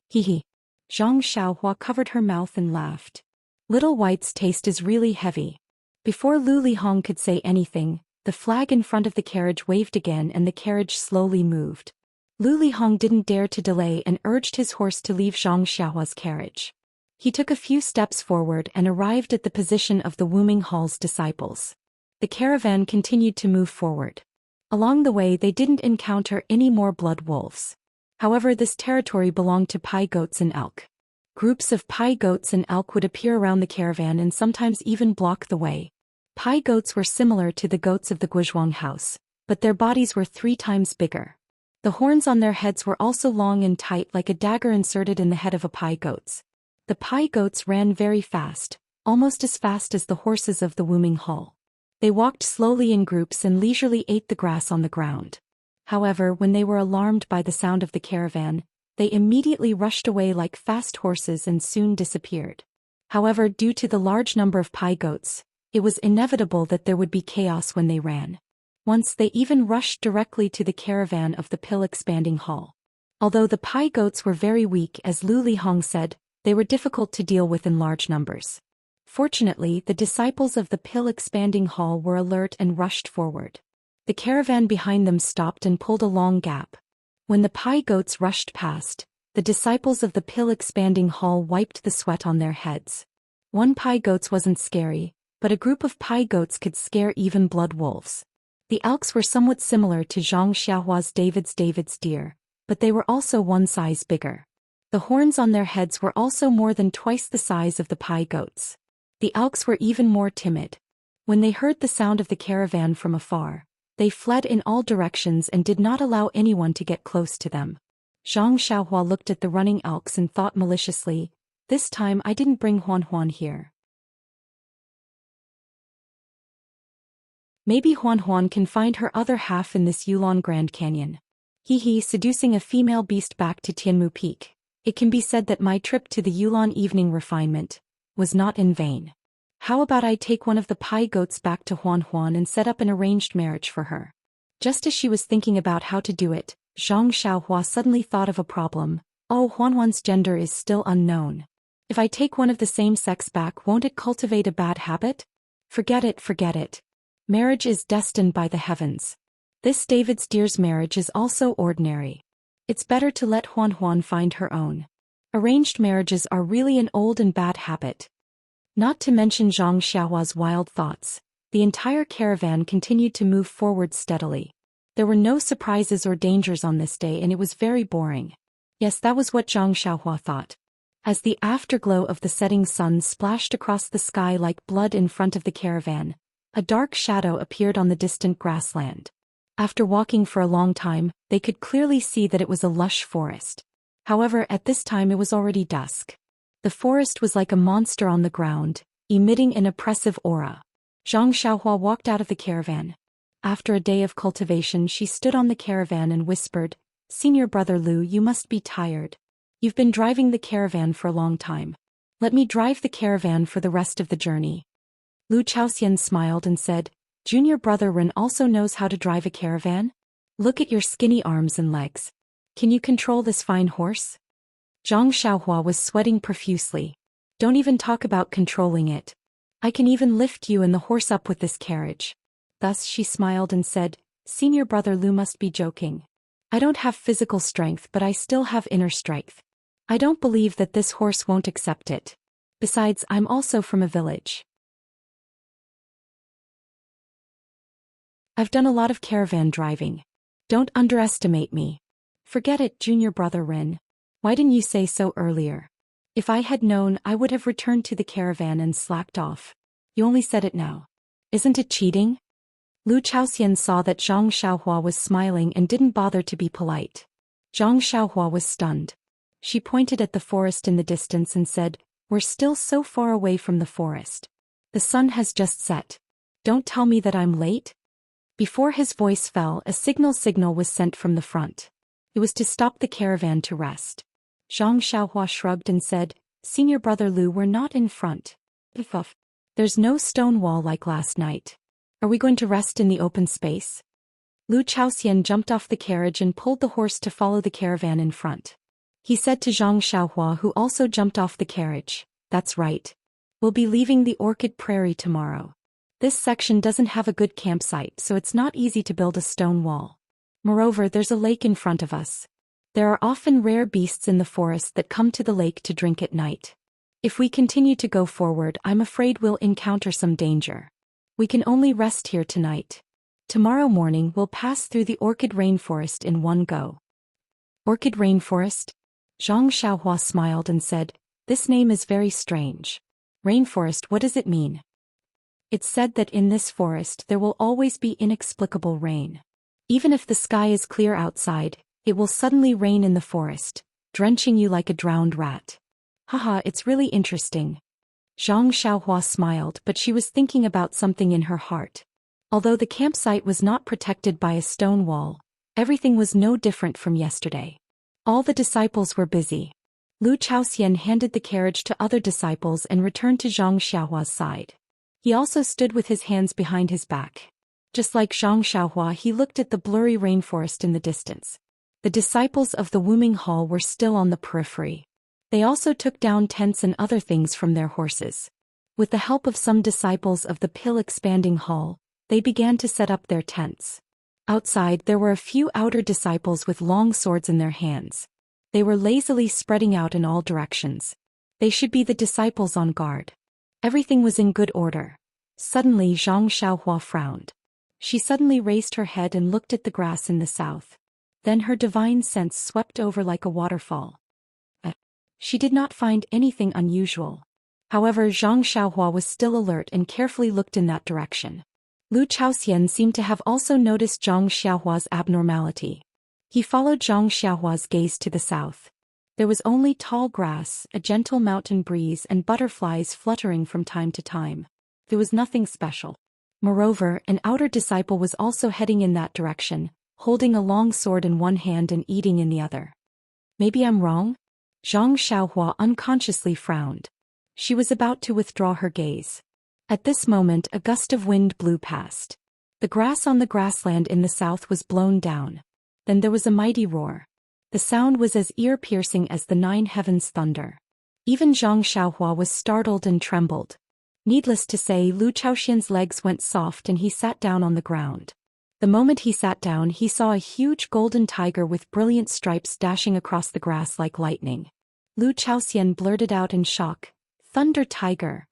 Hee hee. Zhang Xiaohua covered her mouth and laughed. Little White's taste is really heavy. Before Lu Lihong could say anything, the flag in front of the carriage waved again and the carriage slowly moved. Lu Lihong didn't dare to delay and urged his horse to leave Zhang Xiaohua's carriage. He took a few steps forward and arrived at the position of the Wuming Hall's disciples. The caravan continued to move forward. Along the way they didn't encounter any more blood wolves. However, this territory belonged to pai goats and elk. Groups of pai goats and elk would appear around the caravan and sometimes even block the way. Pai goats were similar to the goats of the Guizhuang house, but their bodies were 3 times bigger. The horns on their heads were also long and tight like a dagger inserted in the head of a pai goats. The pai goats ran very fast, almost as fast as the horses of the Wuming Hall. They walked slowly in groups and leisurely ate the grass on the ground. However, when they were alarmed by the sound of the caravan, they immediately rushed away like fast horses and soon disappeared. However, due to the large number of pai goats, it was inevitable that there would be chaos when they ran. Once they even rushed directly to the caravan of the pill-expanding hall. Although the pai goats were very weak, as Lu Lihong said, they were difficult to deal with in large numbers. Fortunately, the disciples of the pill-expanding hall were alert and rushed forward. The caravan behind them stopped and pulled a long gap. When the pai goats rushed past, the disciples of the pill-expanding hall wiped the sweat on their heads. One pai goats wasn't scary, but a group of pai goats could scare even blood wolves. The elks were somewhat similar to Zhang Xiaohua's David's deer, but they were also 1 size bigger. The horns on their heads were also more than twice the size of the pai goats. The elks were even more timid. When they heard the sound of the caravan from afar, they fled in all directions and did not allow anyone to get close to them. Zhang Xiaohua looked at the running elks and thought maliciously, "This time I didn't bring Huan Huan here. Maybe Huan Huan can find her other half in this Yulon Grand Canyon." Hee, seducing a female beast back to Tianmu Peak. It can be said that my trip to the Yulon evening refinement was not in vain. How about I take one of the pai goats back to Huan Huan and set up an arranged marriage for her? Just as she was thinking about how to do it, Zhang Xiaohua suddenly thought of a problem. Oh, Huan Huan's gender is still unknown. If I take one of the same sex back, won't it cultivate a bad habit? Forget it. Marriage is destined by the heavens. This David's deer's marriage is also ordinary. It's better to let Huan Huan find her own. Arranged marriages are really an old and bad habit. Not to mention Zhang Xiaohua's wild thoughts, the entire caravan continued to move forward steadily. There were no surprises or dangers on this day and it was very boring. Yes, that was what Zhang Xiaohua thought. As the afterglow of the setting sun splashed across the sky like blood in front of the caravan, a dark shadow appeared on the distant grassland. After walking for a long time, they could clearly see that it was a lush forest. However, at this time it was already dusk. The The forest was like a monster on the ground, emitting an oppressive aura. Zhang Xiaohua walked out of the caravan. After a day of cultivation, she stood on the caravan and whispered, "Senior brother Lu, you must be tired. You've been driving the caravan for a long time. Let me drive the caravan for the rest of the journey." Lu Chaoxian smiled and said, "Junior brother Ren also knows how to drive a caravan? Look at your skinny arms and legs. Can you control this fine horse?" Zhang Xiaohua was sweating profusely. "Don't even talk about controlling it. I can even lift you and the horse up with this carriage." Thus she smiled and said, "Senior brother Lu must be joking. I don't have physical strength, but I still have inner strength. I don't believe that this horse won't accept it. Besides, I'm also from a village. I've done a lot of caravan driving. Don't underestimate me." "Forget it, junior brother Rin. Why didn't you say so earlier? If I had known, I would have returned to the caravan and slacked off. You only said it now. Isn't it cheating?" Lu Chaoxian saw that Zhang Xiaohua was smiling and didn't bother to be polite. Zhang Xiaohua was stunned. She pointed at the forest in the distance and said, "We're still so far away from the forest. The sun has just set. Don't tell me that I'm late?" Before his voice fell, a signal was sent from the front. It was to stop the caravan to rest. Zhang Xiaohua shrugged and said, "Senior brother Lu, we're not in front. There's no stone wall like last night. Are we going to rest in the open space?" Lu Chaoxian jumped off the carriage and pulled the horse to follow the caravan in front. He said to Zhang Xiaohua, who also jumped off the carriage, "That's right. We'll be leaving the Orchid Prairie tomorrow. This section doesn't have a good campsite, so it's not easy to build a stone wall. Moreover, there's a lake in front of us. There are often rare beasts in the forest that come to the lake to drink at night. If we continue to go forward, I'm afraid we'll encounter some danger. We can only rest here tonight. Tomorrow morning we'll pass through the Orchid Rainforest in one go." "Orchid Rainforest?" Zhang Xiaohua smiled and said, "This name is very strange. Rainforest, what does it mean?" "It's said that in this forest there will always be inexplicable rain. Even if the sky is clear outside, it will suddenly rain in the forest, drenching you like a drowned rat." "Haha, it's really interesting." Zhang Xiaohua smiled, but she was thinking about something in her heart. Although the campsite was not protected by a stone wall, everything was no different from yesterday. All the disciples were busy. Lu Chaoxian handed the carriage to other disciples and returned to Zhang Xiaohua's side. He also stood with his hands behind his back. Just like Zhang Xiaohua, he looked at the blurry rainforest in the distance. The disciples of the Wuming Hall were still on the periphery. They also took down tents and other things from their horses. With the help of some disciples of the Pill Expanding Hall, they began to set up their tents. Outside, there were a few outer disciples with long swords in their hands. They were lazily spreading out in all directions. They should be the disciples on guard. Everything was in good order. Suddenly Zhang Xiaohua frowned. She suddenly raised her head and looked at the grass in the south. Then her divine sense swept over like a waterfall. She did not find anything unusual. However, Zhang Xiaohua was still alert and carefully looked in that direction. Lu Chaoxian seemed to have also noticed Zhang Xiaohua's abnormality. He followed Zhang Xiaohua's gaze to the south. There was only tall grass, a gentle mountain breeze, and butterflies fluttering from time to time. There was nothing special. Moreover, an outer disciple was also heading in that direction, holding a long sword in one hand and eating in the other. "Maybe I'm wrong?" Zhang Xiaohua unconsciously frowned. She was about to withdraw her gaze. At this moment, a gust of wind blew past. The grass on the grassland in the south was blown down. Then there was a mighty roar. The sound was as ear-piercing as the 9 heavens' thunder. Even Zhang Xiaohua was startled and trembled. Needless to say, Lu Chaoxian's legs went soft and he sat down on the ground. The moment he sat down, he saw a huge golden tiger with brilliant stripes dashing across the grass like lightning. Lu Chaoxian blurted out in shock, "Thunder Tiger!"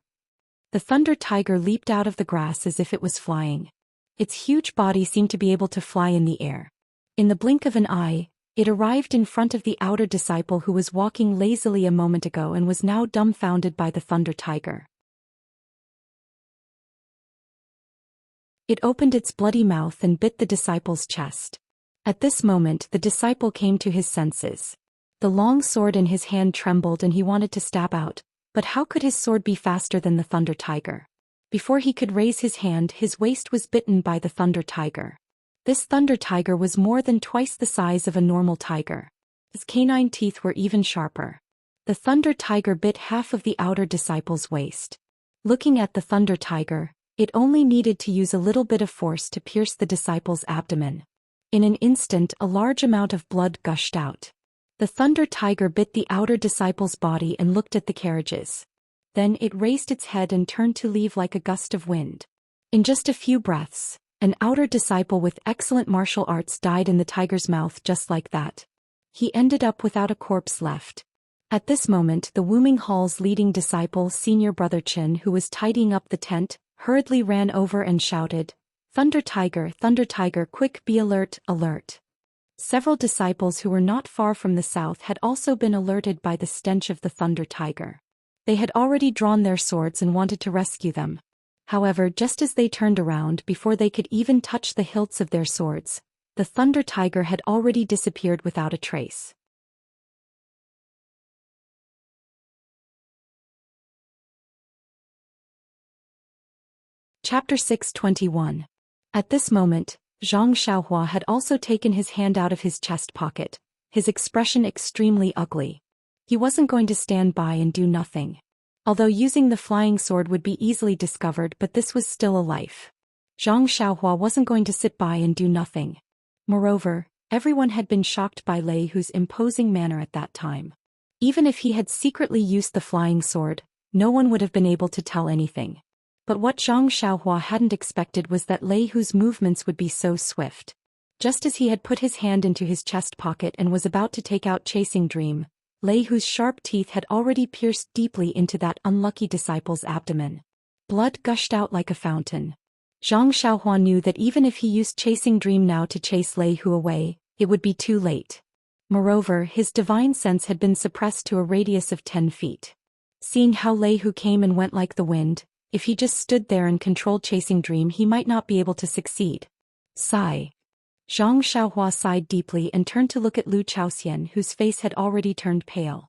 The thunder tiger leaped out of the grass as if it was flying. Its huge body seemed to be able to fly in the air. In the blink of an eye, it arrived in front of the outer disciple who was walking lazily a moment ago and was now dumbfounded by the thunder tiger. It opened its bloody mouth and bit the disciple's chest. At this moment, the disciple came to his senses. The long sword in his hand trembled and he wanted to stab out, But how could his sword be faster than the Thunder Tiger? Before he could raise his hand, his waist was bitten by the Thunder Tiger. This Thunder Tiger was more than twice the size of a normal tiger. His canine teeth were even sharper. The Thunder Tiger bit half of the outer disciple's waist. Looking at the Thunder Tiger, it only needed to use a little bit of force to pierce the disciple's abdomen. In an instant, a large amount of blood gushed out. The Thunder Tiger bit the outer disciple's body and looked at the carriages. Then it raised its head and turned to leave like a gust of wind. In just a few breaths, an outer disciple with excellent martial arts died in the tiger's mouth just like that. He ended up without a corpse left. At this moment, the Wuming Hall's leading disciple, Senior Brother Chin, who was tidying up the tent, hurriedly ran over and shouted, Thunder Tiger, quick, be alert, alert." Several disciples who were not far from the south had also been alerted by the stench of the Thunder Tiger. They had already drawn their swords and wanted to rescue them. However, just as they turned around, before they could even touch the hilts of their swords, the Thunder Tiger had already disappeared without a trace. Chapter 6:21. At this moment, Zhang Xiaohua had also taken his hand out of his chest pocket, his expression extremely ugly. He wasn't going to stand by and do nothing. Although using the flying sword would be easily discovered, but this was still a life. Zhang Xiaohua wasn't going to sit by and do nothing. Moreover, everyone had been shocked by Lei Hu's imposing manner at that time. Even if he had secretly used the flying sword, no one would have been able to tell anything. But what Zhang Xiaohua hadn't expected was that Lei Hu's movements would be so swift. Just as he had put his hand into his chest pocket and was about to take out Chasing Dream, Lei Hu's sharp teeth had already pierced deeply into that unlucky disciple's abdomen. Blood gushed out like a fountain. Zhang Xiaohua knew that even if he used Chasing Dream now to chase Lei Hu away, it would be too late. Moreover, his divine sense had been suppressed to a radius of 10 feet. Seeing how Lei Hu came and went like the wind, if he just stood there and controlled Chasing Dream, he might not be able to succeed. Sigh. Zhang Xiaohua sighed deeply and turned to look at Lu Chaoxian, whose face had already turned pale.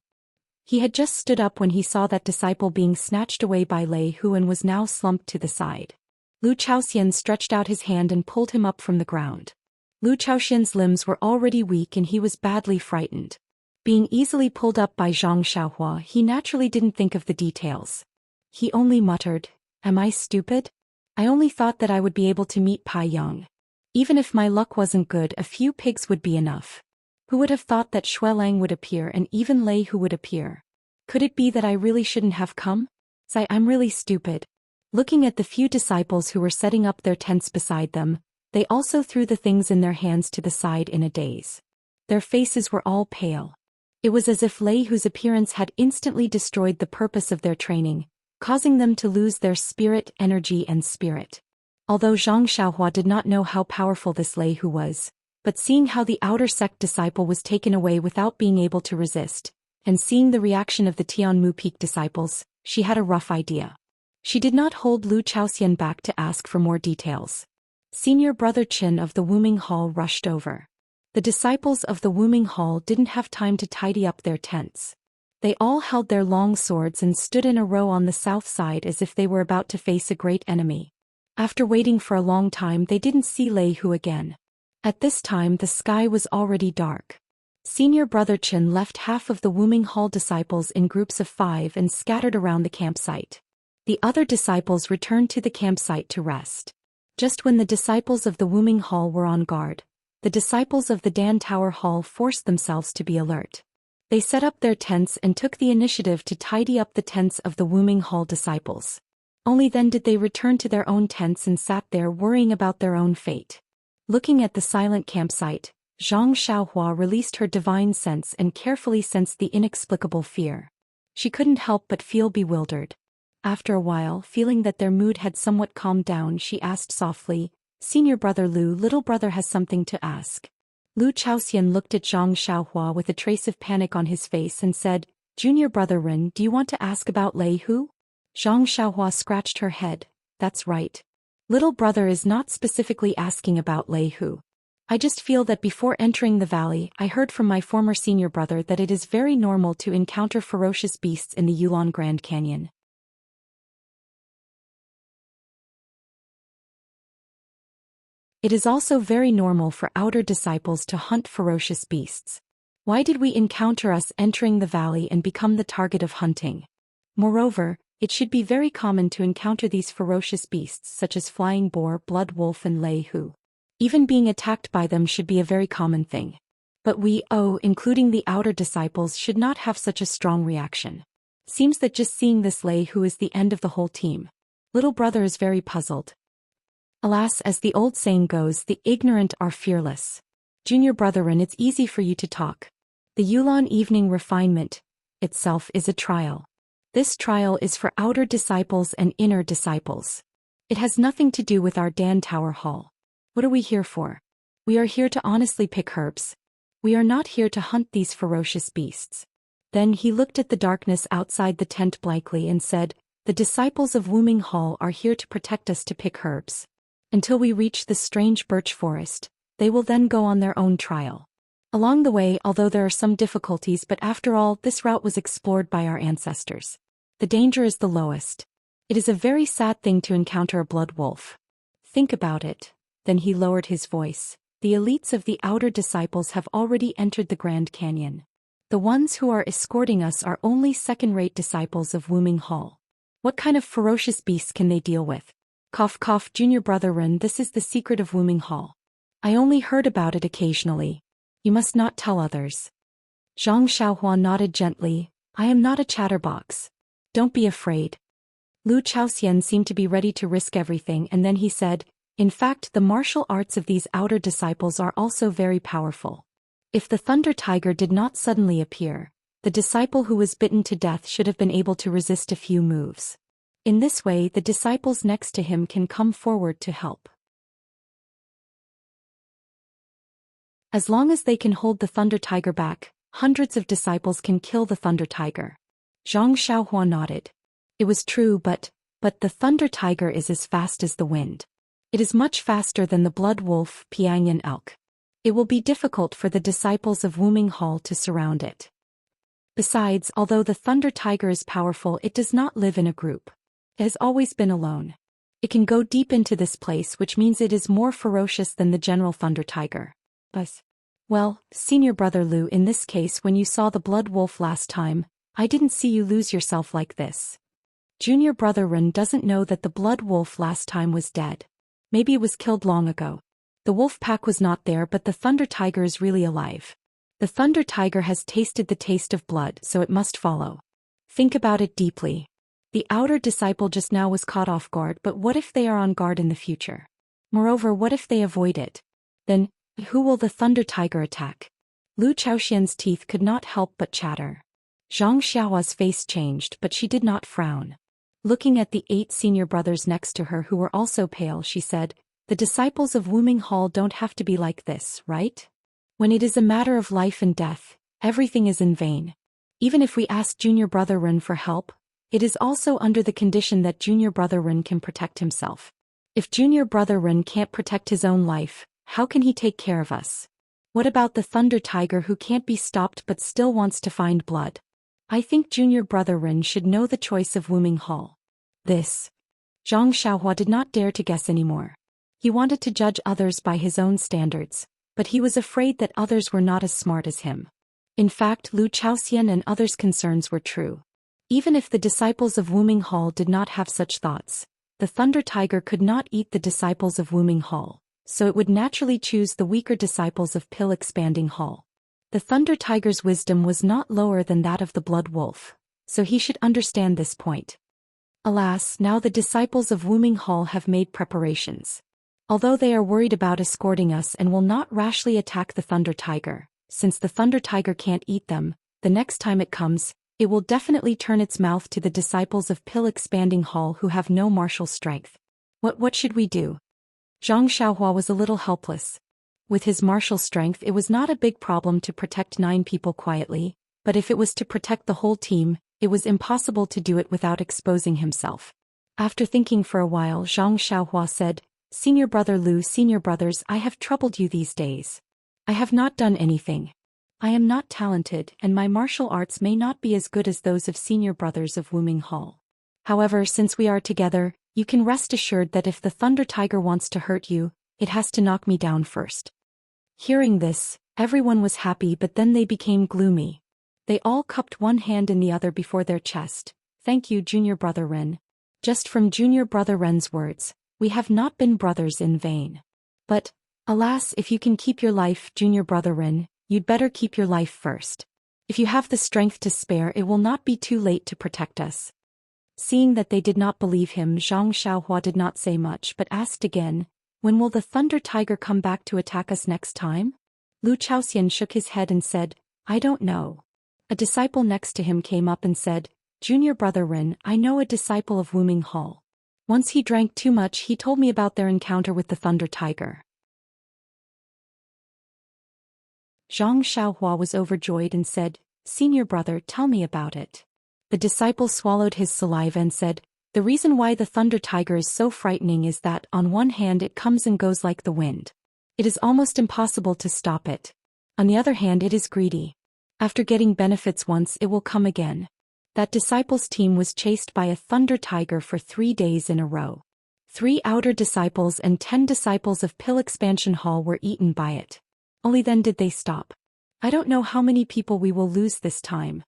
He had just stood up when he saw that disciple being snatched away by Lei Hu and was now slumped to the side. Lu Chaoxian stretched out his hand and pulled him up from the ground. Lu Chaoxian's limbs were already weak and he was badly frightened. Being easily pulled up by Zhang Xiaohua, he naturally didn't think of the details. He only muttered, "Am I stupid? I only thought that I would be able to meet Pai Yang. Even if my luck wasn't good, a few pigs would be enough. Who would have thought that Xuelang would appear and even Lei Hu would appear? Could it be that I really shouldn't have come? I'm really stupid." Looking at the few disciples who were setting up their tents beside them, they also threw the things in their hands to the side in a daze. Their faces were all pale. It was as if Lei Hu's appearance had instantly destroyed the purpose of their training, causing them to lose their spirit, energy and spirit. Although Zhang Xiaohua did not know how powerful this Lei Hu was, but seeing how the outer sect disciple was taken away without being able to resist, and seeing the reaction of the Tianmu Peak disciples, she had a rough idea. She did not hold Lu Chaoxian back to ask for more details. Senior Brother Chin of the Wuming Hall rushed over. The disciples of the Wuming Hall didn't have time to tidy up their tents. They all held their long swords and stood in a row on the south side as if they were about to face a great enemy. After waiting for a long time, they didn't see Lei Hu again. At this time the sky was already dark. Senior Brother Chin left half of the Wuming Hall disciples in groups of 5 and scattered around the campsite. The other disciples returned to the campsite to rest. Just when the disciples of the Wuming Hall were on guard, the disciples of the Dan Tower Hall forced themselves to be alert. They set up their tents and took the initiative to tidy up the tents of the Wuming Hall disciples. Only then did they return to their own tents and sat there worrying about their own fate. Looking at the silent campsite, Zhang Xiaohua released her divine sense and carefully sensed the inexplicable fear. She couldn't help but feel bewildered. After a while, feeling that their mood had somewhat calmed down, she asked softly, "Senior Brother Lu, little brother has something to ask." Lu Chaoxian looked at Zhang Xiaohua with a trace of panic on his face and said, "Junior Brother Ren, do you want to ask about Lei Hu?" Zhang Xiaohua scratched her head. "That's right. Little brother is not specifically asking about Lei Hu. I just feel that before entering the valley, I heard from my former senior brother that it is very normal to encounter ferocious beasts in the Yulon Grand Canyon. It is also very normal for outer disciples to hunt ferocious beasts. Why did we encounter us entering the valley and become the target of hunting? Moreover, it should be very common to encounter these ferocious beasts such as flying boar, blood wolf and lei hu. Even being attacked by them should be a very common thing. But we, including the outer disciples, should not have such a strong reaction. Seems that just seeing this lei hu is the end of the whole team. Little brother is very puzzled. Alas, as the old saying goes, the ignorant are fearless. Junior brethren, it's easy for you to talk. The Yulon evening refinement itself is a trial. This trial is for outer disciples and inner disciples. It has nothing to do with our Dan Tower Hall. What are we here for? We are here to honestly pick herbs. We are not here to hunt these ferocious beasts. Then he looked at the darkness outside the tent blankly and said, the disciples of Wuming Hall are here to protect us to pick herbs. Until we reach the strange birch forest, they will then go on their own trial. Along the way, although there are some difficulties, but after all, this route was explored by our ancestors. The danger is the lowest. It is a very sad thing to encounter a blood wolf. Think about it. Then he lowered his voice. The elites of the outer disciples have already entered the Grand Canyon. The ones who are escorting us are only second-rate disciples of Wuming Hall. What kind of ferocious beasts can they deal with? Cough cough, junior brother Ren, this is the secret of Wuming Hall. I only heard about it occasionally. You must not tell others. Zhang Xiaohua nodded gently. I am not a chatterbox. Don't be afraid. Lu Chaoxian seemed to be ready to risk everything, and then he said, in fact, the martial arts of these outer disciples are also very powerful. If the Thunder Tiger did not suddenly appear, the disciple who was bitten to death should have been able to resist a few moves. In this way, the disciples next to him can come forward to help. As long as they can hold the Thunder Tiger back, hundreds of disciples can kill the Thunder Tiger. Zhang Xiaohua nodded. It was true, but the Thunder Tiger is as fast as the wind. It is much faster than the blood wolf, Pianyan elk. It will be difficult for the disciples of Wuming Hall to surround it. Besides, although the Thunder Tiger is powerful, it does not live in a group. It has always been alone. It can go deep into this place, which means it is more ferocious than the general Thunder Tiger. Well, senior brother Lu, in this case, when you saw the blood wolf last time, I didn't see you lose yourself like this. Junior brother Ren doesn't know that the blood wolf last time was dead. Maybe it was killed long ago. The wolf pack was not there, but the Thunder Tiger is really alive. The Thunder Tiger has tasted the taste of blood, so it must follow. Think about it deeply. The outer disciple just now was caught off guard, but what if they are on guard in the future? Moreover, what if they avoid it? Then, who will the Thunder Tiger attack? Lu Chaoxian's teeth could not help but chatter. Zhang Xiaohua's face changed, but she did not frown. Looking at the 8 senior brothers next to her who were also pale, she said, the disciples of Wuming Hall don't have to be like this, right? When it is a matter of life and death, everything is in vain. Even if we ask junior brother Ren for help, it is also under the condition that junior brother Ren can protect himself. If junior brother Ren can't protect his own life, how can he take care of us? What about the Thunder Tiger who can't be stopped but still wants to find blood? I think junior brother Ren should know the choice of Wuming Hall. This. Zhang Xiaohua did not dare to guess anymore. He wanted to judge others by his own standards, but he was afraid that others were not as smart as him. In fact, Lu Chaoxian and others' concerns were true. Even if the disciples of Wuming Hall did not have such thoughts, the Thunder Tiger could not eat the disciples of Wuming Hall, so it would naturally choose the weaker disciples of Pill Expanding Hall. The Thunder Tiger's wisdom was not lower than that of the Blood Wolf, so he should understand this point. Alas, now the disciples of Wuming Hall have made preparations. Although they are worried about escorting us and will not rashly attack the Thunder Tiger, since the Thunder Tiger can't eat them, the next time it comes, it will definitely turn its mouth to the disciples of Pill Expanding Hall who have no martial strength. What should we do? Zhang Xiaohua was a little helpless. With his martial strength, it was not a big problem to protect 9 people quietly, but if it was to protect the whole team, it was impossible to do it without exposing himself. After thinking for a while, Zhang Xiaohua said, Senior brother Lu, senior brothers, I have troubled you these days. I have not done anything. I am not talented, and my martial arts may not be as good as those of senior brothers of Wuming Hall. However, since we are together, you can rest assured that if the Thunder Tiger wants to hurt you, it has to knock me down first. Hearing this, everyone was happy, but then they became gloomy. They all cupped one hand in the other before their chest. Thank you, Junior Brother Ren. Just from Junior Brother Ren's words, we have not been brothers in vain. But, alas, if you can keep your life, Junior Brother Ren, you'd better keep your life first. If you have the strength to spare, it will not be too late to protect us. Seeing that they did not believe him, Zhang Xiaohua did not say much but asked again, when will the Thunder Tiger come back to attack us next time? Lu Chaoxian shook his head and said, I don't know. A disciple next to him came up and said, Junior Brother Ren, I know a disciple of Wuming Hall. Once he drank too much, he told me about their encounter with the Thunder Tiger. Zhang Xiaohua was overjoyed and said, Senior brother, tell me about it. The disciple swallowed his saliva and said, the reason why the Thunder Tiger is so frightening is that, on one hand, it comes and goes like the wind. It is almost impossible to stop it. On the other hand, it is greedy. After getting benefits once, it will come again. That disciple's team was chased by a Thunder Tiger for 3 days in a row. 3 outer disciples and 10 disciples of Pill Expansion Hall were eaten by it. Only then did they stop. I don't know how many people we will lose this time.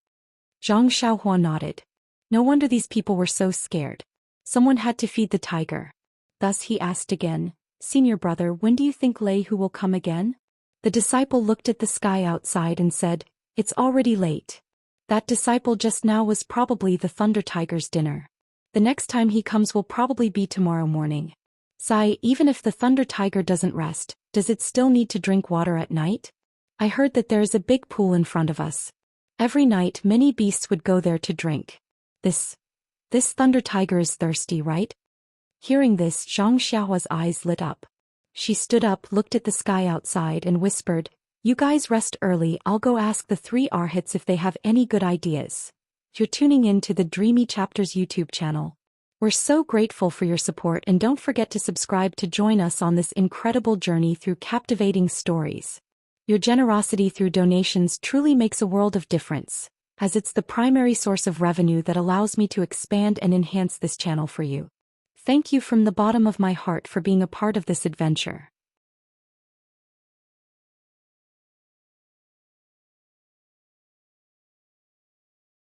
Zhang Xiaohua nodded. No wonder these people were so scared. Someone had to feed the tiger. Thus he asked again, Senior brother, when do you think Lei Hu will come again? The disciple looked at the sky outside and said, it's already late. That disciple just now was probably the Thunder Tiger's dinner. The next time he comes will probably be tomorrow morning. Sai, even if the Thunder Tiger doesn't rest, does it still need to drink water at night? I heard that there is a big pool in front of us. Every night many beasts would go there to drink. This Thunder Tiger is thirsty, right? Hearing this, Zhang Xiaohua's eyes lit up. She stood up, looked at the sky outside and whispered, you guys rest early, I'll go ask the 3 Arhats if they have any good ideas. You're tuning in to the Dreamy Chapters YouTube channel. We're so grateful for your support, and don't forget to subscribe to join us on this incredible journey through captivating stories. Your generosity through donations truly makes a world of difference, as it's the primary source of revenue that allows me to expand and enhance this channel for you. Thank you from the bottom of my heart for being a part of this adventure.